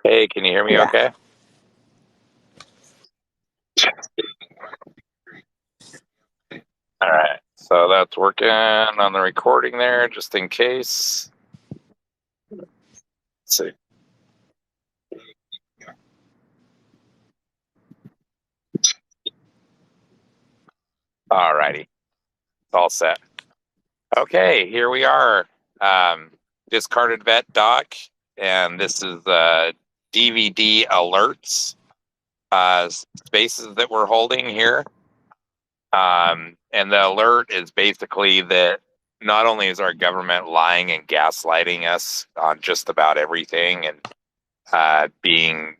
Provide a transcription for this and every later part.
Hey, can you hear me Yeah. okay? All right. So that's working on the recording there, just in case. Let's see. All righty. It's all set. Okay, here we are. Um, Discarded Vet Doc, and this is DVD alerts, spaces that we're holding here. And the alert is basically that not only is our government lying and gaslighting us on just about everything and being,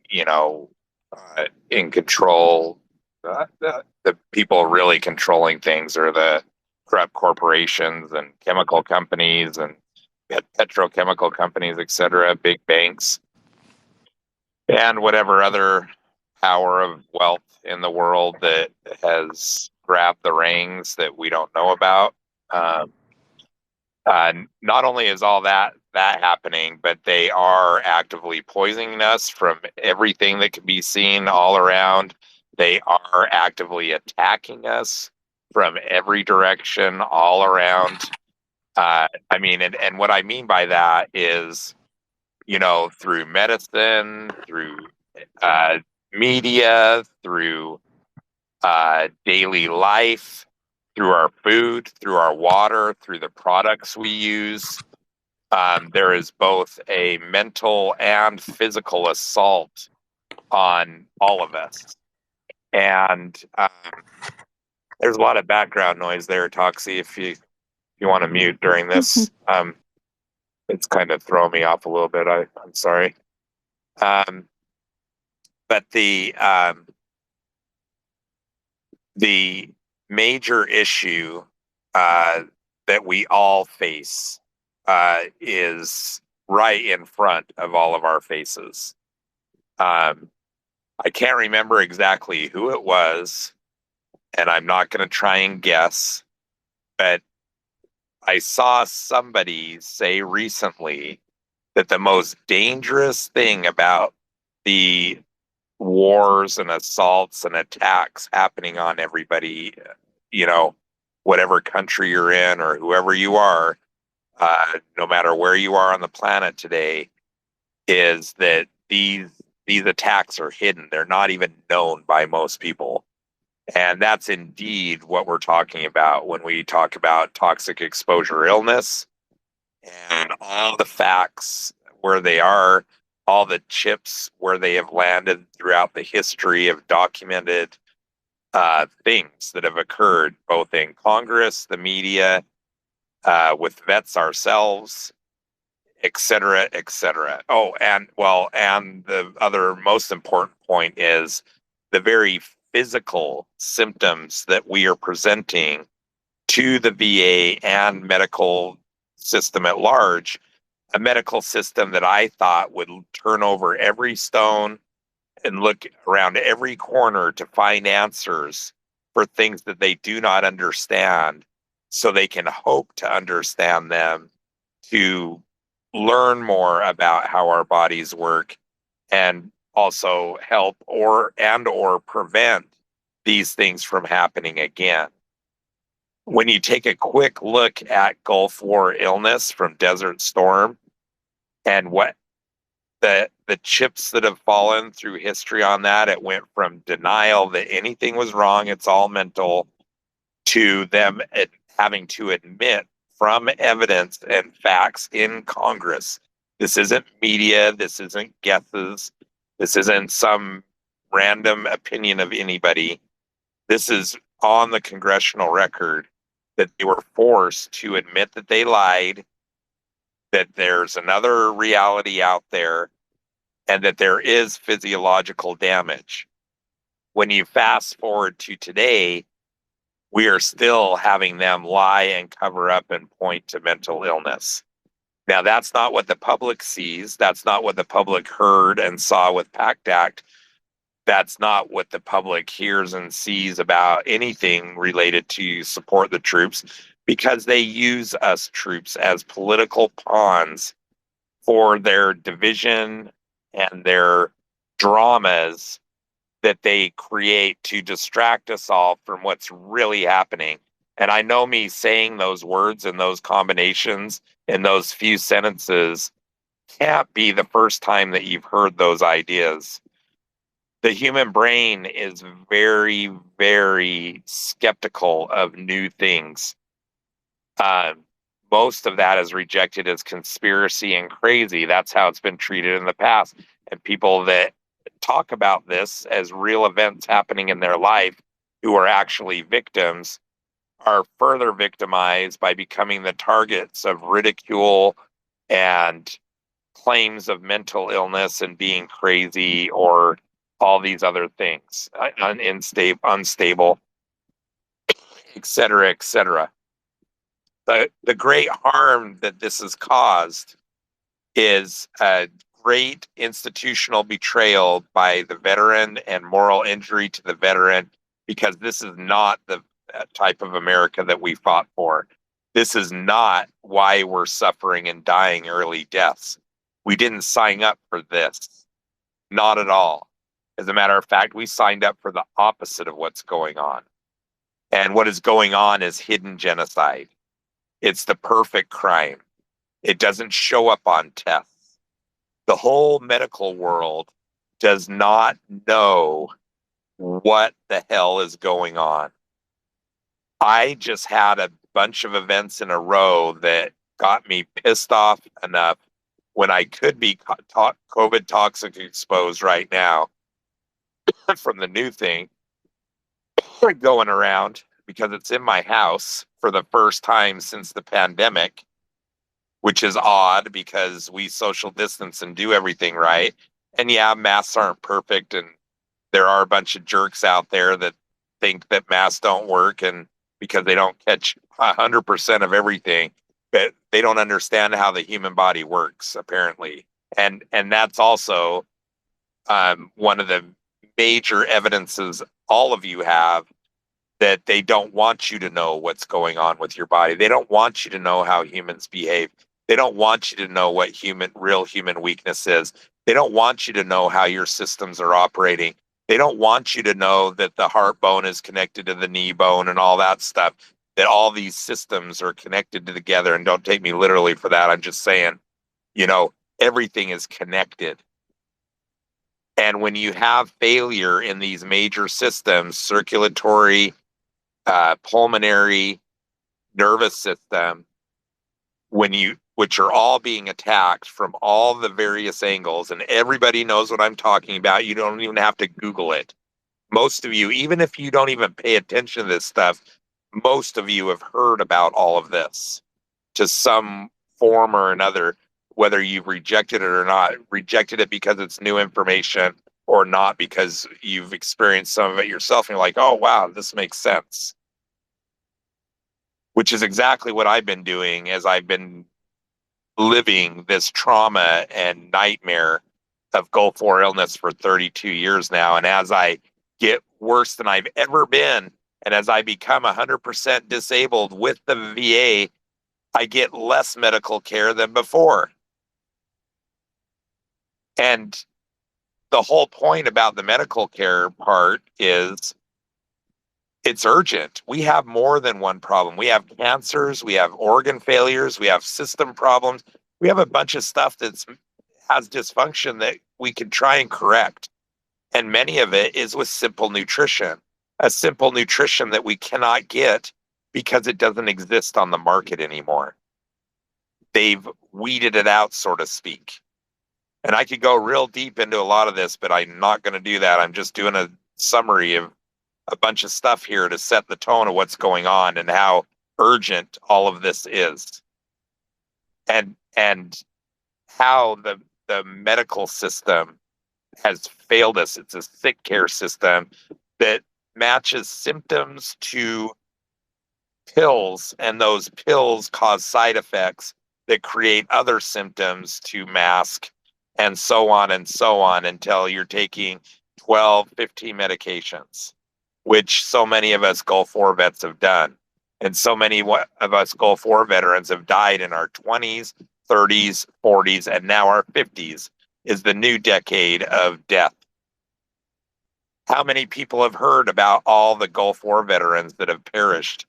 in control. The people really controlling things are the corrupt corporations and chemical companies and petrochemical companies, etc., big banks, and whatever other power of wealth in the world that has grabbed the reins that we don't know about. Um, Not only is all that happening, but they are actively poisoning us from everything that can be seen all around. They are actively attacking us from every direction all around. And what I mean by that is, through medicine, through uh, media, through daily life, through our food, through our water, through the products we use. There is both a mental and physical assault on all of us. And there's a lot of background noise there, Toxie. If you want to mute during this, it's kind of throwing me off a little bit. I'm sorry. Um, but the major issue that we all face is right in front of all of our faces. I can't remember exactly who it was, and I'm not going to try and guess, but I saw somebody say recently that the most dangerous thing about the wars and assaults and attacks happening on everybody, you know, whatever country you're in or whoever you are, no matter where you are on the planet today, is that these attacks are hidden. They're not even known by most people. And that's indeed what we're talking about when we talk about toxic exposure illness and all the facts where they are, all the chips where they have landed throughout the history of documented things that have occurred both in Congress, the media, with vets ourselves, et cetera, et cetera. Oh, and the other most important point is the very physical symptoms that we are presenting to the VA and medical system at large, a medical system that I thought would turn over every stone and look around every corner to find answers for things that they do not understand so they can hope to understand them, to learn more about how our bodies work and also help or prevent these things from happening again. When you take a quick look at Gulf War illness from Desertstorm and what the chips that have fallen through history on that, it went from denial that anything was wrong, it's all mental, to them having to admit from evidence and facts in Congress. This isn't media, this isn't guesses, this isn't some random opinion of anybody. This is on the congressional record that they were forced to admit that they lied, that there's another reality out there, and that there is physiological damage. When you fast forward to today, we are still having them lie and cover up and point to mental illness. Now, that's not what the public sees. That's not what the public heard and saw with PACT Act. That's not what the public hears and sees about anything related to support the troops, because they use us troops as political pawns for their division and their dramas that they create to distract us all from what's really happening. And I know me saying those words and those combinations in those few sentences can't be the first time that you've heard those ideas. The human brain is very, very skeptical of new things. Um, Most of that is rejected as conspiracy and crazy. That's how it's been treated in the past. And people that talk about this as real events happening in their life who are actually victims are further victimized by becoming the targets of ridicule and claims of mental illness and being crazy or all these other things, unstable, et cetera, et cetera. The great harm that this has caused is a great institutional betrayal by the veteran and moral injury to the veteran, because this is not the type of America that we fought for. This is not why we're suffering and dying early deaths. We didn't sign up for this. Not at all. As a matter of fact, we signed up for the opposite of what's going on. And what is going on is hidden genocide. It's the perfect crime. It doesn't show up on tests. The whole medical world does not know what the hell is going on. I just had a bunch of events in a row that got me pissed off enough when I could be COVID toxic exposed right now from the new thing going around, because it's in my house for the first time since the pandemic, which is odd because we social distance and do everything right. And yeah, masks aren't perfect, and there are a bunch of jerks out there that think that masks don't work, and because they don't catch 100% of everything, but they don't understand how the human body works, apparently. And that's also one of the major evidences all of you have, that they don't want you to know what's going on with your body. They don't want you to know how humans behave. They don't want you to know what real human weakness is. They don't want you to know how your systems are operating. They don't want you to know that the heart bone is connected to the knee bone and all that stuff, that all these systems are connected together. And don't take me literally for that. I'm just saying, everything is connected. And when you have failure in these major systems, circulatory, pulmonary, nervous system, which are all being attacked from all the various angles, and everybody knows what I'm talking about. You don't even have to Google it. Most of you, even if you don't even pay attention to this stuff, most of you have heard about all of this to some form or another, whether you've rejected it or not, rejected it because it's new information or not because you've experienced some of it yourself and you're like, oh, wow, this makes sense. Which is exactly what I've been doing as I've been living this trauma and nightmare of Gulf War illness for 32 years now. And as I get worse than I've ever been, and as I become 100% disabled with the VA, I get less medical care than before. And the whole point about the medical care part is it's urgent. We have more than one problem. We have cancers, we have organ failures, we have system problems. We have a bunch of stuff that has dysfunction that we can try and correct. And many of it is with simple nutrition, a simple nutrition that we cannot get because it doesn't exist on the market anymore. They've weeded it out, so to speak. And I could go real deep into a lot of this, but I'm not going to do that. I'm just doing a summary of a bunch of stuff here to set the tone of what's going on and how urgent all of this is. And how the medical system has failed us. It's a sick care system that matches symptoms to pills, and those pills cause side effects that create other symptoms to mask, and so on until you're taking 12, 15 medications, which so many of us Gulf War vets have done. And so many of us Gulf War veterans have died in our 20s, 30s, 40s, and now our 50s is the new decade of death. How many people have heard about all the Gulf War veterans that have perished?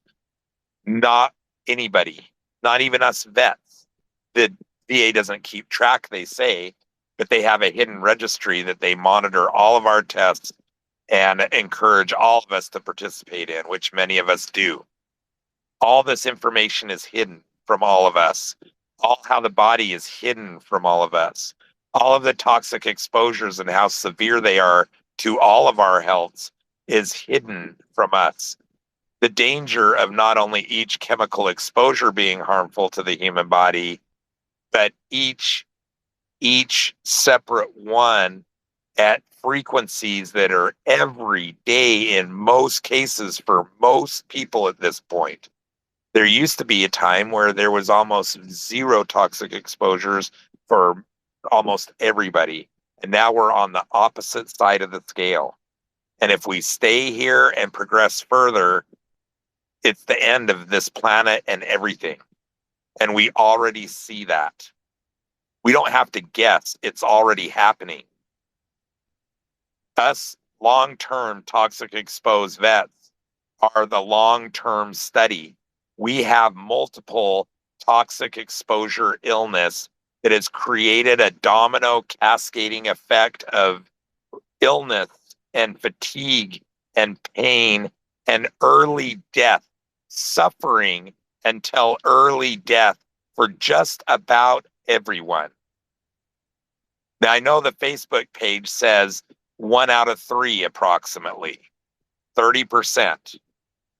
Not anybody, not even us vets. The VA doesn't keep track, they say, but they have a hidden registry that they monitor all of our tests and encourage all of us to participate in, which many of us do. All this information is hidden from all of us. All how the body is hidden from all of us. All of the toxic exposures and how severe they are to all of our healths is hidden from us. The danger of not only each chemical exposure being harmful to the human body, but each separate one at frequencies that are every day in most cases for most people at this point. There used to be a time where there was almost zero toxic exposures for almost everybody. And now we're on the opposite side of the scale. And if we stay here and progress further, it's the end of this planet and everything. And we already see that. We don't have to guess. It's already happening. Us long-term toxic exposed vets are the long-term study. We have multiple toxic exposure illness that has created a domino cascading effect of illness and fatigue and pain and early death, suffering until early death for just about everyone. Now, I know the Facebook page says 1 out of 3 approximately, 30%.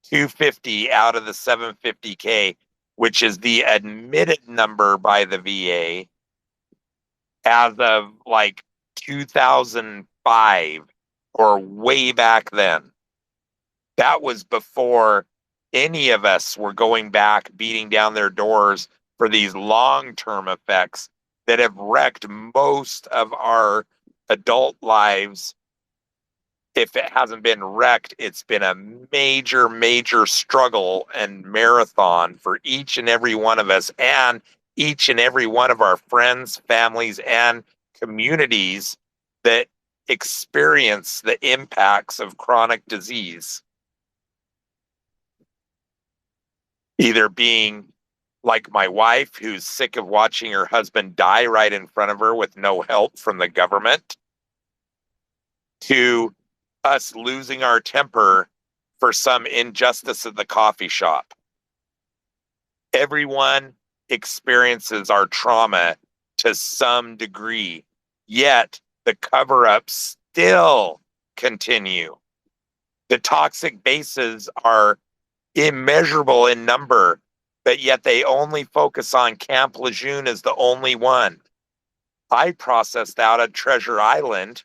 250 out of the 750K, which is the admitted number by the VA as of like 2005 or way back then. That was before any of us were going back, beating down their doors for these long-term effects that have wrecked most of our adult lives. If it hasn't been wrecked, it's been a major, major struggle and marathon for each and every one of us and each and every one of our friends, families, and communities that experience the impacts of chronic disease. Either being like my wife, who's sick of watching her husband die right in front of her with no help from the government, to us losing our temper for some injustice at the coffee shop. Everyone experiences our trauma to some degree, yet the cover-ups still continue. The toxic bases are immeasurable in number, but yet they only focus on Camp Lejeune as the only one. I processed out at Treasure Island,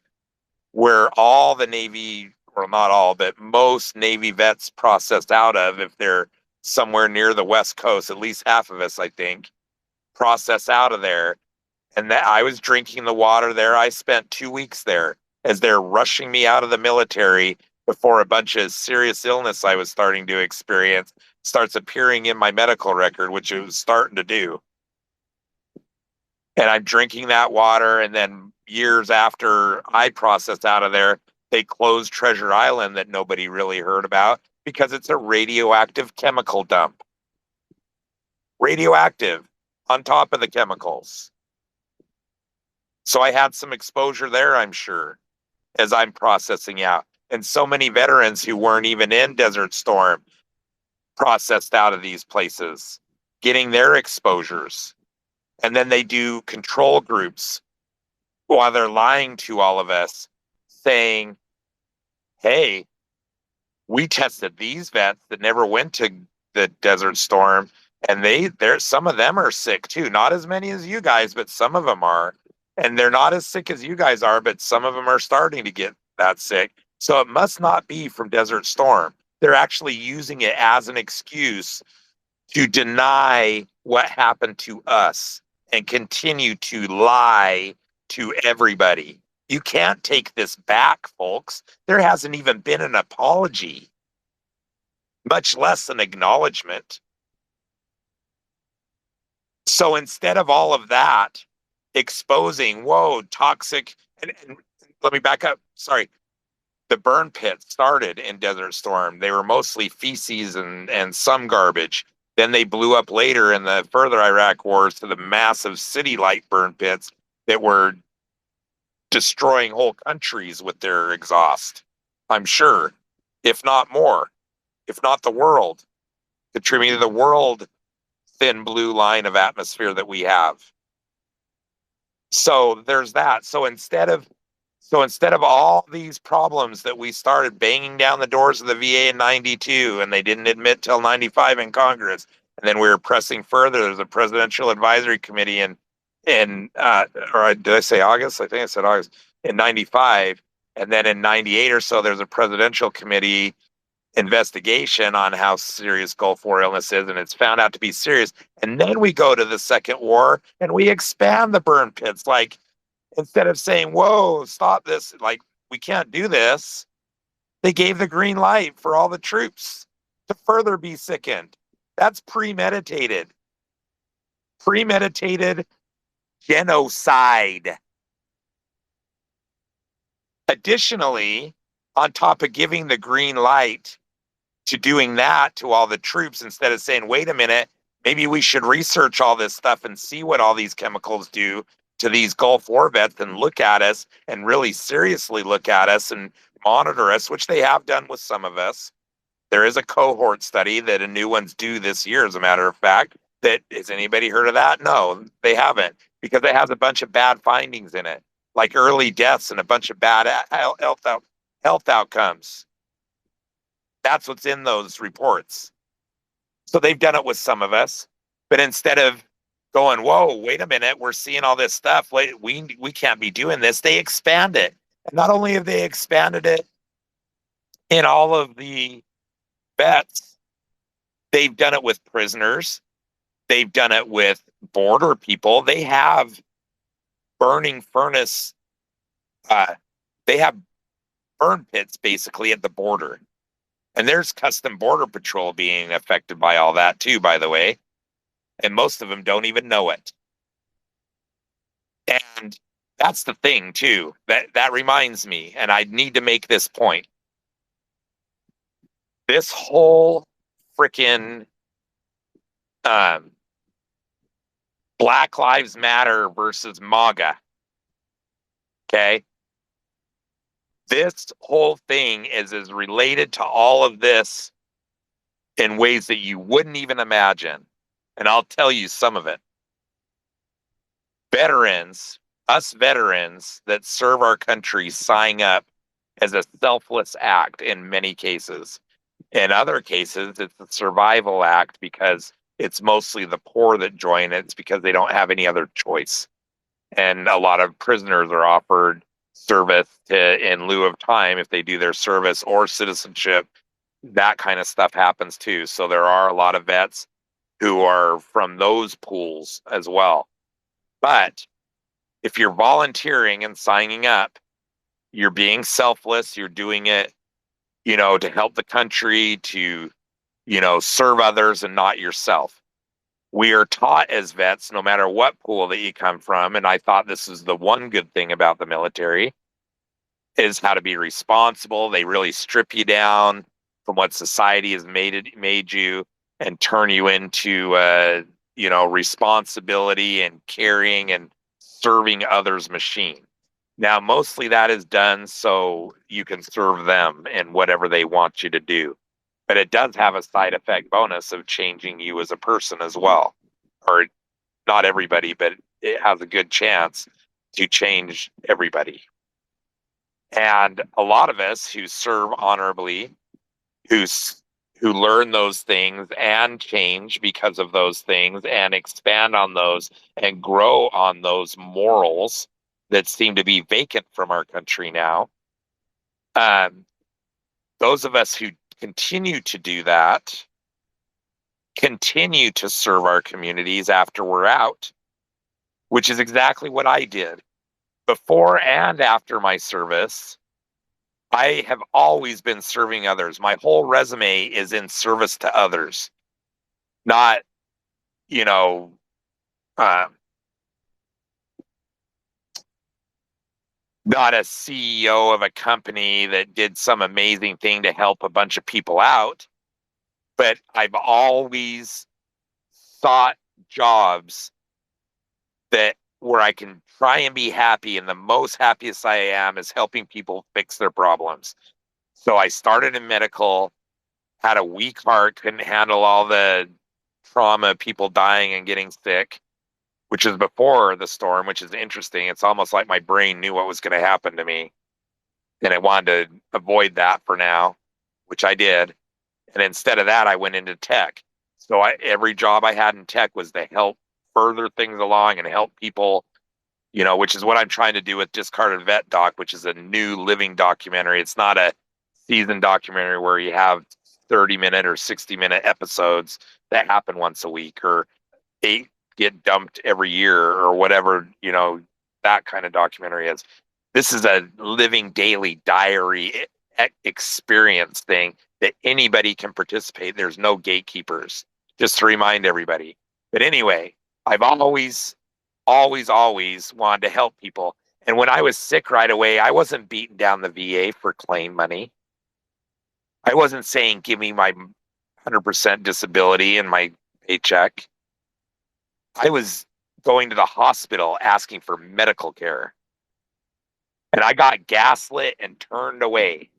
where all the Navy, or not all, but most Navy vets processed out of, if they're somewhere near the West Coast, at least half of us, I think, process out of there. And that I was drinking the water there. I spent 2 weeks there as they're rushing me out of the military before a bunch of serious illness I was starting to experience starts appearing in my medical record, which it was starting to do. And I'm drinking that water, and then years after I processed out of there, they closed Treasure Island that nobody really heard about because it's a radioactive chemical dump. Radioactive on top of the chemicals. So I had some exposure there, I'm sure, as I'm processing out. And so many veterans who weren't even in Desertstorm processed out of these places, getting their exposures. And then they do control groups while they're lying to all of us, saying, hey, we tested these vets that never went to the Desertstorm, and some of them are sick too. Not as many as you guys, but some of them are. And they're not as sick as you guys are, but some of them are starting to get that sick. So it must not be from Desertstorm. They're actually using it as an excuse to deny what happened to us and continue to lie to everybody. You can't take this back, folks. There hasn't even been an apology, much less an acknowledgement. So instead of all of that, exposing, whoa, toxic. And let me back up. Sorry. The burn pits started in Desert Storm. They were mostly feces and some garbage. Then they blew up later in the further Iraq wars to the massive city light burn pits that were destroying whole countries with their exhaust. I'm sure, if not more, if not the world, contributing to the world thin blue line of atmosphere that we have. So there's that. So instead of all these problems that we started banging down the doors of the VA in 92 and they didn't admit till 95 in Congress, and then we were pressing further, there's a presidential advisory committee or did I say August? I think I said August in 95. And then in 98 or so, there's a presidential committee investigation on how serious Gulf War illness is, and it's found out to be serious. And then we go to the second war and we expand the burn pits. Like, instead of saying, whoa, stop this, like, we can't do this, they gave the green light for all the troops to further be sickened. That's premeditated. Premeditated genocide. Additionally, on top of giving the green light to doing that to all the troops, instead of saying, wait a minute, maybe we should research all this stuff and see what all these chemicals do to these Gulf War vets and look at us and really seriously look at us and monitor us, which they have done with some of us. There is a cohort study that a new one's due this year, as a matter of fact. That, has anybody heard of that? No, they haven't, because it has a bunch of bad findings in it, like early deaths and a bunch of bad health outcomes. That's what's in those reports. So they've done it with some of us, but instead of going, whoa, wait a minute, we're seeing all this stuff, wait, we can't be doing this, they expand it. And not only have they expanded it in all of the vets, they've done it with prisoners, they've done it with border people. They have burning furnace, they have burn pits basically at the border. And there's custom border patrol being affected by all that too, by the way. And most of them don't even know it. And that's the thing too. That reminds me, and I need to make this point. This whole freaking Black Lives Matter versus MAGA. Okay. This whole thing is related to all of this in ways that you wouldn't even imagine. And I'll tell you some of it. Us veterans that serve our country, sign up as a selfless act in many cases. In other cases, it's a survival act because it's mostly the poor that join it. It's because they don't have any other choice. And a lot of prisoners are offered service in lieu of time if they do their service or citizenship. That kind of stuff happens too. So there are a lot of vets who are from those pools as well. But if you're volunteering and signing up, you're being selfless, you're doing it, to help the country, to, serve others and not yourself. We are taught as vets, no matter what pool that you come from, and I thought this is the one good thing about the military, is how to be responsible. They really strip you down from what society has made you and turn you into, responsibility and caring and serving others machine. Now, mostly that is done so you can serve them in whatever they want you to do. But it does have a side effect bonus of changing you as a person as well. Or not everybody, but it has a good chance to change everybody. And a lot of us who serve honorably, who learn those things and change because of those things and expand on those and grow on those morals that seem to be vacant from our country now. Those of us who continue to do that, continue to serve our communities after we're out, which is exactly what I did. Before and after my service, I have always been serving others. My whole resume is in service to others, not, not a CEO of a company that did some amazing thing to help a bunch of people out, but I've always sought jobs that where I can try and be happy, and the most happiest I am is helping people fix their problems. So I started in medical, had a weak heart, couldn't handle all the trauma, people dying and getting sick, which is before the storm, which is interesting. It's almost like my brain knew what was going to happen to me, and I wanted to avoid that for now, which I did. And instead of that, I went into tech. So every job I had in tech was to help further things along and help people, which is what I'm trying to do with Discarded Vet Doc, which is a new living documentary. It's not a season documentary where you have 30-minute or 60-minute episodes that happen once a week, or 8 get dumped every year, or whatever, that kind of documentary is. This is a living daily diary experience thing that anybody can participate. There's no gatekeepers, just to remind everybody. But anyway, I've always wanted to help people. And when I was sick right away, I wasn't beating down the VA for claim money. I wasn't saying, give me my 100% disability and my paycheck. I was going to the hospital asking for medical care. And I got gaslit and turned away.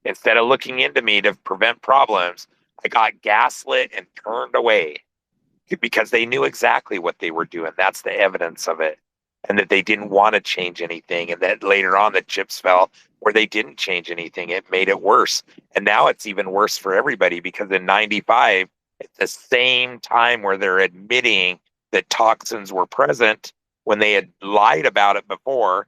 Instead of looking into me to prevent problems, I got gaslit and turned away because they knew exactly what they were doing. That's the evidence of it. And that they didn't want to change anything. And that later on the chips fell where they didn't change anything. It made it worse. And now it's even worse for everybody, because in 95, at the same time where they're admitting that toxins were present when they had lied about it before,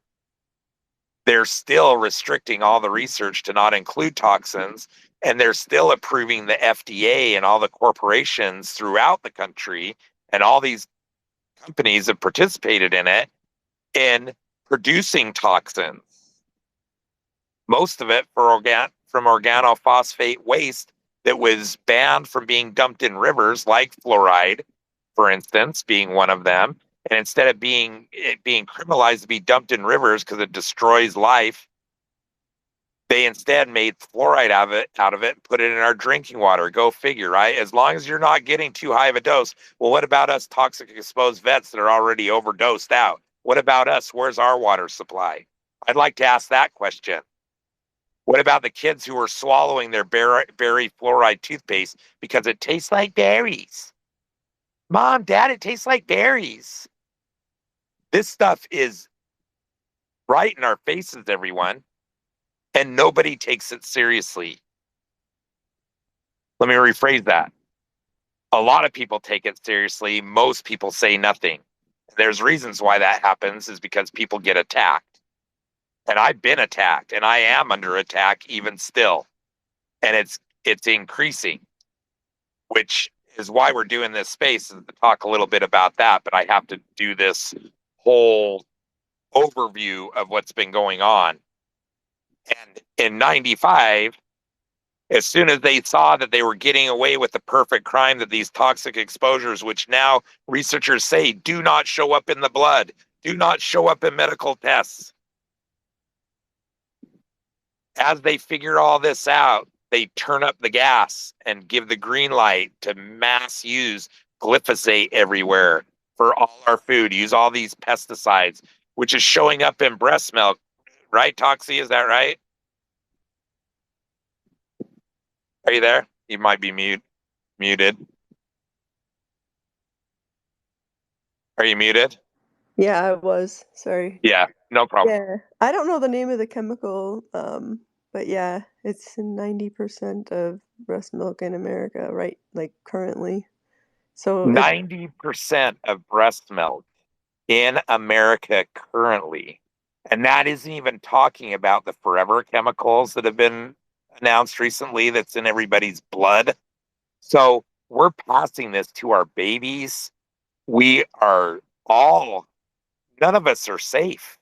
they're still restricting all the research to not include toxins, and they're still approving the FDA and all the corporations throughout the country, and all these companies have participated in it, in producing toxins. Most of it from organophosphate waste that was banned from being dumped in rivers, like fluoride, for instance, being one of them. And instead of it being criminalized to be dumped in rivers because it destroys life, they instead made fluoride out of it and put it in our drinking water. Go figure, right? As long as you're not getting too high of a dose. Well, what about us toxic exposed vets that are already overdosed out? What about us? Where's our water supply? I'd like to ask that question. What about the kids who are swallowing their berry fluoride toothpaste because it tastes like berries? Mom, Dad, it tastes like berries. This stuff is right in our faces, everyone, and nobody takes it seriously. Let me rephrase that. A lot of people take it seriously. Most people say nothing. There's reasons why that happens, is because people get attacked. And I've been attacked, and I am under attack even still. And it's increasing, which is why we're doing this space, is to talk a little bit about that. But I have to do this whole overview of what's been going on. And in 95, as soon as they saw that they were getting away with the perfect crime, that these toxic exposures, which now researchers say do not show up in the blood, do not show up in medical tests. As they figure all this out, they turn up the gas and give the green light to mass use glyphosate everywhere for all our food, use all these pesticides, which is showing up in breast milk, right, Toxie? Is that right? Are you there? You might be muted. Are you muted? Yeah, I was. Sorry. Yeah, no problem. Yeah. I don't know the name of the chemical, but yeah, it's in 90% of breast milk in America, right? Like currently. So it 90% of breast milk in America currently. And that isn't even talking about the forever chemicals that have been announced recently that's in everybody's blood. So we're passing this to our babies. We are none of us are safe.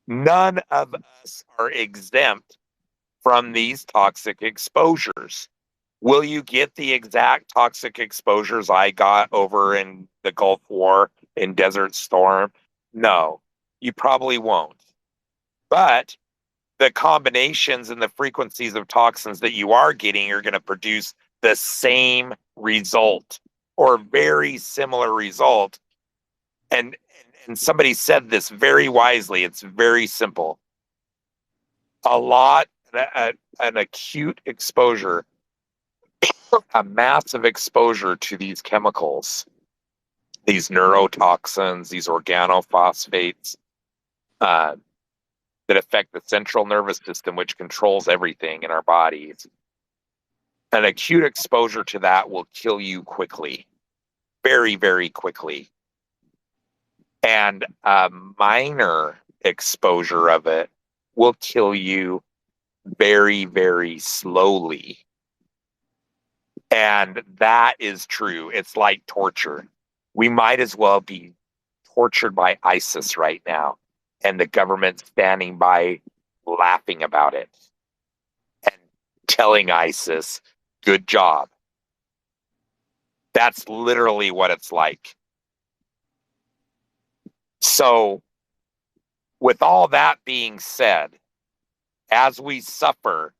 None of us are exempt from these toxic exposures. Will you get the exact toxic exposures I got over in the Gulf War, in Desert Storm? No, you probably won't. But the combinations and the frequencies of toxins that you are getting are going to produce the same result or very similar result. And somebody said this very wisely. It's very simple. A lot, an acute exposure, a massive exposure to these chemicals, these neurotoxins, these organophosphates, uh, that affect the central nervous system, which controls everything in our bodies. An acute exposure to that will kill you quickly, very, very quickly. And a minor exposure of it will kill you very, very slowly. And that is true. It's like torture. We might as well be tortured by ISIS right now, and the government standing by laughing about it and telling ISIS, good job. That's literally what it's like. So, with all that being said, as we suffer,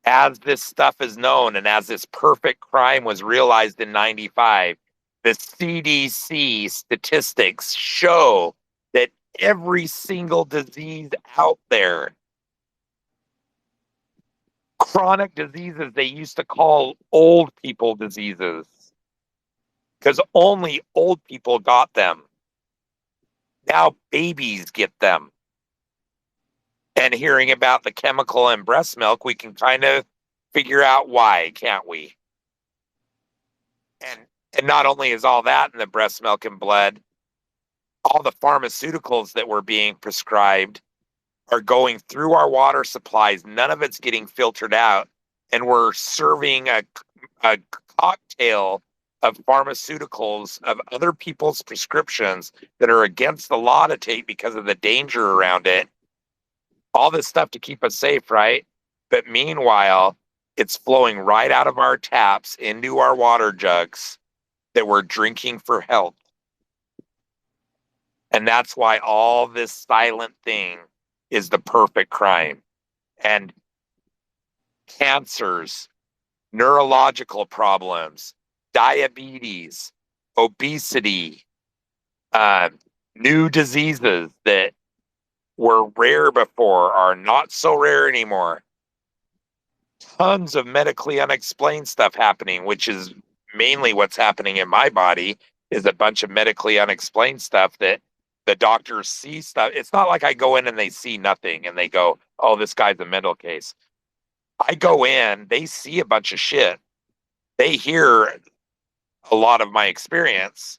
as this stuff is known, and as this perfect crime was realized in 95, the CDC statistics show that every single disease out there, chronic diseases they used to call old people diseases, because only old people got them. Now babies get them. And hearing about the chemical in breast milk, we can kind of figure out why, can't we? And not only is all that in the breast milk and blood, all the pharmaceuticals that were being prescribed are going through our water supplies. None of it's getting filtered out. And we're serving a cocktail of pharmaceuticals of other people's prescriptions that are against the law to take because of the danger around it. All this stuff to keep us safe, right? But meanwhile, it's flowing right out of our taps into our water jugs that we're drinking for health. And that's why all this silent thing is the perfect crime. And cancers, neurological problems, diabetes, obesity, new diseases that were rare before are not so rare anymore. Tons of medically unexplained stuff happening, which is mainly what's happening in my body, is a bunch of medically unexplained stuff that the doctors see stuff. It's not like I go in and they see nothing and they go, oh, this guy's a mental case. I go in, they see a bunch of shit. They hear a lot of my experience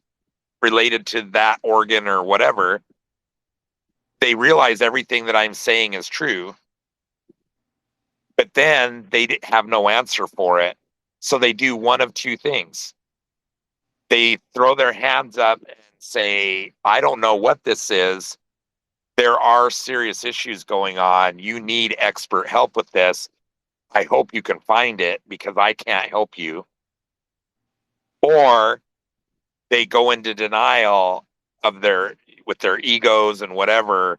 related to that organ or whatever. They realize everything that I'm saying is true, but then they have no answer for it. So they do one of two things. They throw their hands up and say, I don't know what this is. There are serious issues going on. You need expert help with this. I hope you can find it because I can't help you. Or they go into denial of with their egos and whatever,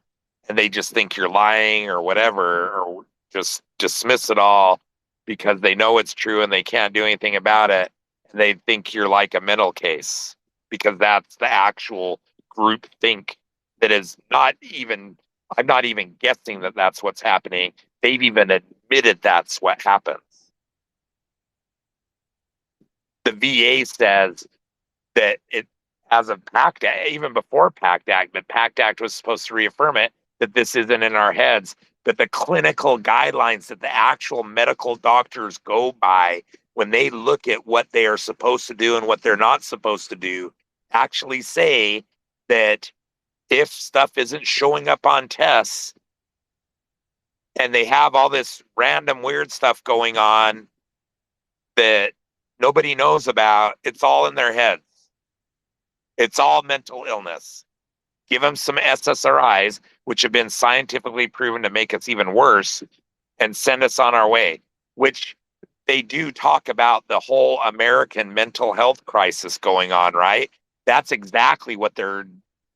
and they just think you're lying or whatever, or just dismiss it all because they know it's true and they can't do anything about it. And they think you're like a mental case because that's the actual group think that is not even, I'm not even guessing that that's what's happening. They've even admitted that's what happens. The VA says that it, as of PACT Act, even before PACT Act, but PACT Act was supposed to reaffirm it, that this isn't in our heads. But the clinical guidelines that the actual medical doctors go by when they look at what they are supposed to do and what they're not supposed to do actually say that if stuff isn't showing up on tests and they have all this random weird stuff going on that nobody knows about, it's all in their heads. It's all mental illness. Give them some SSRIs, which have been scientifically proven to make us even worse, and send us on our way, which they do talk about the whole American mental health crisis going on, right? That's exactly what they're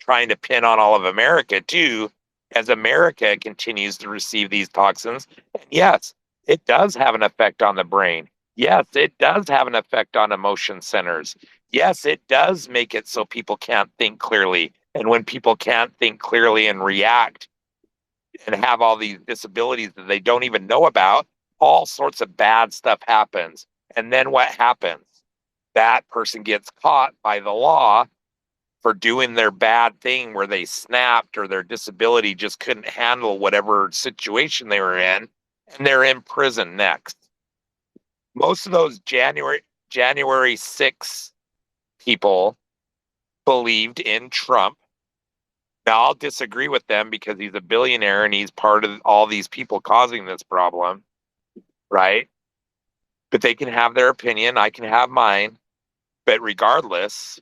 trying to pin on all of America, too. as America continues to receive these toxins. And yes, it does have an effect on the brain. Yes, it does have an effect on emotion centers. Yes, it does make it so people can't think clearly. And when people can't think clearly and react and have all these disabilities that they don't even know about, all sorts of bad stuff happens. And then what happens? That person gets caught by the law for doing their bad thing where they snapped or their disability just couldn't handle whatever situation they were in, and they're in prison next. Most of those January 6 people believed in Trump. Now I'll disagree with them because he's a billionaire and he's part of all these people causing this problem, right? But they can have their opinion, I can have mine. But regardless,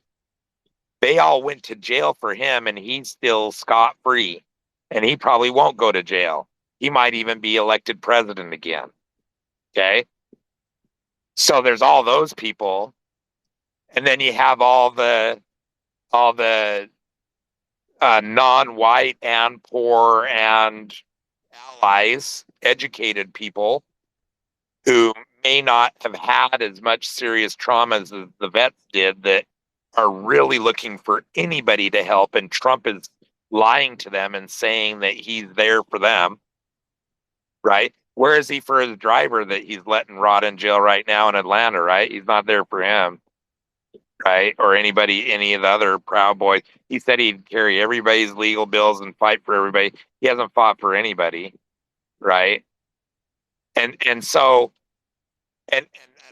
they all went to jail for him and he's still scot-free. And he probably won't go to jail. He might even be elected president again. Okay? So there's all those people. And then you have all the non-white and poor and allies, educated people who may not have had as much serious trauma as the vets did, that are really looking for anybody to help. And Trump is lying to them and saying that he's there for them, right? Where is he for his driver that he's letting rot in jail right now in Atlanta, right? He's not there for him, right? Or anybody, any of the other Proud Boys. He said he'd carry everybody's legal bills and fight for everybody. He hasn't fought for anybody, right? And so and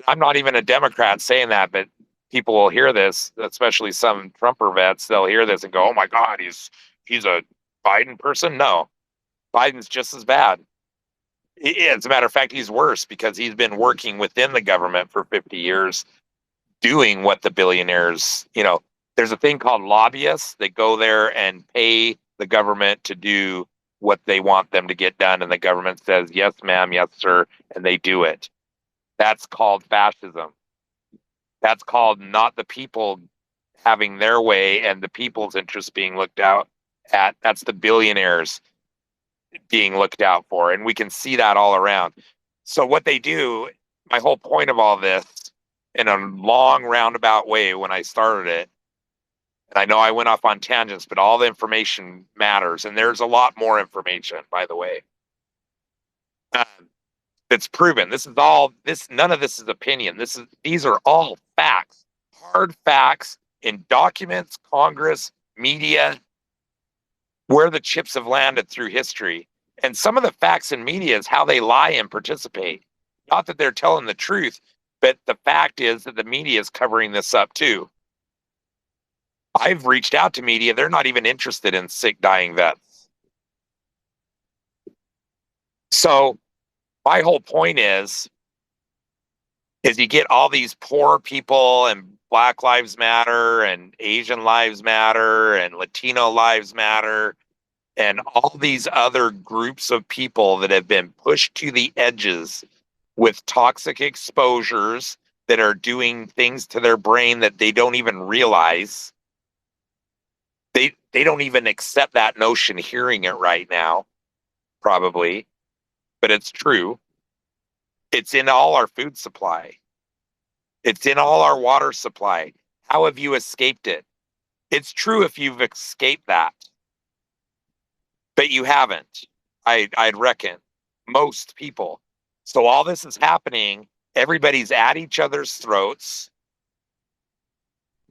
I'm not even a Democrat saying that, but people will hear this, especially some Trumper vets. They'll hear this and go, "Oh my God, he's a Biden person." No, Biden's just as bad. As a matter of fact, he's worse because he's been working within the government for 50 years, doing what the billionaires. There's a thing called lobbyists that go there and pay the government to do what they want them to get done, and the government says, "Yes, ma'am, yes, sir," and they do it. That's called fascism. That's called not the people having their way and the people's interests being looked out at. That's the billionaires being looked out for. And we can see that all around. So what they do, my whole point of all this, in a long roundabout way when I started it, and I know I went off on tangents, but all the information matters. And there's a lot more information, by the way. That's proven. None of this is opinion. These are all facts, hard facts in documents, Congress, media, where the chips have landed through history. And some of the facts in media is how they lie and participate. Not that they're telling the truth, but the fact is that the media is covering this up too. I've reached out to media. They're not even interested in sick, dying vets. So my whole point is you get all these poor people and Black Lives Matter and Asian Lives Matter and Latino Lives Matter and all these other groups of people that have been pushed to the edges with toxic exposures that are doing things to their brain that they don't even realize. They don't even accept that notion hearing it right now, probably, but it's true. It's in all our food supply. It's in all our water supply. How have you escaped it? It's true if you've escaped that, but you haven't. I'd reckon most people. So all this is happening. Everybody's at each other's throats.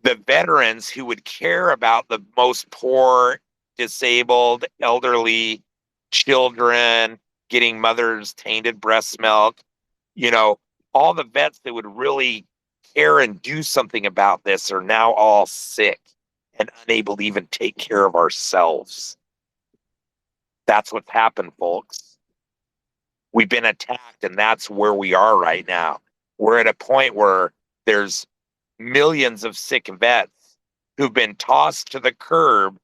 The veterans who would care about the most poor, disabled, elderly, children getting mother's tainted breast milk, all the vets that would really care and do something about this are now all sick and unable to even take care of ourselves. That's what's happened, folks. We've been attacked, and that's where we are right now. We're at a point where there's millions of sick vets who've been tossed to the curb,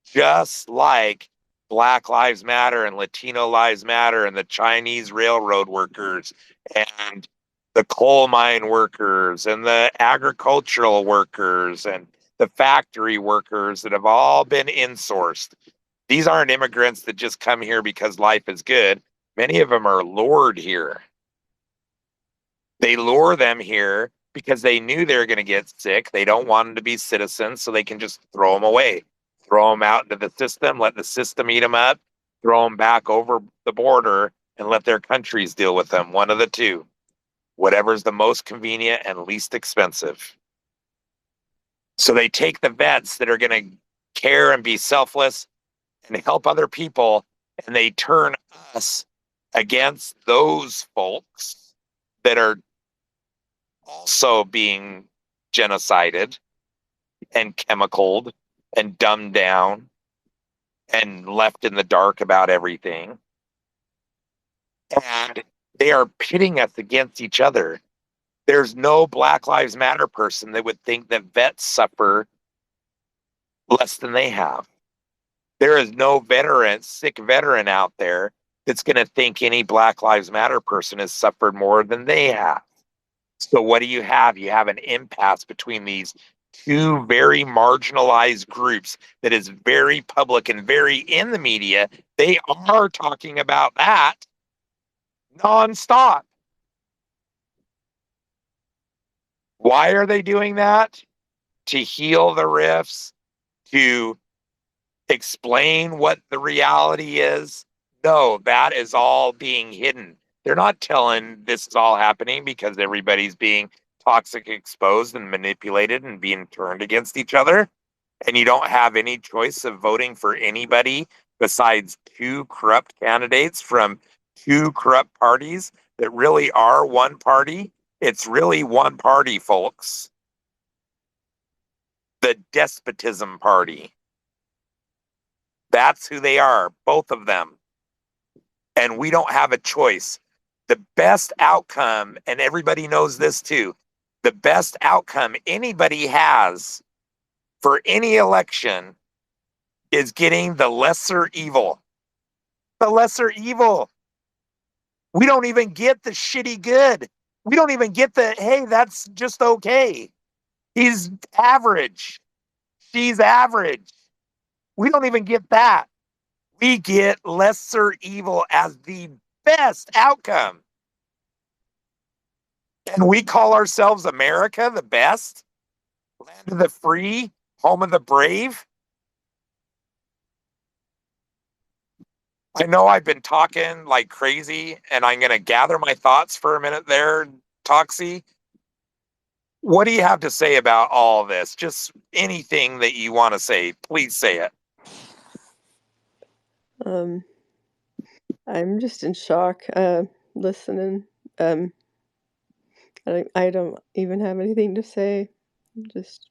just like Black Lives Matter and Latino Lives Matter and the Chinese railroad workers and the coal mine workers and the agricultural workers and the factory workers that have all been insourced. These aren't immigrants that just come here because life is good. Many of them are lured here. They lure them here because they knew they were going to get sick. They don't want them to be citizens, so they can just throw them away, throw them out into the system, let the system eat them up, throw them back over the border, and let their countries deal with them. One of the two, whatever's the most convenient and least expensive. So they take the vets that are going to care and be selfless and help other people, and they turn us against those folks that are also being genocided and chemicaled and dumbed down and left in the dark about everything. And they are pitting us against each other. There's no Black Lives Matter person that would think that vets suffer less than they have. There is no veteran, sick veteran out there that's going to think any Black Lives Matter person has suffered more than they have. So what do you have? You have an impasse between these two very marginalized groups that is very public and very in the media. They are talking about that nonstop. Why are they doing that? To heal the rifts, to explain what the reality is. No, that is all being hidden. They're not telling this is all happening because everybody's being toxic exposed and manipulated and being turned against each other. And you don't have any choice of voting for anybody besides two corrupt candidates from two corrupt parties that really are one party. It's really one party, folks. The despotism party. That's who they are, both of them. And we don't have a choice. The best outcome, and everybody knows this too, the best outcome anybody has for any election is getting the lesser evil. The lesser evil. We don't even get the shitty good. We don't even get the, hey, that's just okay. He's average. She's average. We don't even get that. We get lesser evil as the best outcome. And we call ourselves America the best, land of the free, home of the brave. I know I've been talking like crazy, and I'm going to gather my thoughts for a minute there, Toxie. What do you have to say about all of this? Just anything that you want to say, please say it. I'm just in shock, listening. I don't even have anything to say. Just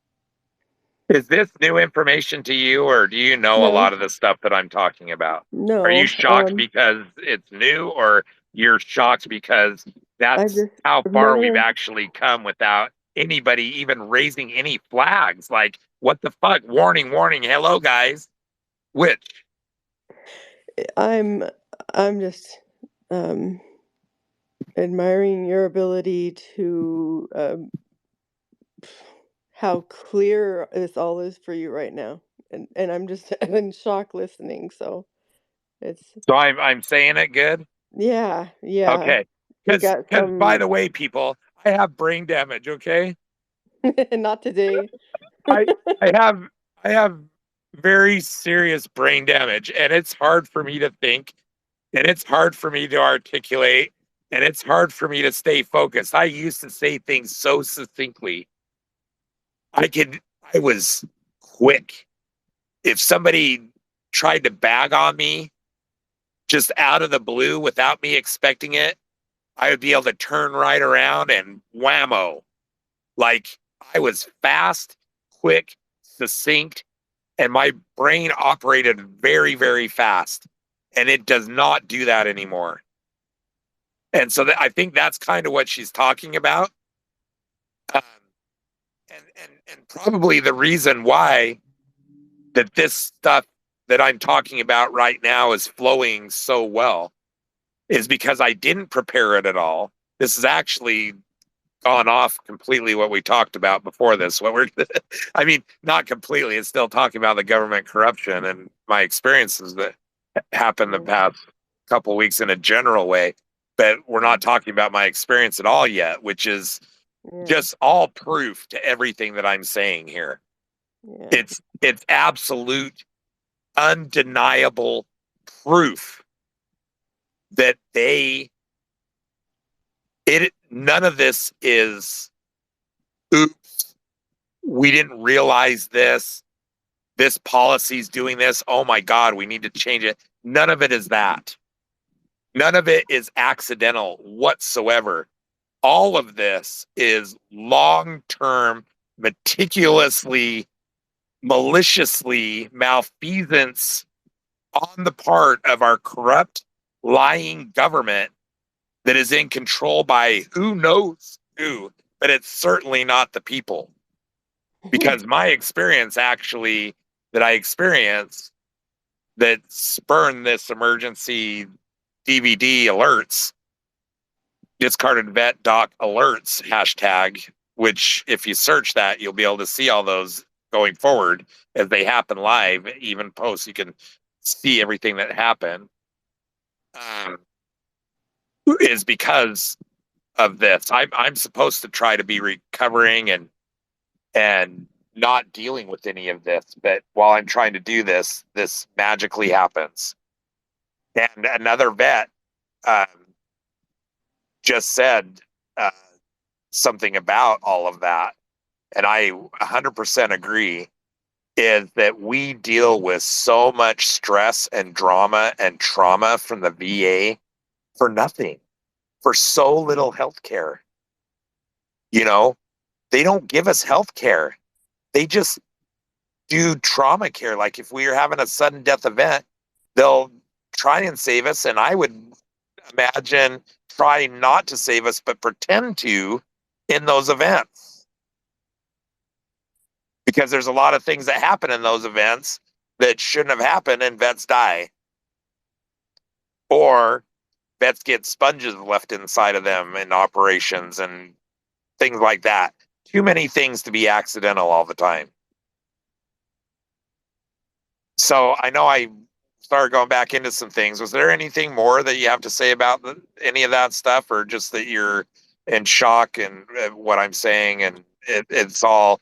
Is this new information to you, or do you know a no, lot of the stuff that I'm talking about? Are you no. shocked because it's new, or you're shocked because I that's just how I've far we've never. actually come without anybody even raising any flags? Like, what the fuck? Warning, warning. Hello, guys. Which? I'm I'm just admiring your ability to how clear this all is for you right now, and I'm just in shock listening. So it's So I'm saying it good. yeah, yeah. Okay. You got Because by some. the way, people, I have brain damage. Okay. Not today. I I have I have very serious brain damage, and it's hard for me to think, and it's hard for me to articulate, and it's hard for me to stay focused. I used to say things so succinctly. I was quick. If somebody tried to bag on me just out of the blue without me expecting it, I would be able to turn right around and whammo. Like, I was fast, quick, succinct, and my brain operated very, very fast. And it does not do that anymore. And so I think that's kind of what she's talking about. Um, and probably the reason why that this stuff that I'm talking about right now is flowing so well is because I didn't prepare it at all. This is actually gone off completely what we talked about before this. What we're, I mean, not completely. It's still talking about the government corruption and my experiences that happened the Yeah, past couple of weeks in a general way. But we're not talking about my experience at all yet, which is yeah, just all proof to everything that I'm saying here. yeah. It's absolute, undeniable proof that none of this is oops, we didn't realize this policy's doing this, oh my god, we need to change it. None of it is that. None of it is accidental whatsoever. All of this is long-term, meticulously, maliciously malfeasance on the part of our corrupt, lying government that is in control by who knows who, but it's certainly not the people. Because my experience actually that I experienced that spurned this emergency DVD alerts, discardedvetdoc alerts hashtag, which if you search that, you'll be able to see all those going forward as they happen live, even posts. You can see everything that happened. Um, is because of this. I'm supposed to try to be recovering and not dealing with any of this, but while I'm trying to do this, this magically happens. And another vet um, just said uh, something about all of that, and I 100% agree. Is that we deal with so much stress and drama and trauma from the VA for nothing, for so little health care. You know, they don't give us health care. They just do trauma care. Like if we are having a sudden death event, they'll try and save us. And I would imagine try not to save us, but pretend to in those events. Because there's a lot of things that happen in those events that shouldn't have happened and vets die. Or vets get sponges left inside of them in operations and things like that. Too many things to be accidental all the time. So I know I started going back into some things. Was there anything more that you have to say about any of that stuff, or just that you're in shock and what I'm saying, and it's all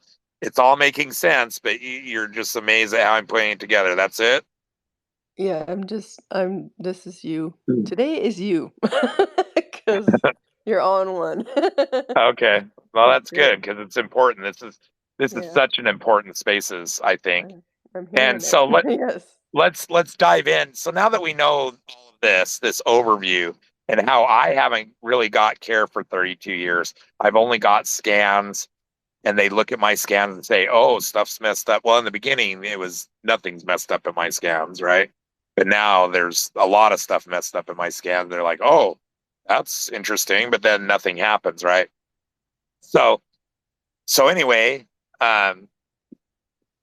making sense, but you're just amazed at how I'm putting it together. That's it. Yeah, this is you. Today is you. Because you're on one. Okay, well that's Yeah, good because it's important. This is yeah. such an important spaces, I think. I'm And hearing it. so Yes. let's dive in. So now that we know all of this overview, and how I haven't really got care for 32 years, I've only got scans, and they look at my scans and say, "Oh, stuff's messed up." Well, in the beginning, it was nothing's messed up in my scans, right? But now there's a lot of stuff messed up in my scans. They're like, "Oh, that's interesting," but then nothing happens, right? So anyway, um,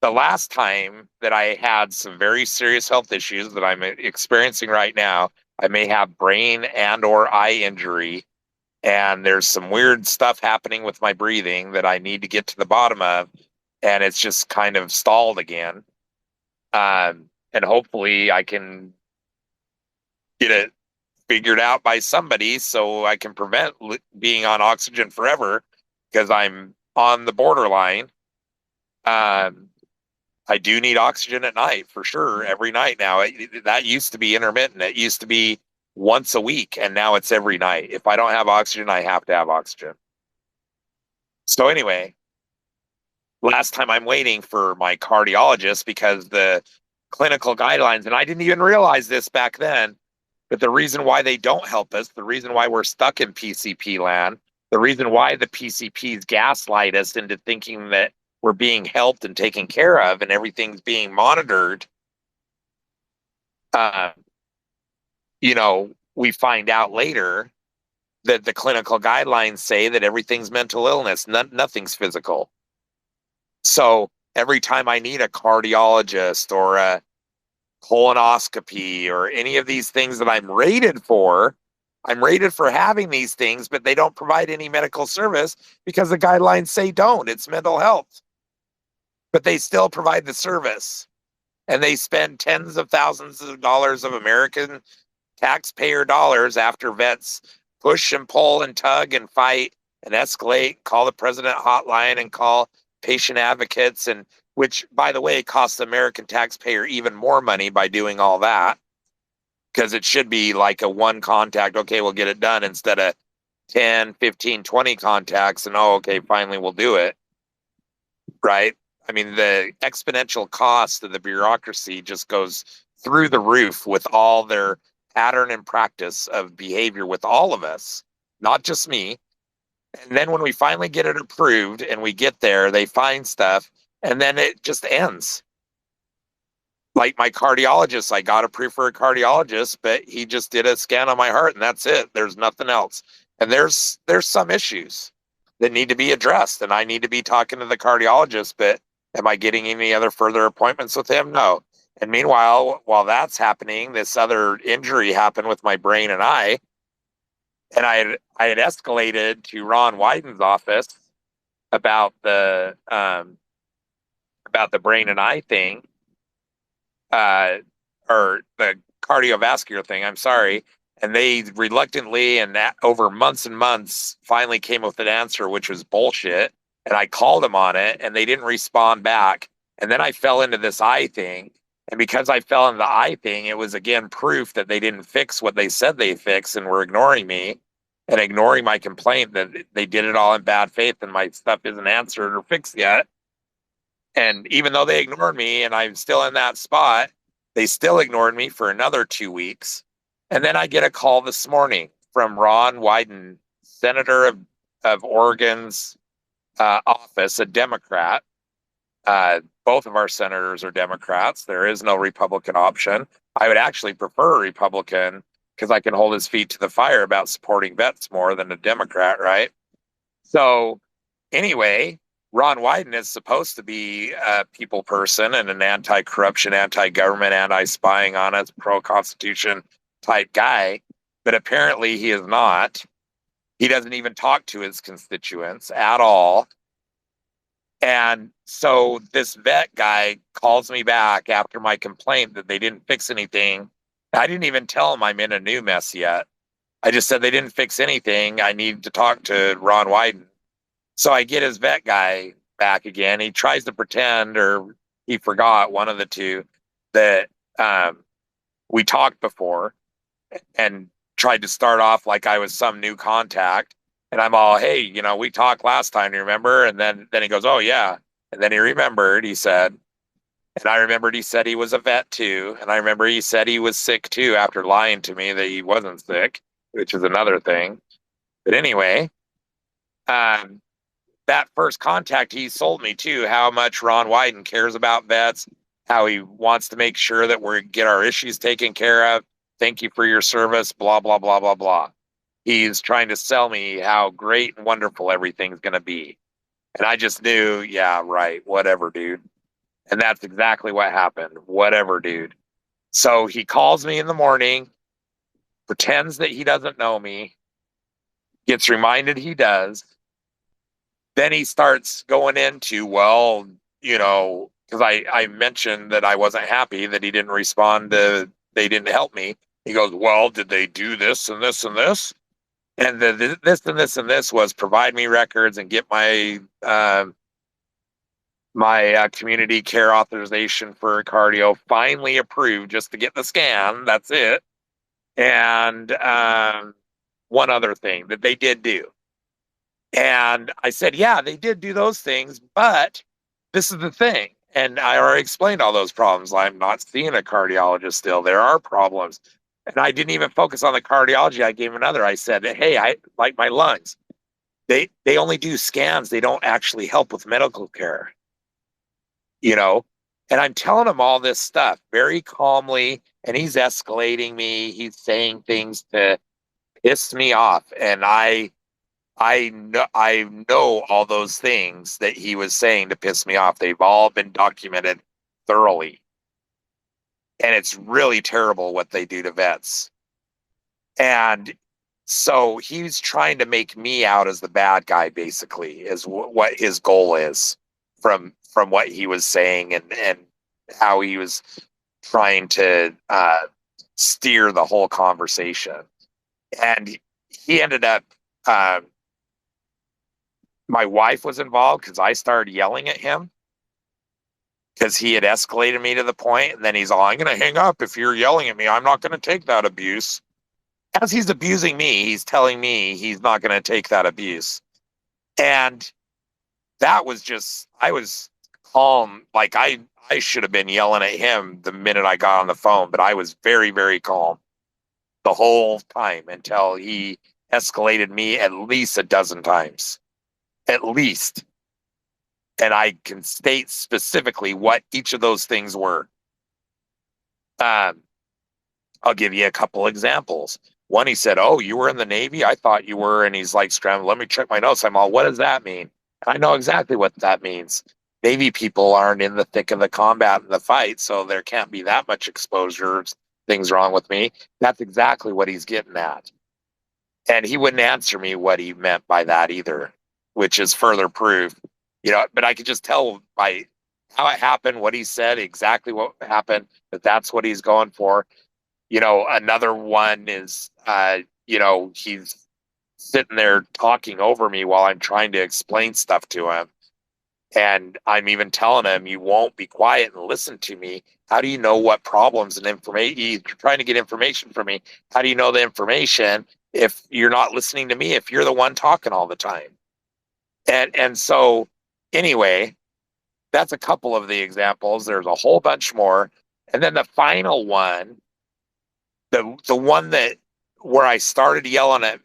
the last time that I had some very serious health issues that I'm experiencing right now, I may have brain and or eye injury, and there's some weird stuff happening with my breathing that I need to get to the bottom of, and it's just kind of stalled again. And hopefully I can get it figured out by somebody so I can prevent being on oxygen forever because I'm on the borderline. Um, I do need oxygen at night for sure, every night now. That used to be intermittent. It used to be once a week, and now it's every night. If I don't have oxygen, I have to have oxygen. So anyway, last time I'm waiting for my cardiologist because the clinical guidelines, and I didn't even realize this back then, but the reason why they don't help us, the reason why we're stuck in PCP land, the reason why the PCPs gaslight us into thinking that we're being helped and taken care of and everything's being monitored, uh, we find out later that the clinical guidelines say that everything's mental illness, nothing's physical. So every time I need a cardiologist or a colonoscopy or any of these things that I'm rated for, I'm rated for having these things, but they don't provide any medical service because the guidelines say don't. It's mental health. But they still provide the service. And they spend tens of thousands of dollars of American taxpayer dollars after vets push and pull and tug and fight and escalate, call the president hotline and call patient advocates, and which, by the way, costs the American taxpayer even more money by doing all that, because it should be like a one contact, okay, we'll get it done, instead of 10, 15, 20 contacts and, oh, okay, finally we'll do it. Right? I mean, the exponential cost of the bureaucracy just goes through the roof with all their pattern and practice of behavior with all of us, not just me. And then when we finally get it approved and we get there, they find stuff and then it just ends. Like my cardiologist, I got approved for a cardiologist, but he just did a scan on my heart and that's it. There's nothing else. And there's some issues that need to be addressed, and I need to be talking to the cardiologist, but am I getting any other further appointments with him? No. And meanwhile, while that's happening, this other injury happened with my brain and eye, and I had escalated to Ron Wyden's office about the brain and eye thing, or the cardiovascular thing. I'm sorry. And they reluctantly and that over months and months finally came with an answer, which was bullshit. And I called them on it and they didn't respond back. And then I fell into this eye thing. And because I fell into the eye thing, it was again proof that they didn't fix what they said they fixed and were ignoring me and ignoring my complaint that they did it all in bad faith and my stuff isn't answered or fixed yet. And even though they ignored me and I'm still in that spot, they still ignored me for another 2 weeks. And then I get a call this morning from Ron Wyden, Senator of Oregon's office, a Democrat. Both of our senators are Democrats. There is no Republican option. I would actually prefer a Republican because I can hold his feet to the fire about supporting vets more than a Democrat, right? So anyway, Ron Wyden is supposed to be a people person and an anti-corruption, anti-government, anti-spying on us, pro-constitution type guy, but apparently he is not. He doesn't even talk to his constituents at all. And so this vet guy calls me back after my complaint that they didn't fix anything. I didn't even tell him I'm in a new mess yet. I just said they didn't fix anything. I need to talk to Ron Wyden. So I get his vet guy back again. He tries to pretend, or he forgot, one of the two, that we talked before and tried to start off like I was some new contact. And I'm all, hey, we talked last time, you remember? And then he goes, oh, yeah. And then he remembered, he said, and I remembered he said he was a vet too. And I remember he said he was sick too after lying to me that he wasn't sick, which is another thing. But anyway, that first contact, he sold me too how much Ron Wyden cares about vets, how he wants to make sure that we get our issues taken care of. Thank you for your service, blah, blah, blah, blah, blah. He's trying to sell me how great and wonderful everything's going to be. And I just knew, yeah, right, whatever, dude. And that's exactly what happened. Whatever, dude. So he calls me in the morning, pretends that he doesn't know me, gets reminded he does. Then he starts going into, well, because I mentioned that I wasn't happy that he didn't respond to, they didn't help me. He goes, well, did they do this and this and this? And this and this and this was provide me records and get my community care authorization for cardio finally approved just to get the scan. That's it. And one other thing that they did do. And I said, yeah, they did do those things, but this is the thing. And I already explained all those problems. I'm not seeing a cardiologist still. There are problems. And I didn't even focus on the cardiology. I gave another. I said, hey, I like my lungs. They only do scans. They don't actually help with medical care. And I'm telling him all this stuff very calmly, and he's escalating me. He's saying things to piss me off. And I know all those things that he was saying to piss me off. They've all been documented thoroughly. And it's really terrible what they do to vets. And So he's trying to make me out as the bad guy, basically, is what his goal is from what he was saying and how he was trying to steer the whole conversation. And he ended up, uh, my wife was involved because I started yelling at him because he had escalated me to the point, and then he's all, I'm going to hang up if you're yelling at me. I'm not going to take that abuse. As he's abusing me, he's telling me he's not going to take that abuse. And that was just, I was calm. Like I should have been yelling at him the minute I got on the phone, but I was very, very calm the whole time until he escalated me at least a dozen times, at least. And I can state specifically what each of those things were. Um, I'll give you a couple examples. One, he said, "Oh, you were in the Navy? I thought you were." And he's like, scrambling, let me check my notes. I'm all, what does that mean? I know exactly what that means. Navy people aren't in the thick of the combat and the fight, so there can't be that much exposure. Things wrong with me. That's exactly what he's getting at. And he wouldn't answer me what he meant by that either, which is further proof. But I could just tell by how it happened, what he said, exactly what happened, that that's what he's going for. Another one is, he's sitting there talking over me while I'm trying to explain stuff to him. And I'm even telling him, you won't be quiet and listen to me. How do you know what problems and information? You're trying to get information from me. How do you know the information if you're not listening to me, if you're the one talking all the time? And so anyway, that's a couple of the examples. There's a whole bunch more. And then the final one, the one that where I started yelling at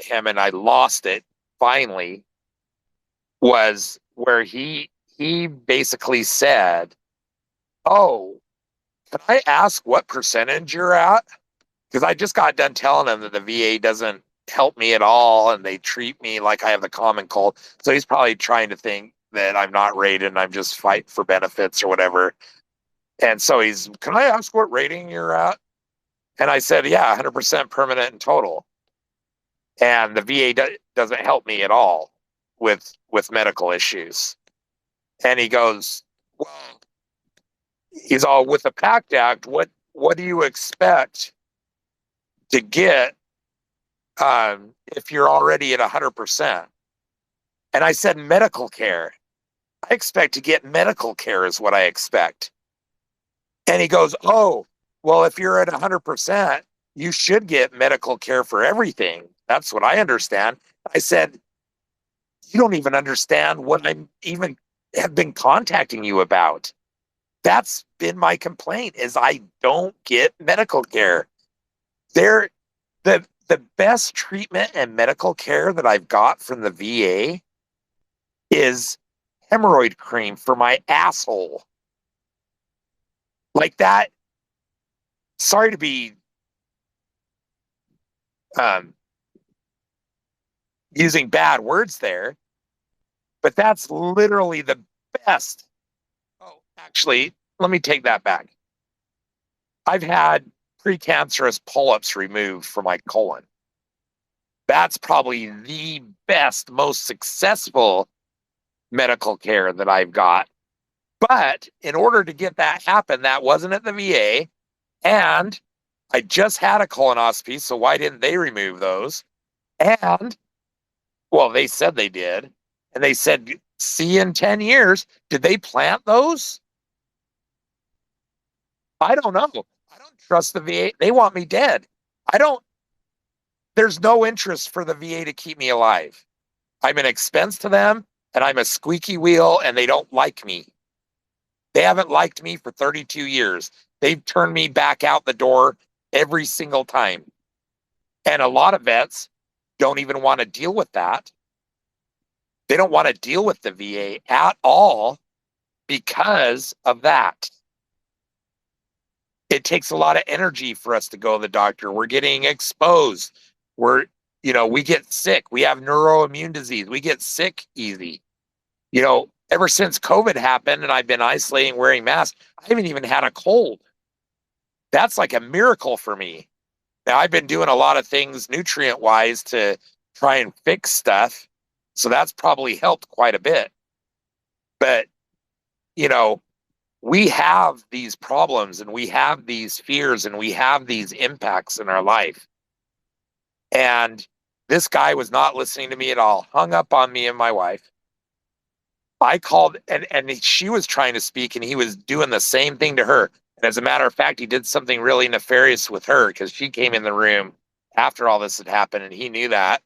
him and I lost it finally, was where he basically said, "Oh, can I ask what percentage you're at?" Because I just got done telling him that the VA doesn't help me at all and they treat me like I have the common cold. So he's probably trying to think that I'm not rated and I'm just fighting for benefits or whatever. And so can I ask what rating you're at? And I said, yeah, 100% permanent and total. And the VA doesn't help me at all with medical issues. And he goes, well, he's all, with the PACT Act, what do you expect to get if you're already at 100%? And I said, medical care. I expect to get medical care is what I expect. And he goes, oh, well, if you're at 100%, you should get medical care for everything. That's what I understand. I said, you don't even understand what I'm even have been contacting you about. That's been my complaint, is I don't get medical care. The best treatment and medical care that I've got from the VA is hemorrhoid cream for my asshole. Like that. Sorry to be using bad words there, but that's literally the best. Oh, actually, let me take that back. I've had precancerous polyps removed from my colon. That's probably the best, most successful medical care that I've got. But in order to get that happen, that wasn't at the VA. And I just had a colonoscopy, so why didn't they remove those? And, well, they said they did. And they said, see you in 10 years. Did they plant those? I don't know. I don't trust the VA. They want me dead. There's no interest for the VA to keep me alive. I'm an expense to them, and I'm a squeaky wheel, and they don't like me. They haven't liked me for 32 years. They've turned me back out the door every single time. And a lot of vets don't even want to deal with that. They don't want to deal with the VA at all because of that. It takes a lot of energy for us to go to the doctor. We're getting exposed. We get sick. We have neuroimmune disease. We get sick easy. Ever since COVID happened and I've been isolating, wearing masks, I haven't even had a cold. That's like a miracle for me. Now, I've been doing a lot of things nutrient wise to try and fix stuff. So that's probably helped quite a bit. But, you know, we have these problems and we have these fears and we have these impacts in our life. And this guy was not listening to me at all, hung up on me and my wife. I called and she was trying to speak and he was doing the same thing to her. And as a matter of fact, he did something really nefarious with her because she came in the room after all this had happened and he knew that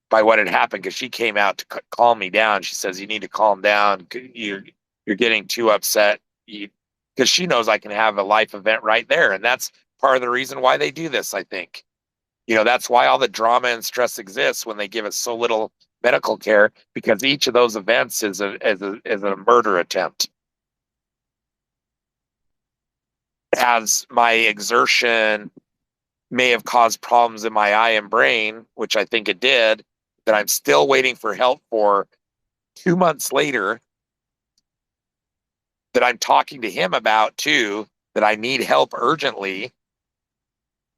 by what had happened because she came out to calm me down. She says, "You need to calm down. You're getting too upset." Because she knows I can have a life event right there. And that's part of the reason why they do this, I think. That's why all the drama and stress exists when they give us so little medical care, because each of those events is a murder attempt. As my exertion may have caused problems in my eye and brain, which I think it did, that I'm still waiting for help for 2 months later, that I'm talking to him about too, that I need help urgently,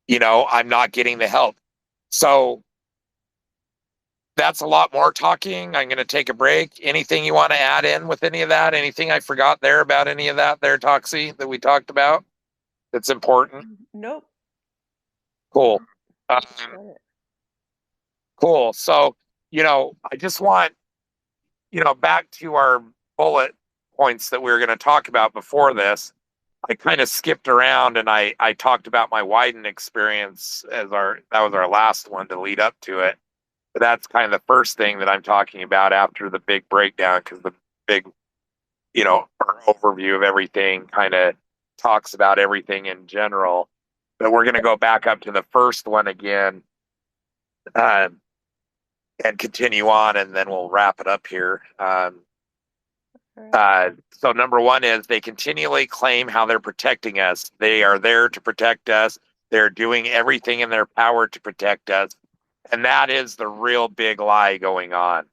I'm not getting the help. So that's a lot more talking. I'm going to take a break. Anything you want to add in with any of that? Anything I forgot there about any of that there, Toxie, that we talked about that's important? Nope. Cool. Um, Got it. cool. So, I just want, back to our bullet points that we were going to talk about before this. I kind of skipped around and I talked about my Wyden experience that was our last one to lead up to it. But that's kind of the first thing that I'm talking about after the big breakdown, because the big, our overview of everything kind of talks about everything in general. But we're going to go back up to the first one again and continue on, and then we'll wrap it up here. So number one is they continually claim how they're protecting us. They are there to protect us. They're doing everything in their power to protect us. And that is the real big lie going on.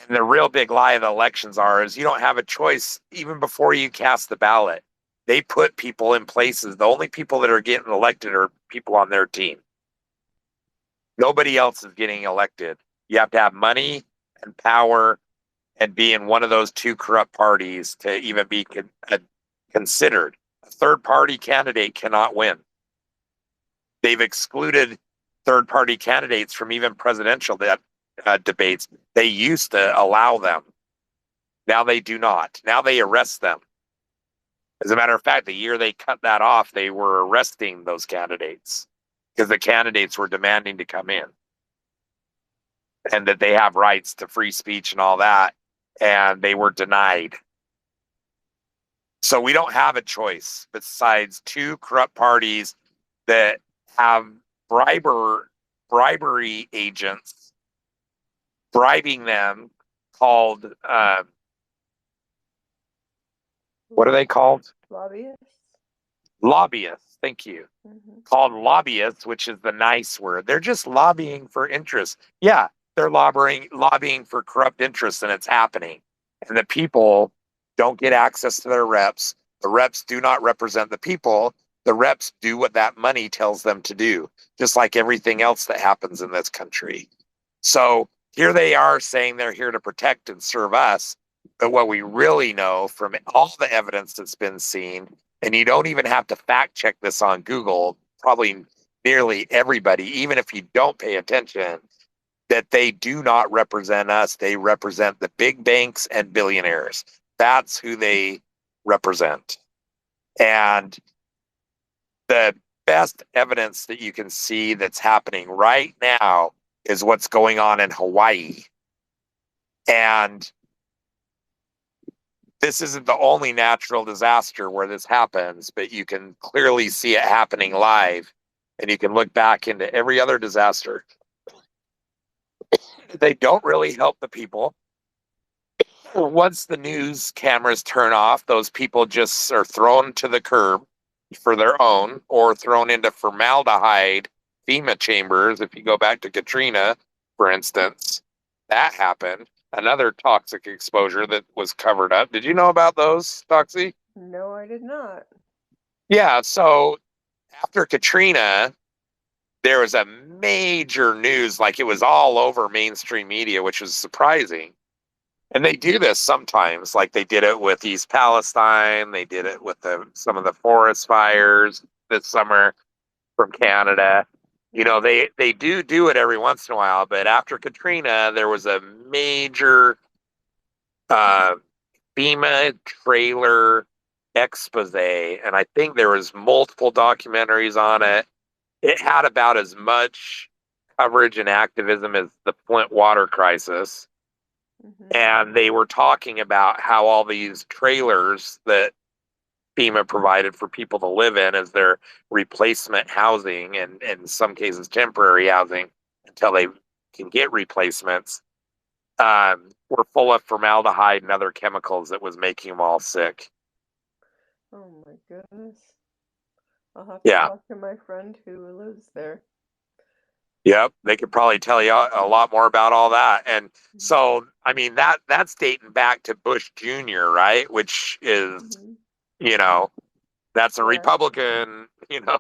And the real big lie of the elections is you don't have a choice even before you cast the ballot. They put people in places. The only people that are getting elected are people on their team. Nobody else is getting elected. You have to have money and power and be in one of those two corrupt parties to even be considered. A third party candidate cannot win. They've excluded third party candidates from even presidential debates. They used to allow them. Now they do not. Now they arrest them. As a matter of fact, the year they cut that off, they were arresting those candidates because the candidates were demanding to come in and that they have rights to free speech and all that. And they were denied. So we don't have a choice besides two corrupt parties that have bribery agents bribing them, called what are they called? Lobbyists. Lobbyists. Thank you. Mm-hmm. Called lobbyists, which is the nice word. They're just lobbying for interests. Yeah, they're lobbying for corrupt interests, and it's happening. And the people don't get access to their reps. The reps do not represent the people. The reps do what that money tells them to do, just like everything else that happens in this country. So here they are saying they're here to protect and serve us. But what we really know from all the evidence that's been seen, and you don't even have to fact check this on Google, probably nearly everybody, even if you don't pay attention, that they do not represent us. They represent the big banks and billionaires. That's who they represent. And the best evidence that you can see that's happening right now is what's going on in Hawaii. And this isn't the only natural disaster where this happens, but you can clearly see it happening live. And you can look back into every other disaster. They don't really help the people. Once the news cameras turn off, those people just are thrown to the curb for their own, or thrown into formaldehyde FEMA chambers. If you go back to Katrina, for instance, that happened. Another toxic exposure that was covered up. Did you know about those, Toxie? No, I did not. Yeah, so after Katrina, there was a major news, like it was all over mainstream media, which was surprising. And they do this sometimes, like they did it with East Palestine. They did it with some of the forest fires this summer from Canada. You know, they do it every once in a while. But after Katrina, there was a major uh, FEMA trailer expose, and I think there was multiple documentaries on it. It had about as much coverage and activism as the Flint water crisis. Mm-hmm. And they were talking about how all these trailers that FEMA provided for people to live in as their replacement housing, and in some cases temporary housing until they can get replacements, were full of formaldehyde and other chemicals that was making them all sick. Oh my goodness. I'll have to Yeah. talk to my friend who lives there. Yep, they could probably tell you a lot more about all that. And so, I mean, that's dating back to Bush Jr., right? Which is, Mm-hmm. you know, that's a Yeah. Republican, you know.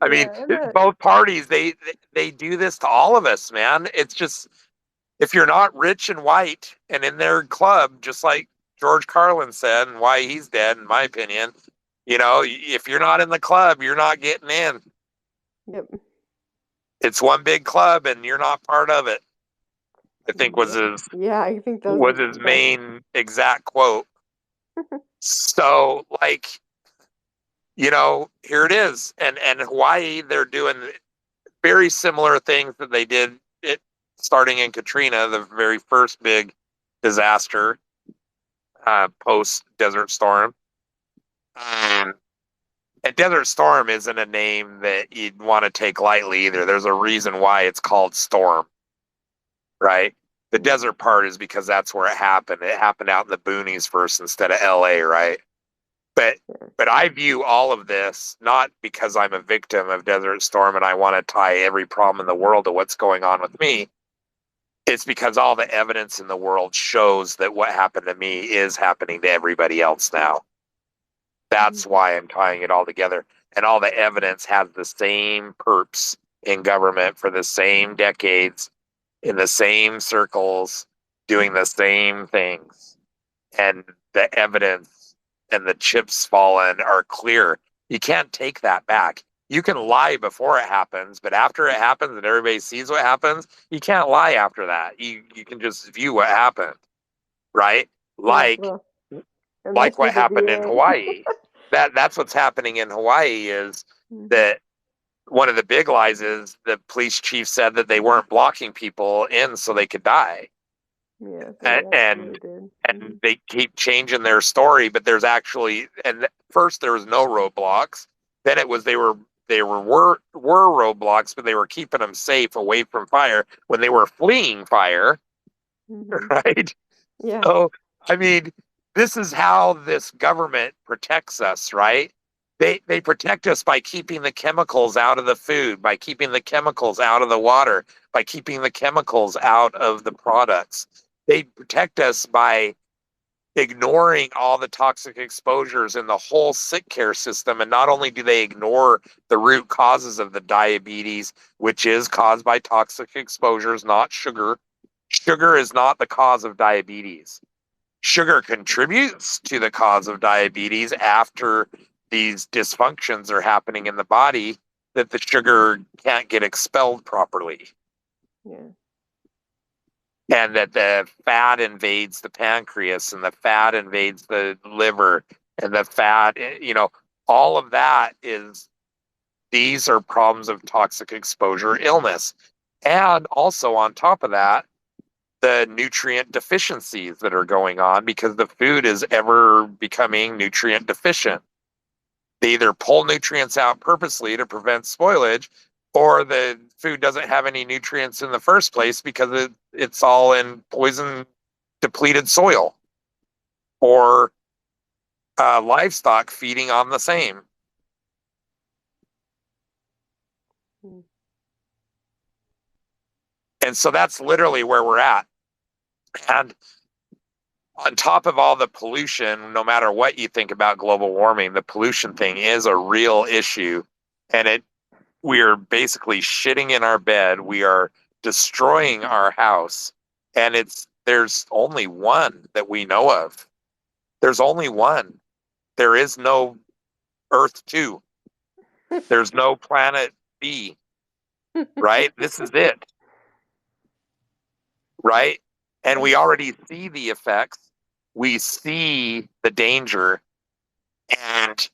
I mean, Yeah, and both parties they do this to all of us, man. It's just if you're not rich and white and in their club, just like George Carlin said, and why he's dead, in my opinion, you know, if you're not in the club, you're not getting in. yep. It's one big club and you're not part of it. I think Yep. Yeah, I think those was his that main exact quote. So like, you know, here it is. And Hawaii, they're doing very similar things that they did it starting in Katrina, the very first big disaster post Desert Storm. Um, and Desert Storm isn't a name that you'd want to take lightly either. There's a reason why it's called Storm, right? The desert part is because that's where it happened. It happened out in the boonies first instead of LA, right? But but I view all of this not because I'm a victim of Desert Storm and I want to tie every problem in the world to what's going on with me. It's because all the evidence in the world shows that what happened to me is happening to everybody else now. That's why I'm tying it all together. And all the evidence has the same perps in government for the same decades, in the same circles, doing the same things. And the evidence and the chips fallen are clear. You can't take that back. You can lie before it happens, but after it happens and everybody sees what happens, you can't lie after that. You can just view what happened, right? yeah, Like well, like unless you're what the happened in DA. Hawaii. That's what's happening in Hawaii is Mm-hmm. that one of the big lies is the police chief said that they weren't blocking people in so they could die. Yeah, they And actually and, did. and they keep changing their story, but there's actually and first there was no roadblocks. Then it was they were roadblocks, but they were keeping them safe away from fire when they were fleeing fire, Mm-hmm. right? Yeah. So, I mean, this is how this government protects us, right? They protect us by keeping the chemicals out of the food, by keeping the chemicals out of the water, by keeping the chemicals out of the products. They protect us by ignoring all the toxic exposures in the whole sick care system. And not only do they ignore the root causes of the diabetes, which is caused by toxic exposures, not sugar. Sugar is not the cause of diabetes. Sugar contributes to the cause of diabetes after these dysfunctions are happening in the body that the sugar can't get expelled properly Yeah. and that the fat invades the pancreas and the fat invades the liver and the fat, you know, all of that is these are problems of toxic exposure illness. And also on top of that, the nutrient deficiencies that are going on because the food is ever becoming nutrient deficient. They either pull nutrients out purposely to prevent spoilage, or the food doesn't have any nutrients in the first place because it's all in poison depleted soil or livestock feeding on the same. Mm. And so that's literally where we're at. And on top of all the pollution, no matter what you think about global warming, the pollution thing is a real issue. And we are basically shitting in our bed. We are destroying our house. And there's only one that we know of. There's only one. There is no Earth 2. There's no planet B, right? This is it, right? And we already see the effects. We see the danger, and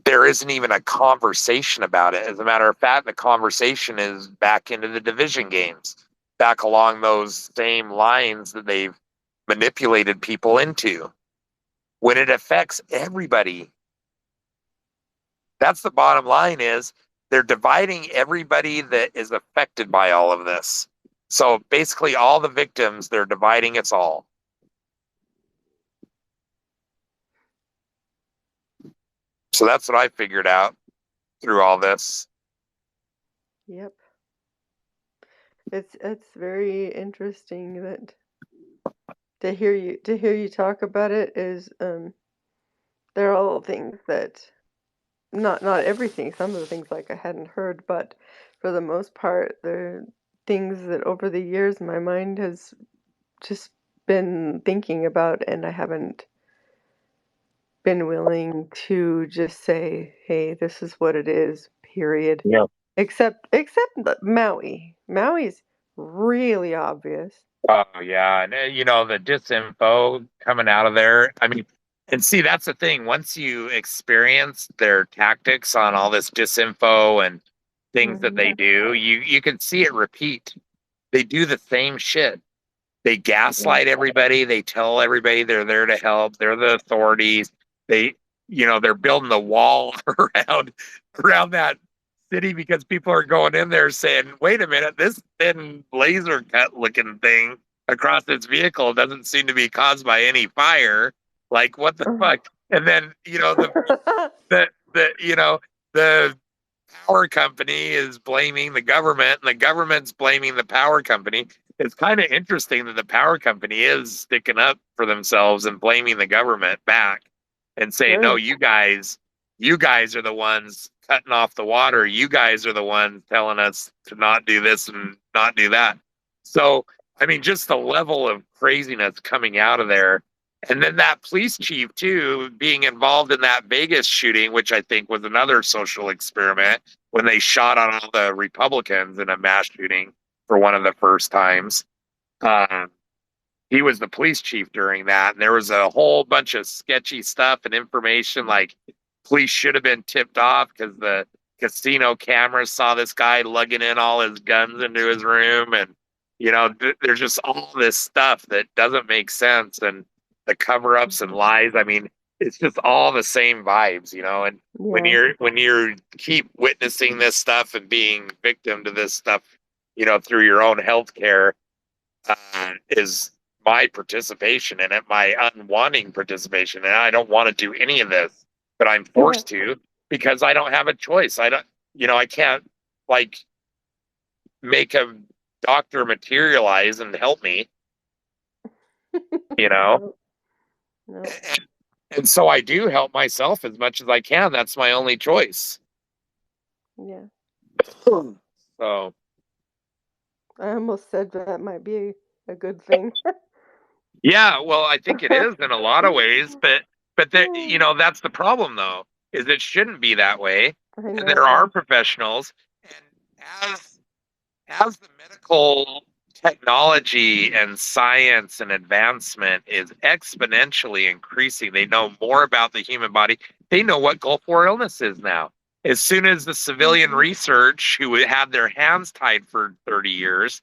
there isn't even a conversation about it. As a matter of fact, the conversation is back into the division games, back along those same lines that they've manipulated people into. When it affects everybody, that's the bottom line, is they're dividing everybody that is affected by all of this. So basically all the victims, they're dividing us all. So that's what I figured out through all this. Yep. It's very interesting that to hear you talk about it is there are all things that not everything, some of the things like I hadn't heard, but for the most part they're things that over the years my mind has just been thinking about, and I haven't been willing to just say, "Hey, this is what it is." Period. Yeah. Except Maui. Maui's really obvious. Oh yeah, and the disinfo coming out of there. I mean, and see, that's the thing. Once you experience their tactics on all this disinfo and things that Hmm. they do, you can see it repeat. They do the same shit. They Yeah. gaslight everybody. They tell everybody they're there to help. They're the authorities. They, they're building the wall around that city because people are going in there saying, "Wait a minute, this thin laser cut looking thing across this vehicle doesn't seem to be caused by any fire. Like, what the fuck?" And then, the power company is blaming the government, and the government's blaming the power company. It's kind of interesting that the power company is sticking up for themselves and blaming the government back and saying, "No, Sure. you guys are the ones cutting off the water. You guys are the ones telling us to not do this and not do that." So, I mean, just the level of craziness coming out of there. And then that police chief, too, being involved in that Vegas shooting, which I think was another social experiment when they shot on all the Republicans in a mass shooting for one of the first times. Um, he was the police chief during that. And there was a whole bunch of sketchy stuff and information like police should have been tipped off because the casino cameras saw this guy lugging in all his guns into his room. And, there's just all this stuff that doesn't make sense. And the cover ups and lies. I mean, it's just all the same vibes, and when Yeah. you're keep witnessing this stuff and being victim to this stuff, through your own healthcare, is my participation in it, my unwanting participation. And I don't want to do any of this, but I'm Yeah. forced to because I don't have a choice. I can't like make a doctor materialize and help me, you know? No. No. And so I do help myself as much as I can. That's my only choice. Yeah. So, I almost said that might be a good thing. yeah, well, I think it is in a lot of ways, but that's the problem though, is it shouldn't be that way. I And there are know. professionals, and as the medical technology and science and advancement is exponentially increasing, they know more about the human body. They know what Gulf War illness is now. As soon as the civilian Hmm. research, who had their hands tied for 30 years,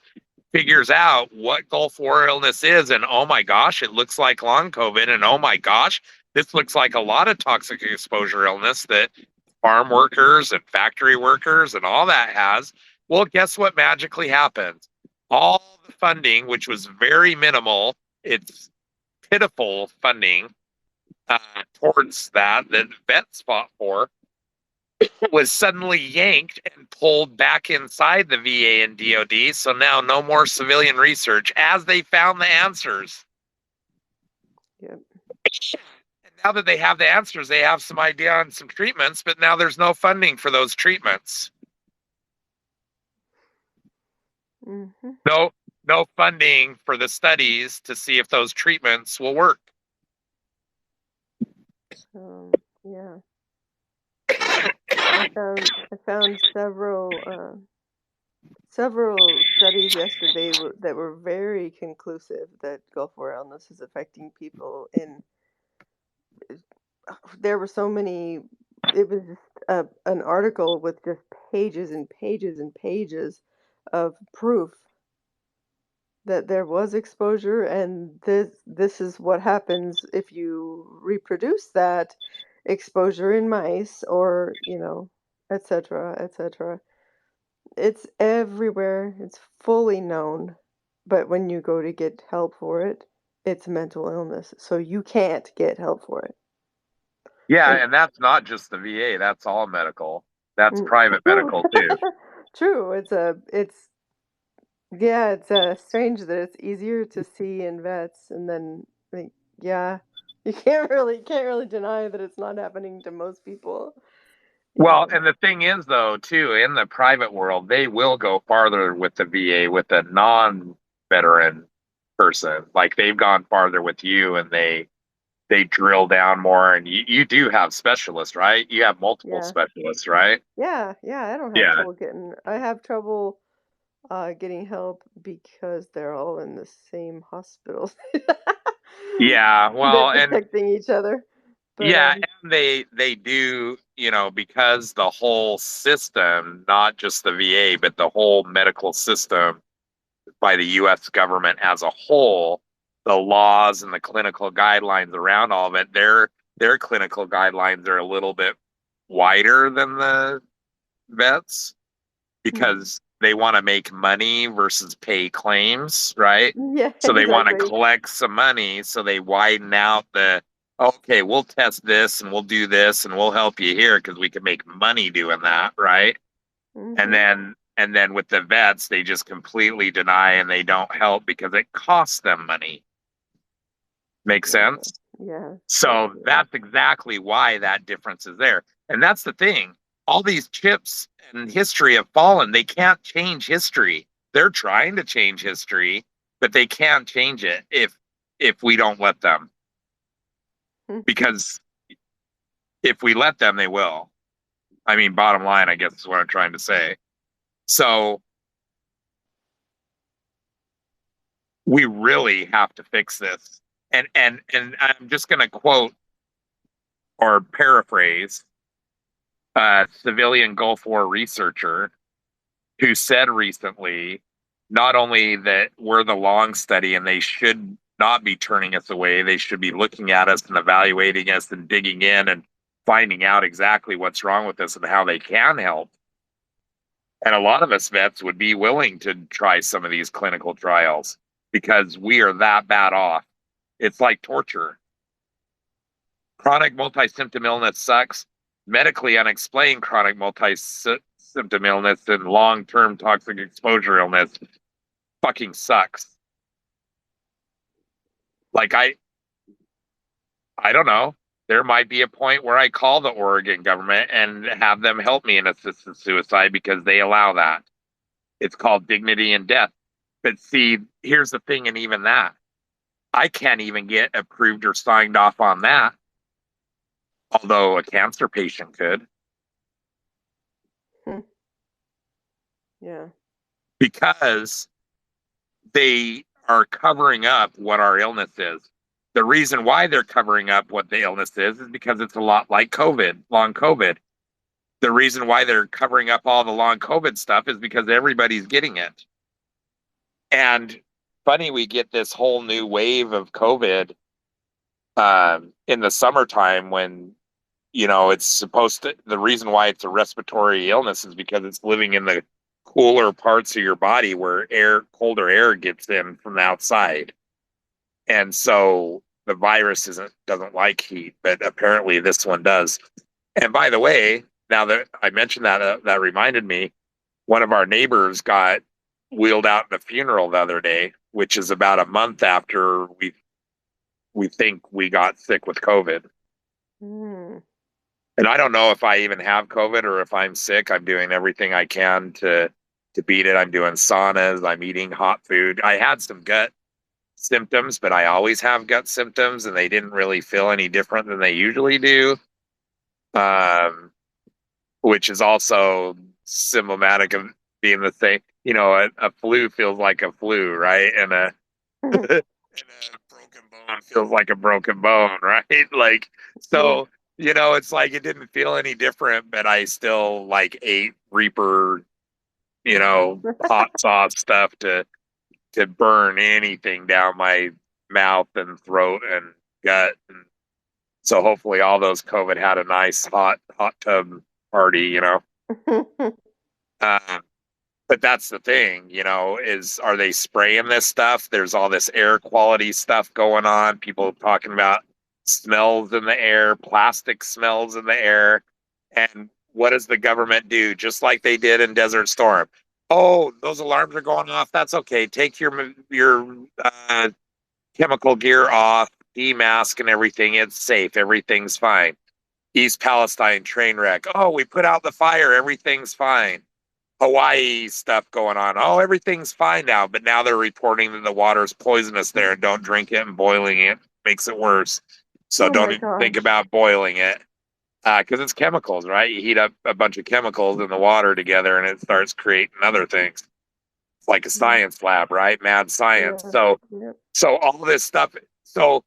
figures out what Gulf War illness is, and oh my gosh, it looks like long COVID, and oh my gosh, this looks like a lot of toxic exposure illness that farm workers and factory workers and all that has. Well, guess what magically happens? All the funding, which was very minimal, it's pitiful funding towards that vets fought for, was suddenly yanked and pulled back inside the VA and DoD. So now no more civilian research as they found the answers. Yep. And now that they have the answers, they have some idea on some treatments, but now there's no funding for those treatments. Hmm. No, no funding for the studies to see if those treatments will work. Yeah, I found several studies yesterday that were very conclusive that Gulf War illness is affecting people in. There were so many. It was just an article with just pages and pages and pages of proof that there was exposure, and this is what happens if you reproduce that exposure in mice, or etc., etc. It's everywhere. It's fully known. But when you go to get help for it, it's mental illness. So you can't get help for it. Yeah, And and that's not just the VA, that's all medical. That's mm, private true. medical too. True. It's yeah, it's strange that it's easier to see in vets, and then like yeah, you can't really deny that it's not happening to most people. You Well, know. and the thing is, though, too, in the private world, they will go farther with the VA with a non-veteran person. Like they've gone farther with you, and they drill down more. And you do have specialists, right? You have multiple Yeah. specialists, right? Yeah, yeah, I don't have Yeah, trouble getting I have trouble getting help because they're all in the same hospital. yeah. They're Well, and protecting each other. But yeah, and they do, because the whole system, not just the VA, but the whole medical system by the US government as a whole, the laws and the clinical guidelines around all of it, their clinical guidelines are a little bit wider than the vets mm, because they want to make money versus pay claims, right? yeah, So they want to exactly. collect some money, so they widen out the okay, we'll test this and we'll do this and we'll help you here because we can make money doing that, right? and Mhm. then and then with the vets they just completely deny and they don't help because it costs them money. Make Yeah. sense? Yeah, So definitely. that's exactly why that difference is there. And that's the thing, all these chips in history have fallen. They can't change history. They're trying to change history, but they can't change it if we don't let them, because if we let them they will. I mean, bottom line, I guess is what I'm trying to say. So we really have to fix this. And I'm just going to quote or paraphrase a civilian Gulf War researcher who said recently, not only that we're the long study and they should not be turning us away, they should be looking at us and evaluating us and digging in and finding out exactly what's wrong with us and how they can help. And a lot of us vets would be willing to try some of these clinical trials because we are that bad off. It's like torture. Chronic multi-symptom illness sucks. Medically unexplained chronic multi-symptom illness and long-term toxic exposure illness fucking sucks. Like I don't know. There might be a point where I call the Oregon government and have them help me in assisted suicide because they allow that. It's called dignity in death. But see, here's the thing, and even that, I can't even get approved or signed off on that, although a cancer patient could, Yeah. because they are covering up what our illness is. The reason why they're covering up what the illness is because it's a lot like COVID, long COVID. The reason why they're covering up all the long COVID stuff is because everybody's getting it. And funny, we get this whole new wave of COVID in the summertime when, it's supposed to, the reason why it's a respiratory illness is because it's living in the cooler parts of your body where colder air gets in from the outside. And so the virus doesn't like heat, but apparently this one does. And by the way, now that I mentioned that, that reminded me, one of our neighbors got wheeled out in a funeral the other day, which is about a month after we think we got sick with COVID. Mm. And I don't know if I even have COVID or if I'm sick. I'm doing everything I can to. to beat it. I'm doing saunas. I'm eating hot food. I had some gut symptoms, but I always have gut symptoms, and they didn't really feel any different than they usually do. Um, which is also symptomatic of being the same. You know, a flu feels like a flu, right? And a broken bone feels like a broken bone, right? Like, Yeah. so, you know, it's like it didn't feel any different, but I still like ate Reaper, you know, hot sauce stuff to burn anything down my mouth and throat and gut. And so hopefully all those COVID had a nice hot tub party, you know. Uh, but that's the thing, you know, is are they spraying this stuff? There's all this air quality stuff going on. People talking about smells in the air, plastic smells in the air. And what does the government do? Just like they did in Desert Storm. Oh, those alarms are going off. That's okay. Take your chemical gear off, demask and everything. It's safe. Everything's fine. East Palestine train wreck. Oh, we put out the fire. Everything's fine. Hawaii stuff going on. Oh, everything's fine now, but now they're reporting that the water's poisonous there and don't drink it, and boiling it makes it worse. So Oh don't my even think gosh. about boiling it because it's chemicals, right? You heat up a bunch of chemicals in the water together and it starts creating other things. It's like a Yeah. science lab, right? Mad science. Yeah. So, Yeah. so all this stuff. So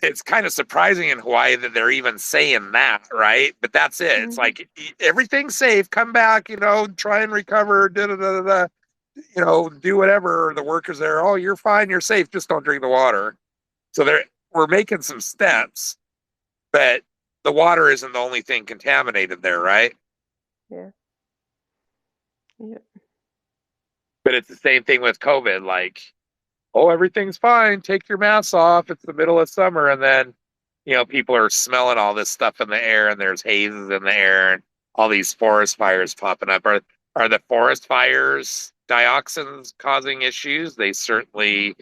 it's kind of surprising in Hawaii that they're even saying that, right? But that's it. It's Hmm. like everything's safe. Come back, you know, try and recover. Da da da da. You know, do whatever. The workers there. Oh, you're fine. You're safe. Just don't drink the water. So we're making some steps, but the water isn't the only thing contaminated there, right? Yeah. Yeah. But it's the same thing with COVID. Like, oh, everything's fine. Take your masks off. It's the middle of summer. And then, you know, people are smelling all this stuff in the air and there's hazes in the air and all these forest fires popping up. Are the forest fires dioxins causing issues? They certainly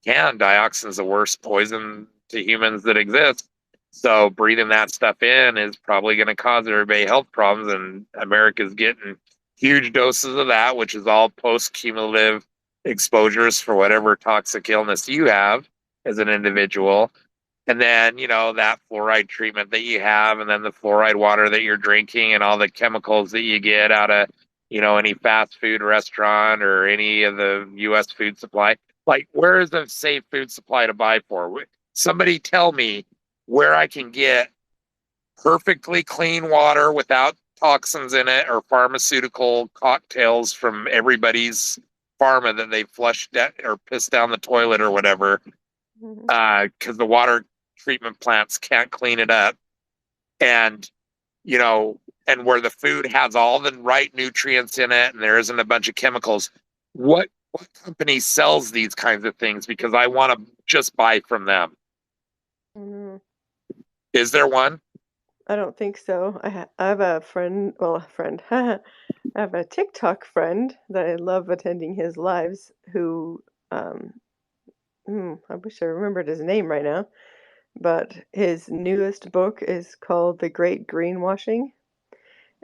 can. Dioxin's the worst poison to humans that exists. So breathing that stuff in is probably going to cause everybody health problems. And America's getting huge doses of that, which is all post cumulative exposures for whatever toxic illness you have as an individual. And then, you know, that fluoride treatment that you have, and then the fluoride water that you're drinking, and all the chemicals that you get out of, you know, any fast food restaurant or any of the US food supply. Like, where is a safe food supply to buy for? Somebody tell me where I can get perfectly clean water without toxins in it or pharmaceutical cocktails from everybody's pharma that they flushed or pissed down the toilet or whatever Hmm. because the water treatment plants can't clean it up. And, you know, and where the food has all the right nutrients in it and there isn't a bunch of chemicals. What company sells these kinds of things? Because I want to just buy from them. Hmm. Is there one? I don't think so. I have a friend, well, a friend. I have a TikTok friend that I love attending his lives who, um, I wish I remembered his name right now, but his newest book is called The Great Greenwashing,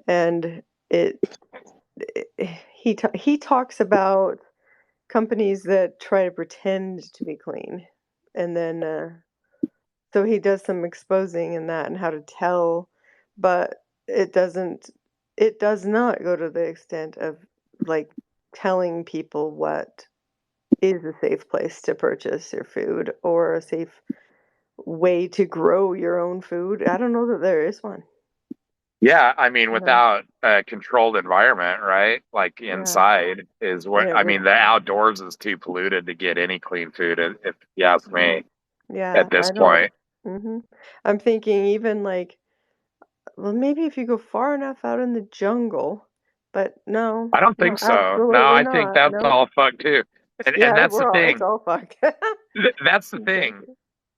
and it, he talks about companies that try to pretend to be clean, and then so he does some exposing in that and how to tell, but it doesn't it does not go to the extent of like telling people what is a safe place to purchase your food or a safe way to grow your own food. I don't know that there is one. Yeah, I mean, Yeah. without a controlled environment, right? Like Yeah. inside is what Yeah, I with mean, the outdoors is too polluted to get any clean food, if you ask me, yeah, at this I don't. point. Mhm. I'm thinking even like, well, maybe if you go far enough out in the jungle, but no, I don't no, think so. No, absolutely I think not. that's Nope. all fucked too. And Yeah, that's the we're all it's thing. all fucked. That's the thing Exactly.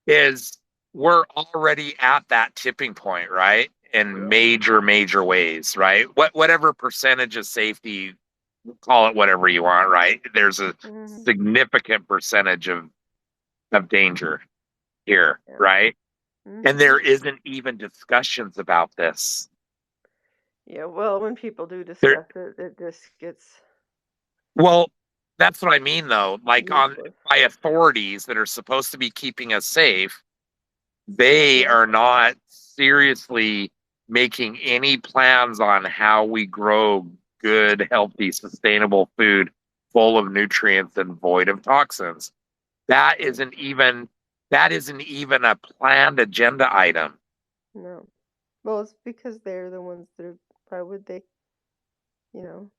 is we're already at that tipping point, right? In Yeah. major ways, right? Whatever percentage of safety, call it whatever you want, right? There's a Mhm. significant percentage of danger here, Yeah. right? And Mhm. there isn't even discussions about this. Yeah, well, when people do There, discuss it, it just gets Well, that's what I mean though. Like on Useless. by authorities that are supposed to be keeping us safe, they Yeah. are not seriously making any plans on how we grow good, healthy, sustainable food full of nutrients and void of toxins. That Yeah. isn't even that isn't even a planned agenda item. No. Well, it's because they're the ones that are. Why would they? You know,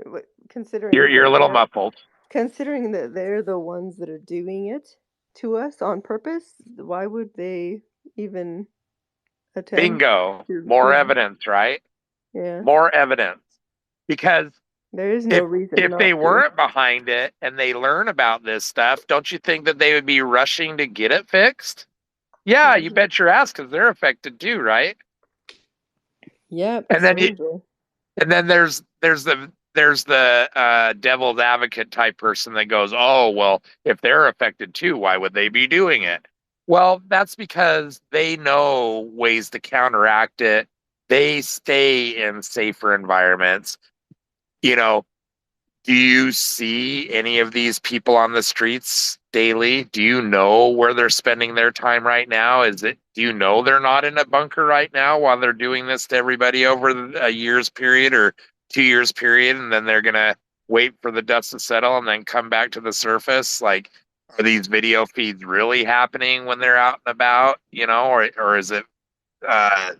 You're considering you're a that little they're muffled. the ones that are doing it to us on purpose. Why would they even attempt Bingo. to? More Yeah. evidence, right? Yeah. More evidence. Because There is no if reason if not they to. weren't behind it and they learn about this stuff, don't you think that they would be rushing to get it fixed? Yeah, you Hmm. bet your ass because they're affected too, right? Yeah, And then you presumably. and then there's the devil's advocate type person that goes, "Oh, well, if they're affected too, why would they be doing it?" Well, that's because they know ways to counteract it. They stay in safer environments. You know, do you see any of these people on the streets daily? Do you know where they're spending their time right now? Do you know they're not in a bunker right now while they're doing this to everybody over a year's period or 2 years period, and then they're gonna wait for the dust to settle and then come back to the surface? Like, are these video feeds really happening when they're out and about, or is it uh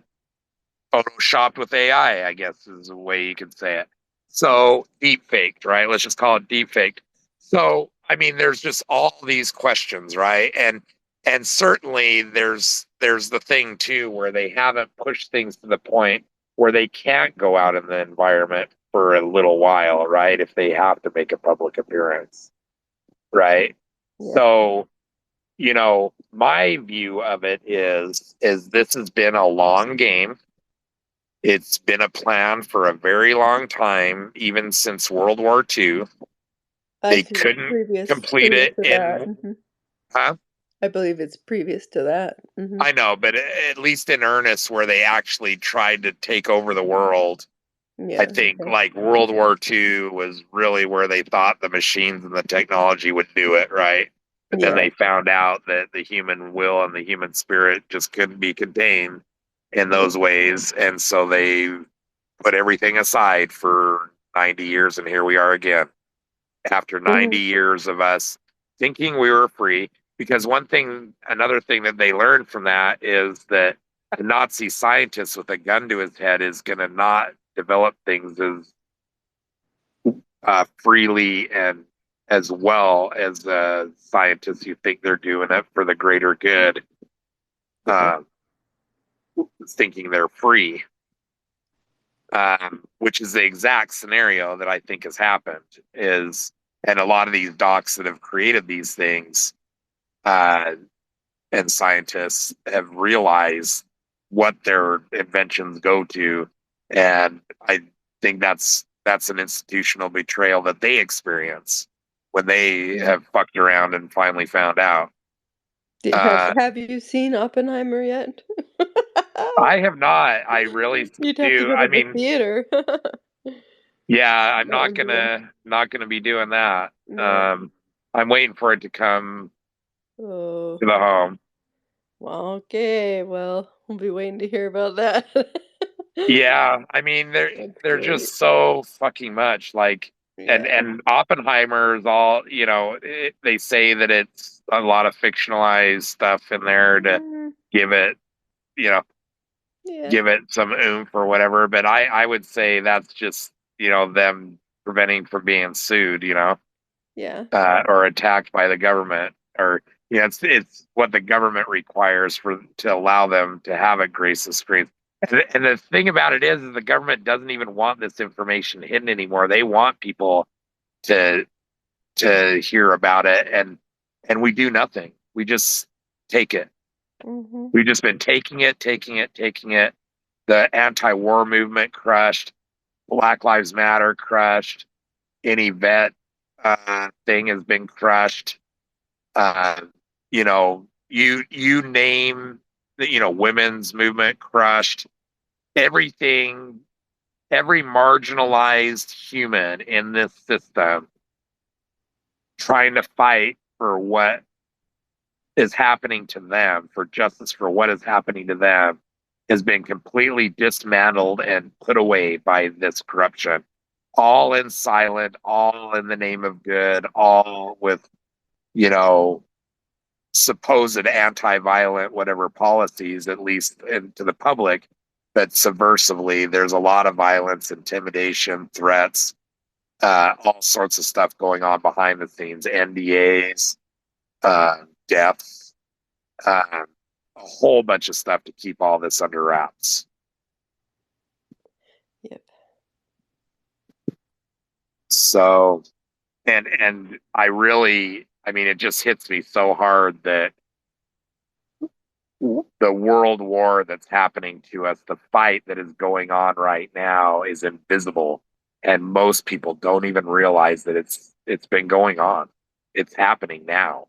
photoshopped with AI, I guess is the way you could say it. So deep faked, right? Let's just call it deep faked. So I mean, there's just all these questions, right? And certainly there's the thing too where they haven't pushed things to the point where they can't go out in the environment for a little while, right? If they have to make a public appearance, right? Yeah. So my view of it is this has been a long game. It's been a plan for a very long time, even since World War II. They Actually, couldn't previous complete previous it to that. in, huh? I believe it's previous to that. I know, but at least in earnest, where they actually tried to take over the world. I Yeah. think Okay. like World War II was really where they thought the machines and the technology would do it, right? But then Yeah. they found out that the human will and the human spirit just couldn't be contained in Nope. those ways. And so they put everything aside for 90 years, and here we are again after Hmm. 90 years of us thinking we were free. Because another thing that they learned from that is that a Nazi scientist with a gun to his head is going to not develop things as freely and as well as scientists who think they're doing it for the greater good, Yeah. uh, thinking they're free. Which is the exact scenario that I think has happened. And a lot of these docs that have created these things uh, and scientists have realized what their inventions go to, and I think that's an institutional betrayal that they experience when they Yeah. have fucked around and finally found out. Have Uh, Have you seen Oppenheimer yet? I have not. I really You'd have to do. go I to the mean, theater. yeah, I'm That would be a not gonna be doing that. no. I'm waiting for it to come Oh, to the home. well, okay. Well, we'll be waiting to hear about that. Yeah, I mean That's they're great. just so fucking much like Yeah. and Oppenheimer's all, they say that it's a lot of fictionalized stuff in there to Mm, give it, you know, yeah. give it some oomph or whatever, but I would say that's just, them preventing from being sued, Yeah. or attacked by the government, or it's what the government requires for to allow them to have it grace the screens. And the thing about it is the government doesn't even want this information hidden anymore. They want people to hear about it, and we do nothing. We just take it. Mhm. We've just been taking it, taking it, taking it. The anti-war movement crushed. Black Lives Matter crushed. Any vet thing has been crushed. Uh, you name the women's movement crushed. Everything, every marginalized human in this system. trying to fight for what is happening to them, for justice for what is happening to them, has been completely dismantled and put away by this corruption. All in silent, all in the name of good, all with, you know, supposed anti-violent whatever policies, at least to the public, but subversively. There's a lot of violence, intimidation, threats, all sorts of stuff going on behind the scenes, NDAs, deaths, a whole bunch of stuff to keep all this under wraps. Yep. So, and I really, I mean, it just hits me so hard that the world war that's happening to us, the fight that is going on right now, is invisible, and most people don't even realize that it's been going on. It's happening now.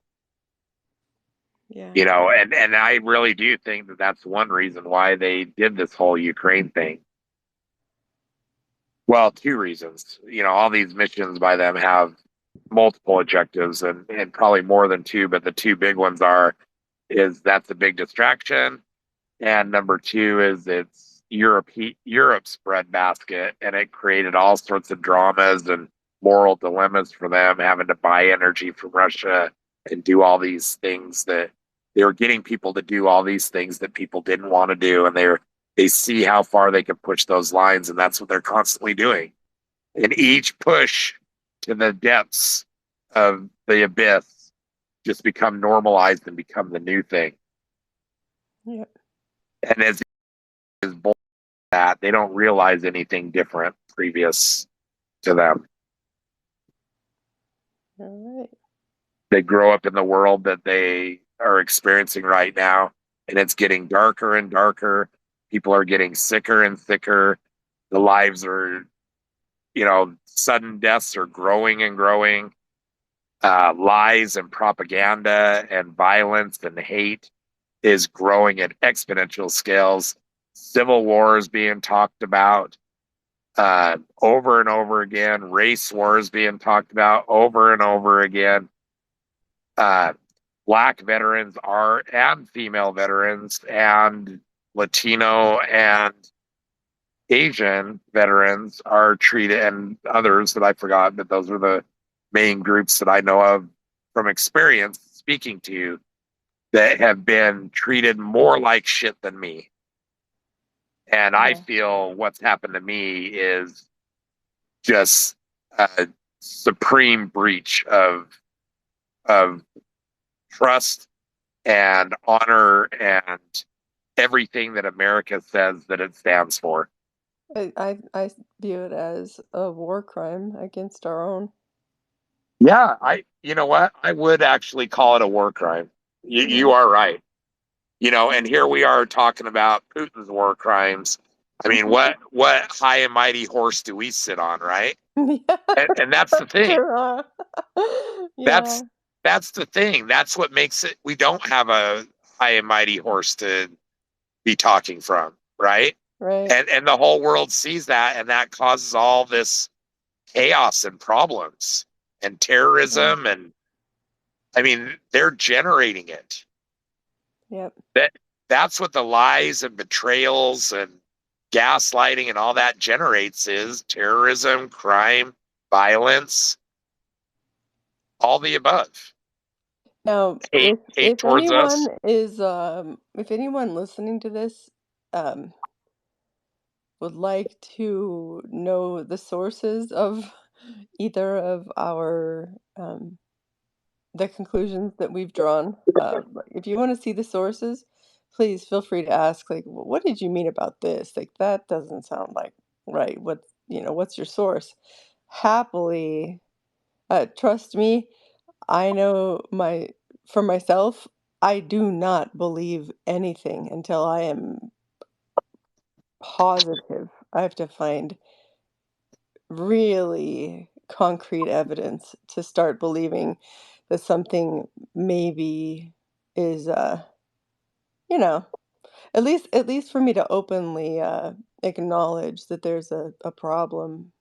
Yeah. You know, and I really do think that that's one reason why they did this whole Ukraine thing. Well, two reasons. You know, all these missions by them have multiple objectives, and probably more than two, but the two big ones are is that's a big distraction, and number two is it's Europe's breadbasket, and it created all sorts of dramas and moral dilemmas for them, having to buy energy from Russia and do all these things that they were getting people to do all these things that people didn't want to do, and they see how far they can push those lines, and that's what they're constantly doing. And each push to the depths of the abyss just become normalized and become the new thing. Yep. And as is that, they don't realize anything different previous to them. All right. They grow up in the world that they are experiencing right now, and it's getting darker and darker. People are getting sicker and sicker. The lives are, you know, sudden deaths are growing and growing. Lies and propaganda and violence and hate is growing at exponential scales. Civil wars being talked about over and over again. Race wars being talked about over and over again. Uh, Black veterans are, and female veterans, and Latino and Asian veterans are treated, and others that I forgot, but those are the main groups that I know of from experience speaking to, that have been treated more like shit than me. And I Yeah. feel what's happened to me is just a supreme breach of trust and honor and everything that America says that it stands for. I view it as a war crime against our own. Yeah, you know what? I would actually call it a war crime. You Yeah. are right. You know, and here we are talking about Putin's war crimes. I mean, what high and mighty horse do we sit on, right? Yeah, And that's the that's thing. true, huh? Yeah, That's that's the thing. That's what makes it. We don't have a high and mighty horse to be talking from, right? right. And the whole world sees that, and that causes all this chaos and problems and Yeah. terrorism, and I mean, they're generating it. Yep. That that's what the lies and betrayals and gaslighting and all that generates, is terrorism, crime, violence, all the above. Now, Hate hate if towards anyone us. is if anyone listening to this um would like to know the sources of either of our the conclusions that we've drawn, if you want to see the sources, please feel free to ask, like, What did you mean about this? Like, that doesn't sound like right. What's your source?" Happily, trust me, I know for myself, I do not believe anything until I am positive. I have to find really concrete evidence to start believing that something maybe is you know at least for me to openly acknowledge that there's a problem.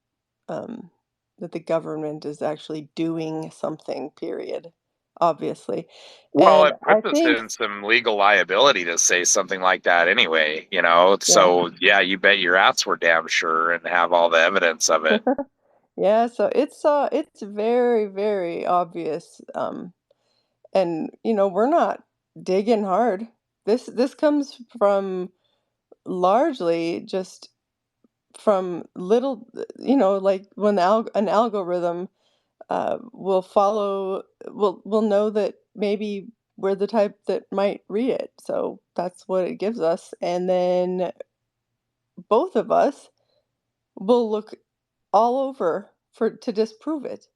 um that the government is actually doing something, period, obviously. Well, And it I puts us think, in some legal liability to say something like that anyway, you know? yeah. So, yeah, you bet your ass we're damn sure and have all the evidence of it. Yeah, so it's very, very obvious, and, we're not digging hard. This comes from largely just from little, like when an algorithm will know that maybe we're the type that might read it. So that's what it gives us. And then both of us will look all over for to disprove it.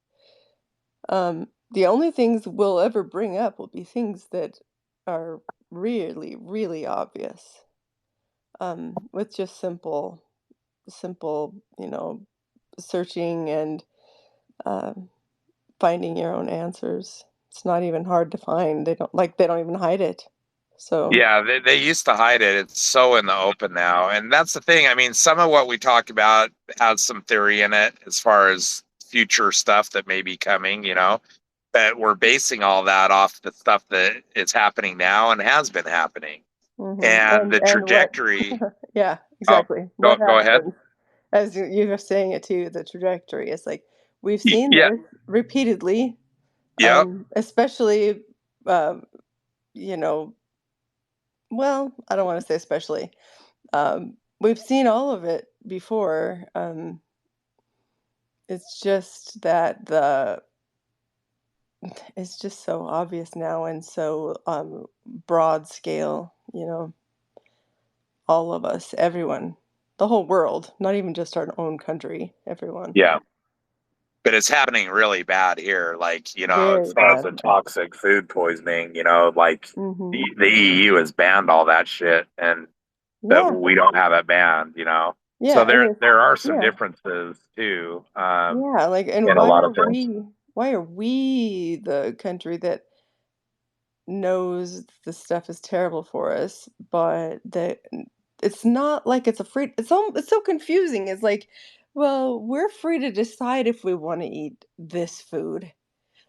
The only things we'll ever bring up will be things that are really, really obvious. With just simple, searching and um, finding your own answers. It's not even hard to find. They don't even hide it. So, Yeah, they used to hide it. It's so in the open now. And that's the thing. I mean, some of what we talk about has some theory in it as far as future stuff that may be coming, you know, but we're basing all that off the stuff that is happening now and has been happening. And the and what trajectory. yeah, Oh, exactly. go What go ahead. happens as you were saying it too, the trajectory. It's like we've seen Yeah. this repeatedly, Yep. especially um, you know, well, I don't want to say especially. We've seen all of it before. It's just that the it's just so obvious now and so broad scale, all of us, everyone, the whole world, not even just our own country, everyone. Yeah. But it's happening really bad here. Like, you know, as Very far as the bad. toxic food poisoning, you know, like Hmm. the EU has banned all that shit. And but Yeah, we don't have it banned, you know. So yeah, and there are some yeah, differences too, yeah. Like, and in a lot of things. why are we the country that knows the stuff is terrible for us, but that it's not like it's a free. It's so confusing. It's like, well, we're free to decide if we want to eat this food.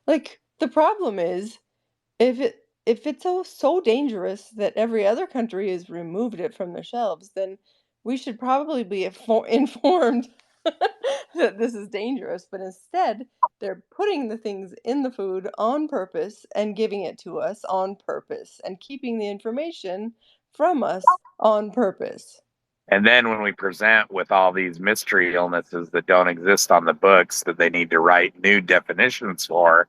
Like the problem is if it's so dangerous that every other country has removed it from the shelves, then we should probably be informed that this is dangerous. But instead, they're putting the things in the food on purpose and giving it to us on purpose and keeping the information from us on purpose. And then when we present with all these mystery illnesses that don't exist on the books that they need to write new definitions for,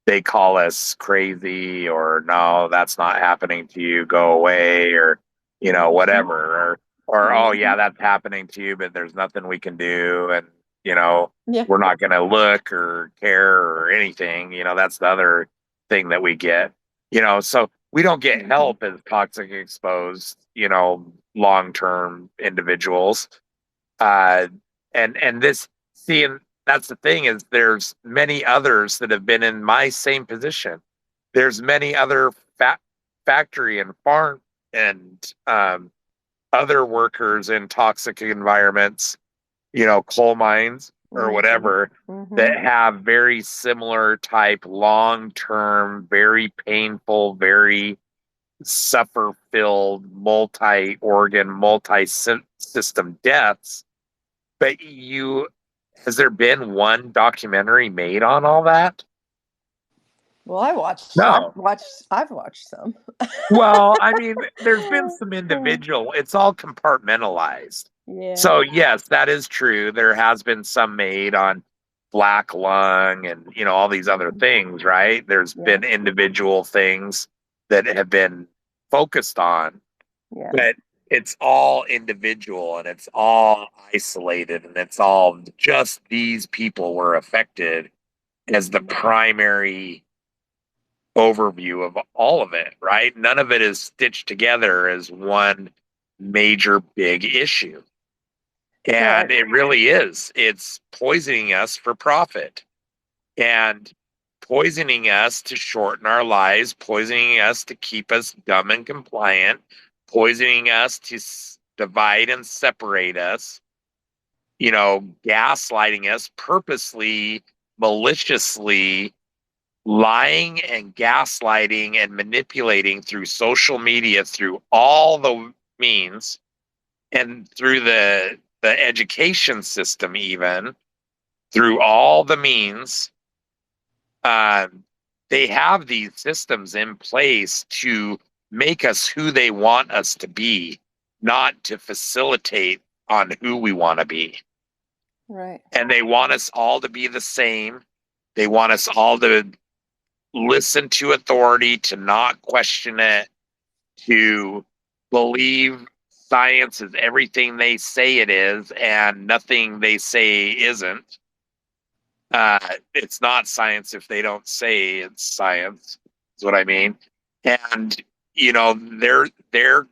they call us crazy or no, that's not happening to you, go away, or you know, Hmm. whatever, or oh yeah, Hmm. that's happening to you, but there's nothing we can do, and you know, Yeah. we're not going to look or care or anything. You know, that's the other thing that we get. You know, so we don't get Hmm. help as toxic exposed, you know, long term individuals. uh, and this, see, and that's the thing, is there's many others that have been in my same position. There's many other factory and farm and other workers in toxic environments, you know, coal mines or Hmm. whatever, Hmm. that have very similar type long term, very painful, very suffer filled, multi organ, multi system deaths. But has there been one documentary made on all that? Well, No. I've watched some. Well, I mean, there's been some individual, it's all compartmentalized. Yeah. So, yes, that is true. There has been some made on black lung and, you know, all these other Mhm. things, right? There's Yeah. been individual things that have been focused on, Yeah. but it's all individual and it's all isolated and it's all just these people were affected as the Mhm. primary overview of all of it, right? None of it is stitched together as one major big issue. Yeah. And it really is. It's poisoning us for profit and poisoning us to shorten our lives, poisoning us to keep us dumb and compliant, poisoning us to divide and separate us, gaslighting us purposely, maliciously, lying and gaslighting and manipulating through social media, through all the means, and through the education system, even through all the means. um, they have these systems in place to make us who they want us to be, not to facilitate on who we want to be. Right. And they want us all to be the same. They want us all to listen to authority, to not question it, to believe science is everything they say it is and nothing they say isn't. It's not science if they don't say it's science. Is what I mean. And they're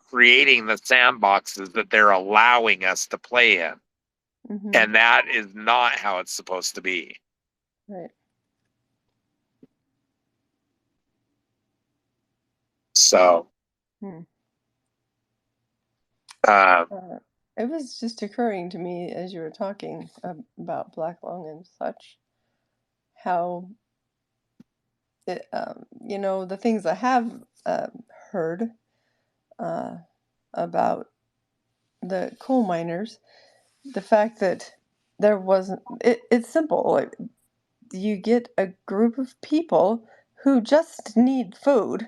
creating the sandboxes that they're allowing us to play in, Mm-hmm. and that is not how it's supposed to be. Right. So, Hmm. uh, Uh, it was just occurring to me as you were talking about black lung and such, how the things I have heard uh, about the coal miners, the fact that there wasn't, it's simple. Like, you get a group of people who just need food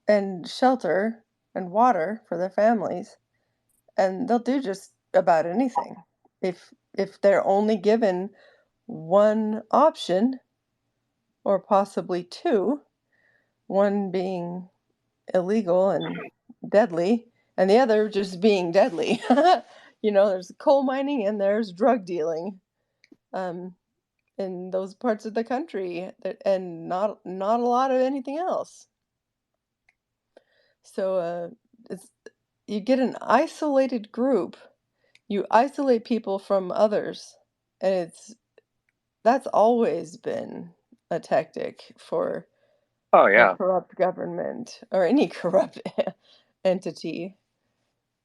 and shelter and water for their families, and they'll do just about anything if they're only given one option, or possibly two, one being illegal and deadly, and the other just being deadly. There's coal mining and there's drug dealing um, in those parts of the country, and not a lot of anything else. So it's you get an isolated group, you isolate people from others, and that's always been a tactic for oh a yeah, corrupt government or any corrupt entity.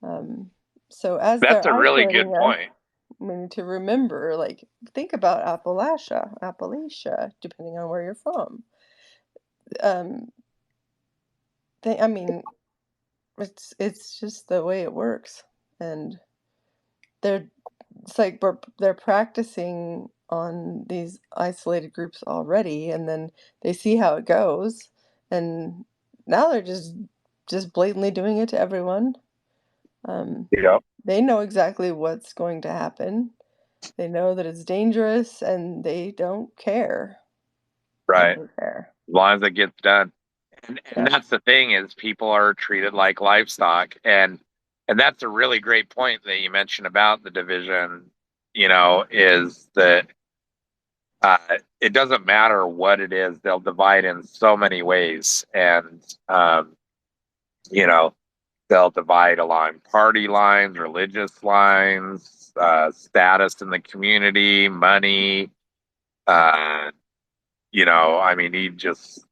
Um, so as that's they're a really good isolating us, point. we need to remember, like, think about Appalachia, depending on where you're from. Um, I mean, it's just the way it works, and they're it's like they're practicing on these isolated groups already, and then they see how it goes, and now they're just blatantly doing it to everyone. Um, Yeah, they know exactly what's going to happen. They know that it's dangerous, and they don't care. They right. don't care. As long as it gets done. And Yeah. that's the thing, is people are treated like livestock. And that's a really great point that you mentioned about the division, is that uh, it doesn't matter what it is, they'll divide in so many ways. And you know they'll divide along party lines, religious lines, status in the community, money. uh I mean, he just,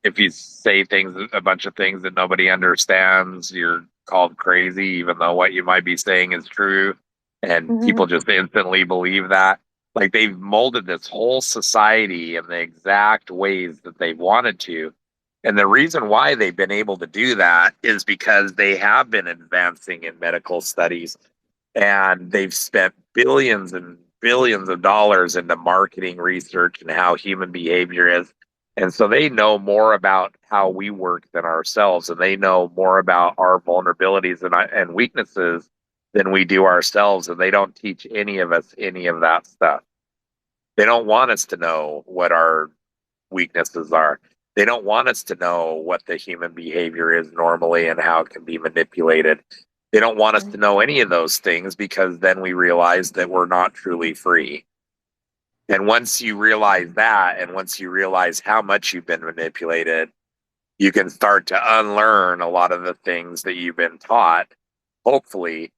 if you say things, a bunch of things that nobody understands, you're called crazy, even though what you might be saying is true. And people Hmm. just instantly believe that. Like, they've molded this whole society in the exact ways that they wanted to. And the reason why they've been able to do that is because they have been advancing in medical studies, and they've spent billions and billions of dollars into marketing research and how human behavior is. And so they know more about how we work than ourselves, and they know more about our vulnerabilities and weaknesses than we do ourselves. And they don't teach any of us any of that stuff. They don't want us to know what our weaknesses are. They don't want us to know what the human behavior is normally and how it can be manipulated. They don't want us to know any of those things, because then we realize that we're not truly free. And once you realize that, and once you realize how much you've been manipulated, you can start to unlearn a lot of the things that you've been taught, hopefully.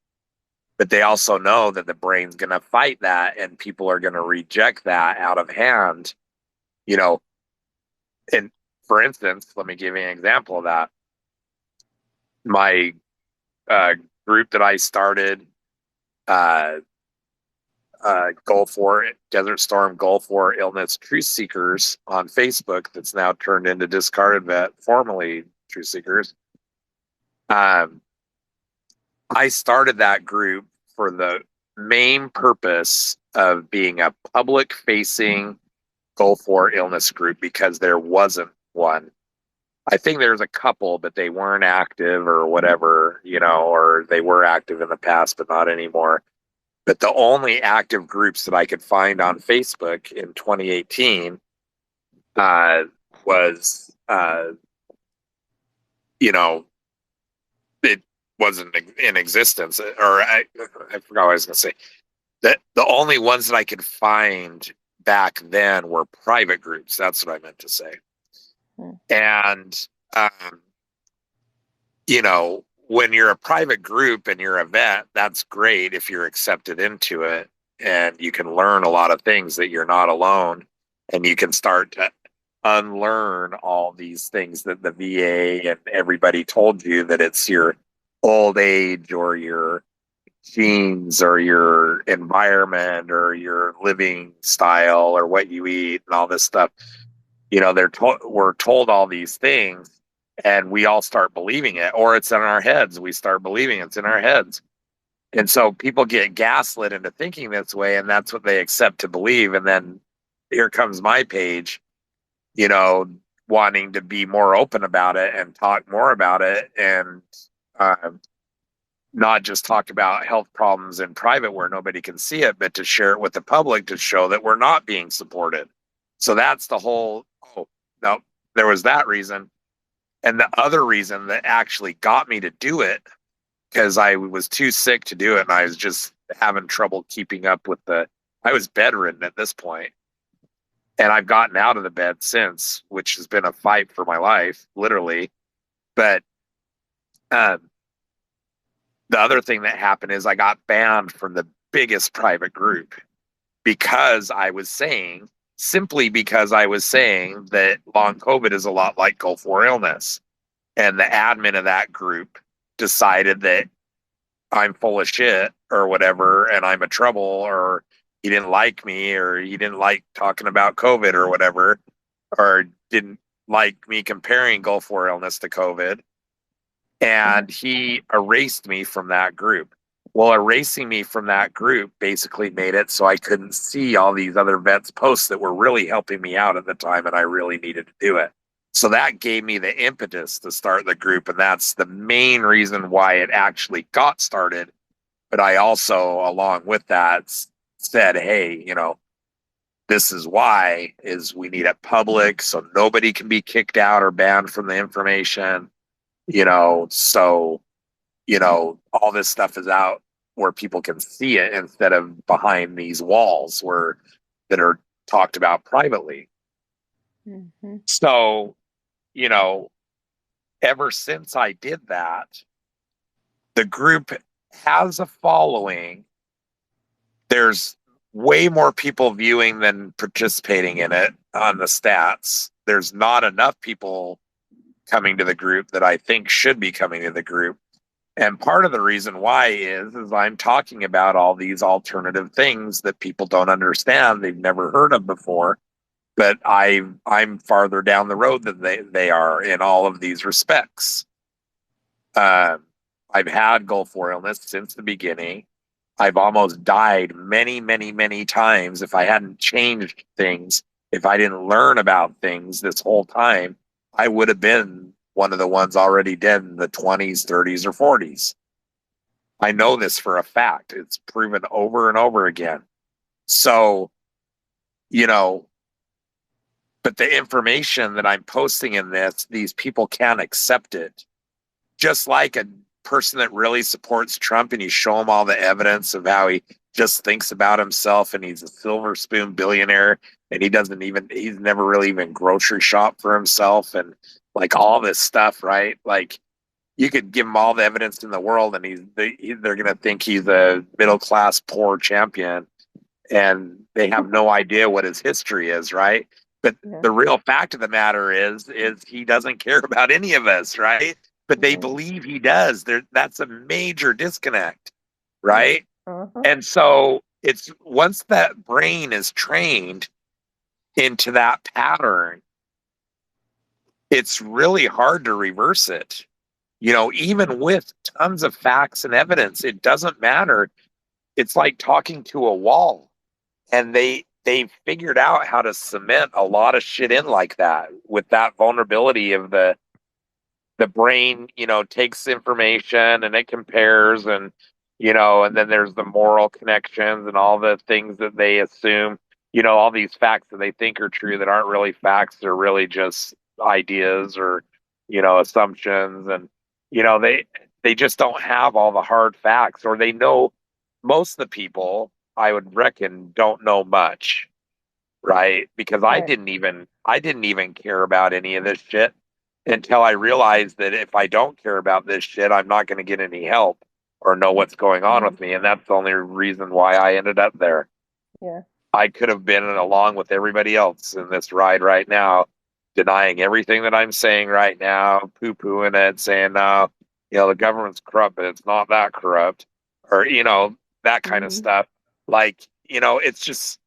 But they also know that the brain's going to fight that, and people are going to reject that out of hand. You know, and for instance, let me give you an example of that. My uh, group that I started, uh, Gulf War, Desertstorm, Gulf War Illness Truth Seekers on Facebook that's now turned into Discarded Vet, formerly Truth Seekers. Um, I started that group for the main purpose of being a public facing Gulf War illness group because there wasn't one. I think there's a couple, but they weren't active or whatever, or they were active in the past, but not anymore. But the only active groups that I could find on Facebook in 2018 uh, was, you know, it wasn't in existence, or I forgot what I was going to say. That the only ones that I could find back then were private groups. That's what I meant to say. Hmm. And, um, when you're a private group and you're a vet, that's great if you're accepted into it and you can learn a lot of things that you're not alone and you can start to unlearn all these things that the VA and everybody told you that it's your old age or your genes or your environment or your living style or what you eat and all this stuff. We're told all these things and we all start believing it, or it's in our heads. We start believing it's in our heads. And so people get gaslit into thinking this way, and that's what they accept to believe. And then here comes my page, wanting to be more open about it and talk more about it and uh, not just talk about health problems in private where nobody can see it, but to share it with the public to show that we're not being supported. So that's the whole, oh, no, there was that reason. And the other reason that actually got me to do it, because I was too sick to do it and I was just having trouble keeping up with I was bedridden at this point. And I've gotten out of the bed since, which has been a fight for my life, literally. But um, the other thing that happened is I got banned from the biggest private group simply because I was saying that long COVID is a lot like Gulf War illness. And the admin of that group decided that I'm full of shit or whatever, and I'm a trouble, or he didn't like me, or he didn't like talking about COVID or whatever, or didn't like me comparing Gulf War illness to COVID. And he erased me from that group. Well, erasing me from that group basically made it so I couldn't see all these other vets' posts that were really helping me out at the time, and I really needed to do it. So that gave me the impetus to start the group, and that's the main reason why it actually got started. But I also, along with that, said, hey, this is why is we need it public so nobody can be kicked out or banned from the information, so all this stuff is out where people can see it instead of behind these walls that are talked about privately. Mm-hmm. So, you know, ever since I did that, the group has a following. There's way more people viewing than participating in it on the stats. There's not enough people coming to the group that I think should be coming to the group. And part of the reason why is I'm talking about all these alternative things that people don't understand, they've never heard of before. But I'm farther down the road than they are in all of these respects. I've had Gulf War illness since the beginning. I've almost died many, many, many times if I hadn't changed things, if I didn't learn about things this whole time, I would have been one of the ones already dead in the 20s, 30s, or 40s. I know this for a fact. It's proven over and over again. So, you know, but the information that I'm posting in this, these people can't accept it. Just like a person that really supports Trump and you show him all the evidence of how he just thinks about himself and he's a silver spoon billionaire and he's never really even grocery shop for himself and like all this stuff, right? Like you could give him all the evidence in the world and they're going to think he's a middle class poor champion and they have no idea what his history is, right? But Yeah. the real fact of the matter is he doesn't care about any of us, right? But they Right. believe he does. That's a major disconnect, right? Uh-huh. And so it's once that brain is trained into that pattern, it's really hard to reverse it. Even with tons of facts and evidence, it doesn't matter. It's like talking to a wall. And they figured out how to cement a lot of shit in like that with that vulnerability of the brain, takes information and it compares and then there's the moral connections and all the things that they assume, all these facts that they think are true that aren't really facts, they're really just ideas or, assumptions. And, they just don't have all the hard facts, or they know most of the people, I would reckon, don't know much, right? Because I Right. didn't even care about any of this shit until I realized that if I don't care about this shit, I'm not going to get any help or know what's going on Mhm. with me. And that's the only reason why I ended up there. Yeah. I could have been along with everybody else in this ride right now, denying everything that I'm saying right now, poo pooing it, saying, no, the government's corrupt, but it's not that corrupt, or, that kind of Mhm. stuff. Like, it's just,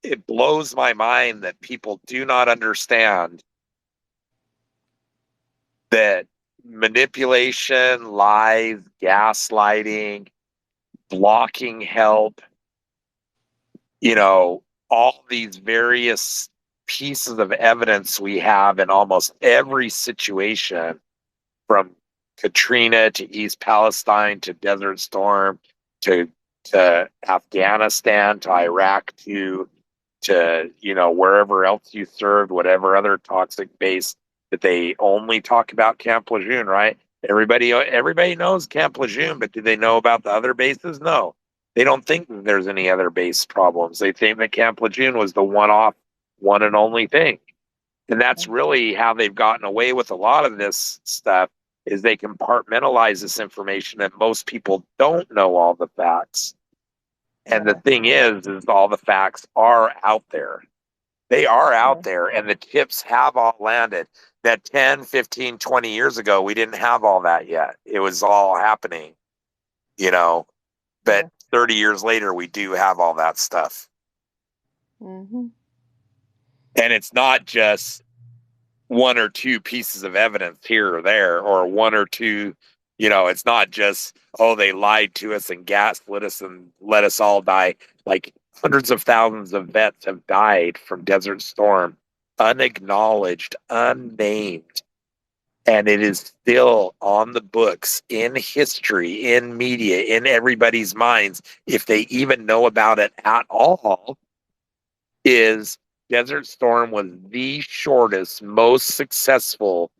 it blows my mind that people do not understand that manipulation, lies, gaslighting, blocking help, all these various pieces of evidence we have in almost every situation, from Katrina to East Palestine to Desert Storm to Afghanistan to Iraq to wherever else you served, whatever other toxic base that they only talk about Camp Lejeune, right? Everybody knows Camp Lejeune, but do they know about the other bases? No. They don't think that there's any other base problems. They think that Camp Lejeune was the one-off, one and only thing. And that's really how they've gotten away with a lot of this stuff, is they compartmentalize this information and most people don't know all the facts. And the Yeah. thing is all the facts are out there. They are out Yeah. there and the chips have all landed. That 10, 15, 20 years ago, we didn't have all that yet. It was all happening, you know, but Yeah. 30 years later, we do have all that stuff. Mhm. And it's not just one or two pieces of evidence here or there, or one or two, it's not just, oh, they lied to us and gaslit us and let us all die. Like hundreds of thousands of vets have died from Desert Storm, unacknowledged, unnamed. And it is still on the books, in history, in media, in everybody's minds, if they even know about it at all, is Desert Storm was the shortest, most successful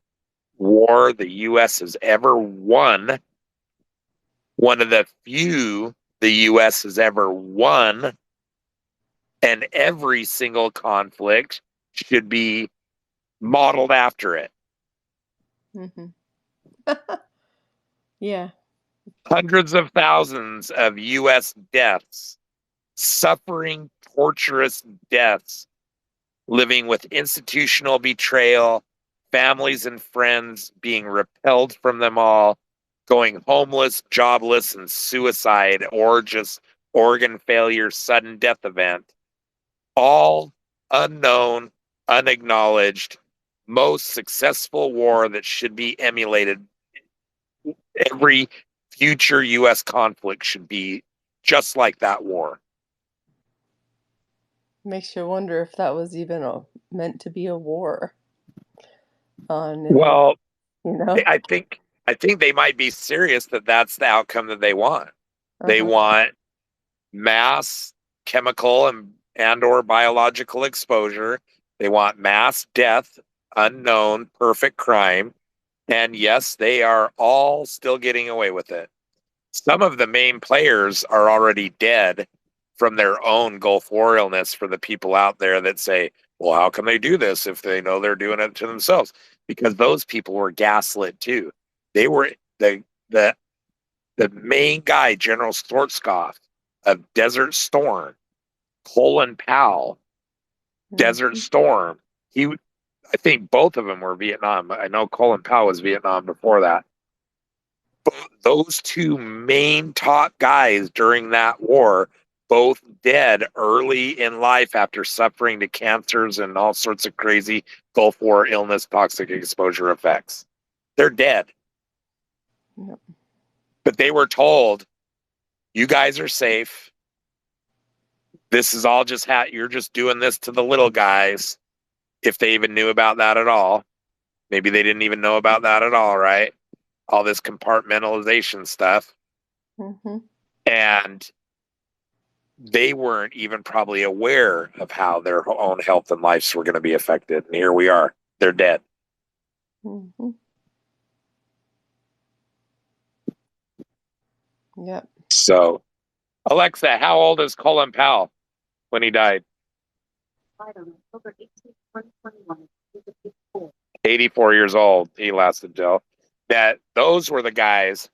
war the U.S. has ever won. One of the few the U.S. has ever won. And every single conflict should be modeled after it. Mhm. Yeah. Hundreds of thousands of U.S. deaths, suffering, torturous deaths, living with institutional betrayal, families and friends being repelled from them all, going homeless, jobless, and suicide, or just organ failure, sudden death event, all unknown, unacknowledged, most successful war that should be emulated. Every future U.S. conflict should be just like that war. Makes you wonder if that was even meant to be a war on it, Well, you know? I think they might be serious that that's the outcome that they want. They Uh-huh. want mass chemical and or biological exposure. They want mass death, unknown, perfect crime. And yes, they are all still getting away with it. Some of the main players are already dead from their own Gulf War illness, for the people out there that say, well, how can they do this if they know they're doing it to themselves? Because those people were gaslit too. They were the the main guy, General Schwarzkopf of Desert Storm, Colin Powell, Desert Mhm. Storm. I think both of them were Vietnam. I know Colin Powell was Vietnam before that. those two main top guys during that war, both dead early in life after suffering to cancers and all sorts of crazy Gulf War illness, toxic exposure effects. They're dead. Yep. But they were told, you guys are safe. This is all just you're just doing this to the little guys, if they even knew about that at all. Maybe they didn't even know about that at all, right? All this compartmentalization stuff. Mm-hmm. And they weren't even probably aware of how their own health and lives were going to be affected. And here we are. They're dead. Mm-hmm. Yep. So, Alexa, how old is Colin Powell when he died? October 18th, 2021. 84 years old. He lasted till that. Those were the guys.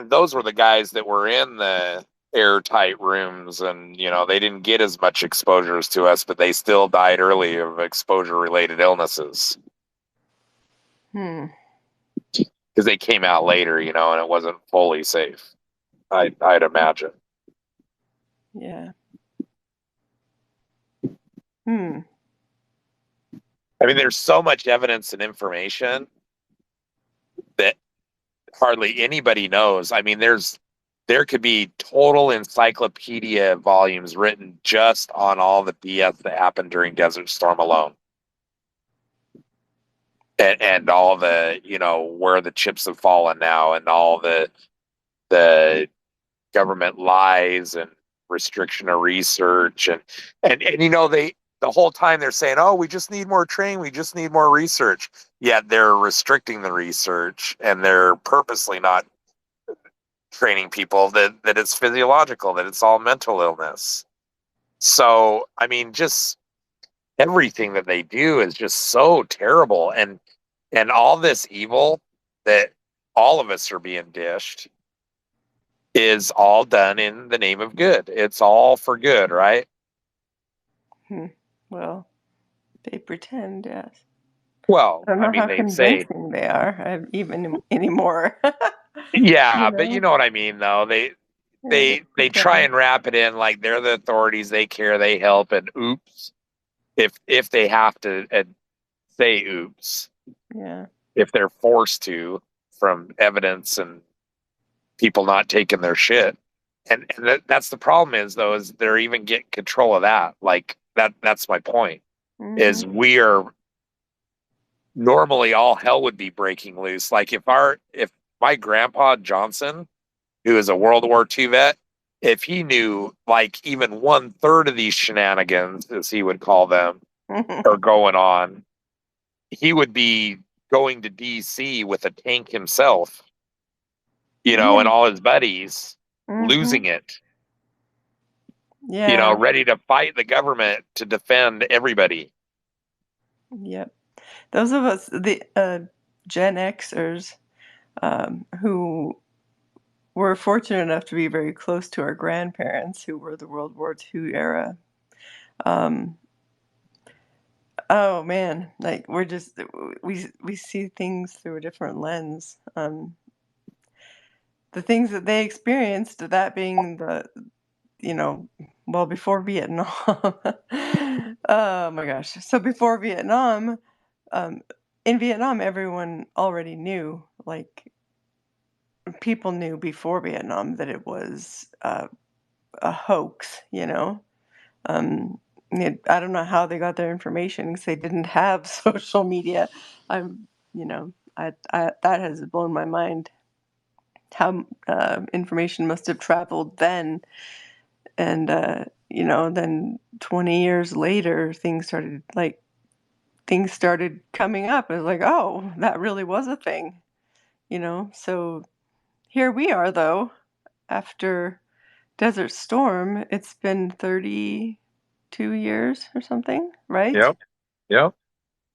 Those were the guys that were in the airtight rooms, and they didn't get as much exposures to us, but they still died early of exposure-related illnesses. Hmm. Because they came out later, and it wasn't fully safe. I'd imagine. Yeah. Hmm. I mean, there's so much evidence and information that hardly anybody knows. I mean, there could be total encyclopedia volumes written just on all the BS that happened during Desert Storm alone. And all the, where the chips have fallen now, and all the government lies and restriction of research, and they, the whole time they're saying, oh, we just need more training, we just need more research, yet they're restricting the research, and they're purposely not training people that it's physiological, that it's all mental illness. So I mean, just everything that they do is just so terrible, and all this evil that all of us are being dished is all done in the name of good. It's all for good, right? Well, they pretend, yes. Well, I don't I know mean, how they say, convincing they are, even anymore. yeah, but you know what I mean, though. They Yeah, they they try pretend. and wrap it in like they're the authorities, they care, they help, and oops, if they have to say oops, Yeah. if they're forced to, from evidence and people not taking their shit. And that's the problem is, though, is they're even getting control of that. Like that's my point, Mm-hmm. is we are normally all hell would be breaking loose. Like if my grandpa Johnson, who is a World War II vet, if he knew like even 1/3 of these shenanigans, as he would call them, are going on, he would be going to DC with a tank himself, and Yeah. all his buddies, Mm-hmm. losing it, Yeah. ready to fight the government to defend everybody. Yep. Those of us, the Gen Xers, who were fortunate enough to be very close to our grandparents, who were the World War II era. Um, oh man, like we see things through a different lens. The things that they experienced, that being you know, well, before Vietnam. Oh my gosh. So before Vietnam, um, in Vietnam, everyone already knew, like, people knew before Vietnam that it was a hoax. Um, I don't know how they got their information because they didn't have social media. I'm, that has blown my mind how information must have traveled then. And, then 20 years later, things started coming up. It was like, oh, that really was a thing. So here we are, though, after Desert Storm. It's been 32 years or something, right? Yep. Yep.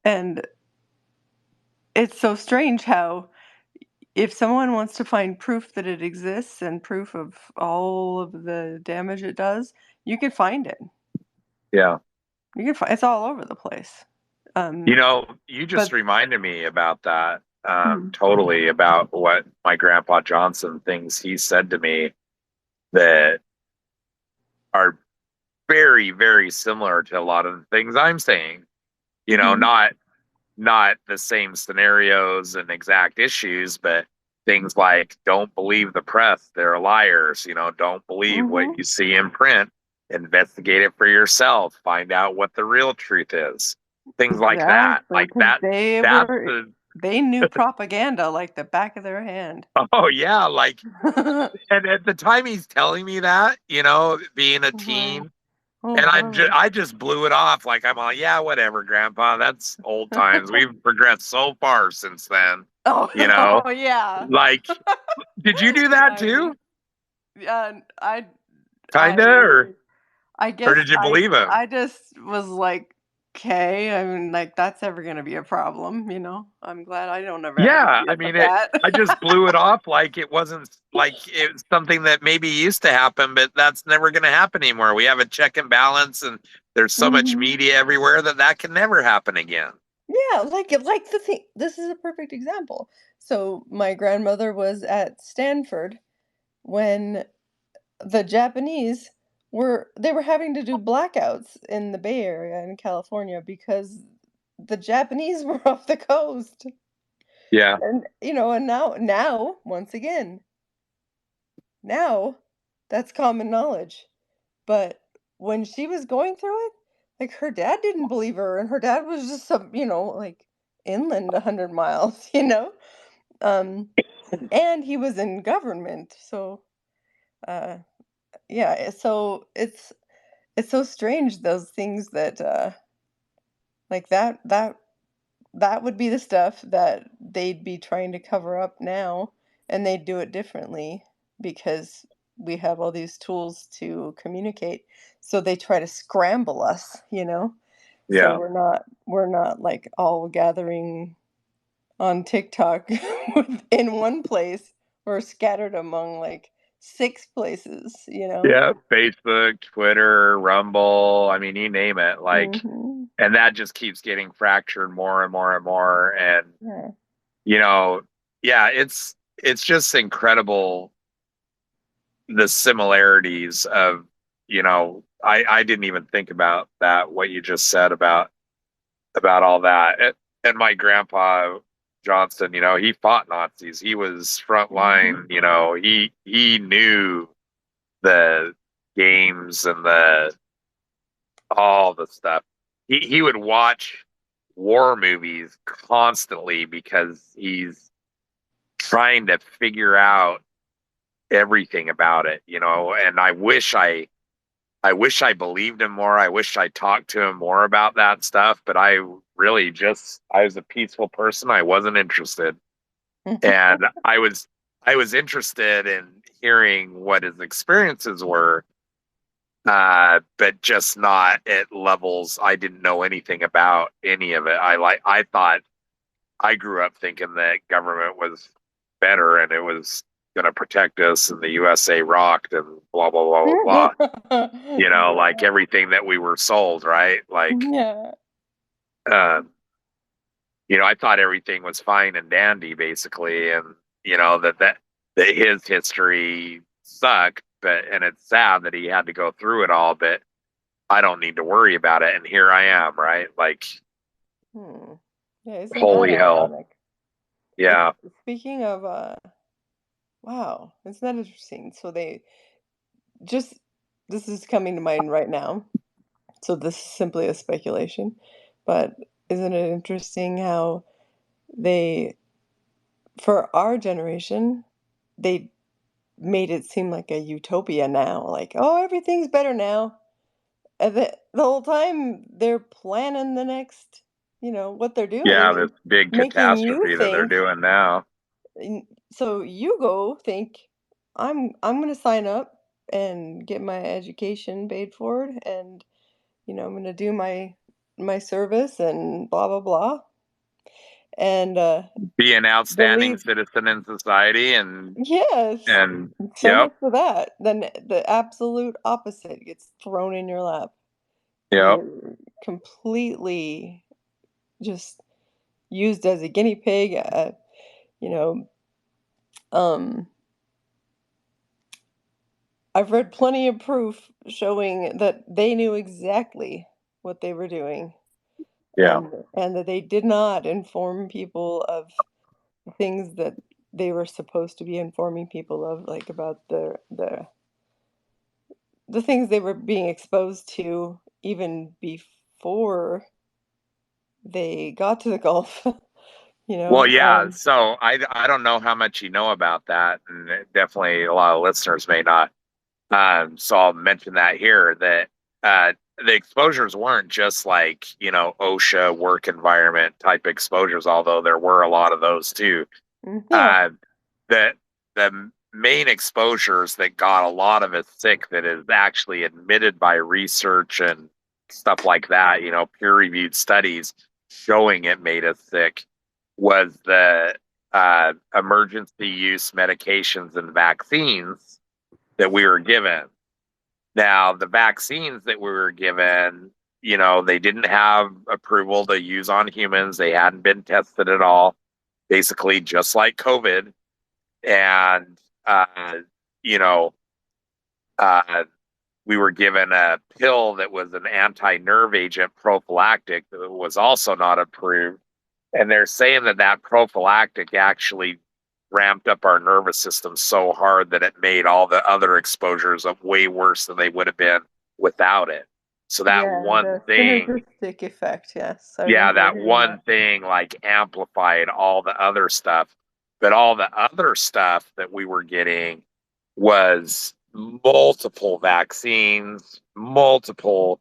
And it's so strange how, if someone wants to find proof that it exists and proof of all of the damage it does, you can find it. Yeah. You can find it's all over the place. You Um, know, you just but reminded me about that. totally about what my grandpa Johnson things he said to me that are very, very similar to a lot of the things I'm saying. You know, not the same scenarios and exact issues, but things like don't believe the press, they're liars. You know, don't believe what you see in print. Investigate it for yourself. Find out what the real truth is. Things like that. Exactly, Like 'cause that's they knew propaganda like the back of their hand. oh yeah, like and at the time he's telling me that, you know, being a Wow. teen, Oh and boy. I just blew it off. Like I'm all, yeah, whatever, Grandpa. That's old times. We've progressed so far since then. Oh, You know, oh yeah. like, did you do that I too? mean, yeah, I Kinda, I or guess did you believe him? I just was like, okay. I mean, like that's ever gonna be a problem, you know? I'm glad I don't ever have to Yeah, I deal with mean it. that. I just blew it off like it wasn't like it's something that maybe used to happen, but that's never going to happen anymore. We have a check and balance, and there's so much Mhm. media everywhere that that can never happen again. Yeah, like the thing. This is a perfect example. So my grandmother was at Stanford when the Japanese they were having to do blackouts in the Bay Area in California because the Japanese were off the coast. Yeah, And and now once again, now that's common knowledge. But when she was going through it, like her dad didn't believe her and her dad was just some, like inland 100 miles, you know? Um and he was in government. So, uh yeah, so it's so strange those things that like that would be the stuff that they'd be trying to cover up now, and they'd do it differently because we have all these tools to communicate. So they try to scramble us, so yeah, we're not like all gathering on TikTok in one place. We're scattered among like 6 places. yeah. Facebook, Twitter, Rumble. I mean, you name it. Like, Hmm. and that just keeps getting fractured more and more and more. And Yeah. you know, yeah, it's just incredible the similarities of I didn't even think about that what you just said about all that and my grandpa Johnson, you know, he fought Nazis, he was front Hmm. line, you know, he knew the games and the all the stuff. He would watch war movies constantly because he's trying to figure out everything about it, you know, and I wish I believed him more. I wish I talked to him more about that stuff, but I was a peaceful person. I wasn't interested. And I was interested in hearing what his experiences were, but just not at levels I didn't know anything about any of it. I thought I grew up thinking that government was better and it was going to protect us and the USA rocked and blah blah blah blah blah. You know, like Yeah. everything that we were sold, right? Like, Yeah. uh, you know, I thought everything was fine and dandy, basically, and you know that his history sucked, but and it's sad that he had to go through it all, but I don't need to worry about it, and here I am, right? Like, Hmm. Yeah, isn't that holy hell, ironic? It, yeah, speaking of, wow, isn't that interesting? So they just, this is coming to mind right now. So this is simply a speculation, but isn't it interesting how they, for our generation, they made it seem like a utopia now, like, oh, everything's better now. And the whole time they're planning the next, what they're yeah, doing this is big making you catastrophe that they're think. doing now. So you go think, I'm gonna sign up and get my education paid for, and I'm gonna do my service and blah blah blah, and Be an they'll outstanding leave. citizen in society, Yes, and so yep, much for that. Then the absolute opposite gets thrown in your lap. yep, You're completely just used as a guinea pig. you know, um, I've read plenty of proof showing that they knew exactly what they were doing, Yeah. and that they did not inform people of things that they were supposed to be informing people of, like about the things they were being exposed to even before they got to the Gulf, you Well, know. yeah. So I don't know how much you know about that, and definitely a lot of listeners may not. So I'll mention that here that the exposures weren't just like, OSHA work environment type exposures, although there were a lot of those too. Yeah, Uh, the the main exposures that got a lot of us sick that is actually admitted by research and stuff like that, peer reviewed studies showing it made us sick was the emergency use medications and vaccines that we were given. Now, the vaccines that we were given, they didn't have approval to use on humans. They hadn't been tested at all, basically just like COVID. And, you know, uh, we were given a pill that was an anti-nerve agent prophylactic that was also not approved. And they're saying that that prophylactic actually ramped up our nervous system so hard that it made all the other exposures of way worse than they would have been without it. So that yeah, one the thing, synergistic effect. Yes, I yeah, remember that hearing one that. thing like amplified all the other stuff. But all the other stuff that we were getting was multiple vaccines, multiple,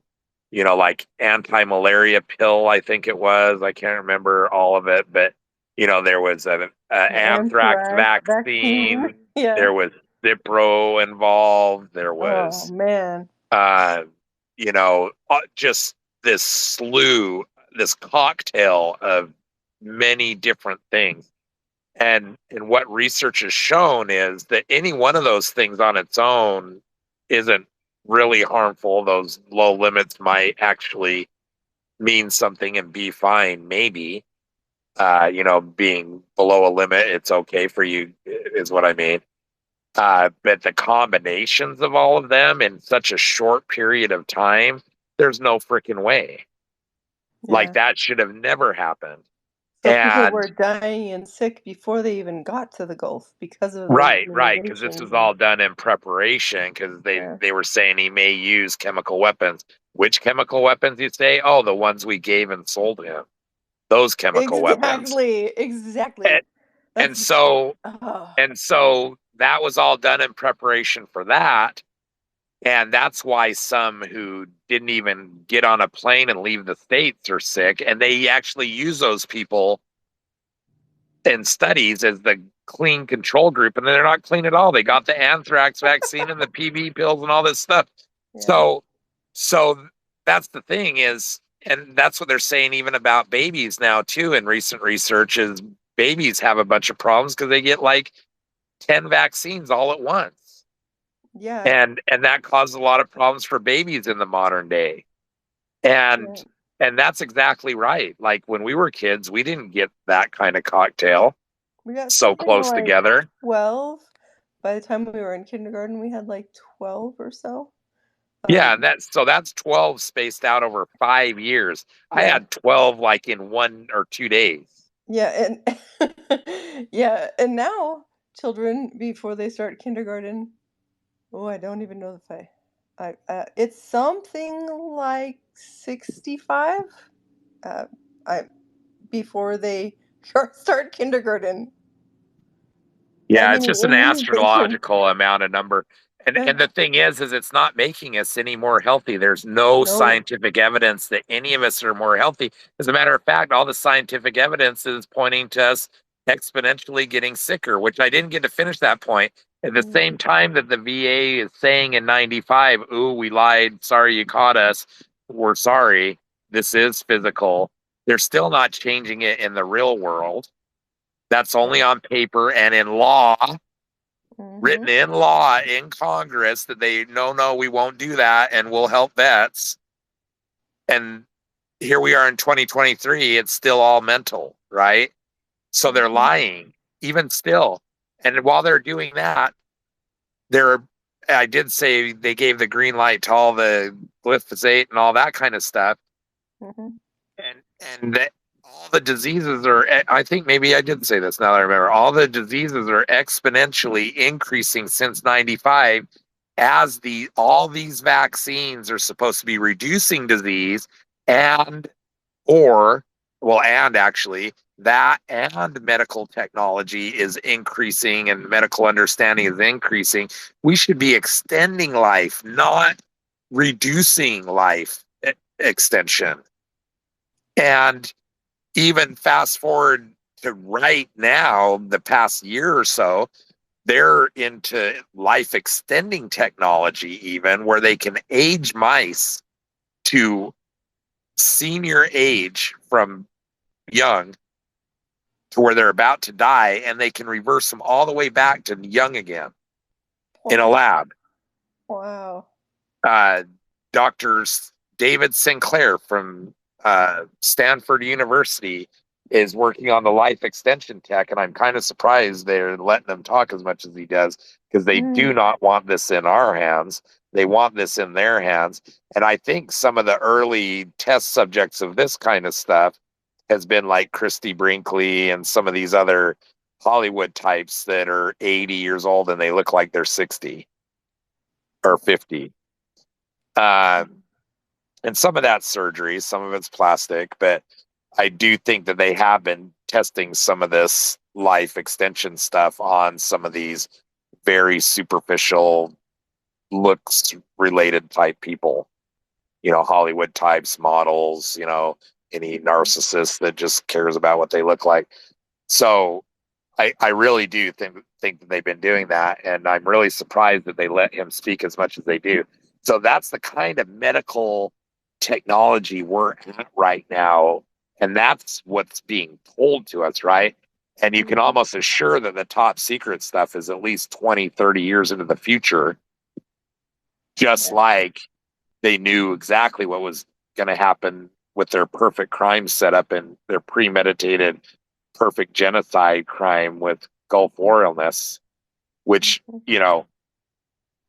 like anti-malaria pill, I think it was. I can't remember all of it, but there was a The anthrax anthrax vaccine. vaccine. Yeah. There was Cipro involved. There Oh was, man. uh, just this slew, this cocktail of many different things. And what research has shown is that any one of those things on its own isn't really harmful. Those low limits might actually mean something and be fine, maybe. Being below a limit, it's okay for you, is what I mean. But the combinations of all of them in such a short period of time, there's no freaking way. Like Yeah. that should have never happened. So people And were dying and sick before they even got to the Gulf because of those right, because this immunizations was and all done in preparation because they yeah. they were saying he may use chemical weapons. Which chemical weapons you say? Oh, the ones we gave and sold him. Those chemical weapons. Exactly. Exactly. And, and That's so oh, and so that was all done in preparation for that. And that's why some who didn't even get on a plane and leave the States are sick. And they actually use those people in studies as the clean control group. And they're not clean at all. They got the anthrax vaccine and the PB pills and all this stuff. yeah. So that's the thing is, and that's what they're saying even about babies now too in recent research is babies have a bunch of problems because they get like 10 vaccines all at once. Yeah. And that causes a lot of problems for babies in the modern day. Yeah. And that's exactly right. Like when we were kids, we didn't get that kind of cocktail We got so something close like together. 12. By the time we were in kindergarten, we had like 12 or so. Yeah, Um, and that's 12 spaced out over 5 years. I yeah. had 12 like in 1 or 2 days. Yeah, and yeah, and now children before they start kindergarten, oh, I don't even know if it's something like 65 uh I before they start kindergarten. That Yeah, it's many just an immunizations. astrological amount of number. And Ugh, the thing is it's not making us any more healthy. There's no no. scientific evidence that any of us are more healthy. As a matter of fact, all the scientific evidence is pointing to us exponentially getting sicker, which I didn't get to finish that point. At the Mm, same time that the VA is saying in 95, ooh, we lied. Sorry you caught us. We're sorry. This is physical. They're still not changing it in the real world. That's only yeah. on paper and in law, written Mhm. in law in Congress that they no, we won't do that and we'll help vets. And here we are in 2023, it's still all mental, right? So they're Mhm. lying. even still. And while they're doing that, I did say they gave the green light to all the glyphosate and all that kind of stuff. Mhm. And all the diseases are, I think maybe I did say this now that I remember, all the diseases are exponentially increasing since 95 as all these vaccines are supposed to be reducing disease and or well, and actually that and medical technology is increasing and medical understanding is increasing. We should be extending life, not reducing life extension. And even fast forward to right now, the past year or so, they're into life extending technology, even where they can age mice to senior age from young to where they're about to die, and they can reverse them all the way back to young again in a lab. Wow. Dr. David Sinclair from Stanford University is working on the life extension tech, and I'm kind of surprised they're letting him talk as much as he does, because they do not want this in our hands. They want this in their hands. And I think some of the early test subjects of this kind of stuff has been like Christy Brinkley and some of these other Hollywood types that are 80 years old and they look like they're 60 or 50. And some of that's surgery, some of it's plastic, but I do think that they have been testing some of this life extension stuff on some of these very superficial looks related type people, Hollywood types, models, any narcissist that just cares about what they look like. So I really do think that they've been doing that. And I'm really surprised that they let him speak as much as they do. So that's the kind of medical technology we're at right now. And that's what's being told to us, right? And you can almost assure that the top secret stuff is at least 20, 30 years into the future, just like they knew exactly what was going to happen with their perfect crime setup and their premeditated perfect genocide crime with Gulf War illness, which,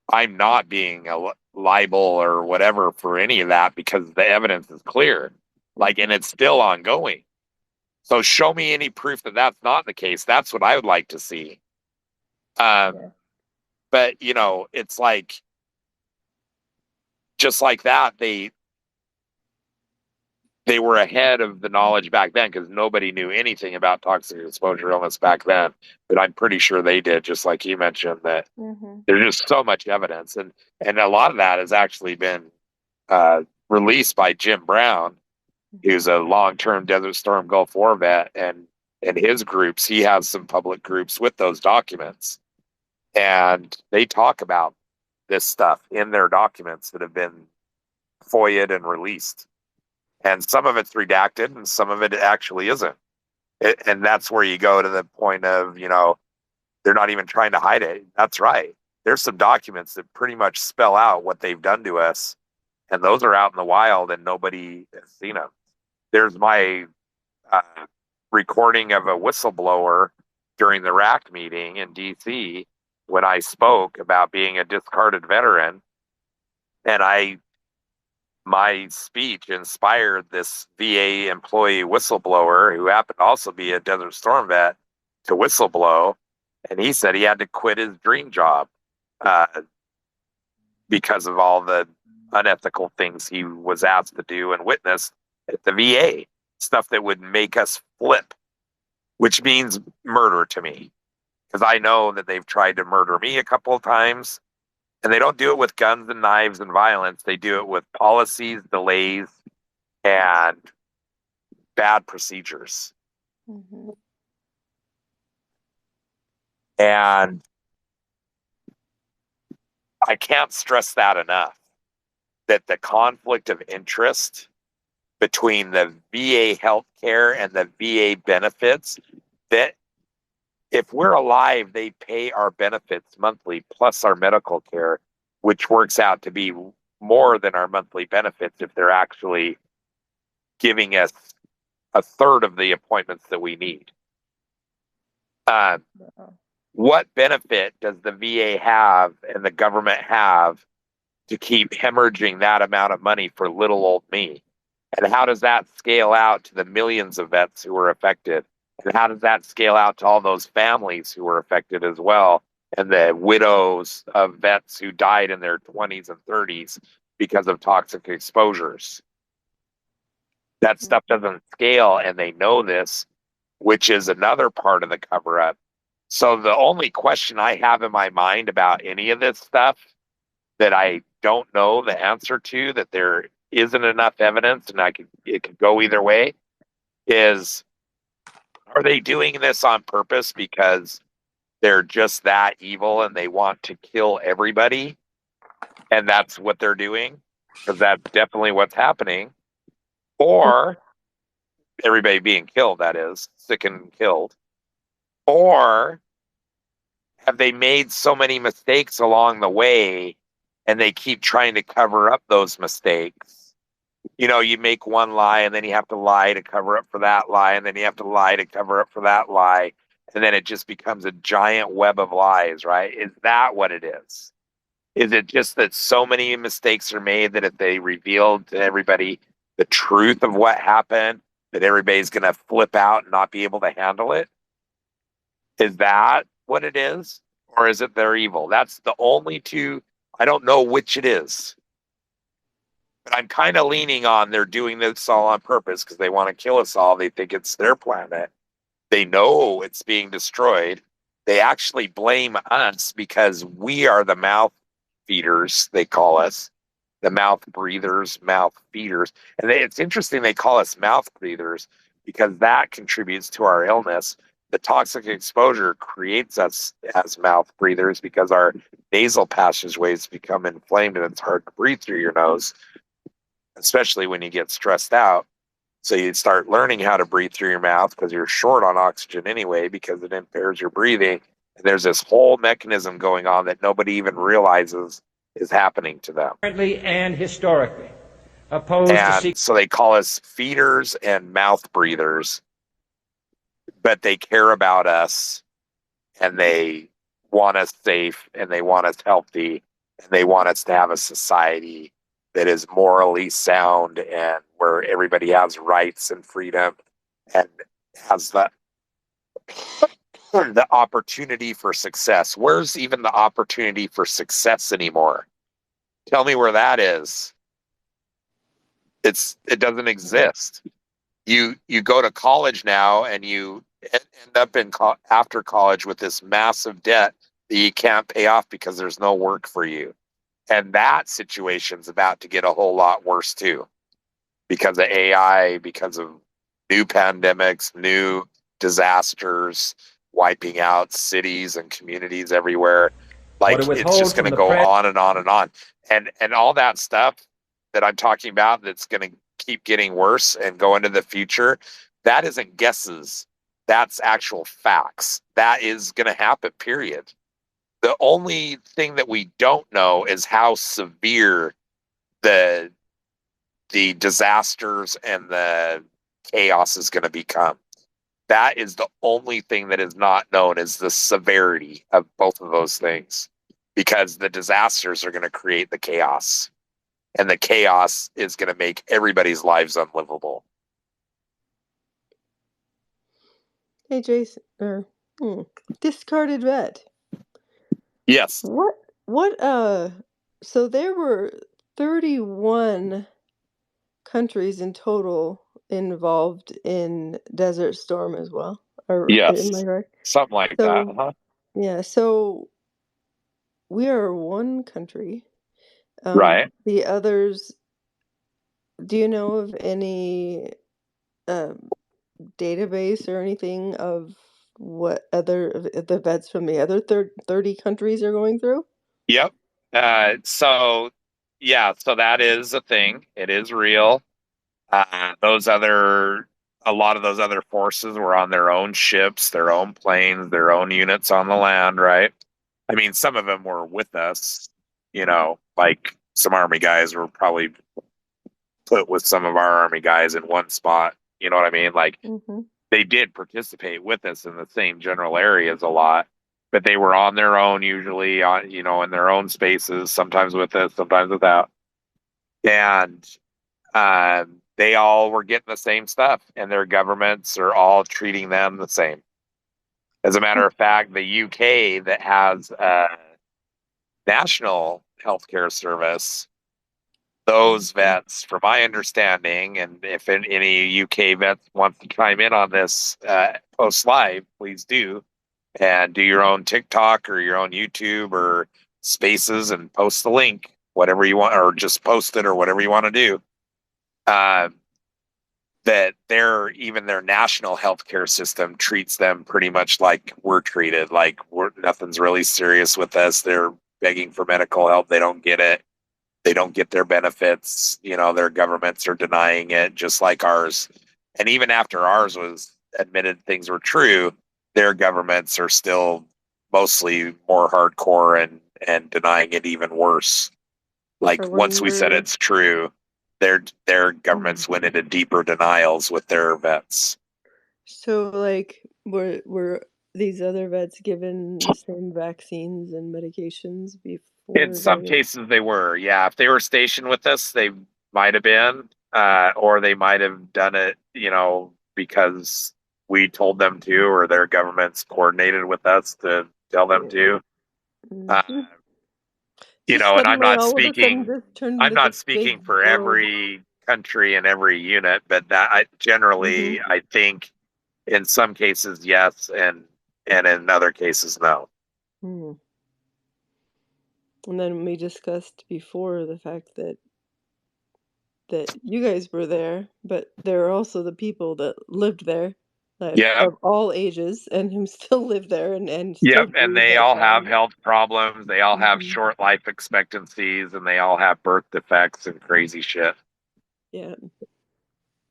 I'm not being a libel or whatever for any of that because the evidence is clear, and it's still ongoing. So show me any proof that that's not the case. That's what I would like to see. But, it's like, just like that, they were ahead of the knowledge back then because nobody knew anything about toxic exposure illness back then. But I'm pretty sure they did, just like you mentioned, that there's just so much evidence. And a lot of that has actually been released by Jim Brown, who's a long-term Desert Storm Gulf War vet. And in his groups, he has some public groups with those documents. And they talk about this stuff in their documents that have been FOIA'd and released. And some of it's redacted and some of it actually isn't. And that's where you go to the point of, they're not even trying to hide it. That's right. There's some documents that pretty much spell out what they've done to us. And those are out in the wild and nobody has seen them. There's my recording of a whistleblower during the RAC meeting in DC when I spoke about being a discarded veteran. And my speech inspired this VA employee whistleblower who happened to also be a Desert Storm vet to whistleblow. And he said he had to quit his dream job because of all the unethical things he was asked to do and witness at the VA, stuff that would make us flip, which means murder to me. Because I know that they've tried to murder me a couple of times. And they don't do it with guns and knives and violence. They do it with policies, delays, and bad procedures. And I can't stress that enough, that the conflict of interest between the VA healthcare and the VA benefits, that if we're alive, they pay our benefits monthly plus our medical care, which works out to be more than our monthly benefits if they're actually giving us a third of the appointments that we need. Uh, what benefit does the VA have and the government have to keep hemorrhaging that amount of money for little old me? And how does that scale out to the millions of vets who were affected? And how does that scale out to all those families who were affected as well? And the widows of vets who died in their 20s and 30s because of toxic exposures. That stuff doesn't scale, and they know this, which is another part of the cover up. So the only question I have in my mind about any of this stuff that I don't know the answer to, that there isn't enough evidence, and it could go either way, is, are they doing this on purpose because they're just that evil and they want to kill everybody? And that's what they're doing? Because that's definitely what's happening. Or everybody being killed, that is, sick and killed. Or have they made so many mistakes along the way and they keep trying to cover up those mistakes? You know, you make one lie and then you have to lie to cover up for that lie, and then you have to lie to cover up for that lie. And then it just becomes a giant web of lies, right? Is that what it is? Is it just that so many mistakes are made that if they revealed to everybody the truth of what happened, that everybody's going to flip out and not be able to handle it? Is that what it is? Or is it they're evil? That's the only two. I don't know which it is. But I'm kind of leaning on they're doing this all on purpose because they want to kill us all. They think it's their planet. They know it's being destroyed. They actually blame us because we are the mouth feeders, they call us. The mouth breathers, mouth feeders. And it's interesting they call us mouth breathers because that contributes to our illness. The toxic exposure creates us as mouth breathers because our nasal passageways become inflamed and it's hard to breathe through your nose, especially when you get stressed out. So you start learning how to breathe through your mouth because you're short on oxygen anyway because it impairs your breathing. And there's this whole mechanism going on that nobody even realizes is happening to them. Currently and historically, opposed and so they call us feeders and mouth breathers, but they care about us and they want us safe and they want us healthy and they want us to have a society that is morally sound and where everybody has rights and freedom and has the opportunity for success. Where's even the opportunity for success anymore? Tell me where that is. It doesn't exist. You go to college now and you end up after college with this massive debt that you can't pay off because there's no work for you. And that situation's about to get a whole lot worse too, because of AI, because of new pandemics, new disasters, wiping out cities and communities everywhere. Like it's just going to go on and on and on. And all that stuff that I'm talking about that's going to keep getting worse and go into the future, that isn't guesses. That's actual facts. That is going to happen, period. The only thing that we don't know is how severe the disasters and the chaos is going to become. That is the only thing that is not known, is the severity of both of those things, because the disasters are going to create the chaos, and the chaos is going to make everybody's lives unlivable. Hey, Jason, discarded vet. Yes. So there were 31 countries in total involved in Desertstorm as well. Yes. Am I right? Something like that. Huh? Yeah, so we are one country. Right. The others, do you know of any database or anything of what other of the vets from the other 30 countries are going through? Yep. So that is a thing. It is real. A lot of those other forces were on their own ships, their own planes, their own units on the land, right? I mean, some of them were with us, like some Army guys were probably put with some of our Army guys in one spot. You know what I mean? Like, they did participate with us in the same general areas a lot, but they were on their own, usually on, in their own spaces, sometimes with us, sometimes without. And they all were getting the same stuff, and their governments are all treating them the same. As a matter of fact, the UK that has a national healthcare service, those vets, from my understanding, and if any UK vets want to chime in on this post live, please do, and do your own TikTok or your own YouTube or Spaces and post the link, whatever you want, or just post it or whatever you want to do. That their national healthcare system treats them pretty much like we're treated. Like nothing's really serious with us. They're begging for medical help. They don't get it. They don't get their benefits. Their governments are denying it, just like ours. And even after ours was admitted things were true, their governments are still mostly more hardcore and denying it even worse. Like Or once we said it's true, their governments went into deeper denials with their vets. So, like, were these other vets given the same vaccines and medications before? In some cases, they were. Yeah, if they were stationed with us, they might have been, or they might have done it, because we told them to, or their governments coordinated with us to tell them to. Mhm. And Just I'm suddenly, not all of a sudden, speaking. just turned I'm into not this speaking big for world. every country and every unit, but that generally, I think, in some cases, yes, and in other cases, no. Hmm. And then we discussed before the fact that you guys were there, but there are also the people that lived there, that Yeah. of all ages, and who still live there and still Yep, and breathe they like all have them. health problems. They all have Mhm. short life expectancies, and they all have birth defects and crazy shit. Yeah.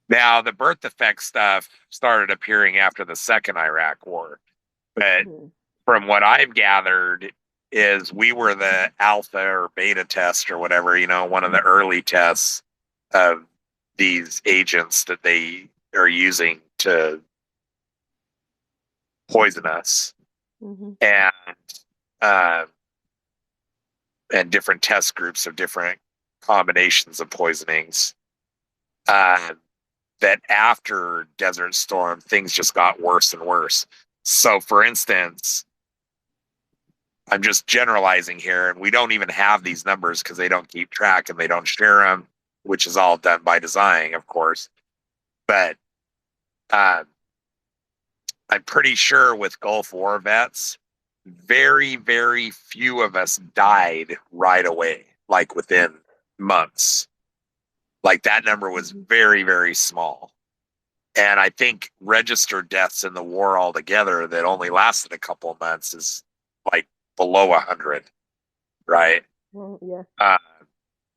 Now, the birth defect stuff started appearing after the second Iraq war, but Mhm. from what I've gathered, is we were the alpha or beta test or whatever, one of the early tests of these agents that they are using to poison us, Mhm. uh, and different test groups of different combinations of poisonings. That after Desert Storm, things just got worse and worse. So, for instance, I'm just generalizing here, and we don't even have these numbers because they don't keep track and they don't share them, which is all done by design, of course. But I'm pretty sure with Gulf War vets, very, very few of us died right away, like within months. Like that number was very, very small. And I think registered deaths in the war altogether that only lasted a couple of months is like below 100, right? Well, yeah.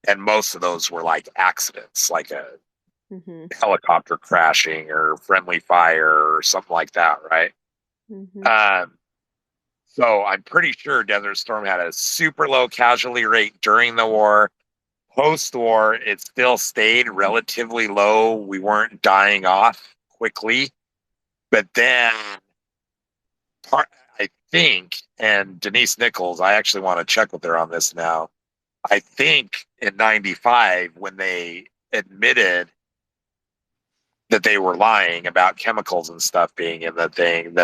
And most of those were like accidents, like a Mhm. helicopter crashing or friendly fire or something like that, right? Mhm. So I'm pretty sure Desert Storm had a super low casualty rate during the war. Post-war, it still stayed relatively low. We weren't dying off quickly. But then, I think, and Denise Nichols, I actually want to check with her on this now. I think in 95, when they admitted that they were lying about chemicals and stuff being in the thing,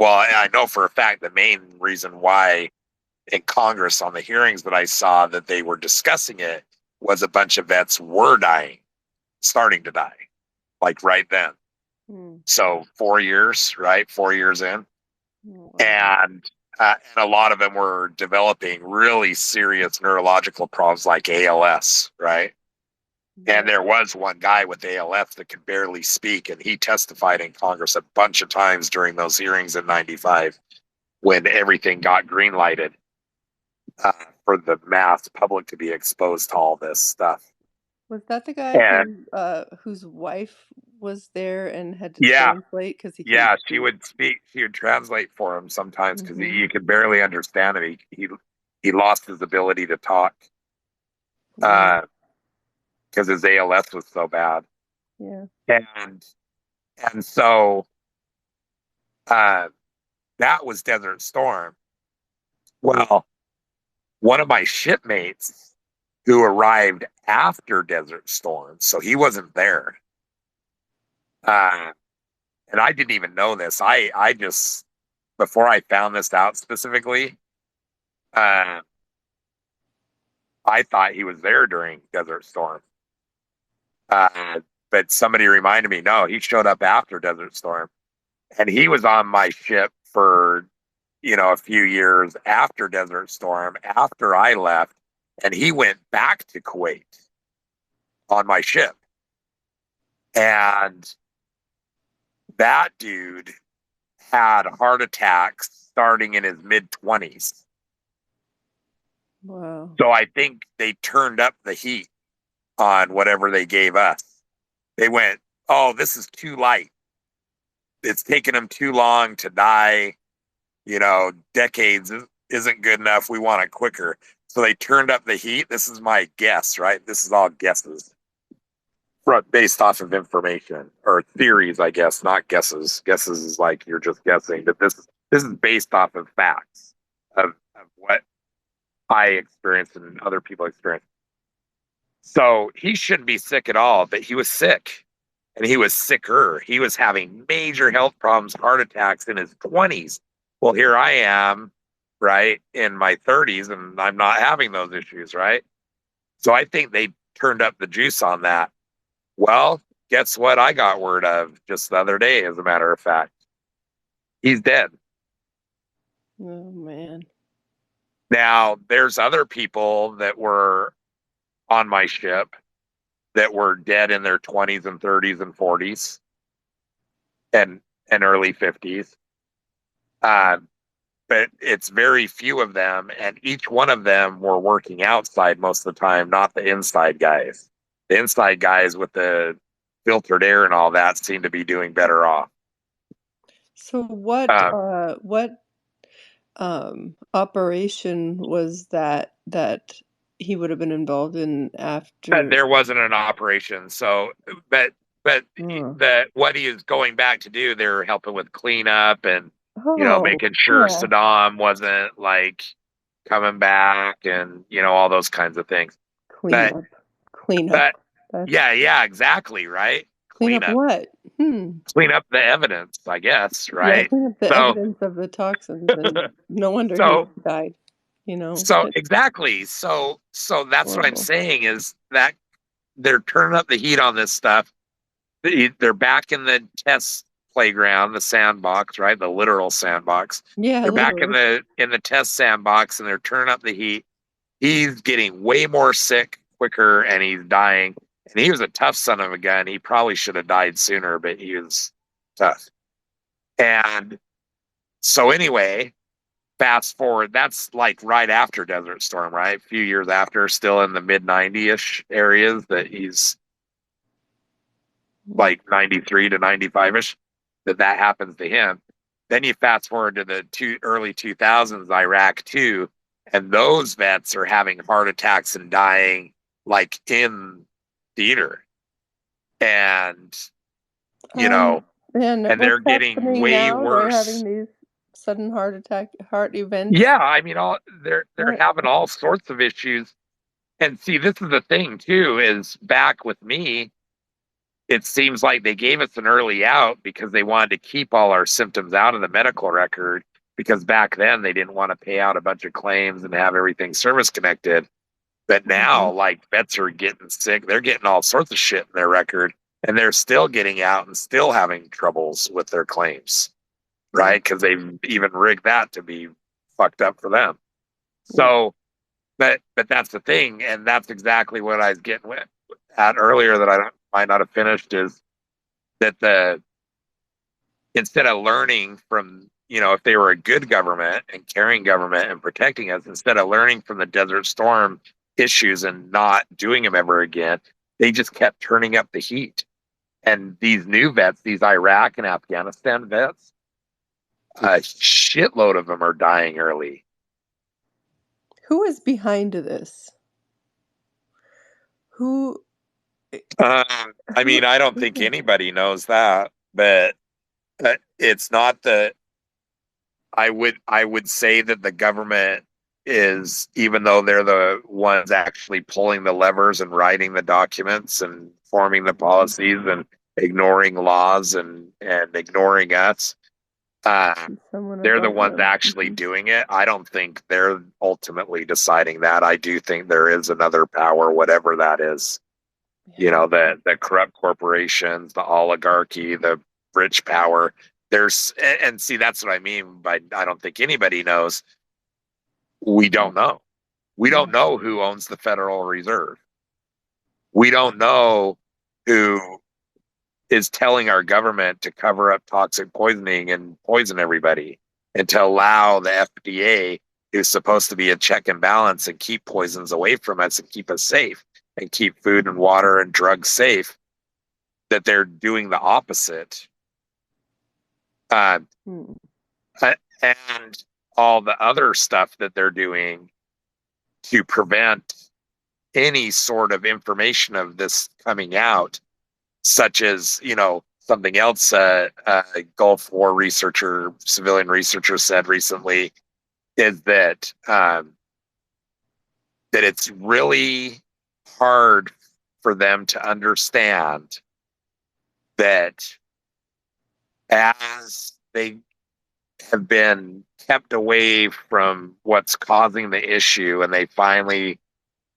I know for a fact the main reason why in Congress on the hearings that I saw that they were discussing it was a bunch of vets were dying, starting to die, like right then. So 4 years, right? 4 years in. And a lot of them were developing really serious neurological problems like ALS, right? And there was one guy with ALS that could barely speak, and he testified in Congress a bunch of times during those hearings in 95 when everything got green lighted for the mass public to be exposed to all this stuff. Was that the guy And whose wife was there and had to yeah, translate because he yeah, couldn't she speak? would speak. She would translate for him sometimes because Mhm. you could barely understand him. He lost his ability to talk Mhm. because his ALS was so bad. Yeah. And And so that was Desert Storm. Well, one of my shipmates who arrived after Desert Storm, so he wasn't there. And I didn't even know this. I just, before I found this out specifically, I thought he was there during Desert Storm. But somebody reminded me, no, he showed up after Desert Storm. And he was on my ship for, a few years after Desert Storm, after I left. And he went back to Kuwait on my ship. And that dude had heart attacks starting in his mid-20s. Wow. So I think they turned up the heat on whatever they gave us. They went, oh, this is too light. It's taken them too long to die. Decades isn't good enough. We want it quicker. So they turned up the heat. This is my guess, right? This is all guesses based off of information or theories, I guess, not guesses. Guesses is like you're just guessing, but this is based off of facts of what I experienced and other people experienced. So he shouldn't be sick at all, but he was sick, and he was sicker. He was having major health problems, heart attacks in his 20s. Well, here I am, right, in my 30s, and I'm not having those issues, right? So I think they turned up the juice on that. Well, guess what I got word of just the other day, as a matter of fact? He's dead. Oh, man. Now, there's other people that were on my ship that were dead in their 20s and 30s and 40s and early 50s. But it's very few of them, and each one of them were working outside most of the time, not the inside guys. The inside guys with the filtered air and all that seem to be doing better off. So what operation was that he would have been involved in after? There wasn't an operation, so but that what he is going back to do, they're helping with cleanup and making sure yeah. Saddam wasn't like coming back and all those kinds of things. Cleanup. But yeah, exactly, right? Clean up what? Clean up the evidence, I guess, right? Yeah, clean up the evidence of the toxins, and no wonder he died. So exactly. So that's what I'm saying is that they're turning up the heat on this stuff. They're back in the test playground, the sandbox, right? The literal sandbox. Yeah, they're back in the test sandbox, and they're turning up the heat. He's getting way more sick quicker, and he's dying. And he was a tough son of a gun. He probably should have died sooner, but he was tough. And so anyway, fast forward, that's like right after Desert Storm, right? A few years after, still in the mid 90-ish areas that he's like 93 to 95-ish, that happens to him. Then you fast forward to the early 2000s, Iraq too, and those vets are having heart attacks and dying like in theater. And, and they're getting way worse. They're having these sudden heart events. Yeah, I mean, they're having all sorts of issues. And see, this is the thing too, is back with me, it seems like they gave us an early out because they wanted to keep all our symptoms out of the medical record, because back then they didn't want to pay out a bunch of claims and have everything service connected. But now, like, vets are getting sick. They're getting all sorts of shit in their record, and they're still getting out and still having troubles with their claims, right? Because they've even rigged that to be fucked up for them. So, but that's the thing, and that's exactly what I was getting at earlier that I might not have finished, is that instead of learning from, if they were a good government and caring government and protecting us, instead of learning from the Desert Storm issues and not doing them ever again, they just kept turning up the heat. And these new vets, these Iraq and Afghanistan vets, a shitload of them are dying early. Who is behind this? I mean, I don't think anybody knows that. but it's not the. I would say that the government is, even though they're the ones actually pulling the levers and writing the documents and forming the policies and ignoring laws and ignoring us. Someone They're the above ones them. actually doing it. I don't think they're ultimately deciding that. I do think there is another power, whatever that is. You know, the corrupt corporations, the oligarchy, the rich power. There's and see, that's what I mean by I don't think anybody knows. We don't know. We don't know who owns the Federal Reserve. We don't know who is telling our government to cover up toxic poisoning and poison everybody, and to allow the FDA, who's supposed to be a check and balance and keep poisons away from us and keep us safe and keep food and water and drugs safe, that they're doing the opposite. And all the other stuff that they're doing to prevent any sort of information of this coming out, such as, you know, something else a Gulf War researcher, civilian researcher said recently, is that that it's really hard for them to understand that as they have been kept away from what's causing the issue, and they finally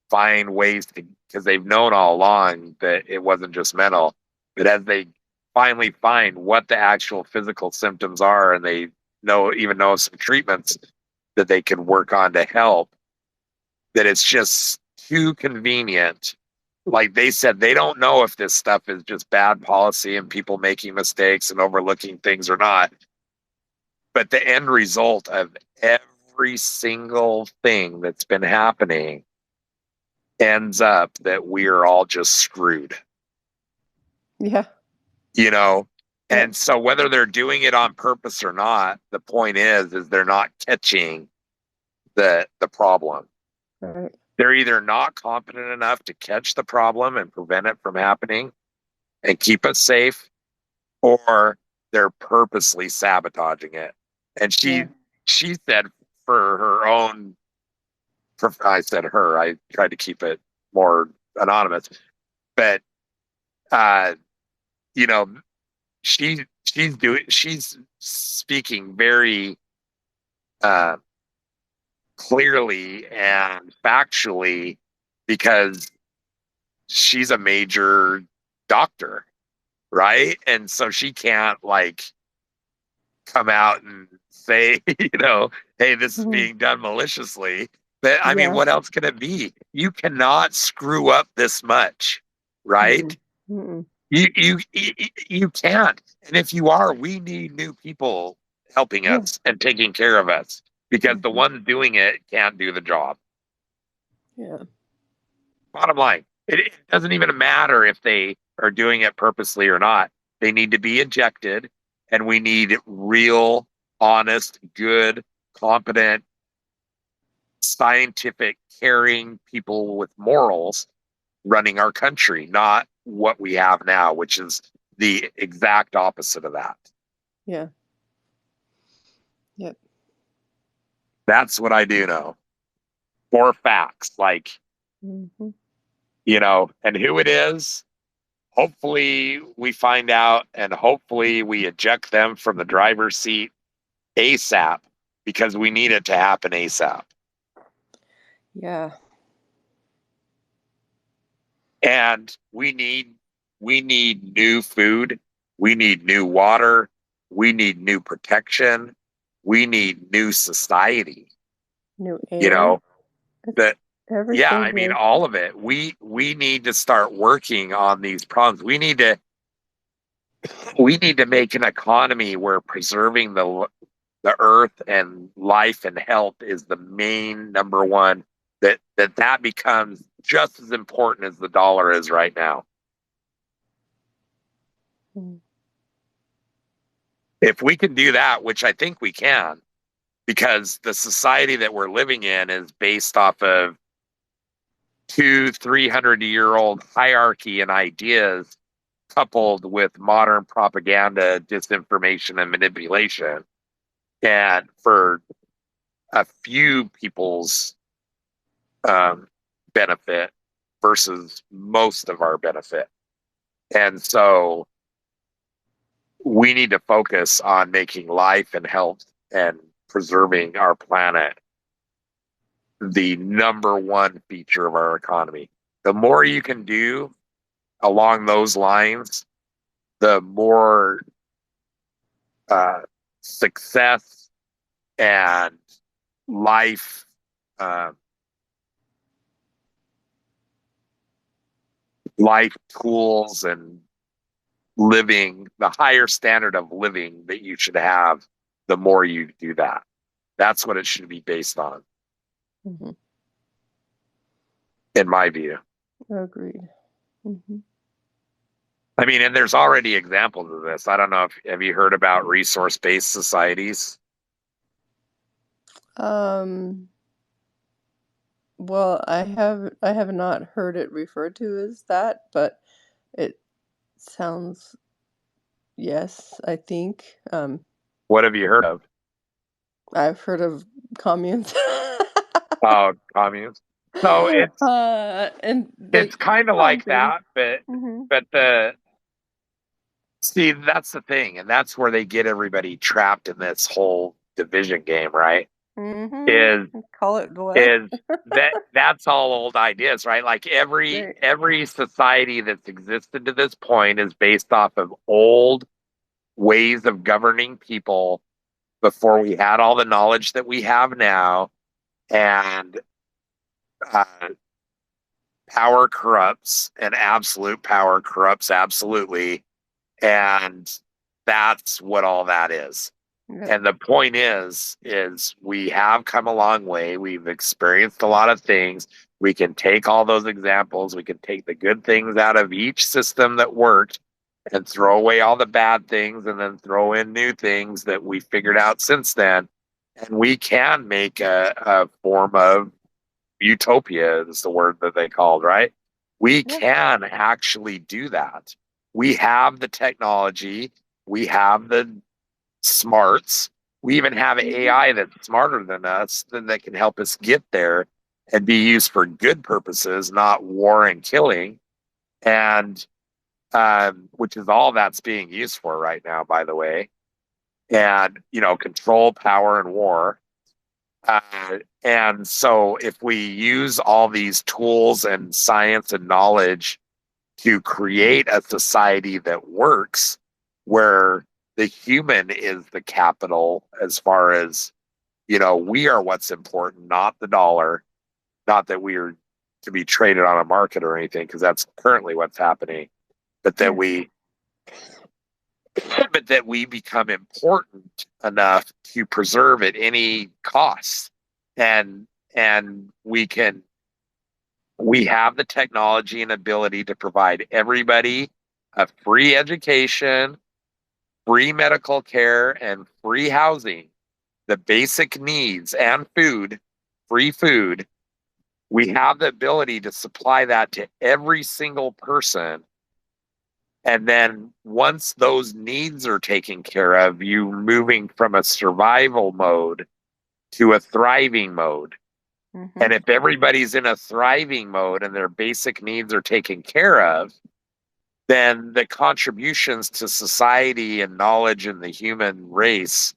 find ways to, because they've known all along that it wasn't just mental, but as they finally find what the actual physical symptoms are, and they even know some treatments that they can work on to help, that it's just too convenient. Like they said, they don't know if this stuff is just bad policy and people making mistakes and overlooking things or not. But the end result of every single thing that's been happening ends up that we are all just screwed. Yeah. You know? And so whether they're doing it on purpose or not, the point is they're not catching the problem. Right. They're either not competent enough to catch the problem and prevent it from happening and keep us safe, or they're purposely sabotaging it. And she said, for her own, I said her, I tried to keep it more anonymous, but you know, she's speaking very clearly and factually, because she's a major doctor, right? And so she can't like come out and say, you know, hey, this is being done maliciously. But I mean, what else can it be? You cannot screw up this much, right? You can't. And if you are, we need new people helping us and taking care of us, because the ones doing it can't do the job. Yeah. Bottom line, it doesn't even matter if they are doing it purposely or not. They need to be ejected, and we need real, honest, good, competent, scientific, caring people with morals running our country, not what we have now, which is the exact opposite of that. Yeah. Yep. That's what I do know. For facts, like, you know, and who it is, hopefully we find out, and hopefully we eject them from the driver's seat ASAP, because we need it to happen ASAP. Yeah. And we need new food, we need new water, we need new protection, we need new society. New air. You know, that everything. Yeah, I mean, all of it. We need to start working on these problems. We need to make an economy where preserving the earth and life and health is the main number one, that becomes just as important as the dollar is right now. If we can do that, which I think we can, because the society that we're living in is based off of 200-300-year-old hierarchy and ideas coupled with modern propaganda, disinformation, and manipulation. And for a few people's benefit versus most of our benefit. And so we need to focus on making life and health and preserving our planet the number one feature of our economy. The more you can do along those lines, the more success and life life tools and living, the higher standard of living that you should have, the more you do that. That's what it should be based on, Mm-hmm. in my view. Agreed. Mm-hmm. I mean, and there's already examples of this. I don't know if have you heard about resource-based societies? Well, I have not heard it referred to as that, but it sounds, yes, I think. What have you heard of? I've heard of communes. Oh, communes. So And it's like kind of fun like things. that, but Mm-hmm. see, that's the thing, and that's where they get everybody trapped in this whole division game, right? Is Mm-hmm. Call it what? is that's all old ideas, right? Like Right. every society that's existed to this point is based off of old ways of governing people before we had all the knowledge that we have now, and uh, power corrupts, and absolute power corrupts absolutely, and that's what all that is. Yeah. And the point is we have come a long way. We've experienced a lot of things. We can take all those examples. We can take the good things out of each system that worked and throw away all the bad things and then throw in new things that we figured out since then. And we can make a form of utopia is the word that they called, right? We Yeah. can actually do that. We have the technology. We have the smarts. We even have AI that's smarter than us, that can help us get there and be used for good purposes, not war and killing. And which is all that's being used for right now, by the way. And, control, power, and war. And so if we use all these tools and science and knowledge to create a society that works, where the human is the capital, as far as, we are what's important, not the dollar, not that we are to be traded on a market or anything, because that's currently what's happening, but that we become important enough to preserve at any cost. And we have the technology and ability to provide everybody a free education, free medical care, and free housing, the basic needs, and food, free food. We have the ability to supply that to every single person. And then once those needs are taken care of, you moving from a survival mode to a thriving mode. Mm-hmm. And if everybody's in a thriving mode and their basic needs are taken care of, then the contributions to society and knowledge in the human race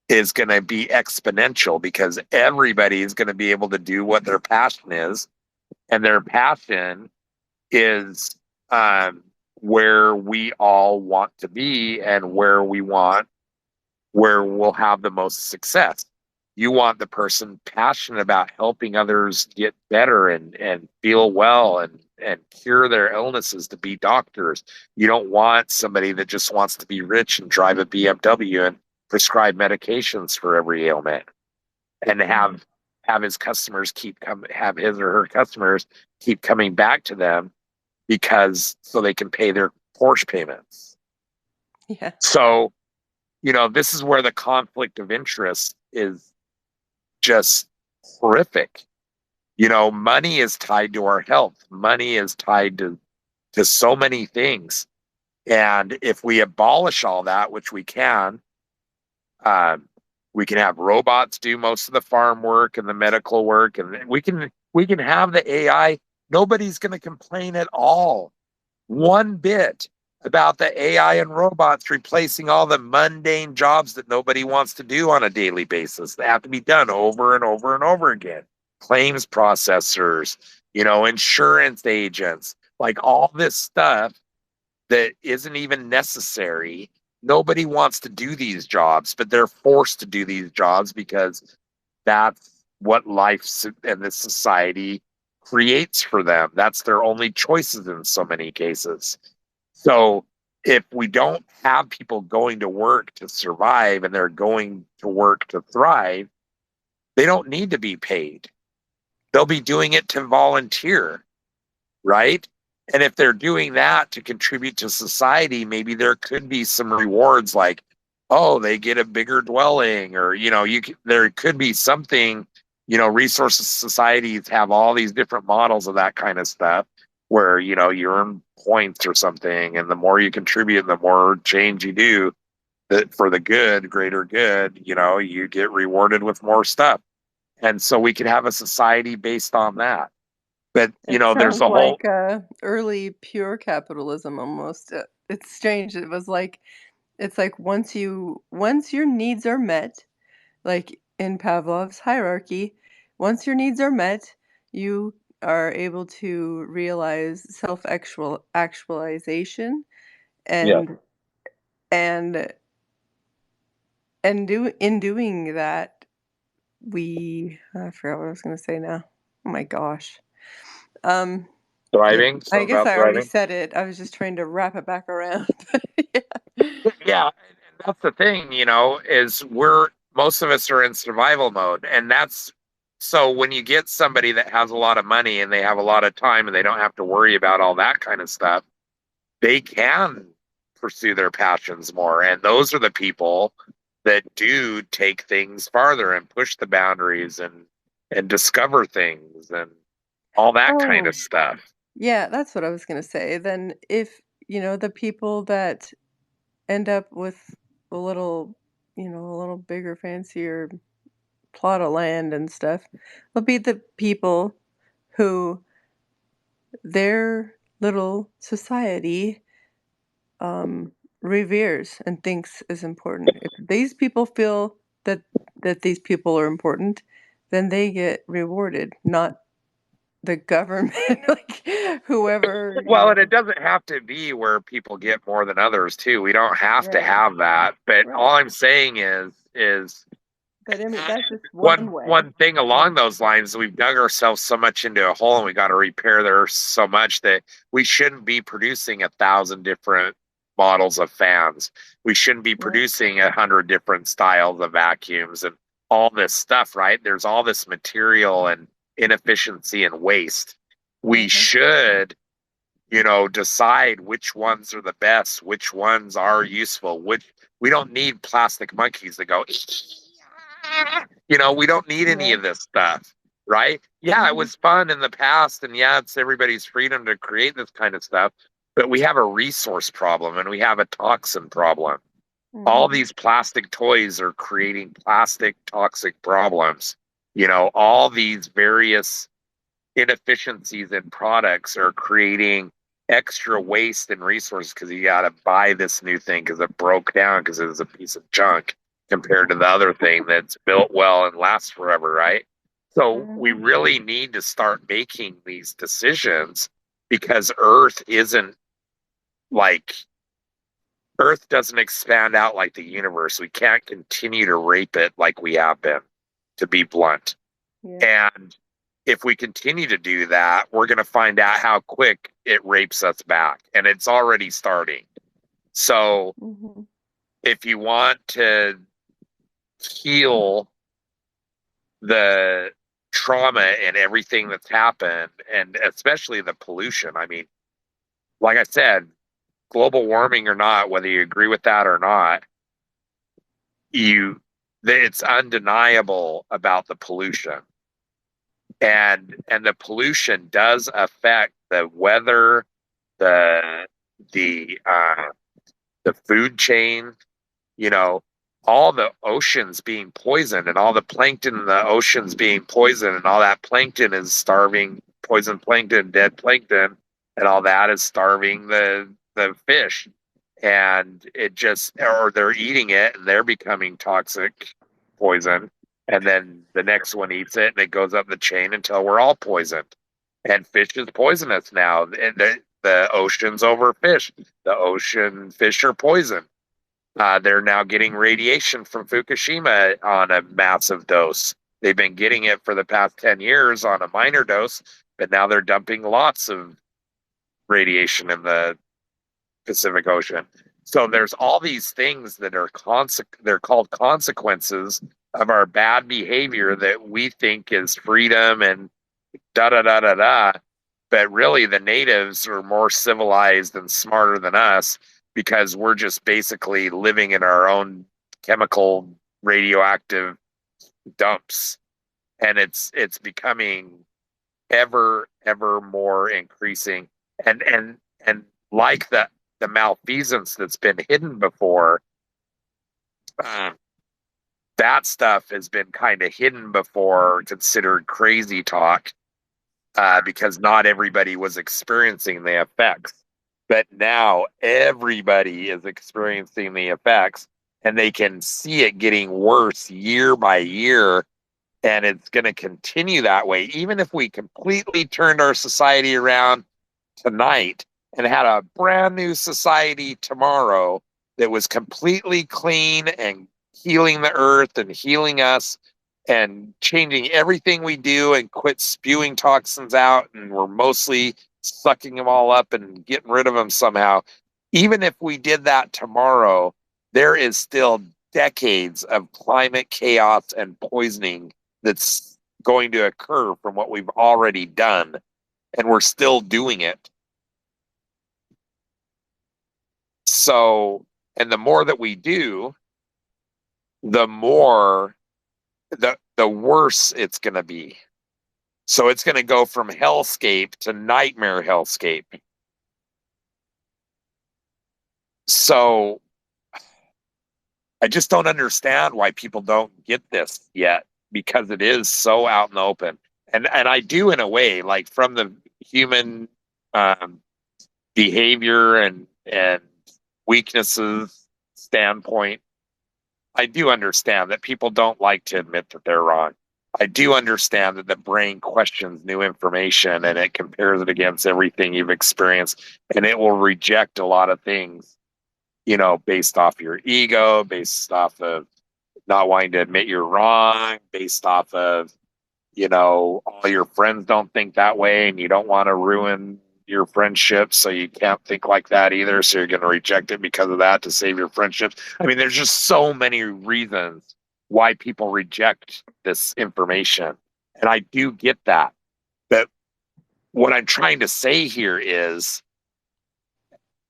is going to be exponential, because everybody is going to be able to do what their passion is. And their passion is where we all want to be, and where we'll have the most success. You want the person passionate about helping others get better and feel well and cure their illnesses to be doctors. You don't want somebody that just wants to be rich and drive a BMW and prescribe medications for every ailment, and have his customers have his or her customers keep coming back to them, because so they can pay their Porsche payments. Yeah. So, this is where the conflict of interest is just horrific. Money is tied to our health. Money is tied to so many things. And if we abolish all that, which um, we can have robots do most of the farm work and the medical work, and we can have the AI. Nobody's going to complain at all, one bit, about the AI and robots replacing all the mundane jobs that nobody wants to do on a daily basis. They have to be done over and over and over again. Claims processors, insurance agents, like all this stuff that isn't even necessary. Nobody wants to do these jobs, but they're forced to do these jobs because that's what life and this society creates for them. That's their only choices in so many cases. So if we don't have people going to work to survive and they're going to work to thrive, they don't need to be paid. They'll be doing it to volunteer, right? And if they're doing that to contribute to society, maybe there could be some rewards like, oh, they get a bigger dwelling, or there could be something. Resources societies have all these different models of that kind of stuff where you earn points or something, and the more you contribute, the more change you do. That for the good, greater good, you get rewarded with more stuff, and so we could have a society based on that. But It there's sounds a whole. like early pure capitalism almost. It's strange. It's like once your needs are met, like in Pavlov's hierarchy, once your needs are met, you are able to realize actualization, Yeah. and in doing that, I forgot what I was going to say now. Oh my gosh. Um yeah, Thriving, I something guess about I already thriving. said it. I was just trying to wrap it back around. Yeah. Yeah, and that's the thing, is most of us are in survival mode, and that's so when you get somebody that has a lot of money and they have a lot of time and they don't have to worry about all that kind of stuff, they can pursue their passions more, and those are the people that do take things farther and push the boundaries and discover things and all that kind Oh, of stuff. yeah, that's what I was gonna say. Then if, the people that end up with a little bigger, fancier plot of land and stuff, will be the people who their little society reveres and thinks is important. If these people feel that these people are important, then they get rewarded, not the government, like whoever, Well, and it doesn't have to be where people get more than others too. We don't have to right, have that. But right. all I'm saying is But I mean, that's just one one way. thing along those lines. We've dug ourselves so much into a hole, and we got to repair there so much that we shouldn't be producing 1,000 different models of fans. We shouldn't be Yeah. producing 100 different styles of vacuums and all this stuff. Right? There's all this material and inefficiency and waste. We Uh-huh. should decide which ones are the best, which ones are useful, which we don't need plastic monkeys that go, we don't need any Yeah. of this stuff, right? Yeah, it Mhm. was fun in the past, and yeah, it's everybody's freedom to create this kind of stuff, but we have a resource problem and we have a toxin problem. All Mhm. these plastic toys are creating plastic toxic problems. All these various inefficiencies in products are creating extra waste and resources because you got to buy this new thing because it broke down because it was a piece of junk compared to the other thing that's built well and lasts forever, right? So we Mhm. really need to start making these decisions because like Earth doesn't expand out like the universe. We can't continue to rape it like we have been, to be blunt. Yeah. And if we continue to do that, we're going to find out how quick it rapes us back. And it's already starting. So Mhm. if you want to heal the trauma and everything that's happened, and especially the pollution, I mean, like I said, global warming or not, whether you agree with that or not, you it's undeniable about the pollution. And the pollution does affect the weather, the the food chain, you know, all the oceans being poisoned and all the plankton in the oceans being poisoned and all that plankton is starving, poison plankton, dead plankton, and all that is starving the fish. And it just, or they're eating it and they're becoming toxic poison. And then the next one eats it and it goes up the chain until we're all poisoned. And fish is poisonous now. And the ocean's overfished. The ocean fish are poison. They're now getting radiation from Fukushima on a massive dose. They've been getting it for the past 10 years on a minor dose, but now they're dumping lots of radiation in the Pacific Ocean. So there's all these things that are they're called consequences of our bad behavior that we think is freedom and da da da da da. But really, the natives are more civilized and smarter than us because we're just basically living in our own chemical radioactive dumps, and it's becoming ever more increasing, and like the malfeasance that's been hidden before, that stuff has been kind of hidden before, considered crazy talk, because not everybody was experiencing the effects. But now everybody is experiencing the effects, and they can see it getting worse year by year. And it's going to continue that way. Even if we completely turned our society around tonight and had a brand new society tomorrow that was completely clean and healing the earth and healing us and changing everything we do and quit spewing toxins out, and we're mostly sucking them all up and getting rid of them somehow. Even if we did that tomorrow, there is still decades of climate chaos and poisoning that's going to occur from what we've already done, and we're still doing it. So, and the more that we do, the more the worse it's going to be. So it's going to go from hellscape to nightmare hellscape. So I just don't understand why people don't get this yet, because it is so out in the open. And I do, in a way, like from the human behavior and weaknesses standpoint, I do understand that people don't like to admit that they're wrong. I do understand that the brain questions new information and it compares it against everything you've experienced, and it will reject a lot of things, you know, based off your ego, based off of not wanting to admit you're wrong, based off of, you know, all your friends don't think that way and you don't want to ruin your friendship, so you can't think like that either. So you're going to reject it because of that to save your friendships. I mean, there's just so many reasons why people reject this information. And I do get that. But what I'm trying to say here is,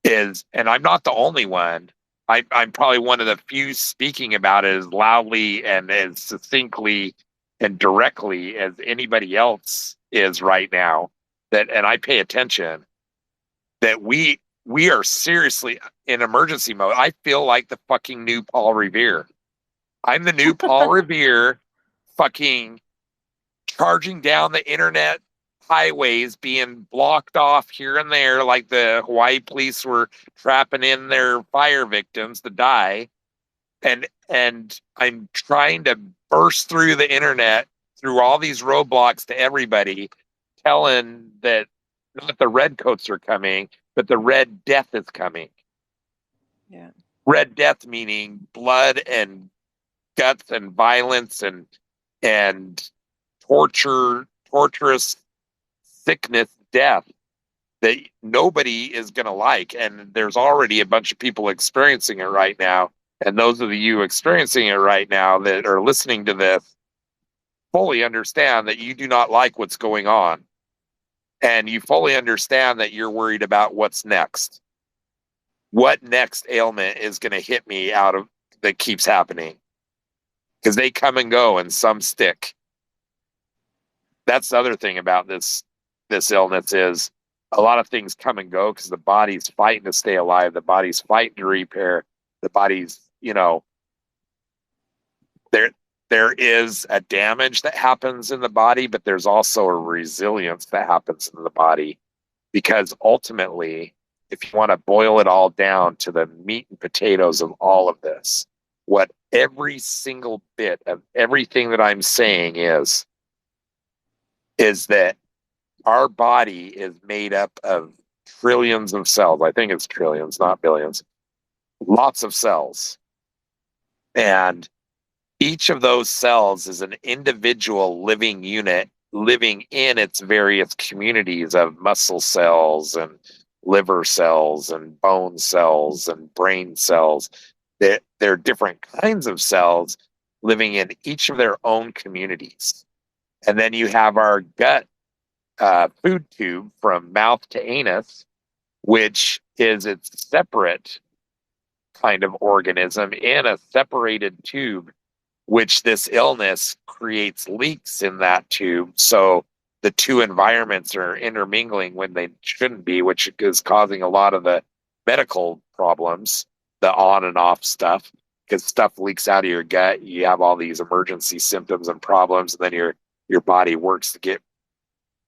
and I'm not the only one, I'm probably one of the few speaking about it as loudly and as succinctly and directly as anybody else is right now, that, and I pay attention, that we are seriously in emergency mode. I feel like the fucking new Paul Revere. I'm the new Paul Revere, fucking charging down the internet highways, being blocked off here and there, like the Hawaii police were trapping in their fire victims to die. And I'm trying to burst through the internet, through all these roadblocks, to everybody, telling that not the redcoats are coming, but the Red Death is coming. Yeah. Red Death meaning blood and guts and violence and torturous sickness, death that nobody is going to like. And there's already a bunch of people experiencing it right now. And those of you experiencing it right now that are listening to this fully understand that you do not like what's going on. And you fully understand that you're worried about what's next. What next ailment is going to hit me out of that keeps happening? Because they come and go and some stick. That's the other thing about this illness is a lot of things come and go because the body's fighting to stay alive. The body's fighting to repair. The body's, there there is a damage that happens in the body, but there's also a resilience that happens in the body because ultimately, if you want to boil it all down to the meat and potatoes of all of this, what every single bit of everything that I'm saying is that our body is made up of trillions of cells. I think it's trillions, not billions. Lots of cells. And each of those cells is an individual living unit living in its various communities of muscle cells and liver cells and bone cells and brain cells. They're different kinds of cells living in each of their own communities. And then you have our gut food tube from mouth to anus, which is its separate kind of organism in a separated tube, which this illness creates leaks in that tube. So the two environments are intermingling when they shouldn't be, which is causing a lot of the medical problems, the on and off stuff, because stuff leaks out of your gut. You have all these emergency symptoms and problems, and then your body works to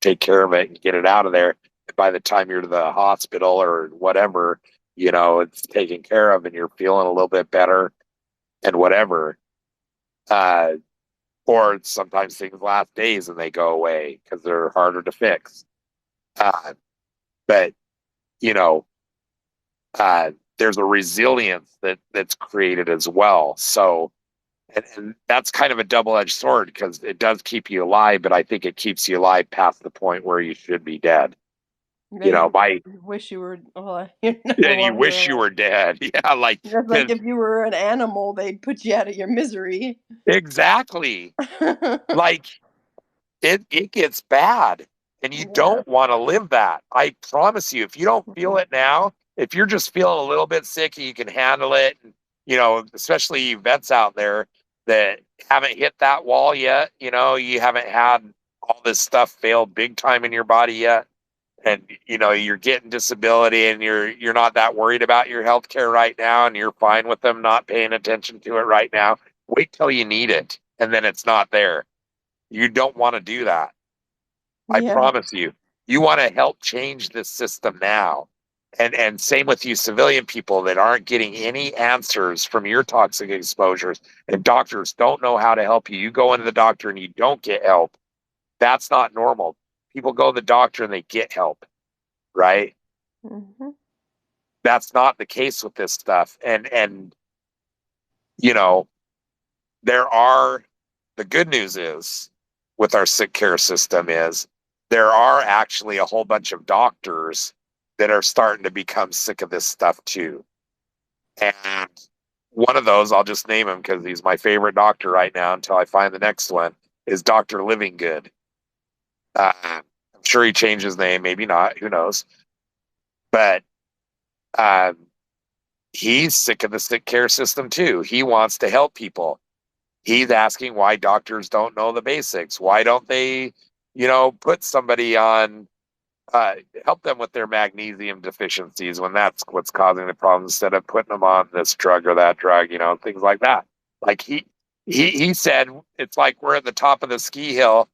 take care of it and get it out of there. And by the time you're to the hospital or whatever, it's taken care of and you're feeling a little bit better and whatever. Or sometimes things last days and they go away because they're harder to fix. But there's a resilience that's created as well. So, and that's kind of a double-edged sword because it does keep you alive, but I think it keeps you alive past the point where you should be dead. You wish you were alive. Yeah, you wish you were dead. Yeah, That's like if you were an animal, they'd put you out of your misery. Exactly. Like it gets bad and you don't want to live that. I promise you, if you don't feel it now, if you're just feeling a little bit sick and you can handle it, especially you vets out there that haven't hit that wall yet, you haven't had all this stuff fail big time in your body yet. And you're getting disability and you're not that worried about your health care right now and you're fine with them not paying attention to it right now. Wait till you need it and then it's not there. You don't want to do that. I promise you. You want to help change this system now. And same with you civilian people that aren't getting any answers from your toxic exposures and doctors don't know how to help you. You go into the doctor and you don't get help. That's not normal. People go to the doctor and they get help, right? Mm-hmm. That's not the case with this stuff. And the good news is with our sick care system is there are actually a whole bunch of doctors that are starting to become sick of this stuff too. And one of those, I'll just name him because he's my favorite doctor right now until I find the next one, is Dr. Living Good. I'm sure he changed his name, maybe not, who knows. But he's sick of the sick care system too. He wants to help people. He's asking why doctors don't know the basics. Why don't they, put somebody on, help them with their magnesium deficiencies when that's what's causing the problem instead of putting them on this drug or that drug, things like that. Like he said, it's like we're at the top of the ski hill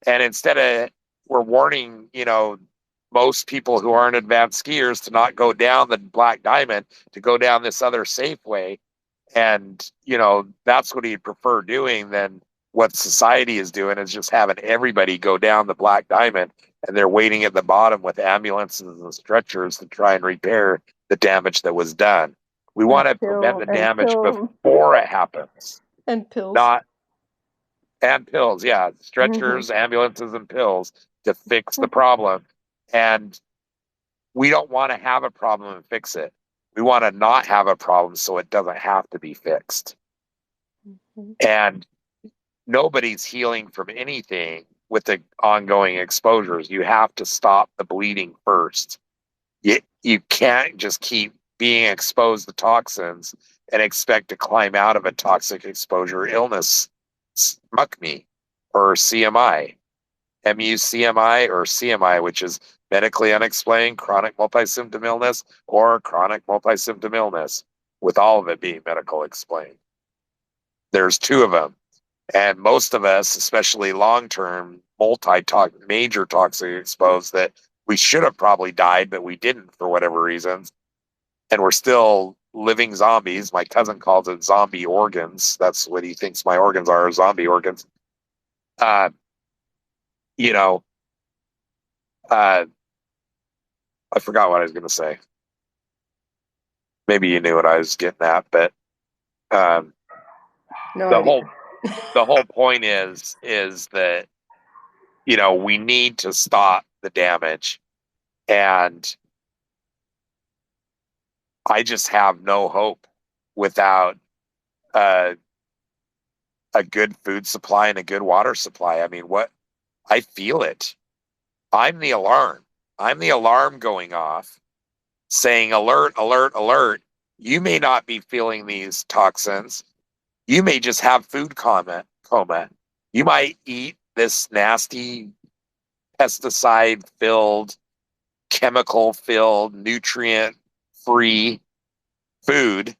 and instead of we're warning, most people who aren't advanced skiers to not go down the Black Diamond, to go down this other safe way. And, that's what he'd prefer doing than what society is doing is just having everybody go down the Black Diamond and they're waiting at the bottom with ambulances and stretchers to try and repair the damage that was done. We want to prevent the damage before it happens. And pills. And pills, yeah. Stretchers, ambulances, and pills to fix the problem. And we don't want to have a problem and fix it. We want to not have a problem so it doesn't have to be fixed. And nobody's healing from anything with the ongoing exposures. You have to stop the bleeding first. You can't just keep being exposed to toxins and expect to climb out of a toxic exposure illness, SMUCME, or CMI. MUCMI or CMI, which is medically unexplained chronic multi-symptom illness or chronic multi-symptom illness, with all of it being medical explained. There's two of them. And most of us, especially long-term, major toxic exposed, that we should have probably died, but we didn't for whatever reasons. And we're still living zombies. My cousin calls it zombie organs. That's what he thinks my organs are, zombie organs. You know, I forgot what I was going to say. Maybe you knew what I was getting at, but No the idea. whole point is that, you know, we need to stop the damage. And I just have no hope without a good food supply and a good water supply. I mean, I feel it. I'm the alarm. I'm the alarm going off saying, alert, alert, alert. You may not be feeling these toxins. You may just have food coma. You might eat this nasty pesticide-filled, chemical-filled, nutrient-free food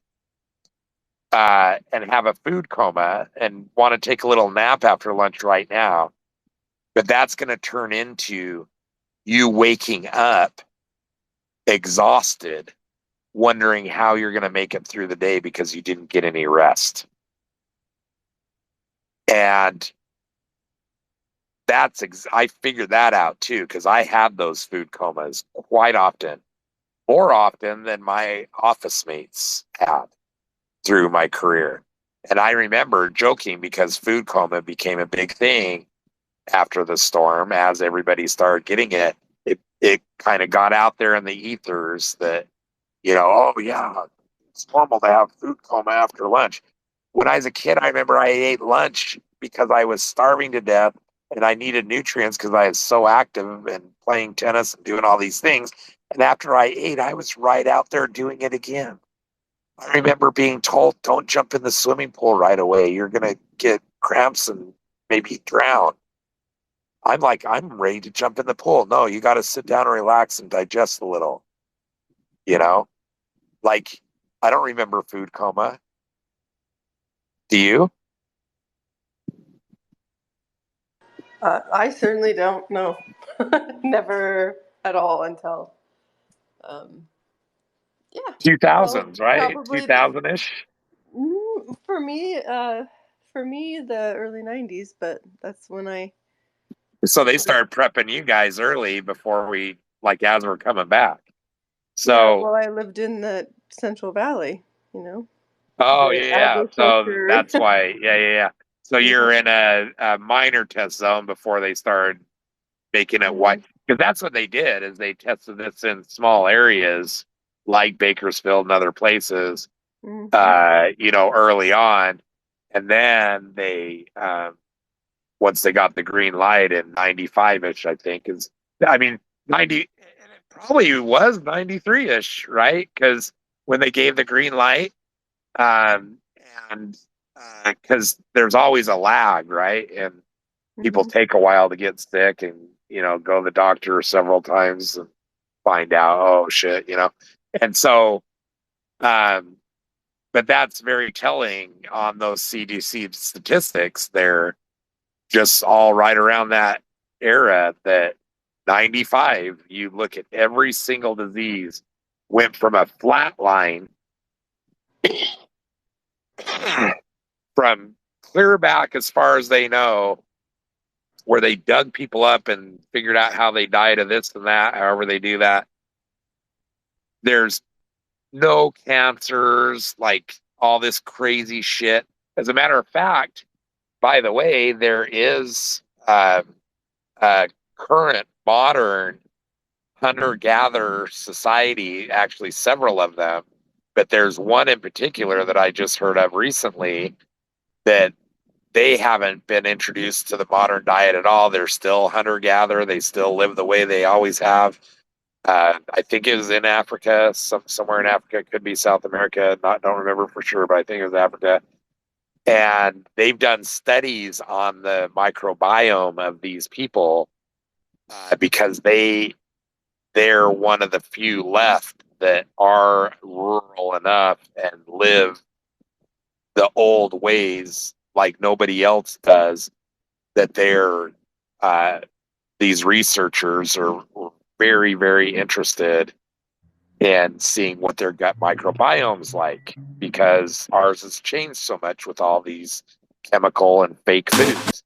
and have a food coma and want to take a little nap after lunch right now. But that's going to turn into you waking up exhausted, wondering how you're going to make it through the day because you didn't get any rest. And I figured that out too, because I had those food comas quite often, more often than my office mates had through my career. And I remember joking because food coma became a big thing after the storm. As everybody started getting it, it kind of got out there in the ethers that, you know, oh yeah, it's normal to have food coma after lunch. When I was a kid, I remember I ate lunch because I was starving to death and I needed nutrients because I was so active and playing tennis and doing all these things. And after I ate, I was right out there doing it again. I remember being told, don't jump in the swimming pool right away. You're going to get cramps and maybe drown. I'm like, I'm ready to jump in the pool. No, you got to sit down and relax and digest a little, you know? Like, I don't remember food coma. Do you? I certainly don't know. Never at all until, yeah. 2000s, Well, right? probably 2000-ish. for me, the early '90s, but that's when I. So they started prepping you guys early before we, like, as we're coming back. Yeah, So, well, I lived in the Central Valley, you know, oh, the yeah. So agriculture. that's why. Yeah. So Yeah. you're in a minor test zone before they started making it white. Mhm. Because that's what they did, is they tested this in small areas like Bakersfield and other places, Mhm. you know, early on. And then once they got the green light in 95-ish, I think, I mean, 90, and it probably was 93-ish, right? Because when they gave the green light, um, and because there's always a lag, right? And people Mhm. take a while to get sick and, you know, go to the doctor several times and find out, oh shit, you know. And so, um, but that's very telling on those CDC statistics. They're just all right around that era that 95, you look at every single disease went from a flat line from clear back as far as they know, where they dug people up and figured out how they died of this and that, however they do that. There's no cancers, like all this crazy shit. As a matter of fact, by the way, there is a current modern hunter-gatherer society, actually several of them, but there's one in particular that I just heard of recently that they haven't been introduced to the modern diet at all. They're still hunter-gatherer. They still live the way they always have. I think it was in Africa, somewhere in Africa. It could be South America. Don't remember for sure, but I think it was Africa. And they've done studies on the microbiome of these people because they're one of the few left that are rural enough and live the old ways like nobody else does, that these researchers are very, very interested in seeing what their gut microbiome's like, because ours has changed so much with all these chemical and fake foods.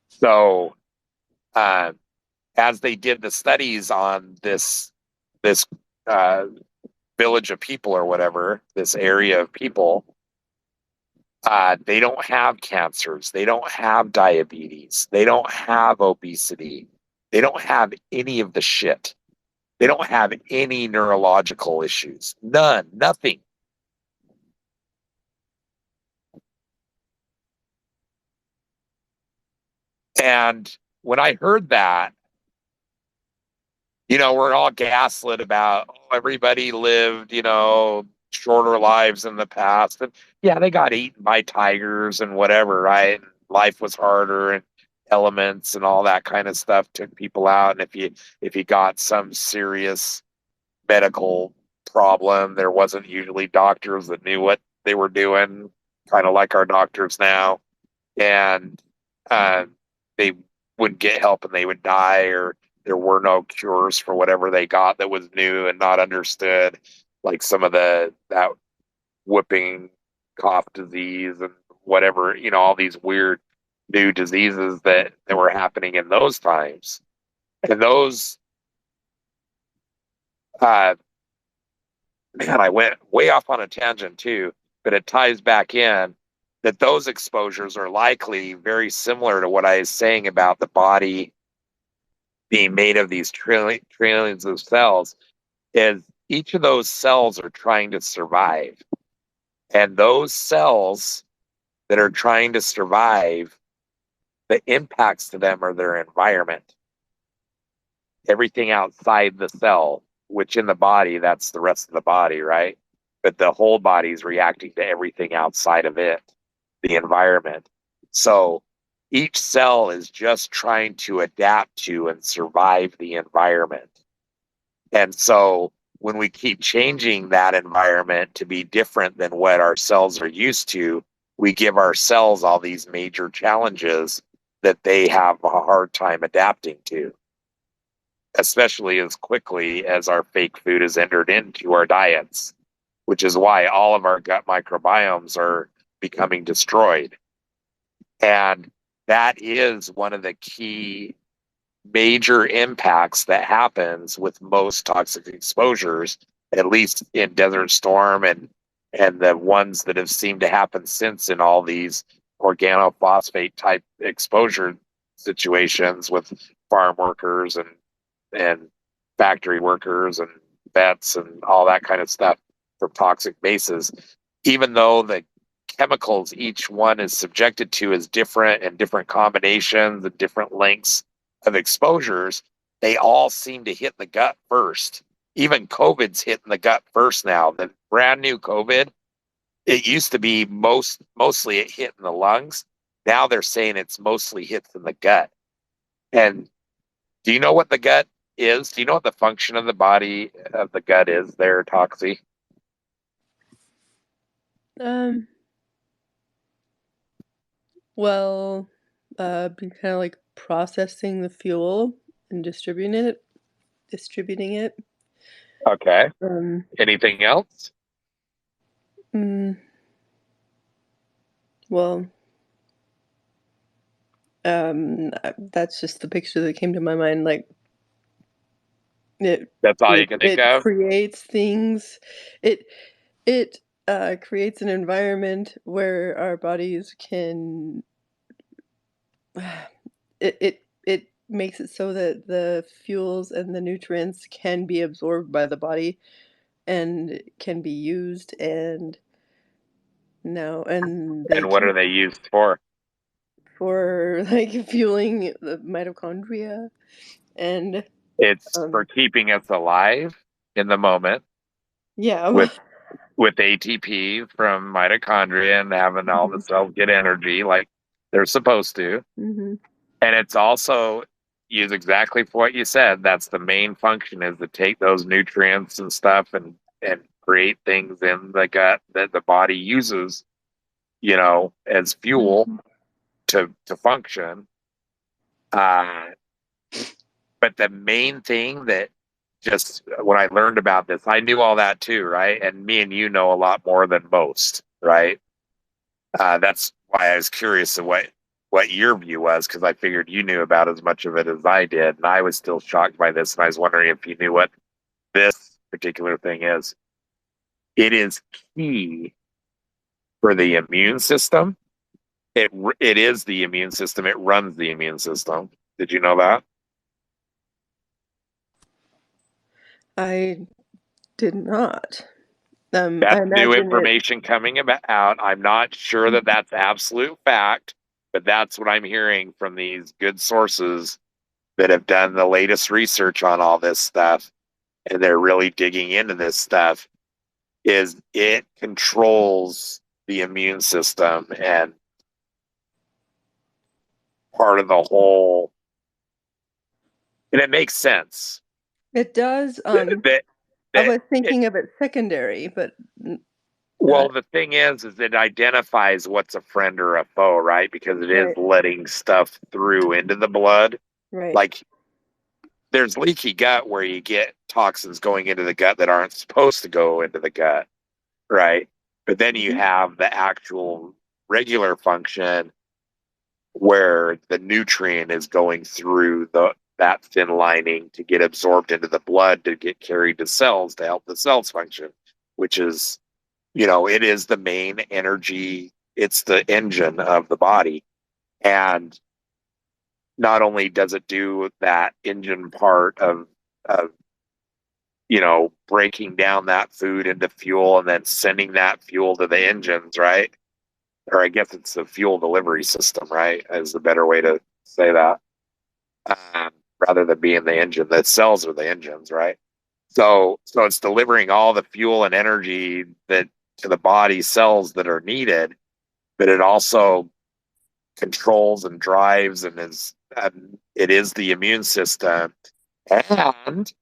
So as they did the studies on this village of people or whatever, this area of people, they don't have cancers, they don't have diabetes, they don't have obesity, they don't have any of the shit. They don't have any neurological issues. None, nothing. And when I heard that, we're all gaslit about, oh, everybody lived, shorter lives in the past. And yeah, they got eaten by tigers and whatever, right? And life was harder, and elements and all that kind of stuff took people out. And if you got some serious medical problem, there wasn't usually doctors that knew what they were doing, kind of like our doctors now. And uh, they wouldn't get help and they would die, or there were no cures for whatever they got that was new and not understood, like some of that whooping cough disease and whatever, all these weird new diseases that were happening in those times. And those, man, I went way off on a tangent too, but it ties back in that those exposures are likely very similar to what I was saying about the body being made of these trillions of cells. Is each of those cells are trying to survive. And those cells that are trying to survive, the impacts to them are their environment. Everything outside the cell, which in the body, that's the rest of the body, right? But the whole body is reacting to everything outside of it, the environment. So each cell is just trying to adapt to and survive the environment. And so when we keep changing that environment to be different than what our cells are used to, we give our cells all these major challenges that they have a hard time adapting to, especially as quickly as our fake food is entered into our diets, which is why all of our gut microbiomes are becoming destroyed. And that is one of the key major impacts that happens with most toxic exposures, at least in Desertstorm and the ones that have seemed to happen since in all these organophosphate type exposure situations with farm workers and factory workers and vets and all that kind of stuff from toxic bases. Even though the chemicals each one is subjected to is different, and different combinations and different lengths of exposures, they all seem to hit the gut first. Even COVID's hitting the gut first now. The brand new COVID, it used to be mostly it hit in the lungs. Now they're saying it's mostly hits in the gut. And do you know what the gut is? Do you know what the function of the body of the gut is there, Toxie? Um, well, be kind of like processing the fuel and distributing it. Okay. Um, Anything else? mm, well, that's just the picture that came to my mind. Like it, That's all you it, can think it of? creates things. It creates an environment where our bodies can. It makes it so that the fuels and the nutrients can be absorbed by the body and can be used, and they And what are can they used for? for like fueling the mitochondria and It's for um keeping us alive in the moment yeah. with ATP from mitochondria and having all the Mhm. cells get energy like they're supposed to. Mhm. And it's also use exactly what you said. That's the main function, is to take those nutrients and stuff and create things in the gut that the body uses, as fuel to function. But the main thing that, just when I learned about this, I knew all that too, right? And me and you know a lot more than most, right? That's why I was curious of what your view was, because I figured you knew about as much of it as I did, and I was still shocked by this, and I was wondering if you knew what this particular thing is. It is key for the immune system. It is the immune system. It runs the immune system. Did you know that? I did not. I That's new imagine it. information coming out. I'm not sure that that's absolute fact, but that's what I'm hearing from these good sources that have done the latest research on all this stuff, and they're really digging into this stuff. Is it controls the immune system and part of the whole, and it makes sense. It does. That, I that was thinking of it secondary, but well, the thing is it identifies what's a friend or a foe, right? Because it is right, letting stuff through into the blood. right. Like, there's leaky gut where you get toxins going into the gut that aren't supposed to go into the gut, right? But then you have the actual regular function where the nutrient is going through that thin lining to get absorbed into the blood to get carried to cells to help the cells function, which is, it is the main energy. It's the engine of the body. And not only does it do that engine part of breaking down that food into fuel and then sending that fuel to the engines, right? Or I guess it's the fuel delivery system, right? Is the better way to say that. Rather than being the engine, the cells are the engines, right? So it's delivering all the fuel and energy that to the body cells that are needed, but it also controls and drives and it is the immune system, and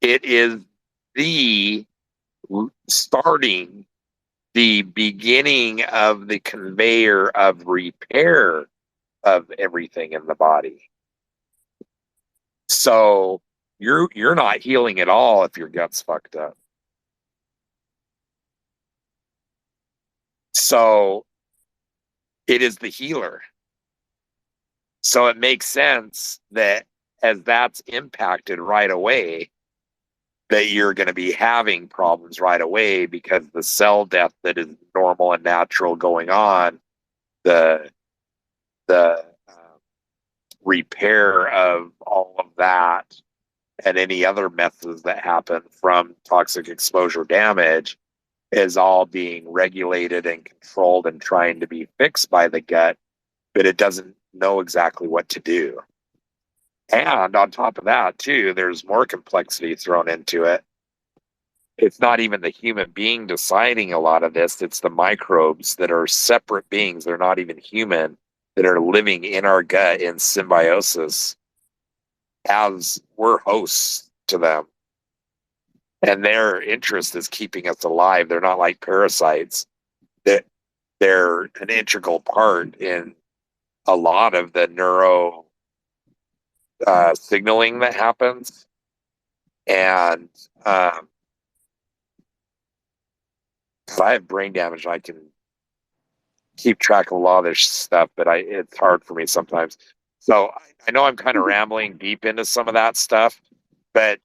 it is the starting the beginning of the conveyor of repair of everything in the body. So you're not healing at all if your gut's fucked up. So it is the healer. So it makes sense that as that's impacted right away, that you're going to be having problems right away, because the cell death that is normal and natural going on, the repair of all of that and any other methods that happen from toxic exposure damage is all being regulated and controlled and trying to be fixed by the gut, but it doesn't know exactly what to do. And on top of that, too, there's more complexity thrown into it. It's not even the human being deciding a lot of this. It's the microbes that are separate beings. They're not even human, that are living in our gut in symbiosis as we're hosts to them. And their interest is keeping us alive. They're not like parasites. They're an integral part in a lot of the neuro signaling that happens. And I have brain damage. I can keep track of a lot of this stuff, but it's hard for me sometimes. So I know I'm kind of rambling deep into some of that stuff, but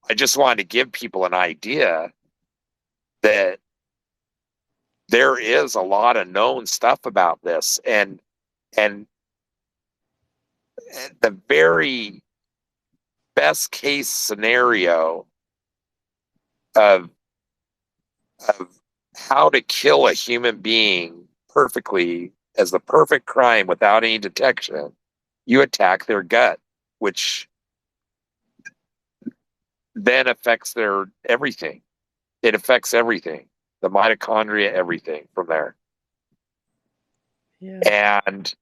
I just wanted to give people an idea that there is a lot of known stuff about this, and the very best case scenario of how to kill a human being perfectly as the perfect crime without any detection, you attack their gut, which then affects their everything. It affects everything, the mitochondria, everything from there. Yeah. And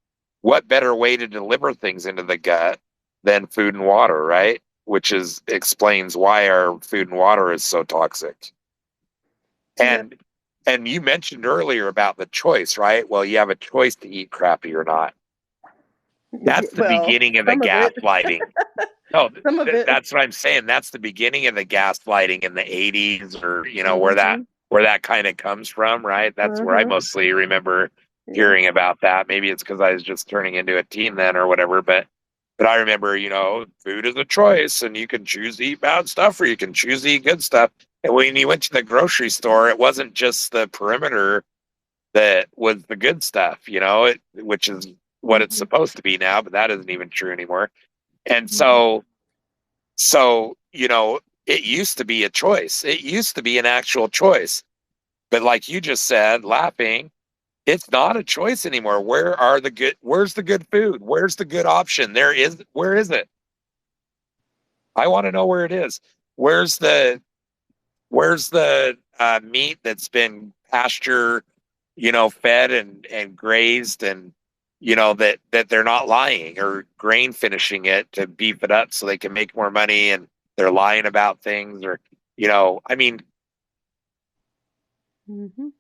what better way to deliver things into the gut than food and water, right? Which explains why our food and water is so toxic. And you mentioned earlier about the choice, right? Well, you have a choice to eat crappy or not. That's the Well, beginning of the some of it. gaslighting. No, Some of it. that's what I'm saying. That's the beginning of the gaslighting in the 80s, or Mhm. where that kind of comes from, right? That's where I Uh-huh. mostly remember Yeah. hearing about that. Maybe it's because I was just turning into a teen then or whatever, but I remember, food is a choice and you can choose to eat bad stuff or you can choose to eat good stuff. And when you went to the grocery store, it wasn't just the perimeter that was the good stuff, which is what it's Mhm. supposed to be now, but that isn't even true anymore. And Mhm. so, it used to be a choice. It used to be an actual choice. But like you just said, laughing, it's not a choice anymore. Where's the good food? Where's the good option? Where is it? I want to know where it is. Where's the meat that's been pasture, fed and grazed, and that they're not lying or grain finishing it to beef it up so they can make more money, and they're lying about things, or I mean, Mhm.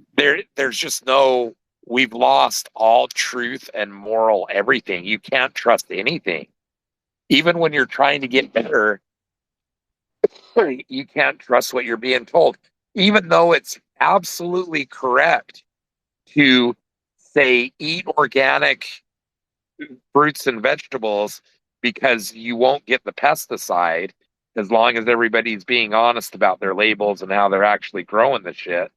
there's just no, we've lost all truth and moral everything. You can't trust anything. Even when you're trying to get better, you can't trust what you're being told, even though it's absolutely correct to say eat organic fruits and vegetables because you won't get the pesticide as long as everybody's being honest about their labels and how they're actually growing the shit.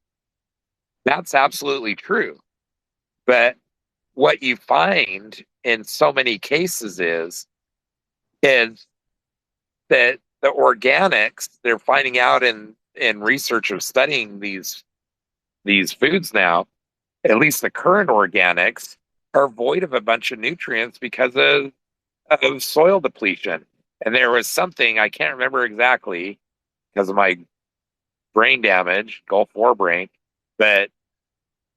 That's absolutely true. But what you find in so many cases is that the organics, they're finding out in research of studying these foods now, at least the current organics, are void of a bunch of nutrients because of soil depletion. And there was something, I can't remember exactly because of my brain damage, Gulf War brain, but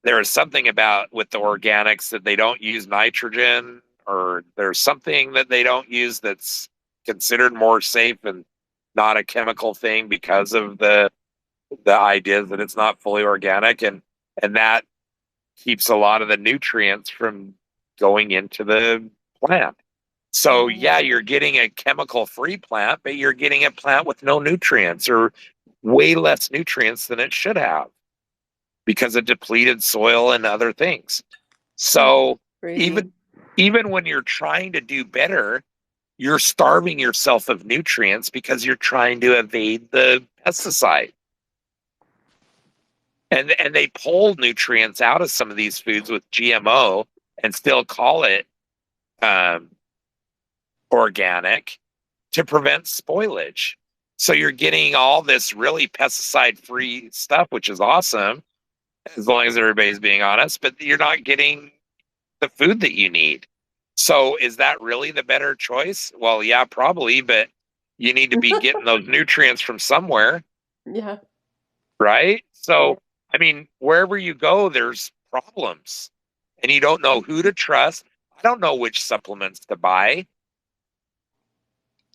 there is something about with the organics that they don't use nitrogen, or there's something that they don't use that's considered more safe and not a chemical thing because of the idea that it's not fully organic, and that keeps a lot of the nutrients from going into the plant. So yeah, you're getting a chemical free plant, but you're getting a plant with no nutrients, or way less nutrients than it should have because of depleted soil and other things. So Crazy. even when you're trying to do better, you're starving yourself of nutrients because you're trying to evade the pesticide. And they pull nutrients out of some of these foods with GMO and still call it um, organic to prevent spoilage. So you're getting all this really pesticide free stuff, which is awesome as long as everybody's being honest, but you're not getting the food that you need. So is that really the better choice? Well, yeah, probably, but you need to be getting those nutrients from somewhere, Yeah. right? So, I mean, wherever you go, there's problems and you don't know who to trust. I don't know which supplements to buy.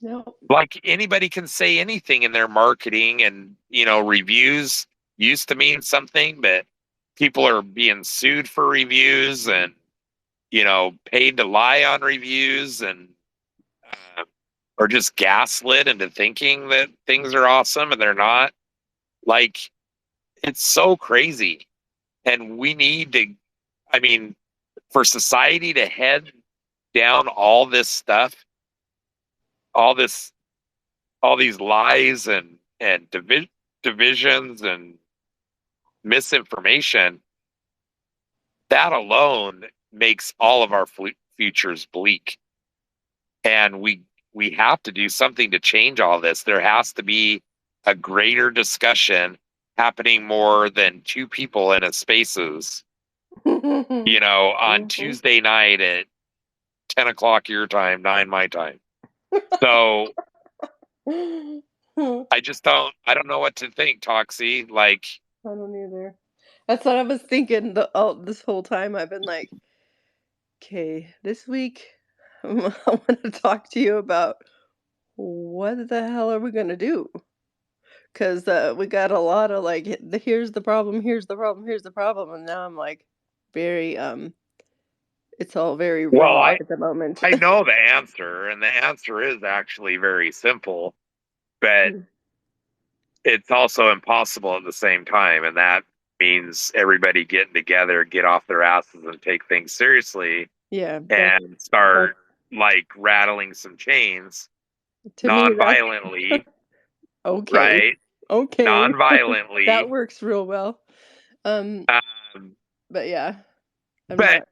No. Like anybody can say anything in their marketing, and reviews used to mean something, but people are being sued for reviews and paid to lie on reviews, and or just gaslit into thinking that things are awesome and they're not. Like, it's so crazy. And we need to, I mean, for society to head down all this stuff, all this, all these lies and divisions and misinformation, that alone makes all of our futures bleak. And we have to do something to change all this. There has to be a greater discussion happening more than two people in a spaces, on Tuesday night at 10 o'clock your time, 9 my time. So I don't know what to think, Toxie. Like, I don't either. That's what I was thinking this whole time. I've been like, Okay, this week I want to talk to you about what the hell are we gonna do? Because we got a lot of like, here's the problem, here's the problem, here's the problem, and now I'm like, very it's all very Well, raw at the moment. I know the answer, and the answer is actually very simple, but Mm, it's also impossible at the same time. And that means everybody getting together, get off their asses and take things seriously yeah, and that's start like rattling some chains to me that's non-violently, okay. right? Okay, that Non-violently. works real well. Um, Um, but yeah, I'm but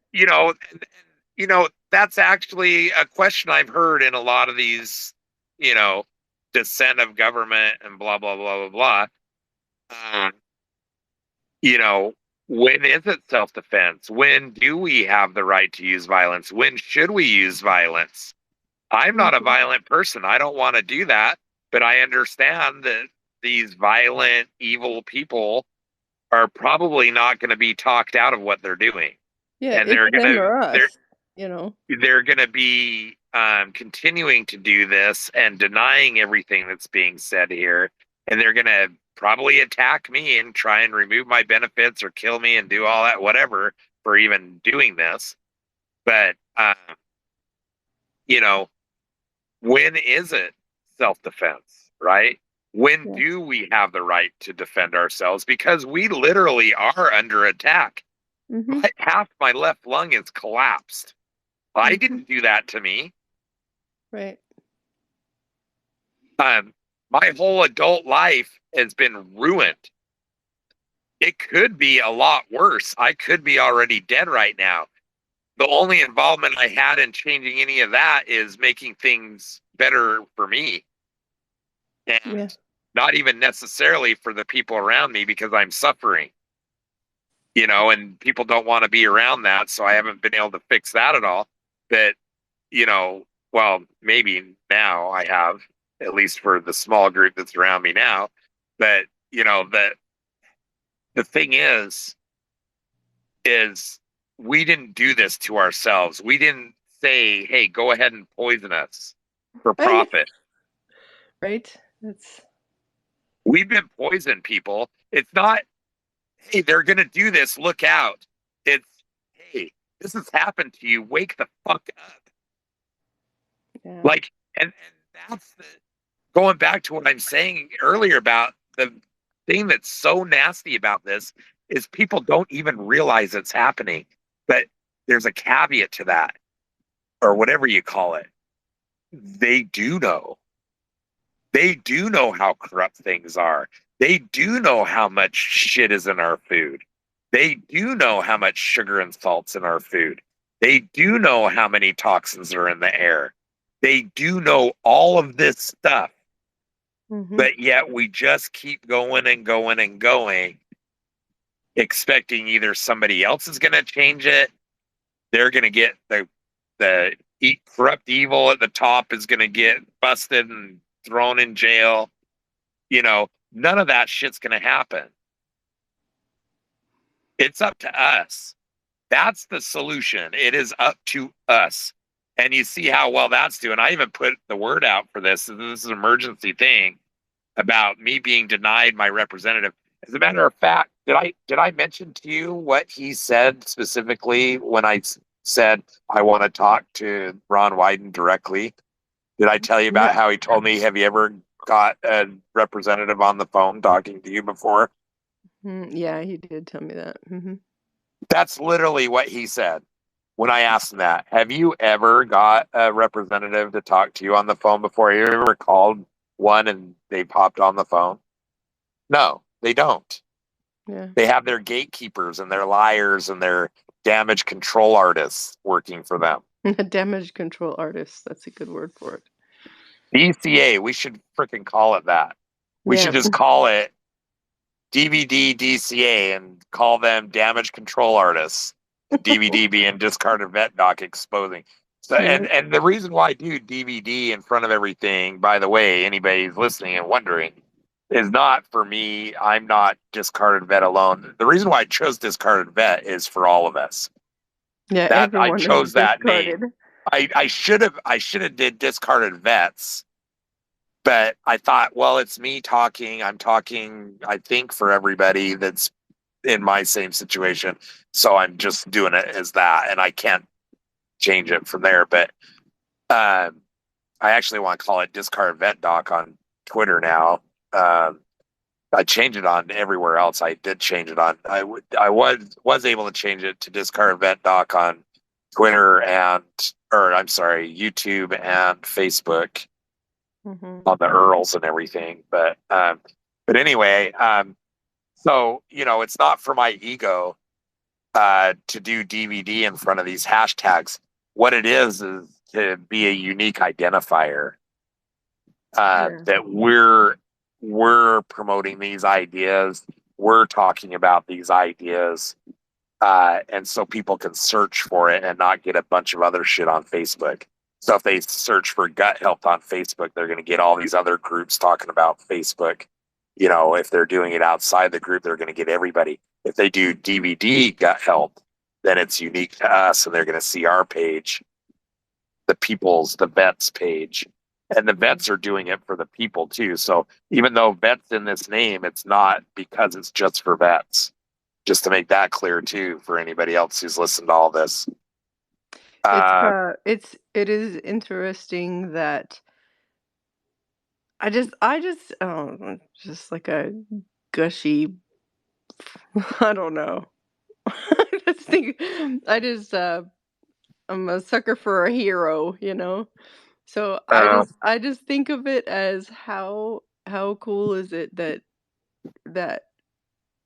not. that's actually a question I've heard in a lot of these, you know, dissent of government and blah blah blah blah blah. You know, when is it self-defense? When do we have the right to use violence? When should we use violence? I'm not a Mhm. violent person. I don't want to do that, but I understand that these violent, evil people are probably not going to be talked out of what they're doing, Yeah, and it's them or us, you know. they're going to be continuing to do this and denying everything that's being said here, and they're going to probably attack me and try and remove my benefits or kill me and do all that whatever for even doing this. But you know, when is it self-defense, right? When Yeah. do we have the right to defend ourselves? Because we literally are under attack. Mhm. Half my left lung is collapsed. I Mhm. didn't do that to me. Right. Um, my whole adult life has been ruined. It could be a lot worse. I could be already dead right now. The only involvement I had in changing any of that is making things better for me, Yeah. and not even necessarily for the people around me because I'm suffering, and people don't want to be around that. So I haven't been able to fix that at all. But, well, maybe now I have, at least for the small group that's around me now. But, the thing is we didn't do this to ourselves. We didn't say, hey, go ahead and poison us for Right. profit. Right. That's We've been poisoned, people. It's not, hey, they're going to do this. Look out. It's, hey, this has happened to you. Wake the fuck up. yeah. Like, and that's going back to what I'm saying earlier about the thing that's so nasty about this is people don't even realize it's happening. But there's a caveat to that, or whatever you call it. They do know. They do know how corrupt things are. They do know how much shit is in our food. They do know how much sugar and salt's in our food. They do know how many toxins are in the air. They do know all of this stuff, Mhm. but yet we just keep going and going and going, expecting either somebody else is going to change it, they're going to get the corrupt evil at the top is going to get busted and thrown in jail. None of that shit's going to happen. It's up to us. That's the solution. It is up to us. And you see how well that's doing. I even put the word out for this. This is an emergency thing about me being denied my representative. As a matter of fact, did I mention to you what he said specifically when I said I want to talk to Ron Wyden directly? Did I tell you Yeah. about how he told me, have you ever got a representative on the phone talking to you before? Yeah, he did tell me that. Mhm. That's literally what he said when I asked him that. Have you ever got a representative to talk to you on the phone before? You ever called one and they popped on the phone? No, they don't. Yeah. They have their gatekeepers and their liars and their damage control artists working for them. A damage control artist. That's a good word for it. DCA, we should freaking call it that. We Yeah. should just call it DVD DCA and call them damage control artists. DVD being discarded vet doc exposing. So Yeah. and the reason why I do DVD in front of everything, by the way, anybody's listening and wondering, is not for me. I'm not discarded vet alone. The reason why I chose discarded vet is for all of us. Yeah, That I everyone is chose that discarded. name. I should have did discarded vets, but I thought, well, it's me talking. I'm talking, I think, for everybody that's in my same situation. So I'm just doing it as that, and I can't change it from there. But I actually want to call it Discarded Vet Doc on Twitter now. Um, I changed it on everywhere else. I did change it on. I was able to change it to Discarded Vet Doc on Twitter or I'm sorry, YouTube and Facebook Hmm. on the Earls and everything. But anyway, so it's not for my ego to do DVD in front of these hashtags. What it is to be a unique identifier Yeah. that we're promoting these ideas, we're talking about these ideas, and so people can search for it and not get a bunch of other shit on Facebook. So if they search for gut health on Facebook, they're going to get all these other groups talking about Facebook. If they're doing it outside the group, they're going to get everybody. If they do DVD gut health, then it's unique to us, and they're going to see our page, the vets page. And the vets are doing it for the people too. So even though vets in this name, it's not because it's just for vets. Just to make that clear too for anybody else who's listened to all this. It is interesting that I just just like a gushy I don't know. I just think I just I'm a sucker for a hero, you know? So I just think of it as how cool is it that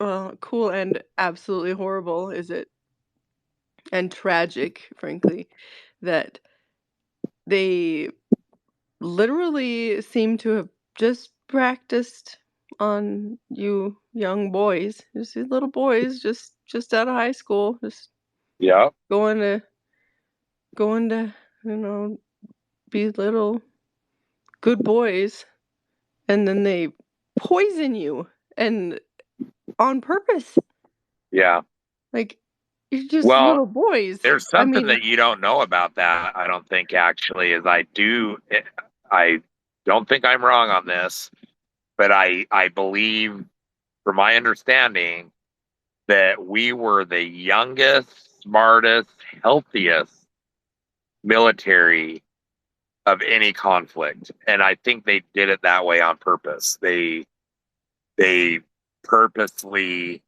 well, cool and absolutely horrible is it and tragic, frankly, that they literally seem to have just practiced on you young boys, just these little boys, just out of high school, just Yeah. going to going to be little good boys, and then they poison you and on purpose. Yeah. Like you're just Well, little boys. there's I something mean, that you don't know about that. I don't think actually is I don't think I'm wrong on this, but I believe from my understanding that we were the youngest, smartest, healthiest military of any conflict. And I think they did it that way on purpose. They purposely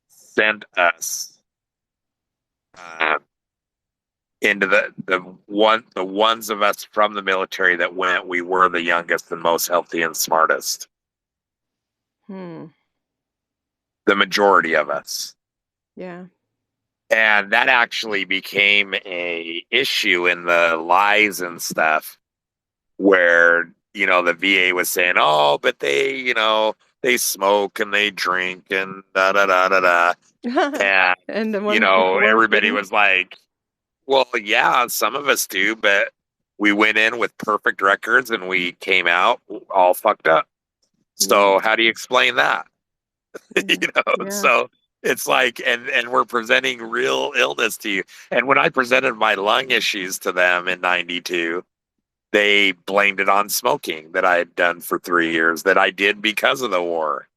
sent us uh, into the ones of us from the military that went. We were the youngest and most healthy and smartest. hmm, The majority of us. yeah. And that actually became a issue in the lies and stuff where, the VA was saying, oh, but they smoke and they drink and da da da da da. And, And the ones with the ones everybody didn't. was like, well, yeah, some of us do, but we went in with perfect records and we came out all fucked up. Yeah. So how do you explain that? Yeah. Yeah. So it's like, and we're presenting real illness to you. And when I presented my lung issues to them in 92, they blamed it on smoking that I had done for 3 years, that I did because of the war.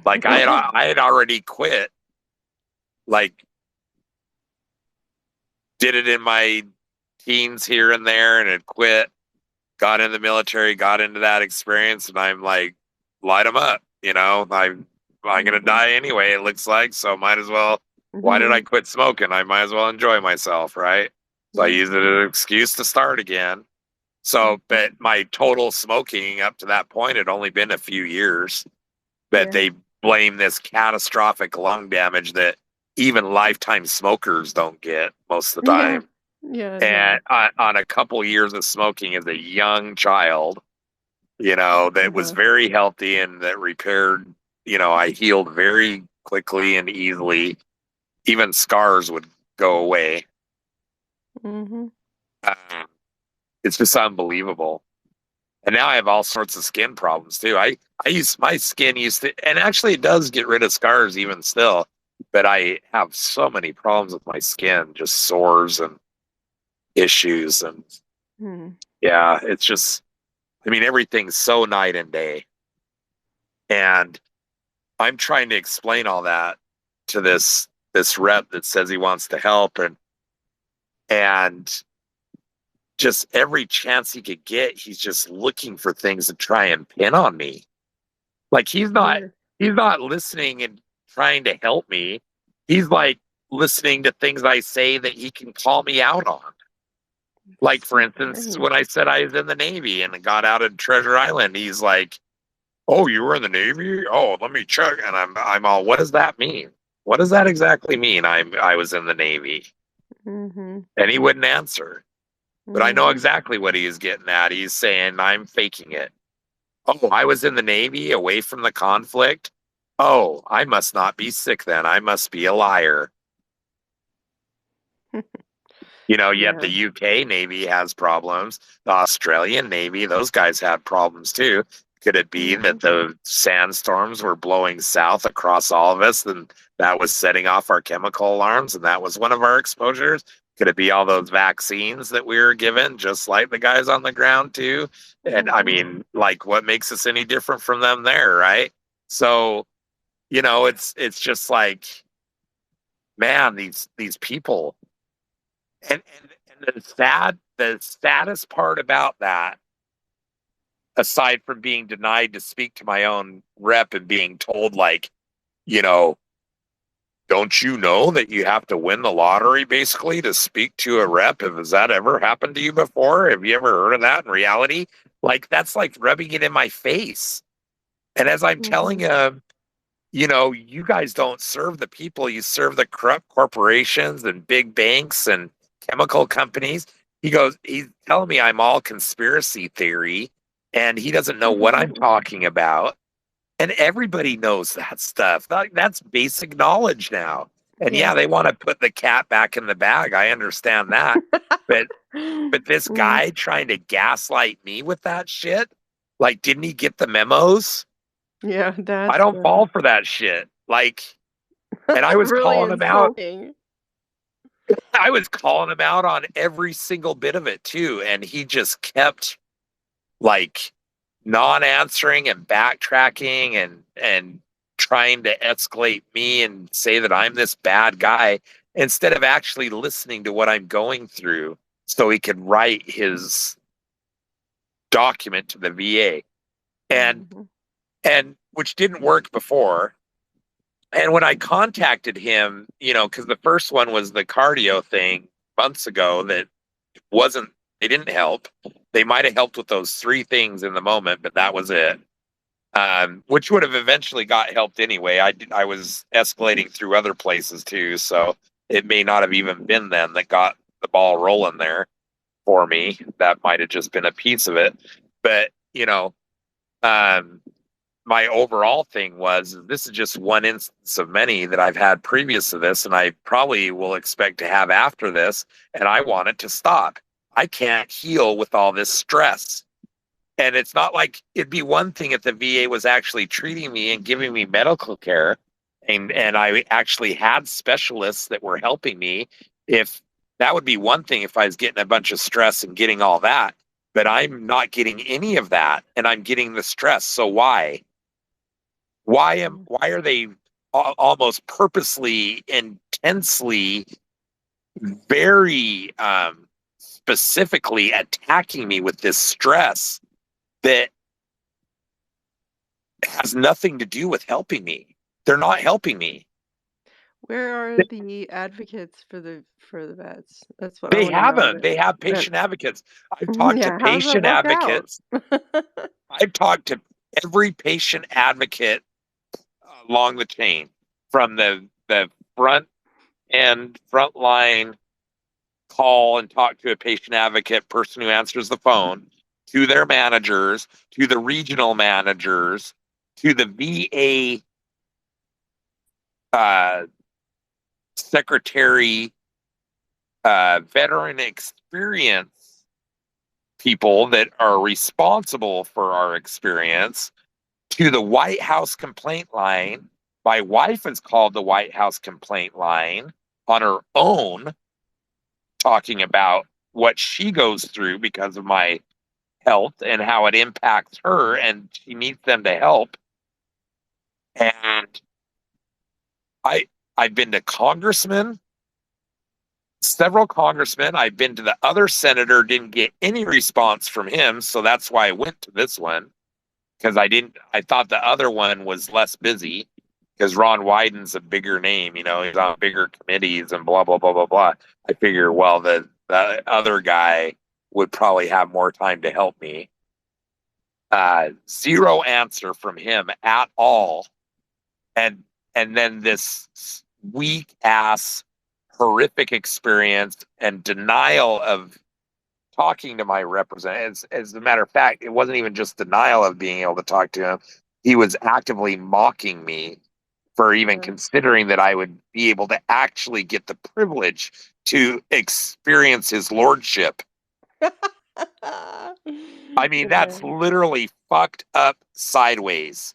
Like I had already quit, like did it in my teens here and there and had quit, got in the military, got into that experience, and I'm like, light them up, I'm gonna die anyway, it looks like, so might as well. Why did I Mhm. quit smoking? I might as well enjoy myself, right? So I Yeah. used it as an excuse to start again. So, Mhm. but my total smoking up to that point had only been a few years, but Yeah. they blame this catastrophic lung damage that even lifetime smokers don't get most of the Yeah. time. Yeah, And no. on a couple years of smoking as a young child, that was Uh-huh. very healthy and that repaired, I healed very quickly and easily. Even scars would go away. Mhm. Um, it's just unbelievable. And now I have all sorts of skin problems too. I use my skin used to, and actually it does get rid of scars even still. but I have so many problems with my skin, just sores and issues. And Hmm. yeah, it's just, I mean, everything's so night and day. And I'm trying to explain all that to this rep that says he wants to help, and just every chance he could get, he's just looking for things to try and pin on me. Like Yeah. he's not listening and trying to help me. He's like listening to things I say that he can call me out on. Like, for So instance, strange. when I said I was in the Navy and got out of Treasure Island, he's like, "Oh, you were in the Navy? Oh, let me check." And I'm all, "What does that mean? What does that exactly mean? I was in the Navy." Mm-hmm. And he wouldn't answer. But I know Mm-hmm. exactly what he is getting at. He's saying I'm faking it. Oh, I was in the Navy away from the conflict. Oh, I must not be sick then. I must be a liar. Yet Yeah. the UK Navy has problems. The Australian Navy, those guys had problems too. Could it be Mm-hmm. that the sandstorms were blowing south across all of us and that was setting off our chemical alarms and that was one of our exposures? Could it be all those vaccines that we were given, just like the guys on the ground too? And I Mm-hmm. mean, like, what makes us any different from them there, right? So, it's just like, man, these people. And the saddest part about that, aside from being denied to speak to my own rep and being told, like, you know, don't you know that you have to win the lottery basically to speak to a rep? Has that ever happened to you before? Have you ever heard of that in reality? Like, that's like rubbing it in my face. And as I'm telling Mm-hmm. him, you guys don't serve the people, you serve the corrupt corporations and big banks and chemical companies. He's telling me I'm all conspiracy theory and he doesn't know what I'm talking about. And everybody knows that stuff. That's basic knowledge now. And Yeah. yeah, they want to put the cat back in the bag. I understand that. But but this Mm. guy trying to gaslight me with that shit, like, didn't he get the memos? Yeah, I that's don't fall for that shit. Like, and I was really calling him out. insulting. I was calling him out on every single bit of it too. And he just kept, like, non-answering and backtracking and trying to escalate me and say that I'm this bad guy instead of actually listening to what I'm going through so he could write his document to the VA. And Mhm. and which didn't work before. And when I contacted him, because the first one was the cardio thing months ago that wasn't, they didn't help. They might have helped with those three things in the moment, but that was it. Which would have eventually got helped anyway. I was escalating through other places too, so it may not have even been them that got the ball rolling there for me. That might have just been a piece of it. But, um, my overall thing was this is just one instance of many that I've had previous to this, and I probably will expect to have after this, and I want it to stop. I can't heal with all this stress. And it's not like it'd be one thing if the VA was actually treating me and giving me medical care, and I actually had specialists that were helping me. If that would be one thing if I was getting a bunch of stress and getting all that, but I'm not getting any of that, and I'm getting the stress. So why? Mm. Why are they almost purposely, intensely, very specifically attacking me with this stress that has nothing to do with helping me? They're not helping me. Where are the advocates for the vets? That's what I They want to know. haven't. They have That patient advocates. I've talked to yeah, how does that patient work out? advocates. I've talked to every patient advocate along the chain, from the front line call and talk to a patient advocate person who answers the phone, to their managers, to the regional managers, to the VA uh, secretary, veteran experience people that are responsible for our experience, to the White House complaint line, My wife has called the White House complaint line on her own, talking about what she goes through because of my health and how it impacts her, and she needs them to help. And I I've been to congressmen, several congressmen. I've been to the other senator, didn't get any response from him, so that's why I went to this one, because I thought the other one was less busy, because Ron Wyden's a bigger name, he's on bigger committees and blah blah blah blah blah. I figure, well, the other guy would probably have more time to help me. Zero answer from him at all. And then this weak ass horrific experience and denial of talking to my representative. As a matter of fact, it wasn't even just denial of being able to talk to him. He was actively mocking me for even considering that I would be able to actually get the privilege to experience his lordship. I mean, that's literally fucked up sideways.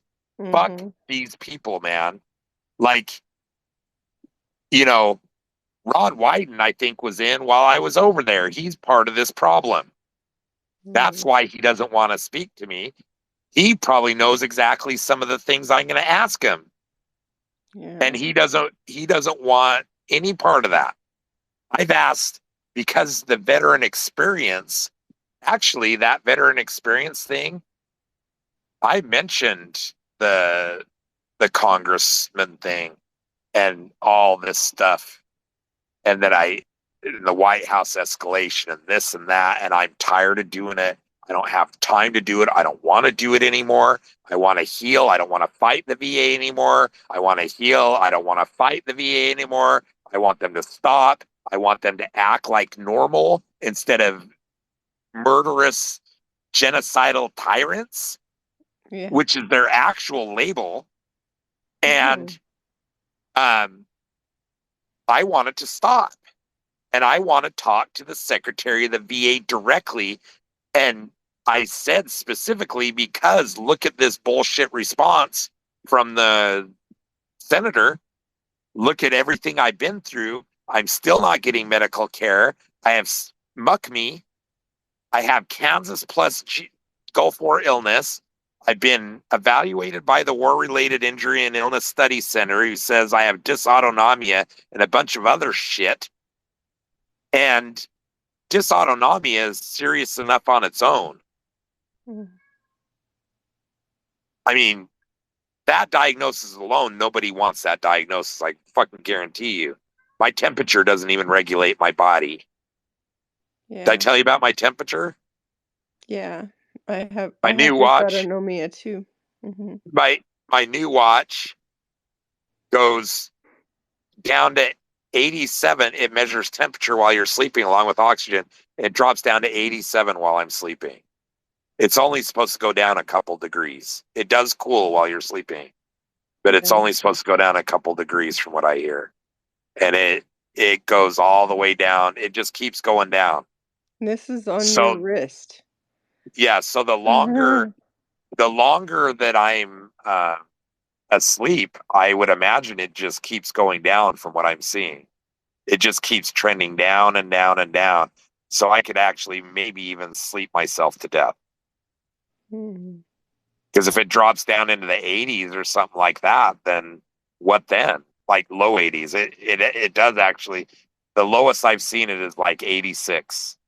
Fuck these people, man. Like, Ron Wyden, I think, was in while I was over there. He's part of this problem. That's why he doesn't want to speak to me. He probably knows exactly some of the things I'm going to ask him. Yeah. And he doesn't want any part of that. I've asked, because the veteran experience, actually that veteran experience thing, I mentioned the congressman thing and all this stuff, and that the White House escalation and this and that, and I'm tired of doing it. I don't have time to do it. I don't want to do it anymore. I want to heal. I don't want to fight the VA anymore. I want to heal. I don't want to fight the VA anymore. I want them to stop. I want them to act like normal instead of murderous, genocidal tyrants, which is their actual label. And I want it to stop. And I want to talk to the Secretary of the VA directly. And I said specifically, because look at this bullshit response from the senator. Look at everything I've been through. I'm still not getting medical care. I have MUCME. I have Kansas plus Gulf War illness. I've been evaluated by the War-Related Injury and Illness Study Center, who says I have dysautonomia and a bunch of other shit. And dysautonomia is serious enough on its own. I mean, that diagnosis alone, nobody wants that diagnosis. I fucking guarantee you. My temperature doesn't even regulate my body. Yeah. Did I tell you about my temperature? Yeah, I have new watch. Dysautonomia too. My new watch goes down to 87. It measures temperature while you're sleeping along with oxygen. It drops down to 87 while I'm sleeping. It's only supposed to go down a couple degrees. It does cool while you're sleeping, but it's only supposed to go down a couple degrees from what I hear. And it goes all the way down. It just keeps going down. This is on your wrist. Yeah, so the longer that I'm asleep, I would imagine it just keeps going down from what I'm seeing. It just keeps trending down and down and down. So I could actually maybe even sleep myself to death. Because if it drops down into the 80s or something like that, then what then? Like low 80s. It does actually. The lowest I've seen it is like 86.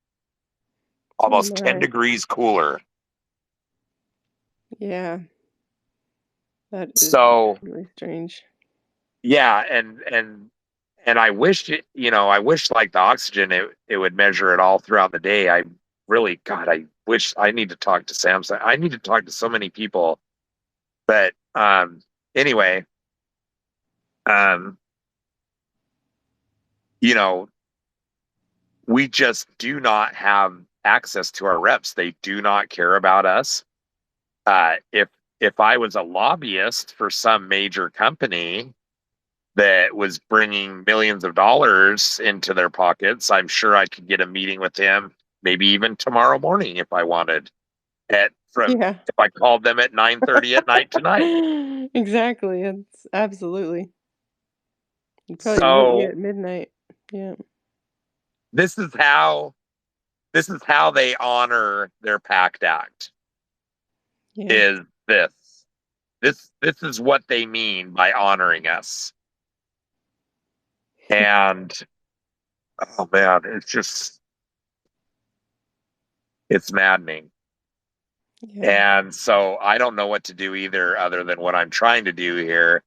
Almost 10 degrees cooler. Yeah. That is really strange. Yeah, and I wish I wish like the oxygen it would measure it all throughout the day. I wish. I need to talk to Samsung. I need to talk to so many people. But anyway, we just do not have access to our reps. They do not care about us. If I was a lobbyist for some major company that was bringing millions of dollars into their pockets, I'm sure I could get a meeting with him, maybe even tomorrow morning if I wanted, at from Yeah. if I called them at 9:30 at night tonight. Exactly. It's absolutely. You'd probably hit me So at midnight. Yeah. this is how they honor their pact act. Yeah. Is this is what they mean by honoring us. And oh man, it's maddening. Yeah. And so I don't know what to do either, other than what I'm trying to do here.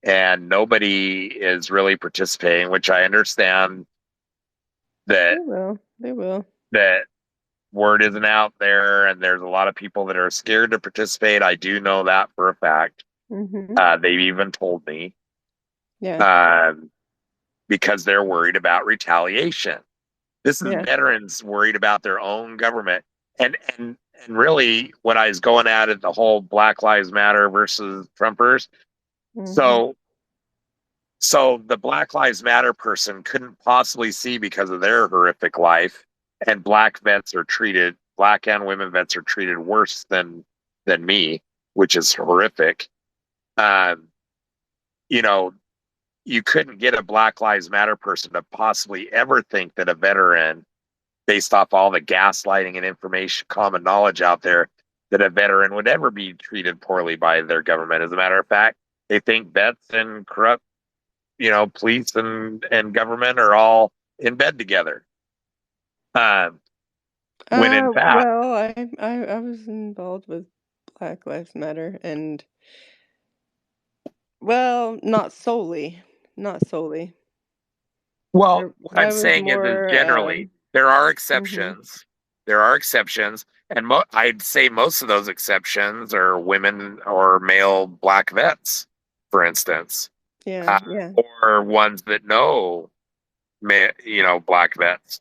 And nobody is really participating, which I understand They that will. They will. that word isn't out there, and there's a lot of people that are scared to participate. I do know that for a fact. Mm-hmm. They've even told me, Yeah. because they're worried about retaliation. This is Yeah. veterans worried about their own government. And really, when I was going at it, the whole Black Lives Matter versus Trumpers. Mm-hmm. So the Black Lives Matter person couldn't possibly see, because of their horrific life, and black and women vets are treated worse than me, which is horrific. Um, you know, you couldn't get a Black Lives Matter person to possibly ever think that a veteran, based off all the gaslighting and information, common knowledge out there, that a veteran would ever be treated poorly by their government. As a matter of fact, they think vets and corrupt, police and government are all in bed together. Um, when in fact, Well, I was involved with Black Lives Matter, and well, not solely. Not solely. well, what I'm I was saying is more generally there are mhm. exceptions. There are exceptions, and I'd say most of those exceptions are women or male black vets, for instance, Yeah, yeah. or ones that know, black vets,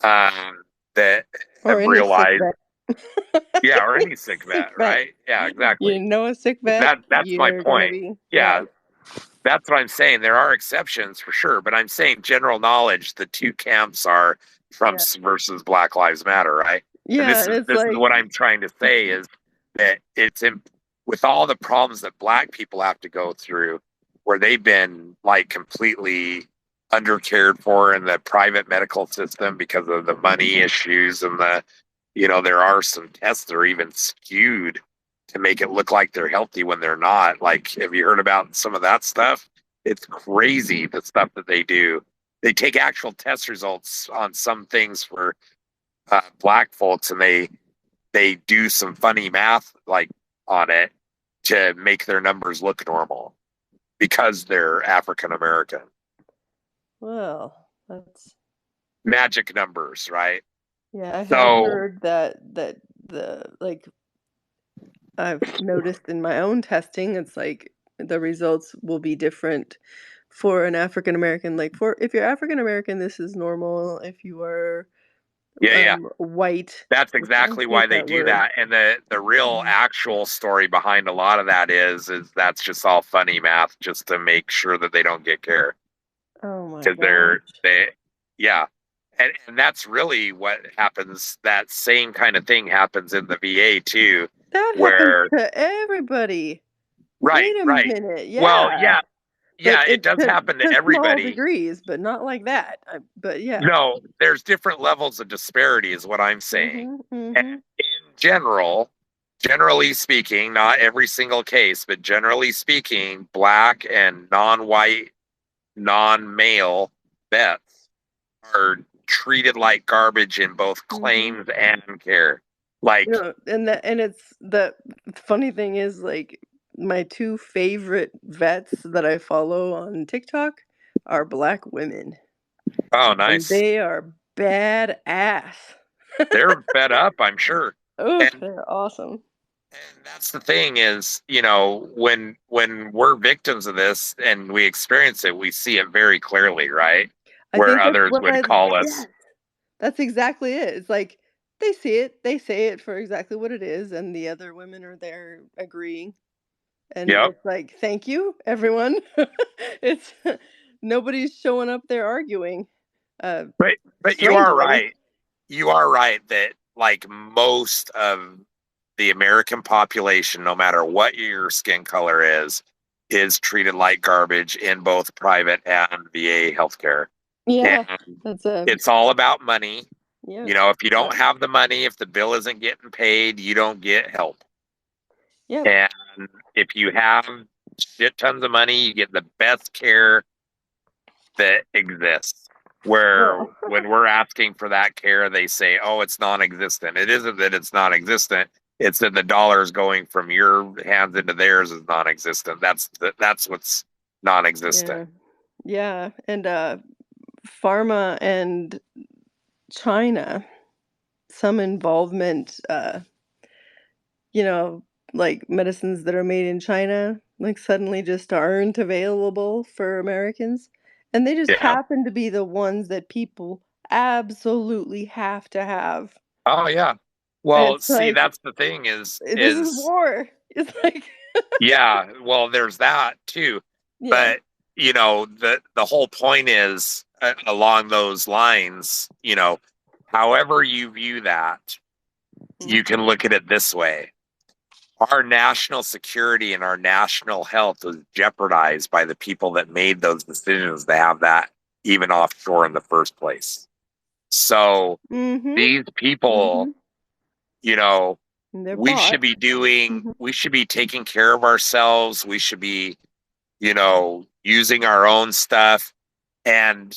that Or have any sick realized, vet. yeah, or any sick Sick vet, vet. right? Yeah, You exactly. know a sick vet, That's my you're gonna point. be yeah. Yeah, that's what I'm saying. There are exceptions for sure, but I'm saying general knowledge. The two camps are Yeah. Trump's versus Black Lives Matter, right? And Yeah, this and is it's this is like what I'm trying to say is that with all the problems that Black people have to go through, where they've been like completely undercared for in the private medical system because of the money issues, and there are some tests that are even skewed to make it look like they're healthy when they're not. Like, have you heard about some of that stuff? It's crazy, the stuff that they do. They take actual test results on some things for black folks, and they do some funny math like on it to make their numbers look normal because they're African American. well, that's Magic numbers, right? yeah, I have So heard that the like I've noticed in my own testing, it's like the results will be different for an African American. Like for if you're African American, this is normal. If you are yeah, white, that's which I exactly why hate they that do word. that. And the real Mhm. actual story behind a lot of that is that's just all funny math just to make sure that they don't get care. Oh my Because gosh. yeah. And that's really what happens. That same kind of thing happens in the VA too, That happens where to everybody. right, Wait a right. minute. Well, Yeah. But it does happen to to small everybody. degrees, but not like that. But yeah. No, there's different levels of disparity, is what I'm saying. Mhm. And Mhm. in generally speaking, not every single case, but generally speaking, black and non-white, non-male vets are treated like garbage in both Mhm. claims and care. Like, And it's the funny thing is like my two favorite vets that I follow on TikTok are black women, oh, and nice. they are badass. They're fed up, I'm sure. Oh, And they're awesome. And that's the thing is, when we're victims of this and we experience it, we see it very clearly, right? I Where think that's others what would call us, yes, that's exactly it. It's like they see it, they say it for exactly what it is, and the other women are there agreeing. And yep. it's like, thank you, everyone. It's nobody's showing up there arguing. Uh, But you are strangely. right. You are right that like most of the American population, no matter what your skin color is treated like garbage in both private and VA healthcare. Yeah, And that's it's all about money. yeah. You know, if you don't have the money, if the bill isn't getting paid, you don't get help. Yeah. And if you have shit tons of money, you get the best care that exists. Where Well, when we're asking for that care, they say, "Oh, it's non-existent." It isn't that it's non-existent; it's that the dollars going from your hands into theirs is non-existent. That's what's non-existent. yeah, and pharma and China, some involvement, you know, like medicines that are made in China, like suddenly just aren't available for Americans. And they just Yeah. happen to be the ones that people absolutely have to have. Oh, yeah. And Well, it's see, like, that's the thing this is is war. It's like, yeah. Well, there's that too, yeah. but you know, the whole point is along those lines. You know, however you view that, you can Mhm. look at it this way. Our national security and our national health was jeopardized by the people that made those decisions to have that even offshore in the first place. So Mhm. these people, Mhm. you know, They're bought. Mhm. we should be taking care of ourselves. We should be, you know, using our own stuff and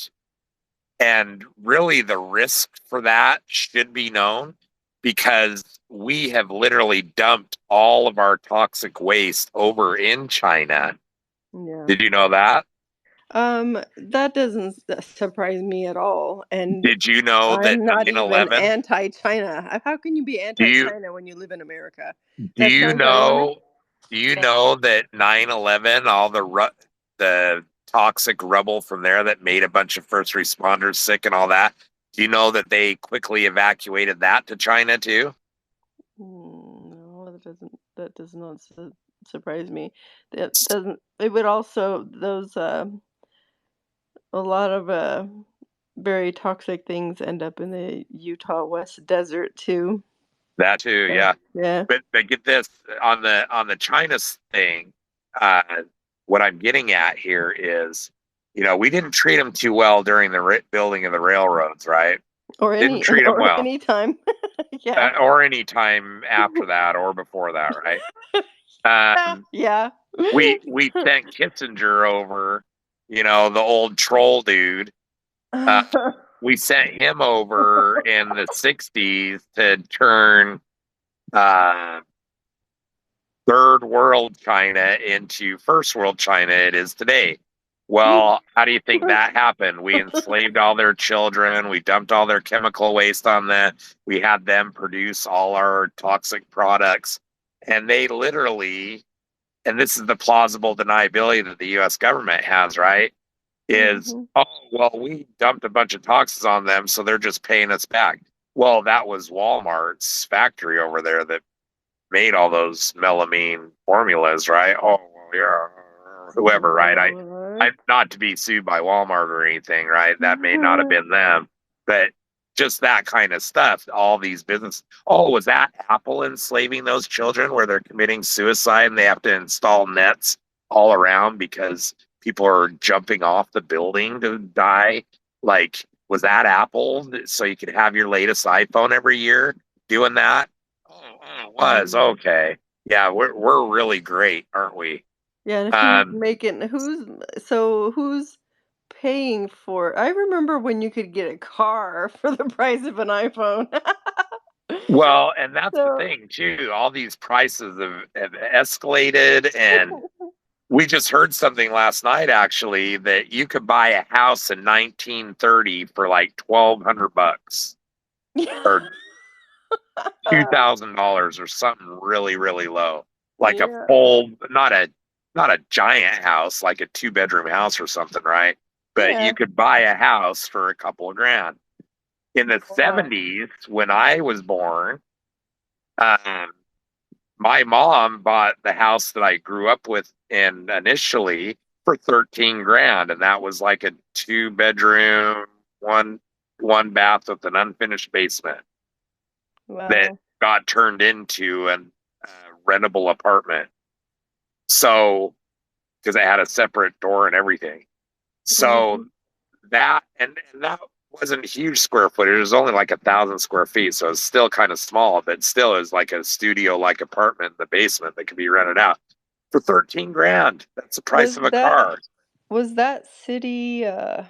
really the risk for that should be known because we have literally dumped all of our toxic waste over in China. Yeah. Did you know that? That doesn't surprise me at all. And Did you know that I'm not nine even eleven? anti-China. How can you be Do you anti-China when you live in America? do That you sounds ironic. know do you know that 9/11 all the toxic rubble from there that made a bunch of first responders sick and all that? Do you know that they quickly evacuated that to China too? No, that does not surprise me. That doesn't it would also those a lot of very toxic things end up in the Utah West Desert too. That too, So, yeah. yeah. But get this on the China thing. Uh, what I'm getting at here is, you know, we didn't treat them too well during the building of the railroads, right? Or Didn't any treat them or well, any time. Yeah. or any time after that or before that, right? Yeah. We sent Kissinger over, you know, the old troll dude. Uh, we sent him over in the '60s to turn uh, third world China into first world China it is today. Well, how do you think that happened? We enslaved all their children. We dumped all their chemical waste on them. We had them produce all our toxic products. And they literally, and this is the plausible deniability that the US government has, right? Is, Mhm. oh, well, we dumped a bunch of toxins on them, so they're just paying us back. Well, that was Walmart's factory over there that made all those melamine formulas, right? Oh, well, yeah, whoever, right? I not to be sued by Walmart or anything, right? That may not have been them, but just that kind of stuff. All these business. Oh, was that Apple enslaving those children where they're committing suicide and they have to install nets all around because people are jumping off the building to die? Like, was that Apple? So you could have your latest iPhone every year doing that? Oh, it was Mhm. okay. Yeah, we're really great, aren't we? Yeah, and Um, who's paying for I remember when you could get a car for the price of an iPhone. well, and that's the So thing too. All these prices have escalated, and we just heard something last night actually that you could buy a house in 1930 for like $1,200 or $2,000 or something really low, like a Yeah. full, not a giant house, like a two-bedroom house or something, right? But you Yeah. could buy a house for a couple of grand. In the Wow. 70s, when I was born, um, my mom bought the house that I grew up with in initially for 13 grand, and that was like a two-bedroom, one bath with an unfinished basement. That Wow. got turned into an rentable apartment. So, because I had a separate door and everything. So that and that wasn't huge square footage. It was only like 1,000 square feet, so it's still kind of small, but still is like a studio-like apartment in the basement that could be rented out for 13 grand. That's the price of a car. Was that city were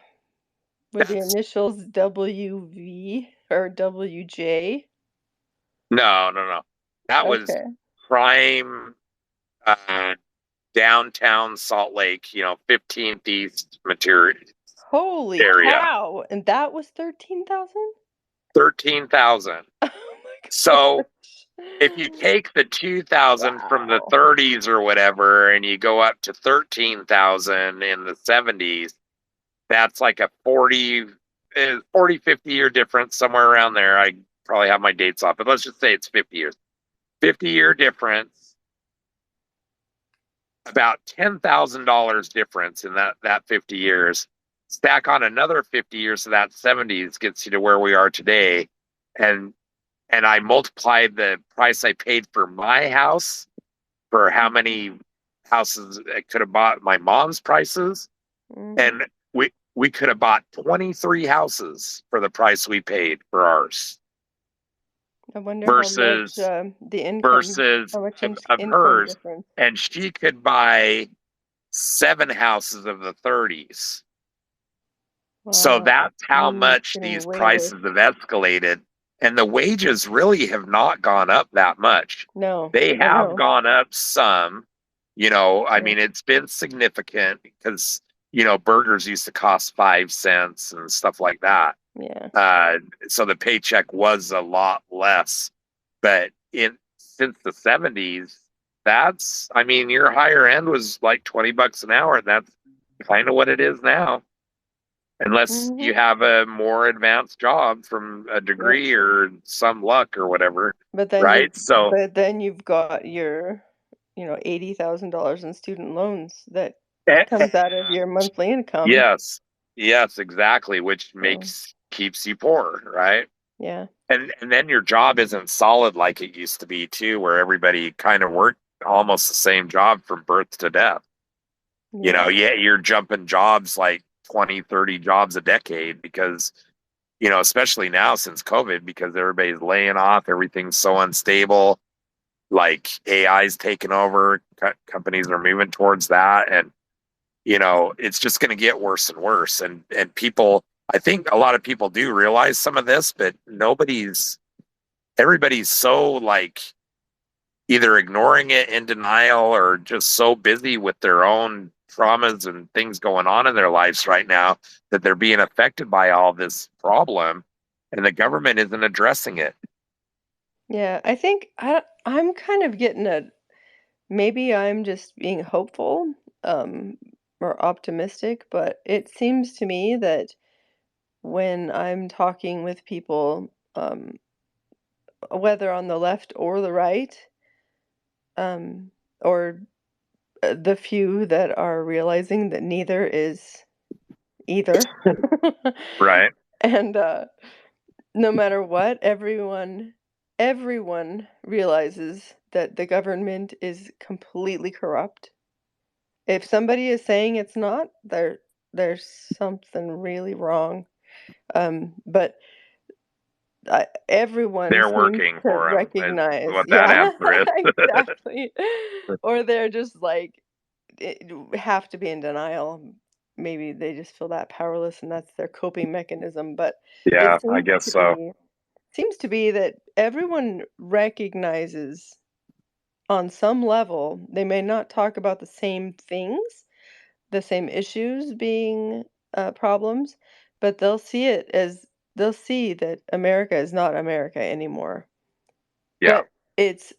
the That's initials WV or WJ? no. That was Okay. prime downtown Salt Lake, 15th East material Holy area. cow! And that was 13,000? 13,000. Oh my So gosh. if you take the 2,000 from the Wow. 30s or whatever and you go up to 13,000 in the 70s, that's like a 50 year difference, somewhere around there. I probably have my dates off, but let's just say it's 50 years. 50-year difference, about $10,000 difference in that 50 years. Stack on another 50 years of that 70s gets you to where we are today. And I multiplied the price I paid for my house for how many houses I could have bought, my mom's prices, and we could have bought 23 houses for the price we paid for ours I wonder how much versus the income, versus how much of income hers, difference. and she could buy 7 houses of the 30s. So Wow. that's how It's much getting these way worse. prices have escalated. And the wages really have not gone up that much. No, They I have know. gone up some, I Yeah. mean, it's been significant because, burgers used to cost 5 cents and stuff like that. Yeah. So the paycheck was a lot less. But since the 70s, I mean, your higher end was like $20 an hour, and that's kind of what it is now. Unless you have a more advanced job from a Yeah. degree or some luck or whatever, But then right? So, you've got your, $80,000 in student loans that eh, comes out of your monthly income. yes, exactly, which So, keeps you poor, right? yeah. And then your job isn't solid like it used to be too, where everybody kind of worked almost the same job from birth to death. Yeah. You're jumping jobs like 20, 30 jobs a decade because, especially now since COVID, because everybody's laying off, everything's so unstable, like AI's taking over, companies are moving towards that. And, it's just going to get worse and worse. And people, I think a lot of people do realize some of this, but everybody's so like either ignoring it in denial or just so busy with their own traumas and things going on in their lives right now that they're being affected by all this problem and the government isn't addressing it. Yeah, I think I'm kind of getting maybe I'm just being hopeful, um, or optimistic, but it seems to me that when I'm talking with people, whether on the left or the right, or the few that are realizing that neither is either, Right. and no matter what, everyone realizes that the government is completely corrupt. If somebody is saying it's not, there's something really wrong. But everyone They're seems working to for them is recognize, what that yeah, answer is. exactly. Or they're just like have to be in denial. Maybe they just feel that powerless and that's their coping mechanism. But it Yeah, I guess so. seems to be that everyone recognizes on some level, they may not talk about the same things, the same issues being problems, but they'll see that America is not America anymore. Yeah. But it's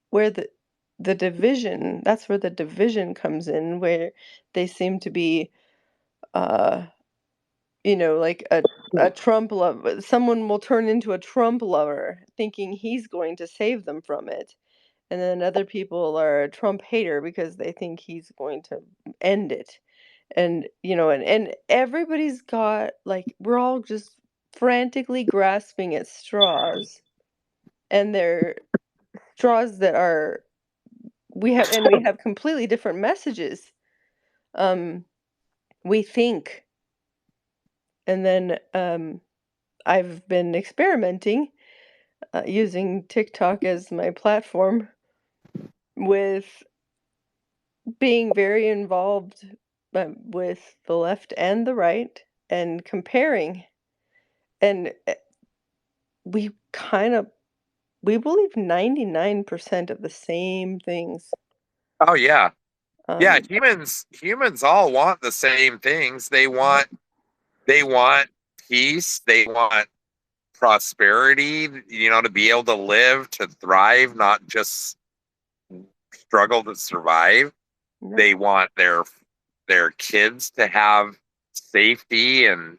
where that's where the division comes in, where they seem to be, uh, like a Trump lover. Someone will turn into a Trump lover, thinking he's going to save them from it. And then other people are a Trump hater because they think he's going to end it. And, and everybody's got like we're all just frantically grasping at straws and they're straws that are we have completely different messages. We think, and then I've been experimenting using TikTok as my platform with being very involved with the left and the right and comparing. And we kind of we believe 99% of the same things. Oh yeah. Yeah, Um, humans all want the same things. They want peace, they want prosperity, to be able to live, to thrive, not just struggle to survive. yeah. They want their kids to have safety and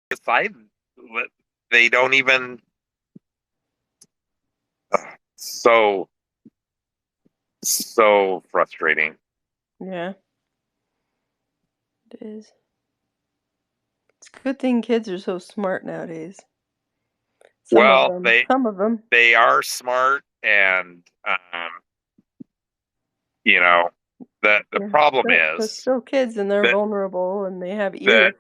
decide. They don't even. So so frustrating. Yeah, it is. It's a good thing kids are so smart nowadays. Some of Well, them. they Some of them. they are smart, and you know the Yeah. problem They're is still kids and they're that vulnerable and they have that ears.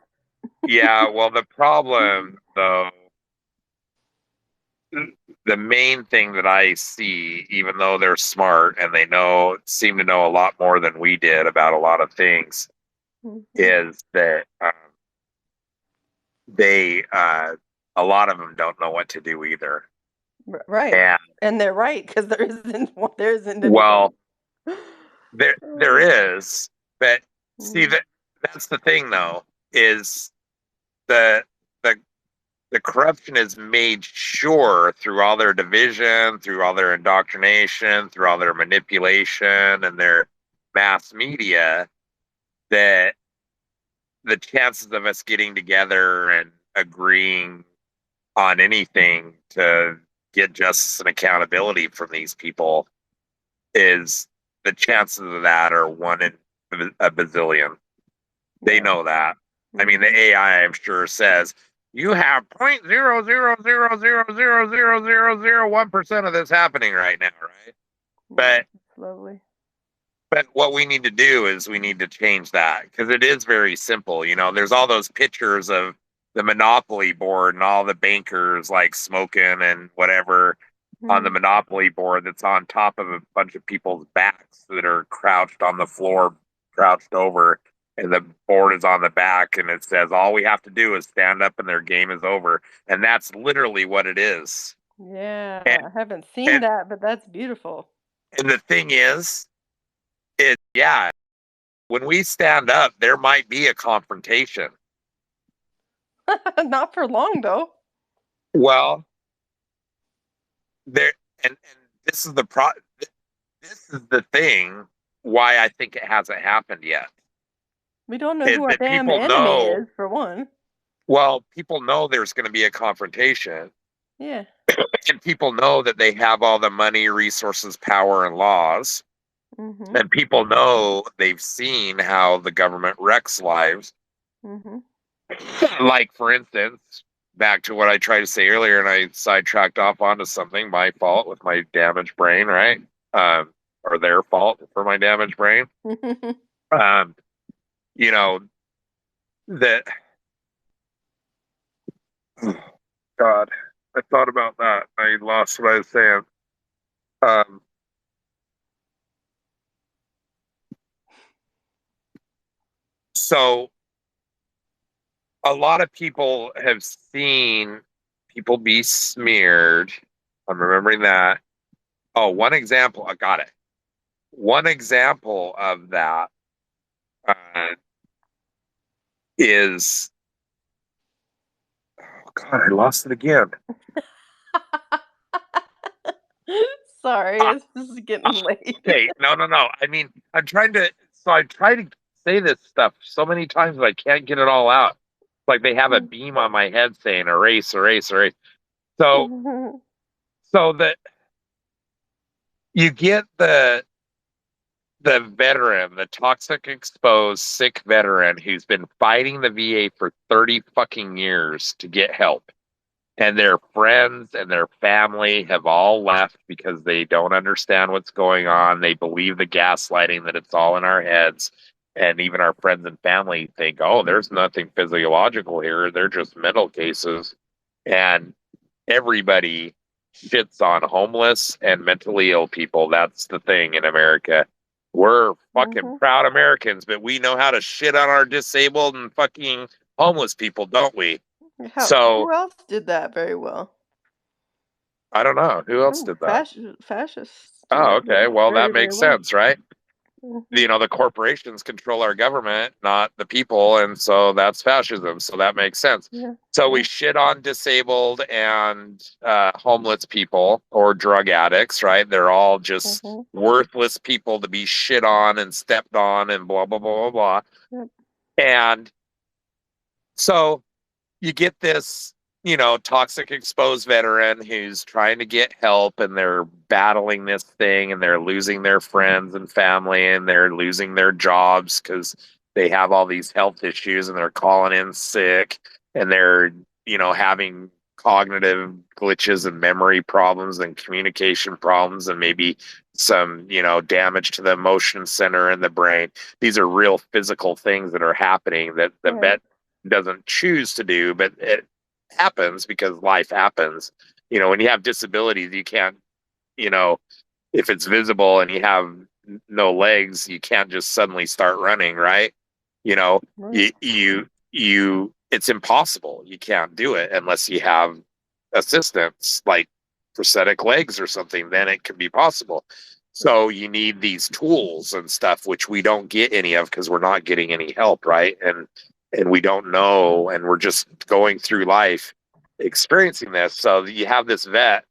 yeah, well, the problem though, the main thing that I see, even though they're smart and they seem to know a lot more than we did about a lot of things, Mhm. is that they a lot of them don't know what to do either. Right. And And they're right because there isn't anything. well, there is, but see, Mhm. that's the thing though, is the the the corruption is made sure through all their division, through all their indoctrination, through all their manipulation and their mass media, that the chances of us getting together and agreeing on anything to get justice and accountability from these people is the chances of that are one in a bazillion. They Yeah. know that. I mean, the Mhm. AI, I'm sure, says you have 0.000000001% of this happening right now, right? Yeah. But It's lovely. what we need to do is we need to change that, because it is very simple. There's all those pictures of the Monopoly board and all the bankers like smoking and whatever on the Mhm. Monopoly board that's on top of a bunch of people's backs that are crouched on the floor, crouched over, and the board is on the back and it says all we have to do is stand up and their game is over. And that's literally what it is. Yeah. And I haven't seen and that, but that's beautiful. and the thing is yeah, when we stand up, there might be a confrontation. Not for long though. Well, there and this is this is the thing why I think it hasn't happened yet. We don't know Is who our that damn people enemy know, is, for one. well, people know there's going to be a confrontation, Yeah. And people know that they have all the money, resources, power, and laws. Mhm. And people know they've seen how the government wrecks lives. Mhm. Like, for instance, back to what I tried to say earlier, and I sidetracked off onto something, my fault with my damaged brain, right? Or their fault for my damaged brain. Um, you know, that, oh, God, I thought about that. I lost what I was saying. Um, so a lot of people have seen people be smeared. I'm remembering that. Oh, one example, I got it. One example of that uh, is, oh God, I lost it again. Sorry, Ah, it's just getting late. okay, no. I mean, I'm trying to. So I try to say this stuff so many times, but I can't get it all out. It's like they have a beam on my head saying erase, erase, erase. So, so that you get the veteran, the toxic exposed sick veteran who's been fighting the VA for 30 fucking years to get help. And their friends and their family have all left because they don't understand what's going on. They believe the gaslighting that it's all in our heads. And even our friends and family think, oh, there's nothing physiological here. They're just mental cases. And everybody shits on homeless and mentally ill people. That's the thing in America. We're fucking Mhm. proud Americans, but we know how to shit on our disabled and fucking homeless people, don't we? So Who else did that very well? I don't know who else Oh, did that. fascists do Oh, that okay. Well, very, that very makes well. sense, right? Mhm. You know, the corporations control our government, not the people, and so that's fascism. So that makes sense. Yeah. So we Yeah. shit on disabled and homeless people or drug addicts, right? They're all just Mhm. worthless people to be shit on and stepped on and blah blah blah blah blah. Yep. And so you get this, toxic exposed veteran who's trying to get help and they're battling this thing and they're losing their friends and family and they're losing their jobs because they have all these health issues and they're calling in sick and they're, having cognitive glitches and memory problems and communication problems and maybe some, damage to the emotion center in the brain. These are real physical things that are happening that the Right. vet doesn't choose to do, but it happens because life happens. When you have disabilities, you can't, you know, if it's visible and you have no legs, you can't just suddenly start running, right? You know, Right. it's impossible. You can't do it unless you have assistance like prosthetic legs or something, then it can be possible. So you need these tools and stuff, which we don't get any of because we're not getting any help, right? And we don't know, and we're just going through life experiencing this. So you have this vet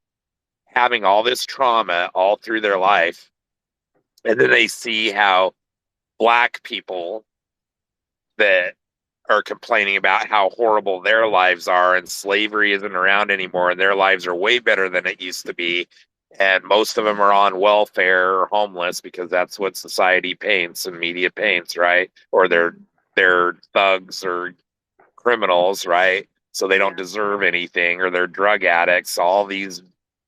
having all this trauma all through their life, and then they see how black people that are complaining about how horrible their lives are and slavery isn't around anymore and their lives are way better than it used to be, and most of them are on welfare or homeless because that's what society paints and media paints, right? Or they're thugs or criminals, right? So they don't Yeah. deserve anything, or they're drug addicts, all these,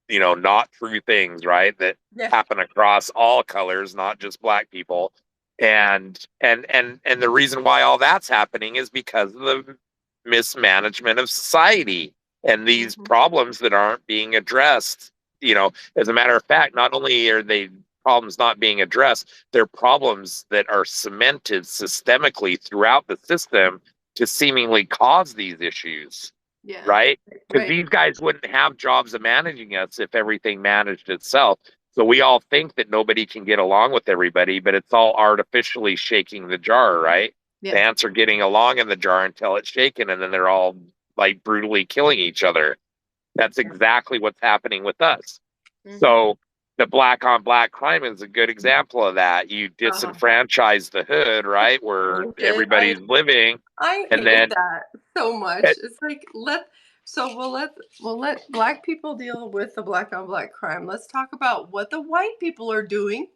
not true things, right? That Yeah. happen across all colors, not just black people. And the reason why all that's happening is because of the mismanagement of society and these Mhm. problems that aren't being addressed. As a matter of fact, not only are they problems not being addressed, they're problems that are cemented systemically throughout the system to seemingly cause these issues, Yeah. right? Because Right. these guys wouldn't have jobs of managing us if everything managed itself. So we all think that nobody can get along with everybody, but it's all artificially shaking the jar, right? The Yeah. ants are getting along in the jar until it's shaken, and then they're all like brutally killing each other. That's exactly what's happening with us. Mhm. So the black on black crime is a good example of that. You Uh-huh. disenfranchise the hood, right, where Hate it. everybody's living, I and hate then that so much. it, It's like So we'll let black people deal with the black on black crime. Let's talk about what the white people are doing.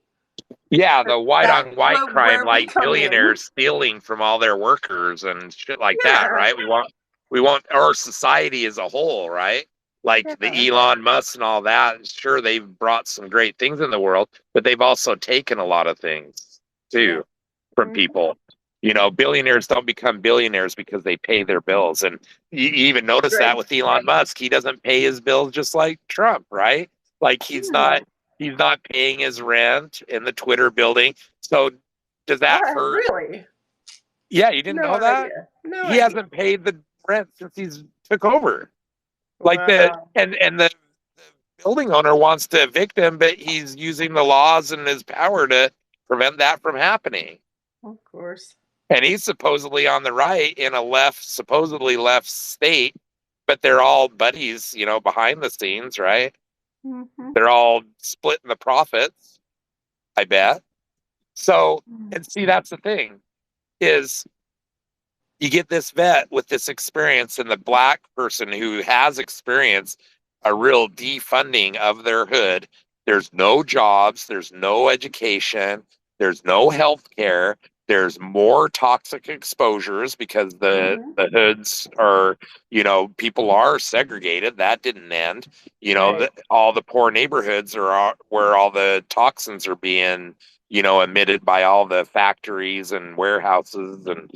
Yeah, the white That's on white crime, where we like come in. billionaires stealing from all their workers and shit like that, Yeah. right? We want our society as a whole, right? Like Yeah. the Elon Musk and all that. Sure, they've brought some great things in the world, but they've also taken a lot of things Yeah. too from Mhm. people. You know, billionaires don't become billionaires because they pay their bills. And you even notice that Right. with Elon Musk. He doesn't pay his bills just like Trump, right? Like Yeah. he's not paying his rent in the Twitter building. So does that hurt? Really? Yeah, you didn't No know that? idea. No He idea. hasn't paid the rent since he's took over. Like Wow. the building owner wants to evict him, but he's using the laws and his power to prevent that from happening. Of course. And he's supposedly on the right in a supposedly left state, but they're all buddies, you know, behind the scenes, right? Mm-hmm. They're all splitting the profits, I bet. So, and see, that's the thing is you get this vet with this experience and the black person who has experienced a real defunding of their hood. There's no jobs, there's no education, there's no health care, there's more toxic exposures because Mm-hmm. the hoods are, you know, people are segregated. That didn't end. You know, Right. all the poor neighborhoods are where all the toxins are being, you know, emitted by all the factories and warehouses, and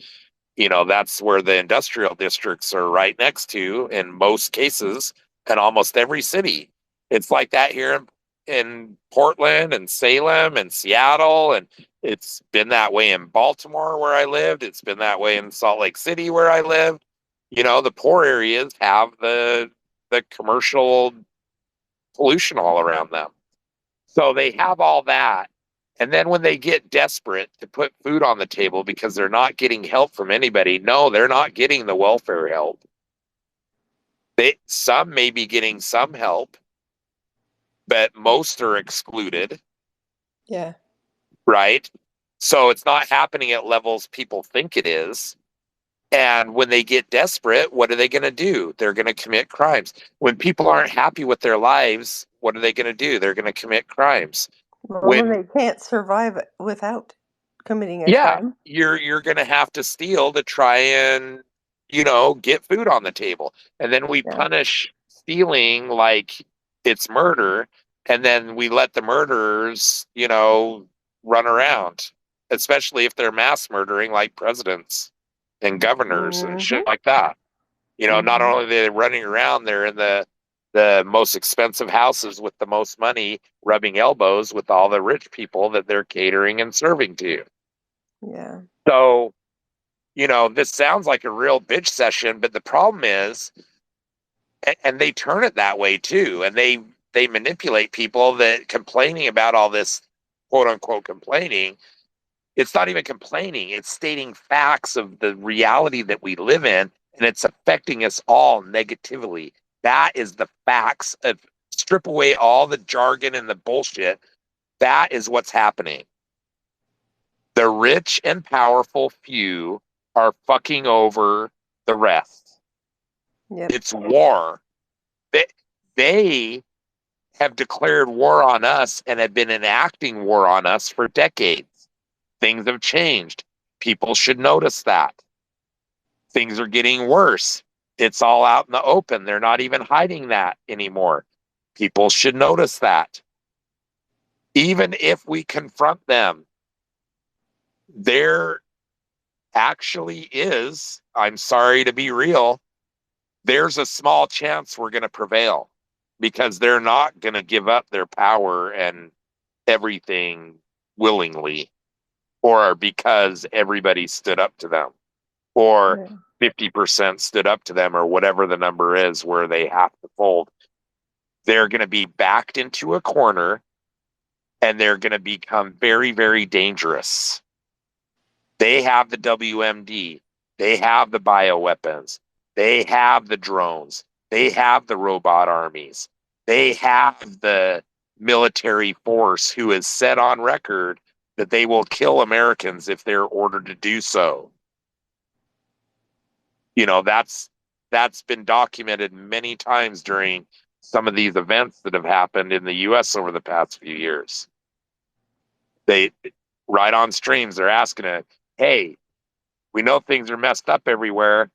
you know, that's where the industrial districts are right next to in most cases in almost every city. It's like that here in Portland and Salem and Seattle, and it's been that way in Baltimore where I lived. It's been that way in Salt Lake City where I lived. You know, the poor areas have the commercial pollution all around them. So they have all that. And then when they get desperate to put food on the table because they're not getting help from anybody, no, they're not getting the welfare help. Some may be getting some help, but most are excluded, Yeah. right? So it's not happening at levels people think it is. And when they get desperate, what are they going to do? They're going to commit crimes. When people aren't happy with their lives, what are they going to do? They're going to commit crimes. Well, then When they can't survive it without committing a Yeah, crime. you're going to have to steal to try and, you know, get food on the table. And then we Yeah. punish stealing like it's murder, and then we let the murderers, you know, run around, especially if they're mass murdering like presidents and governors and Mm-hmm. shit like that. You know, not Mm-hmm. only are they running around, they're in the most expensive houses with the most money, rubbing elbows with all the rich people that they're catering and serving to. Yeah. So, you know, this sounds like a real bitch session, but the problem is, and they turn it that way too, and they manipulate people that complaining about all this quote unquote complaining. It's not even complaining, it's stating facts of the reality that we live in, and it's affecting us all negatively. That is the facts of strip away all the jargon and the bullshit. That is what's happening. The rich and powerful few are fucking over the rest. Yep. It's war. They, they have declared war on us and have been enacting war on us for decades. Things have changed. People should notice that. Things are getting worse. It's all out in the open. They're not even hiding that anymore. People should notice that. Even if we confront them, there actually is, I'm sorry to be real, there's a small chance we're going to prevail because they're not going to give up their power and everything willingly, or because everybody stood up to them, or Yeah. 50% stood up to them, or whatever the number is where they have to fold. They're going to be backed into a corner and they're going to become very, very dangerous. They have the WMD, they have the bioweapons, they have the drones, they have the robot armies, they have the military force who is set on record that they will kill Americans if they're ordered to do so. You know, that's that's been documented many times during some of these events that have happened in the US over the past few years. They right on streams, they're asking it, hey, we know things are messed up everywhere.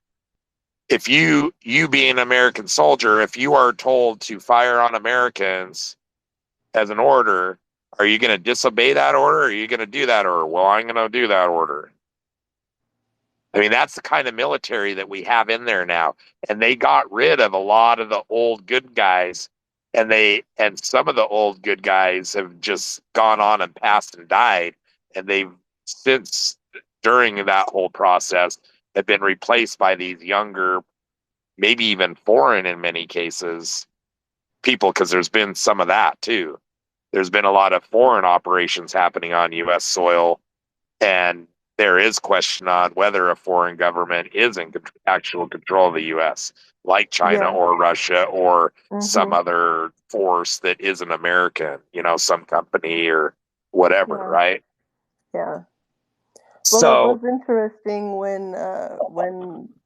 If you being an American soldier, if you are told to fire on Americans as an order, are you going to disobey that order? Or are you going to do that order? Well, I'm going to do that order. I mean, that's the kind of military that we have in there now. And they got rid of a lot of the old good guys. And some of the old good guys have just gone on and passed and died. And they've since, during that whole process, have been replaced by these younger, maybe even foreign in many cases, people, because there's been some of that too. There's been a lot of foreign operations happening on U.S. soil, and there is question on whether a foreign government is in actual control of the U.S., like China Yeah. or Russia or some Mm-hmm. other force that isn't American, some company or whatever, Yeah. right? Yeah. Well, it So, was interesting when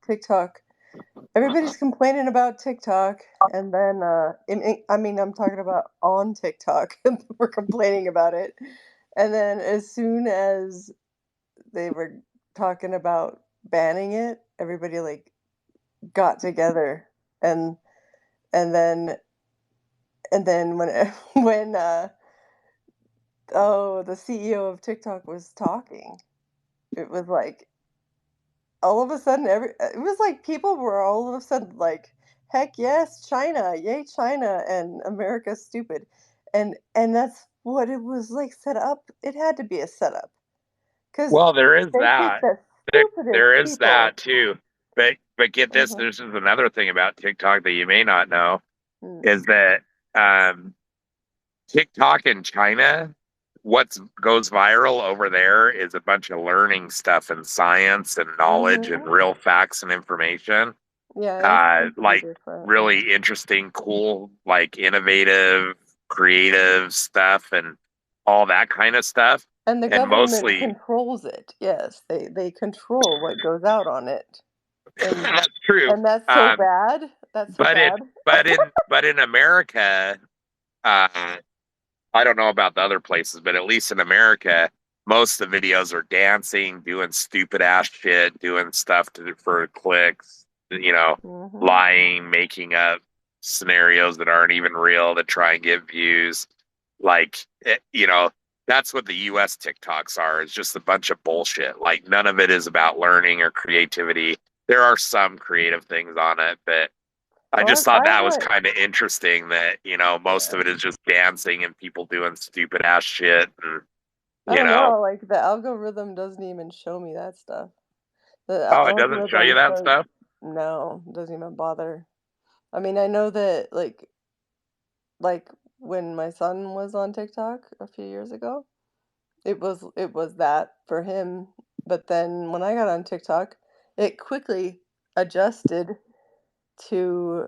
TikTok, everybody's complaining about TikTok, and then I mean, I'm talking about on TikTok, we're complaining about it, and then as soon as they were talking about banning it, everybody like got together, and and then and then when when the CEO of TikTok was talking, it was like all of a sudden it was like people were all of a sudden like, heck yes, China, yay China, and America's stupid. And that's what it was like, set up. It had to be a setup, because well, there is they picked that. the There, stupidest there is that people. too. But get this, Uh-huh. this is another thing about TikTok that you may not know Mm. is that um, TikTok in China, what goes viral over there is a bunch of learning stuff and science and knowledge and Mhm. real facts and information. Yeah, it's completely Like different. really interesting, cool, like innovative, creative stuff and all that kind of stuff. And the And government mostly, controls it. Yes, they control what goes out on it. And that's true. and that's so Um, bad. That's so but in bad. but in America, uh, I don't know about the other places, but at least in America, most of the videos are dancing, doing stupid ass shit, doing stuff for clicks, Mhm. lying, making up scenarios that aren't even real to try and get views. Like, that's what the US TikToks are. It's just a bunch of bullshit. Like, none of it is about learning or creativity. There are some creative things on it, but I Well, just thought I that was like, kind of interesting that, most of yeah. it is just dancing and people doing stupid ass shit. And, I don't know, like, the algorithm doesn't even show me that stuff. The oh, it doesn't show you algorithm that says stuff? no, doesn't even bother. I mean, I know that like when my son was on TikTok a few years ago, it was that for him. But then when I got on TikTok, it quickly adjusted to,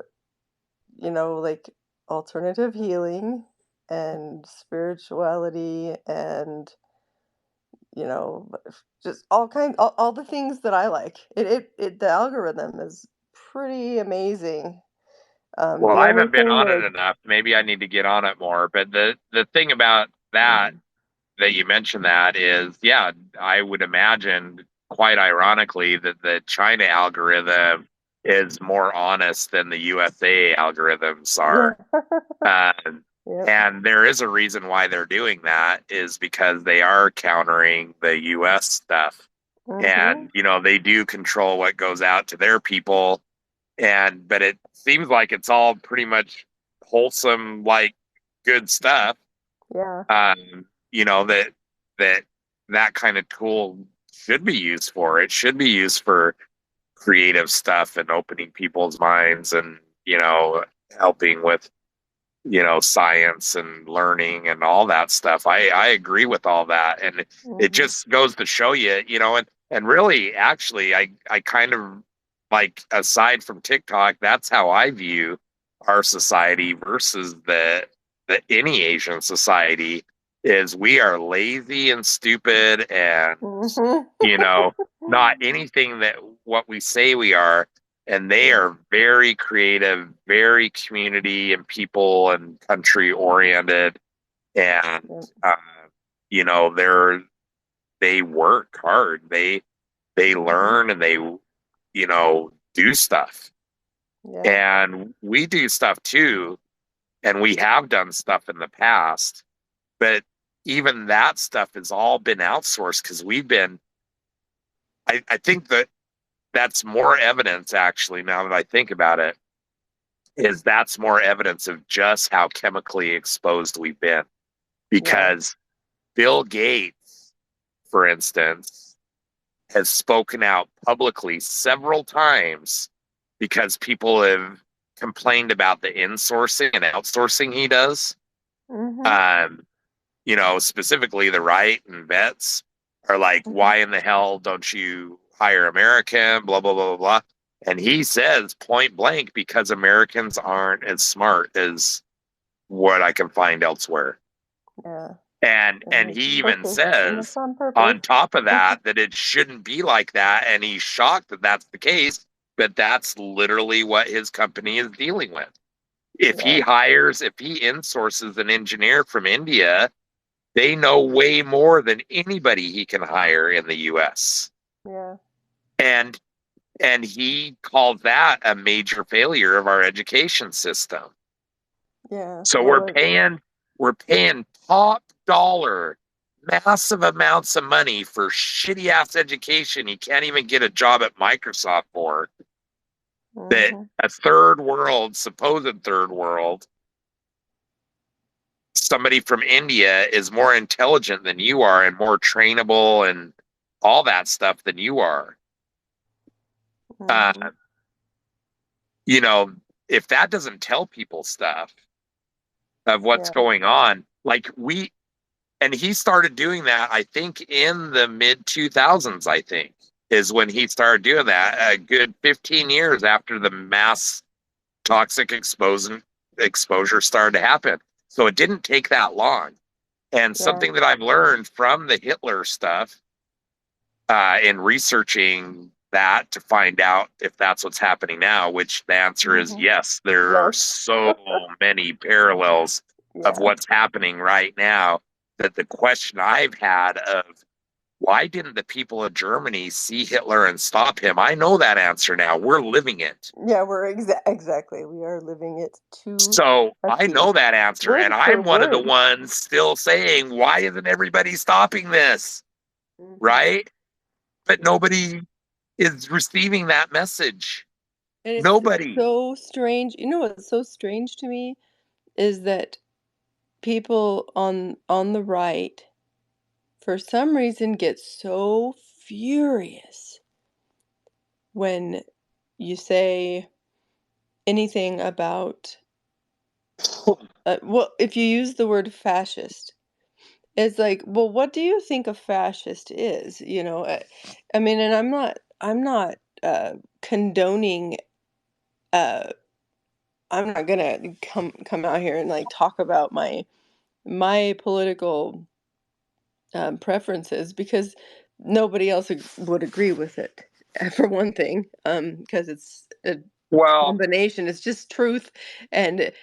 like alternative healing and spirituality and, just all the things that I like. The algorithm is pretty amazing. Well, The I only haven't been thing on it that enough. Maybe I need to get on it more. But the thing about mm, that you mentioned that is, yeah, I would imagine quite ironically that the China algorithm is more honest than the USA algorithms yeah. are. Um, Yep. and there is a reason why they're doing that is because they are countering the US stuff. Mhm. And, they do control what goes out to their people. But it seems like it's all pretty much wholesome, like good stuff. Yeah. That that that kind of tool should be used for. It should be used for creative stuff and opening people's minds and, helping with science and learning and all that stuff. I agree with all that. And it Mhm. just goes to show you, and really actually I kind of like, aside from TikTok, that's how I view our society versus the any Asian society is we are lazy and stupid and Mhm. you know not anything that what we say we are. and they are very creative, very community and people and country oriented, and Yep. you know, they work hard. They learn and they, you know, do stuff. Yeah. And we do stuff too, and we have done stuff in the past, but even that stuff has all been outsourced because we've been. I think that that's more evidence, actually, now that I think about it, is that's more evidence of just how chemically exposed we've been. Because Bill Gates, for instance, has spoken out publicly several times because people have complained about the insourcing and outsourcing he does. Mm-hmm. You know, specifically the right and vets are like, Mm-hmm. why in the hell don't you hire American? Blah, blah, blah, blah, blah. And he says point blank, because Americans aren't as smart as what I can find elsewhere. Yeah. And he it's even purpose. And it's says on purpose. on top of that that it shouldn't be like that, and he's shocked that that's the case, but that's literally what his company is dealing with. If he insources an engineer from India, they know way more than anybody he can hire in the US. Yeah. And he called that a major failure of our education system. Yeah. So Well, we're paying top dollar massive amounts of money for shitty ass education you can't even get a job at Microsoft for. That mm-hmm. a third world, supposed third world, somebody from India is more intelligent than you are and more trainable and all that stuff than you are. Mm-hmm. You know, if that doesn't tell people stuff of what's Yeah. going on, like and he started doing that, I think, in the mid 2000s, I think, is when he started doing that, a good 15 years after the mass toxic exposure started to happen. So it didn't take that long. And something that I've learned from the Hitler stuff in researching that to find out if that's what's happening now, which the answer is yes, there are so many parallels of what's happening right now, that the question I've had of why didn't the people of Germany see Hitler and stop him? I know that answer now. We're living it. Yeah, we're exactly. We are living it to So I T. know that answer, Word and for I'm one of the word. ones still saying, why isn't everybody stopping this? Right? But nobody is receiving that message. And it's Nobody. so strange. You know what's so strange to me is that people on the right, for some reason, get so furious when you say anything about well, if you use the word fascist, it's like, well, what do you think a fascist is? You know, I mean, and I'm not condoning. I'm not gonna come out here and like talk about my political preferences, because nobody else would agree with it, for one thing, because it's a Well, combination. It's just truth, and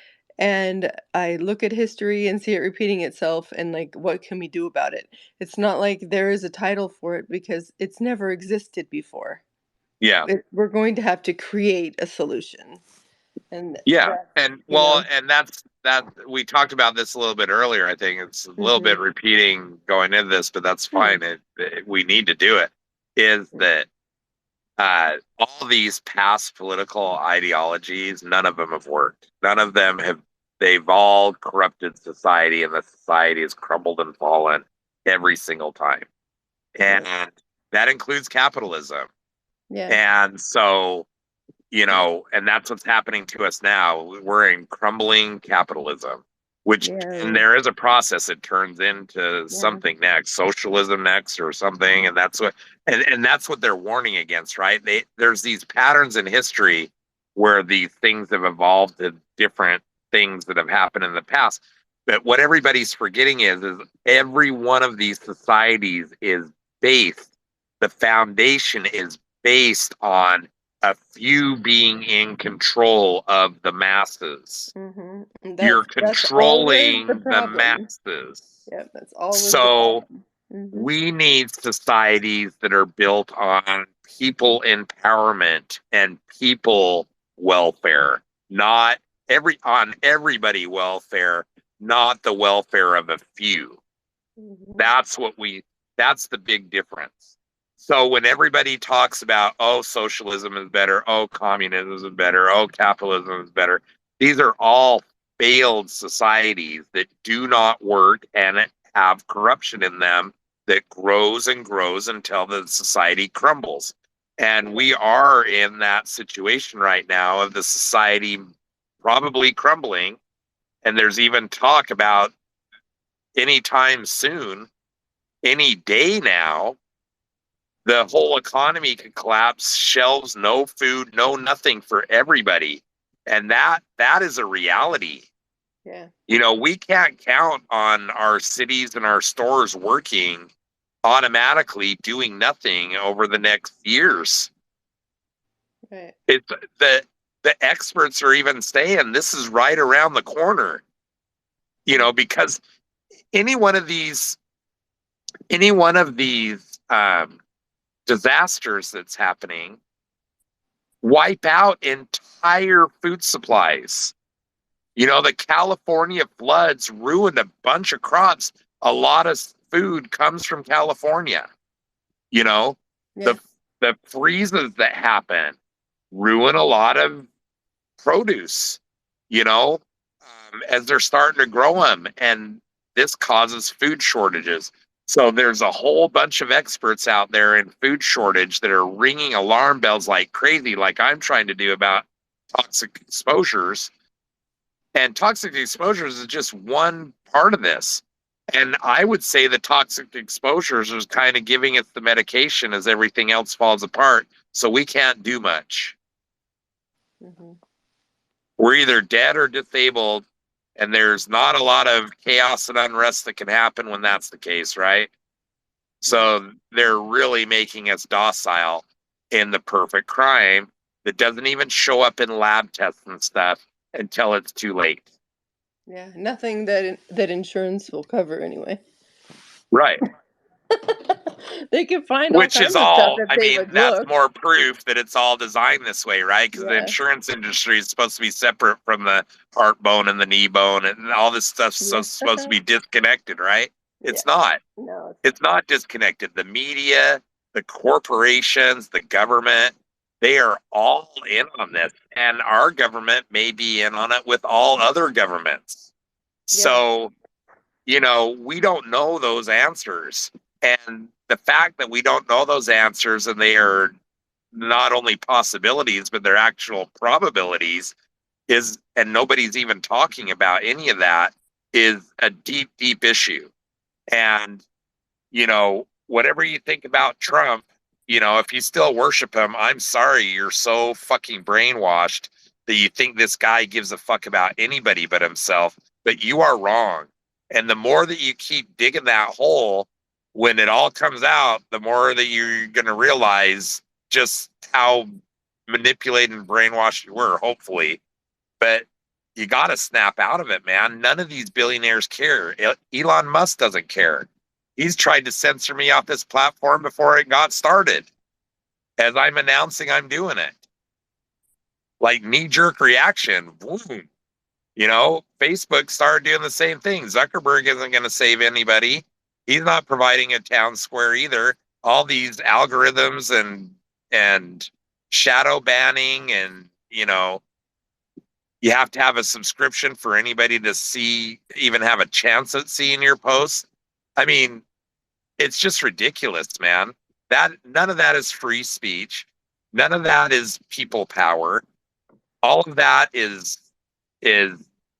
I look at history and see it repeating itself, and like, what can we do about it? It's not like there is a title for it, because it's never existed before. yeah. We're going to have to create a solution, and Yeah. that, And you well, know. and that's that we talked about this a little bit earlier. I think it's a little bit repeating going into this, but that's fine. We need to do it. Is that all these past political ideologies, none of them have worked. None of them have, they've all corrupted society, and the society has crumbled and fallen every single time. And that includes capitalism. Yeah. And so, you know, and that's what's happening to us now. We're in crumbling capitalism, which, and there is a process. It turns into something next, socialism next or something. And that's what, and that's what they're warning against, right? There's these patterns in history where these things have evolved to different things that have happened in the past. But what everybody's forgetting is every one of these societies is based, the foundation is based on a few being in control of the masses. Mm-hmm. You're That's always the controlling the problem. masses. Yep, that's always the So problem. Mm-hmm. we need societies that are built on people empowerment and people welfare, not everybody welfare, not the welfare of a few. Mm-hmm. That's the big difference. So when everybody talks about, oh, socialism is better, oh, communism is better, oh, capitalism is better, these are all failed societies that do not work and have corruption in them that grows and grows until the society crumbles. And we are in that situation right now of the society probably crumbling. And there's even talk about anytime soon, any day now, the whole economy could collapse, shelves, no food, no nothing for everybody. And that is a reality. Yeah. You know, we can't count on our cities and our stores working automatically doing nothing over the next years. Right. It's the experts are even saying this is right around the corner. You know, because any one of these disasters that's happening wipe out entire food supplies. You know, the California floods ruined a bunch of crops. A lot of food comes from California. You know, Yeah. the freezes that happen ruin a lot of produce, you know, as they're starting to grow them. And this causes food shortages. So there's a whole bunch of experts out there in food shortage that are ringing alarm bells like crazy, like I'm trying to do about toxic exposures. And toxic exposures is just one part of this. And I would say the toxic exposures is kind of giving us the medication as everything else falls apart. So we can't do much. Mm-hmm. We're either dead or disabled, and there's not a lot of chaos and unrest that can happen when that's the case, right? So they're really making us docile in the perfect crime that doesn't even show up in lab tests and stuff until it's too late. Yeah. Nothing that insurance will cover anyway. Right. They can find all Which is kinds of stuff all, if I they mean, would that's look. more proof that it's all designed this way, right? Because the Yeah. insurance industry is supposed to be separate from the heart bone and the knee bone, and all this stuff's Yeah. supposed to be disconnected, right? It's Yeah. not. No. It's not disconnected. The media, the corporations, the government, they are all in on this. And our government may be in on it with all other governments. Yeah. So, you know, we don't know those answers. And the fact that we don't know those answers and they are not only possibilities, but they're actual probabilities is, and nobody's even talking about any of that, is a deep, deep issue. And, you know, whatever you think about Trump, you know, if you still worship him, I'm sorry, you're so fucking brainwashed that you think this guy gives a fuck about anybody but himself, but you are wrong. And the more that you keep digging that hole, when it all comes out, the more that you're going to realize just how manipulated and brainwashed you were, hopefully. But you got to snap out of it, man. None of these billionaires care. Elon Musk doesn't care. He's tried to censor me off this platform before it got started. As I'm announcing I'm doing it. Like knee-jerk reaction. Boom. You know, Facebook started doing the same thing. Zuckerberg isn't going to save anybody. He's not providing a town square either. All these algorithms and shadow banning, and you know, you have to have a subscription for anybody to see, even have a chance at seeing your posts. I mean, it's just ridiculous, man. That none of that is free speech. None of that is people power. All of that is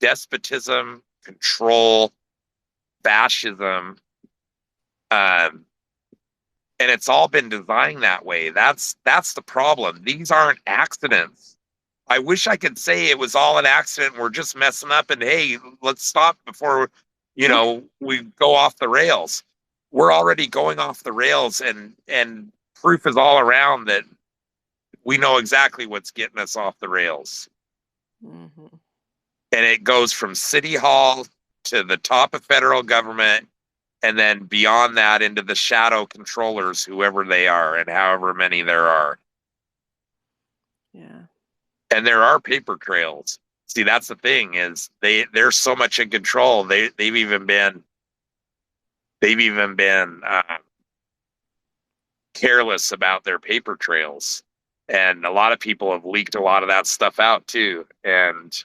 despotism, control, fascism, um, and it's all been designed that way. That's the problem. These aren't accidents. I wish I could say it was all an accident. We're just messing up, and hey, let's stop before you know we go off the rails. We're already going off the rails, and proof is all around that we know exactly what's getting us off the rails. Mm-hmm. And it goes from city hall to the top of federal government, and then beyond that into the shadow controllers, whoever they are, and however many there are. Yeah. And there are paper trails. See, that's the thing, is they're so much in control. They've even been careless about their paper trails, and a lot of people have leaked a lot of that stuff out too. And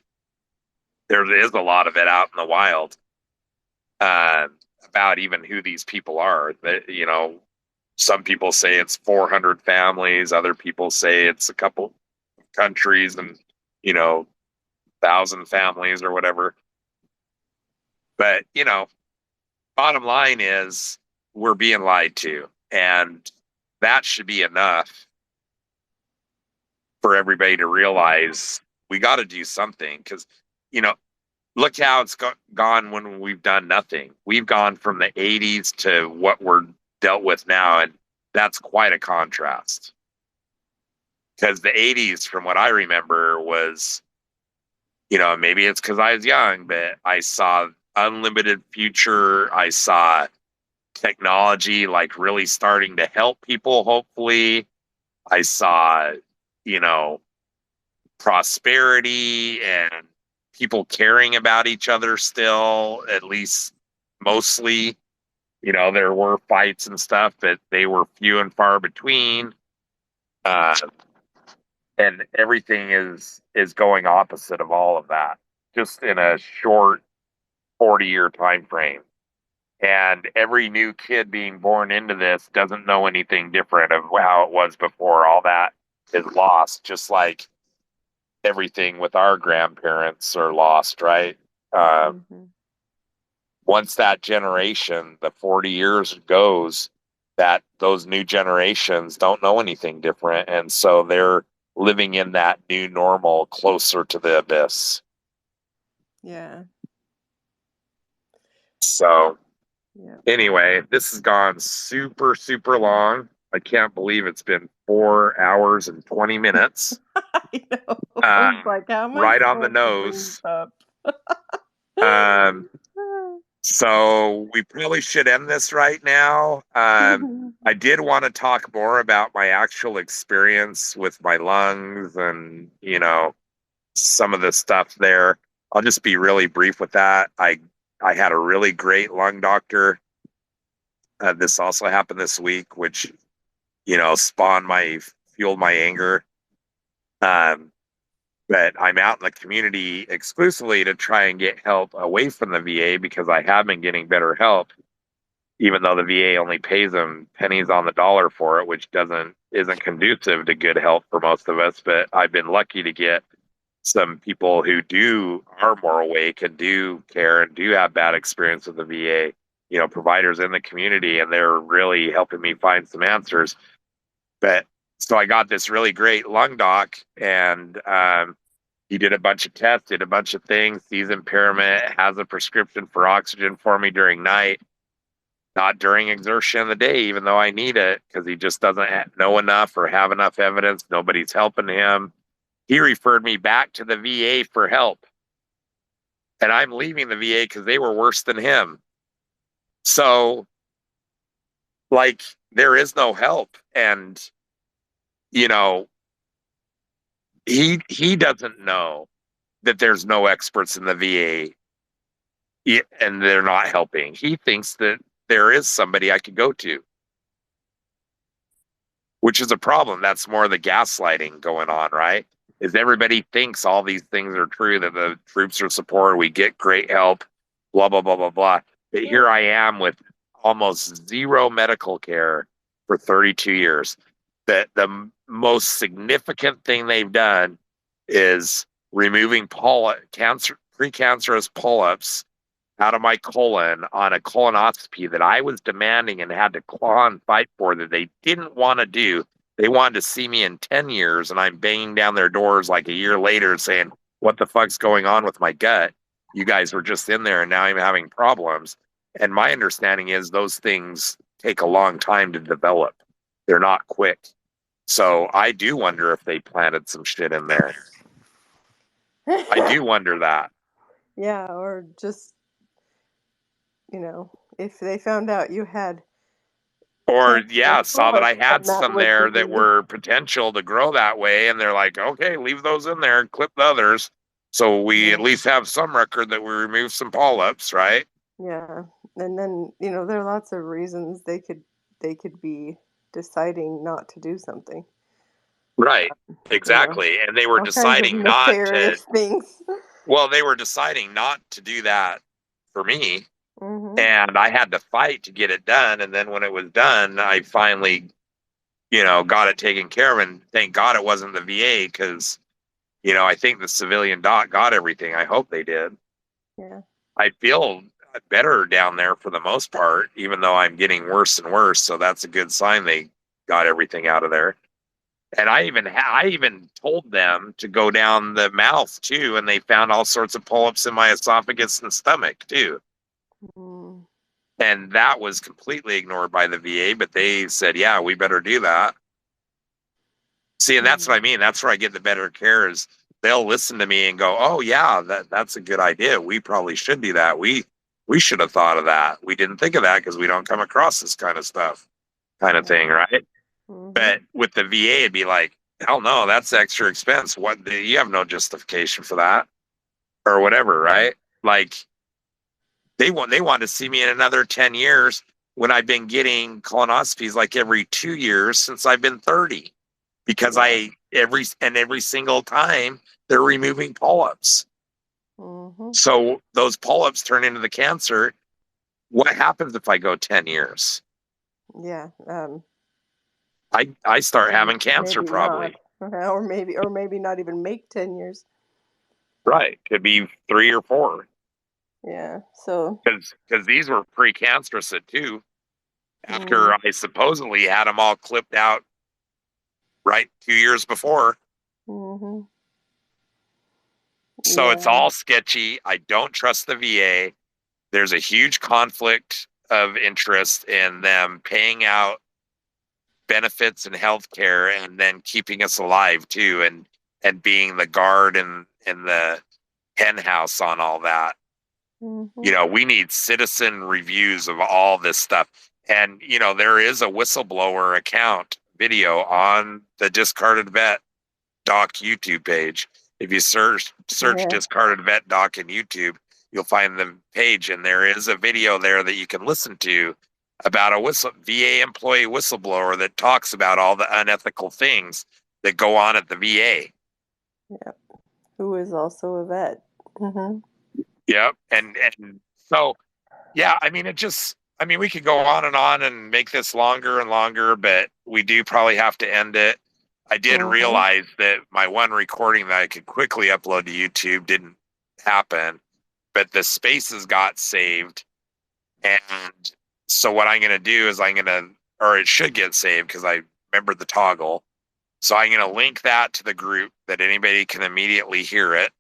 there is a lot of it out in the wild, about even who these people are. That, you know, some people say it's 400 families, other people say it's a couple countries, and, you know, 1,000 families or whatever. But, you know, bottom line is we're being lied to, and that should be enough for everybody to realize we got to do something. Because, you know, look how it's gone when we've done nothing. We've gone from the 80s to what we're dealt with now, and that's quite a contrast. Because the 80s, from what I remember, was, you know, maybe it's because I was young, but I saw unlimited future. I saw technology like really starting to help people, hopefully. I saw, you know, prosperity and people caring about each other still, at least mostly. You know, there were fights and stuff, but they were few and far between. And everything is going opposite of all of that, just in a short 40-year time frame. And every new kid being born into this doesn't know anything different of how it was before. All that is lost, just like everything with our grandparents are lost, right? Mm-hmm. Once that generation, the 40 years goes, that those new generations don't know anything different. And so they're living in that new normal closer to the abyss. Yeah. So Yeah. anyway, this has gone super, super long. I can't believe it's been 4 hours and 20 minutes. I know. It's like, how am I Right on the supposed to bring nose. this up? So we probably should end this right now. I did want to talk more about my actual experience with my lungs and, you know, some of the stuff there. I'll just be really brief with that. I had a really great lung doctor. This also happened this week, which, you know, fueled my anger. But I'm out in the community exclusively to try and get help away from the VA, because I have been getting better help, even though the VA only pays them pennies on the dollar for it, which isn't conducive to good health for most of us. But I've been lucky to get some people who are more awake and do care and do have bad experience with the VA, you know, providers in the community, and they're really helping me find some answers. But so I got this really great lung doc, and he did a bunch of tests, did a bunch of things, sees impairment, has a prescription for oxygen for me during night, not during exertion in the day, even though I need it, because he just doesn't know enough or have enough evidence. Nobody's helping him. He referred me back to the VA for help. And I'm leaving the VA because they were worse than him. So, like, there is no help. And, you know, he doesn't know that there's no experts in the VA and they're not helping. He thinks that there is somebody I could go to, which is a problem. That's more of the gaslighting going on, right? Is everybody thinks all these things are true, that the troops are supported, we get great help, blah, blah, blah, blah, blah. But here I am with almost zero medical care for 32 years. The most significant thing they've done is removing precancerous polyps out of my colon on a colonoscopy that I was demanding and had to claw and fight for, that they didn't want to do. They wanted to see me in 10 years, and I'm banging down their doors like a year later saying, what the fuck's going on with my gut? You guys were just in there, and now I'm having problems. And my understanding is those things take a long time to develop. They're not quick. So I do wonder if they planted some shit in there. I do wonder that. Yeah, or just, if they found out you had Or cancerous saw that I polyps, had then that some would there that be, were potential to grow that way, and they're like, okay, leave those in there and clip the others. So we at least have some record that we removed some polyps, right? yeah. And then, there are lots of reasons they could be deciding not to do something. Right. You know, Exactly. And they were all kinds of deciding not to, nefarious things. well, they were deciding not to do that for me. Hmm. And I had to fight to get it done. And then when it was done, I finally, got it taken care of. And thank God it wasn't the VA because, I think the civilian doc got everything. I hope they did. Yeah. I feel better down there for the most part, even though I'm getting worse and worse. So that's a good sign they got everything out of there. And I even told them to go down the mouth too, and they found all sorts of polyps in my esophagus and stomach too. Mm. And that was completely ignored by the VA, but they said, "Yeah, we better do that." See, and that's what I mean. That's where I get the better care is they'll listen to me and go, "Oh yeah, that's a good idea. We probably should do that. We should have thought of that. We didn't think of that because we don't come across this kind of stuff, kind of thing, right?" Hmm. But with the VA, it'd be like, hell no, that's extra expense. You have no justification for that or whatever, right? Like they want to see me in another 10 years when I've been getting colonoscopies like every 2 years since I've been 30. Because every single time they're removing polyps. Hmm. So those polyps turn into the cancer. What happens if I go 10 years? Yeah. I start having cancer Maybe not. probably. Or maybe not even make 10 years. Right. Could be 3 or 4. Yeah. So. Because these were precancerous at 2. After Mm. I supposedly had them all clipped out right 2 years before. Hmm. So it's Yeah. all sketchy. I don't trust the VA. There's a huge conflict of interest in them paying out benefits and health care and then keeping us alive too and being the guard and the hen house on all that. Hmm. We need citizen reviews of all this stuff. And, there is a whistleblower account video on the Discarded Vet Doc YouTube page. If you search Yeah. Discarded Vet Doc in YouTube, you'll find the page, and there is a video there that you can listen to about a VA employee whistleblower that talks about all the unethical things that go on at the VA. Yeah. Who is also a vet. Hmm. Yep. And so, yeah, I mean, we could go on and make this longer and longer, but we do probably have to end it. I did Hmm. realize that my one recording that I could quickly upload to YouTube didn't happen, but the spaces got saved. And so what I'm going to do is or it should get saved because I remembered the toggle. So I'm going to link that to the group that anybody can immediately hear it.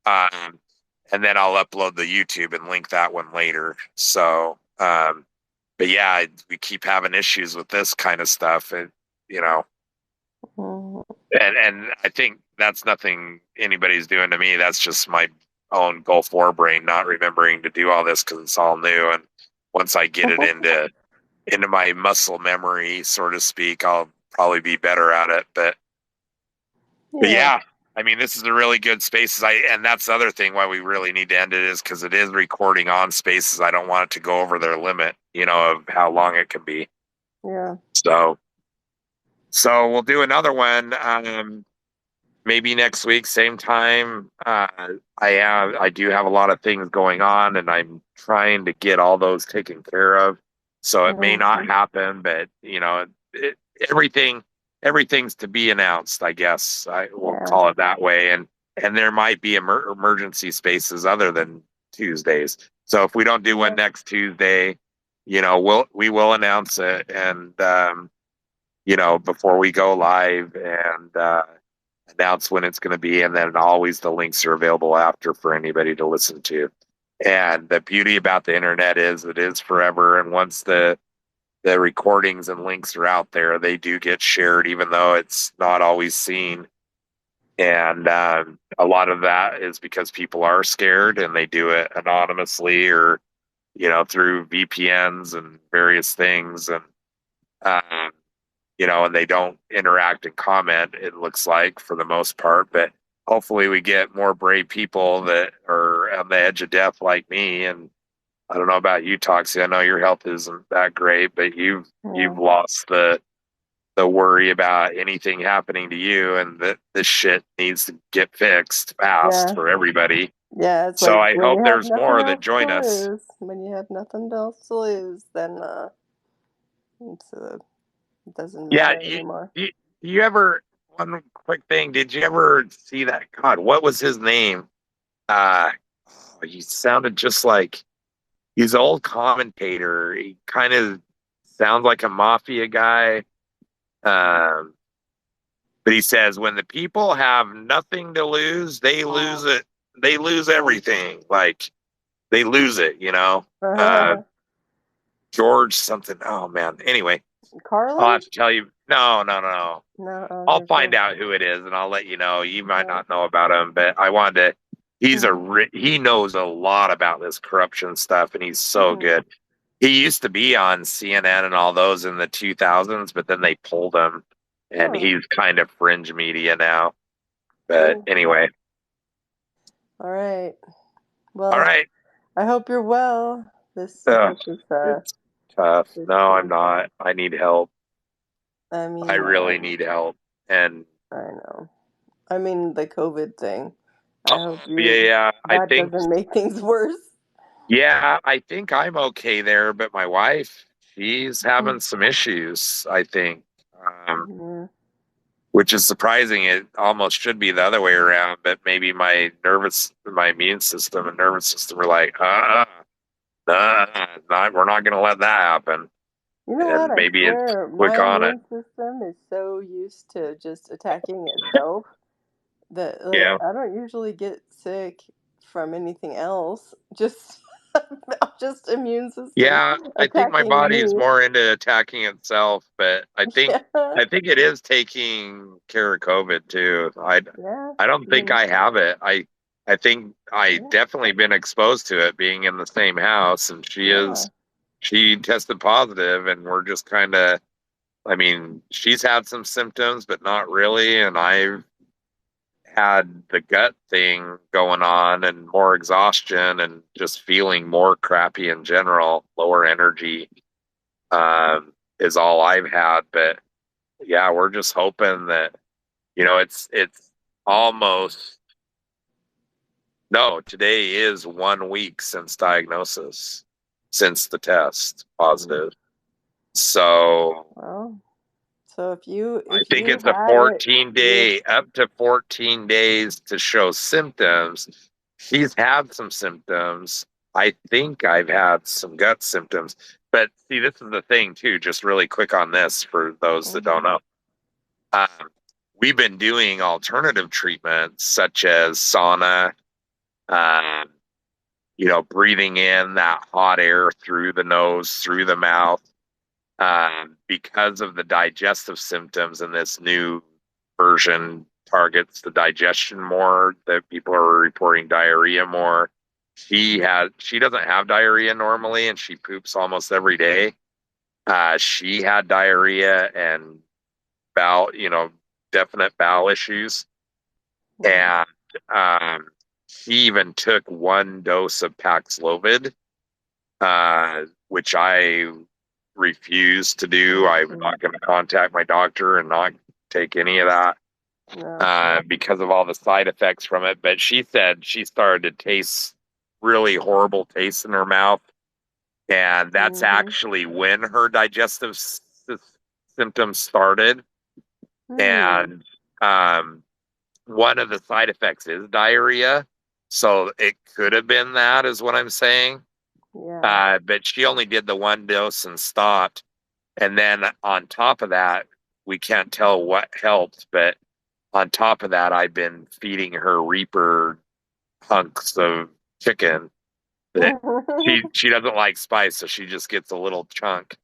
And then I'll upload the YouTube and link that one later. So, but yeah, we keep having issues with this kind of stuff. And, Hmm. and I think that's nothing anybody's doing to me. That's just my own Gulf War brain not remembering to do all this because it's all new. And once I get it into my muscle memory, so to speak, I'll probably be better at it. But Yeah. yeah, I mean, this is a really good Spaces. And that's the other thing why we really need to end it is because it is recording on Spaces. I don't want it to go over their limit, of how long it can be. Yeah. So we'll do another one. Maybe next week, same time. I do have a lot of things going on, and I'm trying to get all those taken care of. So it may not Hmm. happen, but everything everything's to be announced. I guess I will Yeah. call it that way. And there might be emergency spaces other than Tuesdays. So if we don't do one next Tuesday, we will announce it and before we go live and announce when it's going to be, and then always the links are available after for anybody to listen to. And the beauty about the internet is it is forever, and once the the recordings and links are out there. They do get shared, even though it's not always seen. And a lot of that is because people are scared and they do it anonymously or, through VPNs and various things. And, and they don't interact and comment, it looks like, for the most part. But hopefully we get more brave people that are on the edge of death like me. And I don't know about you, Toxie. I know your health isn't that great, but you've lost the worry about anything happening to you, and that this shit needs to get fixed fast for everybody. Yeah, it's so like I when hope you have there's nothing more that else join to us. lose. When you have nothing else to lose, then it doesn't Yeah, matter anymore. you ever, one quick thing, did you ever see that? God, what was his name? He sounded just like he's an old commentator. He kind of sounds like a mafia guy. Um, but he says when the people have nothing to lose, they lose it. They lose everything. Like they lose it, George something. Oh man. Anyway, I'll Carlin? have to tell you. No. No, I'll okay, find cool. out who it is and I'll let you know. You might not know about him, but I wanted to. He knows a lot about this corruption stuff, and he's so good. He used to be on CNN and all those in the 2000s, but then they pulled him, and he's kind of fringe media now. But anyway. All right. Well, All right. I hope you're well. It's tough. No, I'm not. I need help. I mean, I really need help. And I know. I mean, the COVID thing. I hope that doesn't make things worse. Yeah, I think I'm okay there, but my wife, she's having some issues, I think. Which is surprising. It almost should be the other way around, but maybe my immune system and nervous system are like, we're not going to let that happen. You know what? I maybe swear, it's quick my on it. immune system is so used to just attacking itself that I don't usually get sick from anything else. Just immune system. Yeah, I think my attacking body is me. more into attacking itself, but I think it is taking care of COVID too. I don't think I have it. I think I definitely been exposed to it being in the same house, and she tested positive, and we're just kind of, I mean, she's had some symptoms, but not really, and I've had the gut thing going on and more exhaustion and just feeling more crappy in general, lower energy, is all I've had. But yeah, we're just hoping that, it's almost, no, today is 1 week since diagnosis, since the test positive. So I think it's a 14-day, up to 14 days to show symptoms. She's had some symptoms. I think I've had some gut symptoms. But see, this is the thing too, just really quick on this for those that don't know. We've been doing alternative treatments such as sauna, breathing in that hot air through the nose, through the mouth, because of the digestive symptoms, and this new version targets the digestion more, that people are reporting diarrhea more. She doesn't have diarrhea normally, and she poops almost every day. She had diarrhea and definite bowel issues. And she even took 1 dose of Paxlovid, which I refuse to do. I'm not going to contact my doctor and not take any of that because of all the side effects from it. But she said she started to taste really horrible taste in her mouth. And that's actually when her digestive symptoms started. And one of the side effects is diarrhea. So it could have been that, is what I'm saying. But she only did the 1 dose and stopped. And then on top of that, we can't tell what helped, but on top of that, I've been feeding her Reaper hunks of chicken that she doesn't like spice, so she just gets a little chunk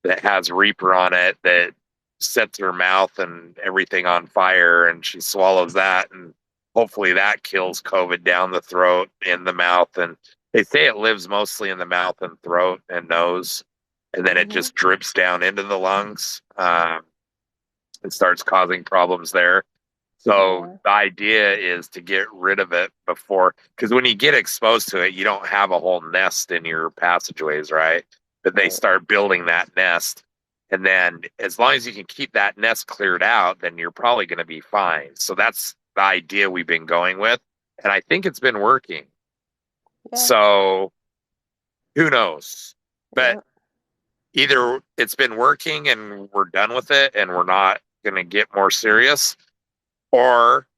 that has Reaper on it that sets her mouth and everything on fire, and she swallows that, and hopefully that kills COVID down the throat, in the mouth. And they say it lives mostly in the mouth and throat and nose, and then it just drips down into the lungs. It starts causing problems there. So the idea is to get rid of it before, because when you get exposed to it, you don't have a whole nest in your passageways, right? But they start building that nest. And then as long as you can keep that nest cleared out, then you're probably going to be fine. So that's the idea we've been going with. And I think it's been working. Yeah. So who knows? But Yeah. either it's been working and we're done with it and we're not going to get more serious, or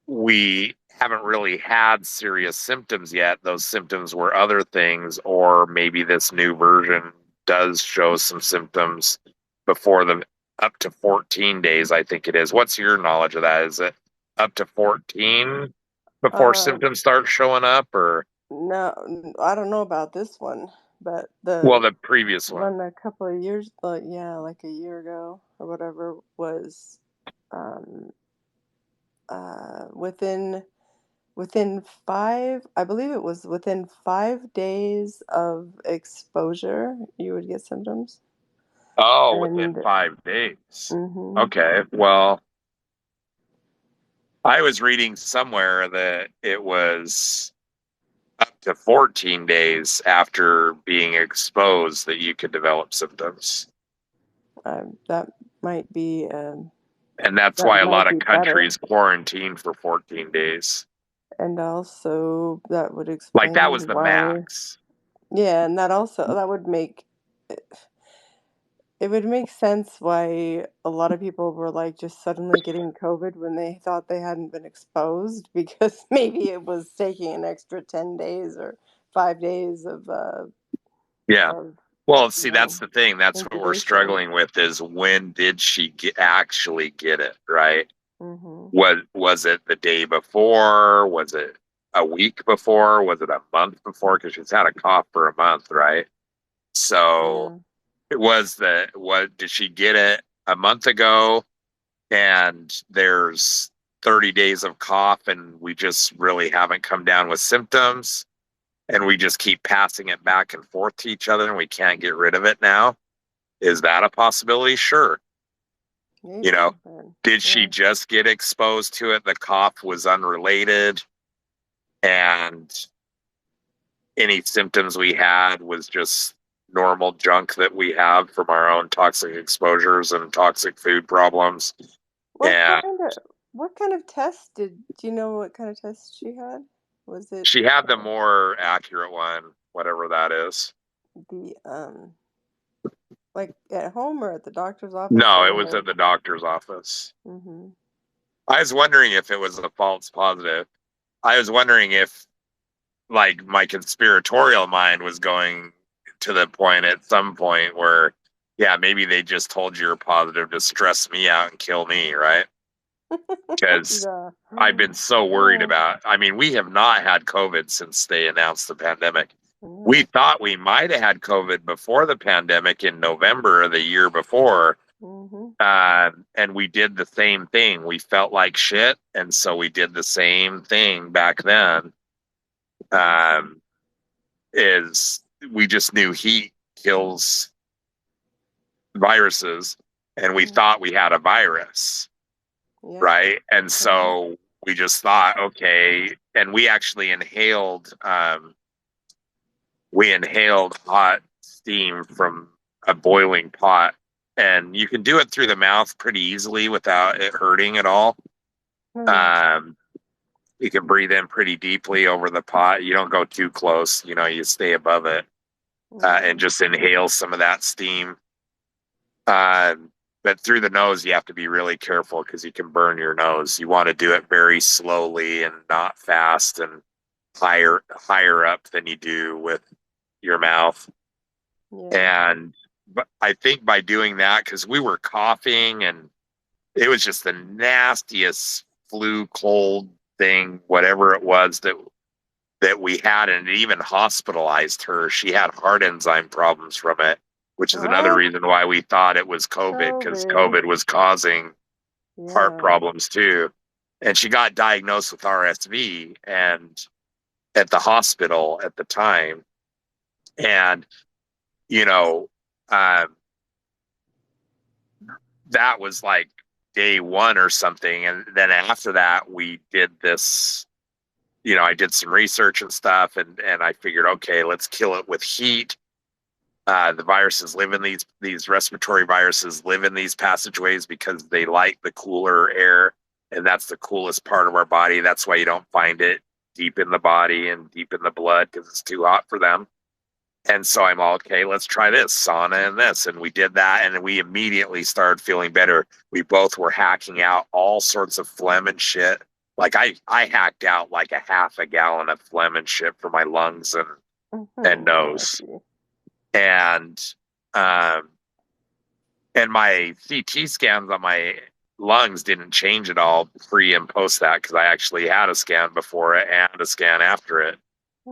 we haven't really had serious symptoms yet. Those symptoms were other things, or maybe this new version does show some symptoms before the up to 14 days, I think it is. What's your knowledge of that? Is it up to 14 before symptoms start showing up, or? No, I don't know about this one, but The previous one. a couple of years, like a year ago or whatever, was within 5, I believe it was within 5 days of exposure, you would get symptoms. Oh, within 5 days. Mm-hmm. Okay, well, I was reading somewhere that it was up to 14 days after being exposed that you could develop symptoms. That might be. And that's why a lot of countries quarantine for 14 days. And also that would explain Like that was the why, max. Yeah, and that would make it would make sense why a lot of people were like just suddenly getting COVID when they thought they hadn't been exposed, because maybe it was taking an extra 10 days or 5 days of Yeah. Well, see, you that's know, the thing. That's what we're incubation. struggling with, is when did she actually get it, right? Mm-hmm. Was it the day before? Was it a week before? Was it a month before? Because she's had a cough for a month, right? So it was what did she get it a month ago? And there's 30 days of cough, and we just really haven't come down with symptoms, and we just keep passing it back and forth to each other, and we can't get rid of it now. Is that a possibility? Sure. Maybe, did she just get exposed to it? The cough was unrelated, and any symptoms we had was just normal junk that we have from our own toxic exposures and toxic food problems. What kind of test do you know what kind of test she had? Was it She had the more accurate one, whatever that is. the like at home or at the doctor's office? No, it was at the doctor's office. Mm-hmm. I was wondering if it was a false positive. I was wondering if, like, my conspiratorial mind was going to the point at some point where, yeah, maybe they just told you you're positive to stress me out and kill me, right? Because I've been so worried about, I mean, we have not had COVID since they announced the pandemic. We thought we might have had COVID before the pandemic in November of the year before. And we did the same thing. We felt like shit. And so we did the same thing back then. Is we just knew heat kills viruses, and we thought we had a virus, right? And so we just thought, okay, and we actually inhaled hot steam from a boiling pot, and you can do it through the mouth pretty easily without it hurting at all. You can breathe in pretty deeply over the pot. You don't go too close, you stay above it, and just inhale some of that steam. But through the nose, you have to be really careful because you can burn your nose. You want to do it very slowly and not fast, and higher up than you do with your mouth. And but I think by doing that, because we were coughing and it was just the nastiest flu, cold thing, whatever it was that we had, and it even hospitalized her. She had heart enzyme problems from it. which is another What? reason why we thought it was COVID, because COVID was causing heart Yeah. problems too. And she got diagnosed with RSV and at the hospital at the time. And, you know, that was like day one or something. And then after that, we did this, I did some research and stuff, and I figured, okay, let's kill it with heat. The viruses live in these respiratory viruses live in these passageways because they like the cooler air, and that's the coolest part of our body. That's why you don't find it deep in the body and deep in the blood, because it's too hot for them. And so I'm all, okay, let's try this sauna and this. And we did that, and we immediately started feeling better. We both were hacking out all sorts of phlegm and shit. Like I hacked out like a half a gallon of phlegm and shit for my lungs and nose. And my CT scans on my lungs didn't change at all pre and post that, because I actually had a scan before it and a scan after it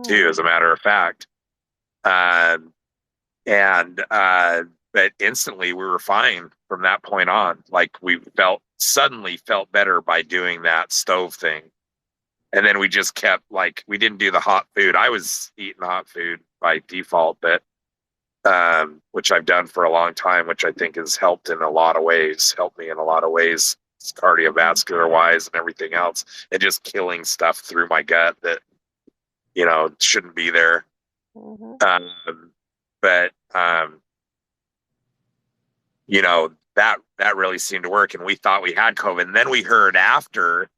too, as a matter of fact. But instantly we were fine from that point on. Like we suddenly felt better by doing that stove thing. And then we just kept, like, we didn't do the hot food. I was eating hot food by default, but which I've done for a long time, which I think has helped me in a lot of ways, cardiovascular wise and everything else, and just killing stuff through my gut that, shouldn't be there. But that really seemed to work, and we thought we had COVID. And then we heard after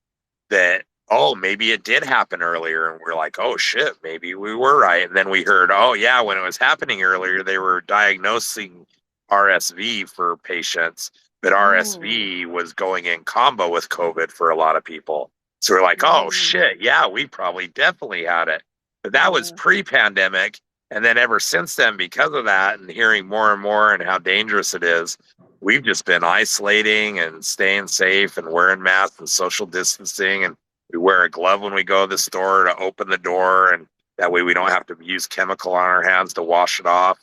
that, oh, maybe it did happen earlier, and we're like, oh shit, maybe we were right. And then we heard, oh yeah, when it was happening earlier, they were diagnosing RSV for patients, but RSV was going in combo with COVID for a lot of people. So we're like, oh shit, yeah, we probably definitely had it. But that was pre-pandemic. And then ever since then, because of that and hearing more and more and how dangerous it is, we've just been isolating and staying safe and wearing masks and social distancing. And we wear a glove when we go to the store to open the door. And that way we don't have to use chemical on our hands to wash it off.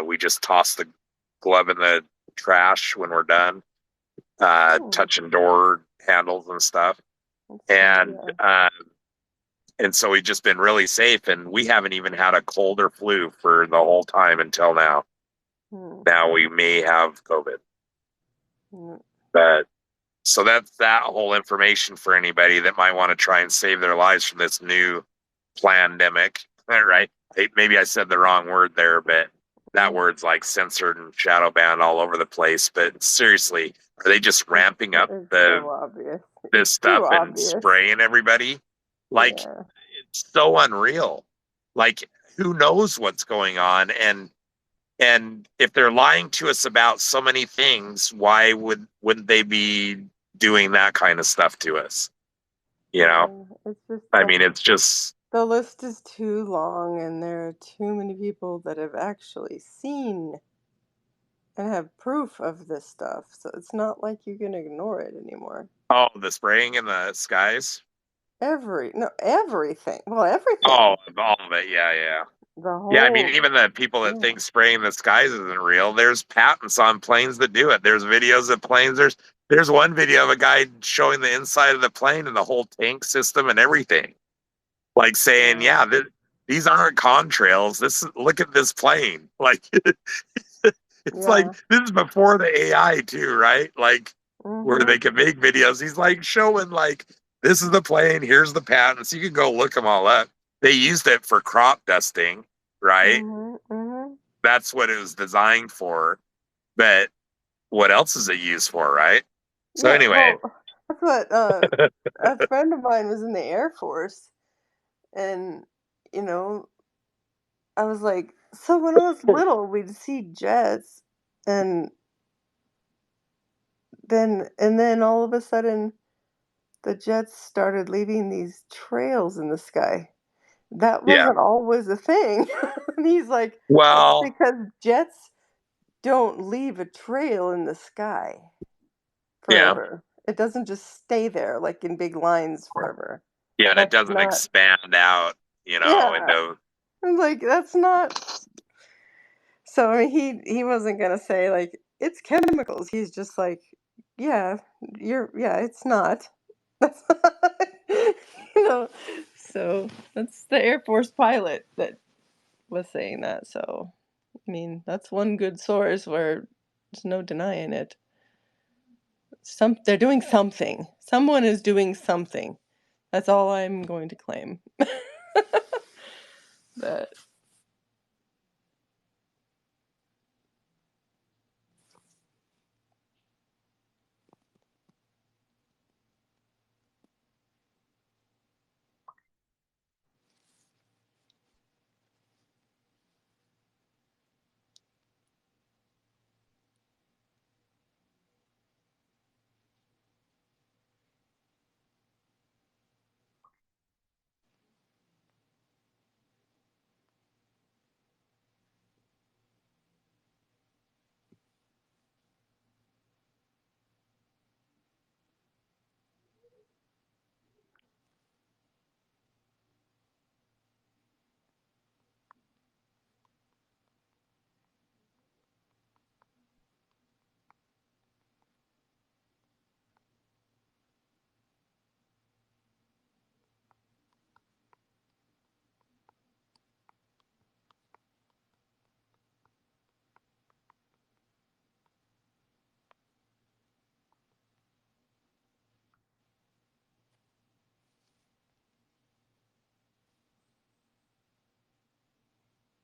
We just toss the glove in the trash when we're done, touching door handles and stuff. And so we've just been really safe, and we haven't even had a cold or flu for the whole time until now. Now we may have COVID. But so that's that whole information for anybody that might want to try and save their lives from this new pandemic, right? Maybe I said the wrong word there, but that word's like censored and shadow banned all over the place. But seriously, are they just ramping up this stuff and spraying everybody? Like, it's so unreal. Like, who knows what's going on? And if they're lying to us about so many things, why wouldn't they be doing that kind of stuff to us? It's just it's just, the list is too long, and there are too many people that have actually seen and have proof of this stuff. So it's not like you can ignore it anymore. oh, the spraying in the skies. Everything. Well, everything. Oh, all of it. Yeah. The whole. Yeah, even the people that think spraying the skies isn't real, there's patents on planes that do it. There's videos of planes. There's one video of a guy showing the inside of the plane and the whole tank system and everything. Like saying, these aren't contrails. Look at this plane. Like, it's like, this is before the AI too, right? Like, where they can make videos. He's like showing, like, this is the plane, here's the patents. You can go look them all up. They used it for crop dusting, right? That's what it was designed for. But what else is it used for, right? So anyway. Well, that's what a friend of mine was in the Air Force. And, I was like, so when I was little, we'd see jets. And then all of a sudden, the jets started leaving these trails in the sky. That wasn't always a thing. And he's like, well, it's because jets don't leave a trail in the sky forever. It doesn't just stay there like in big lines forever. Yeah, and it doesn't expand out, into. I'm like, that's not. So I mean, he wasn't gonna say like it's chemicals. He's just like, yeah, it's not. That's you know. So that's the Air Force pilot that was saying that. So I mean, that's one good source where there's no denying it. They're doing something. Someone is doing something. That's all I'm going to claim. That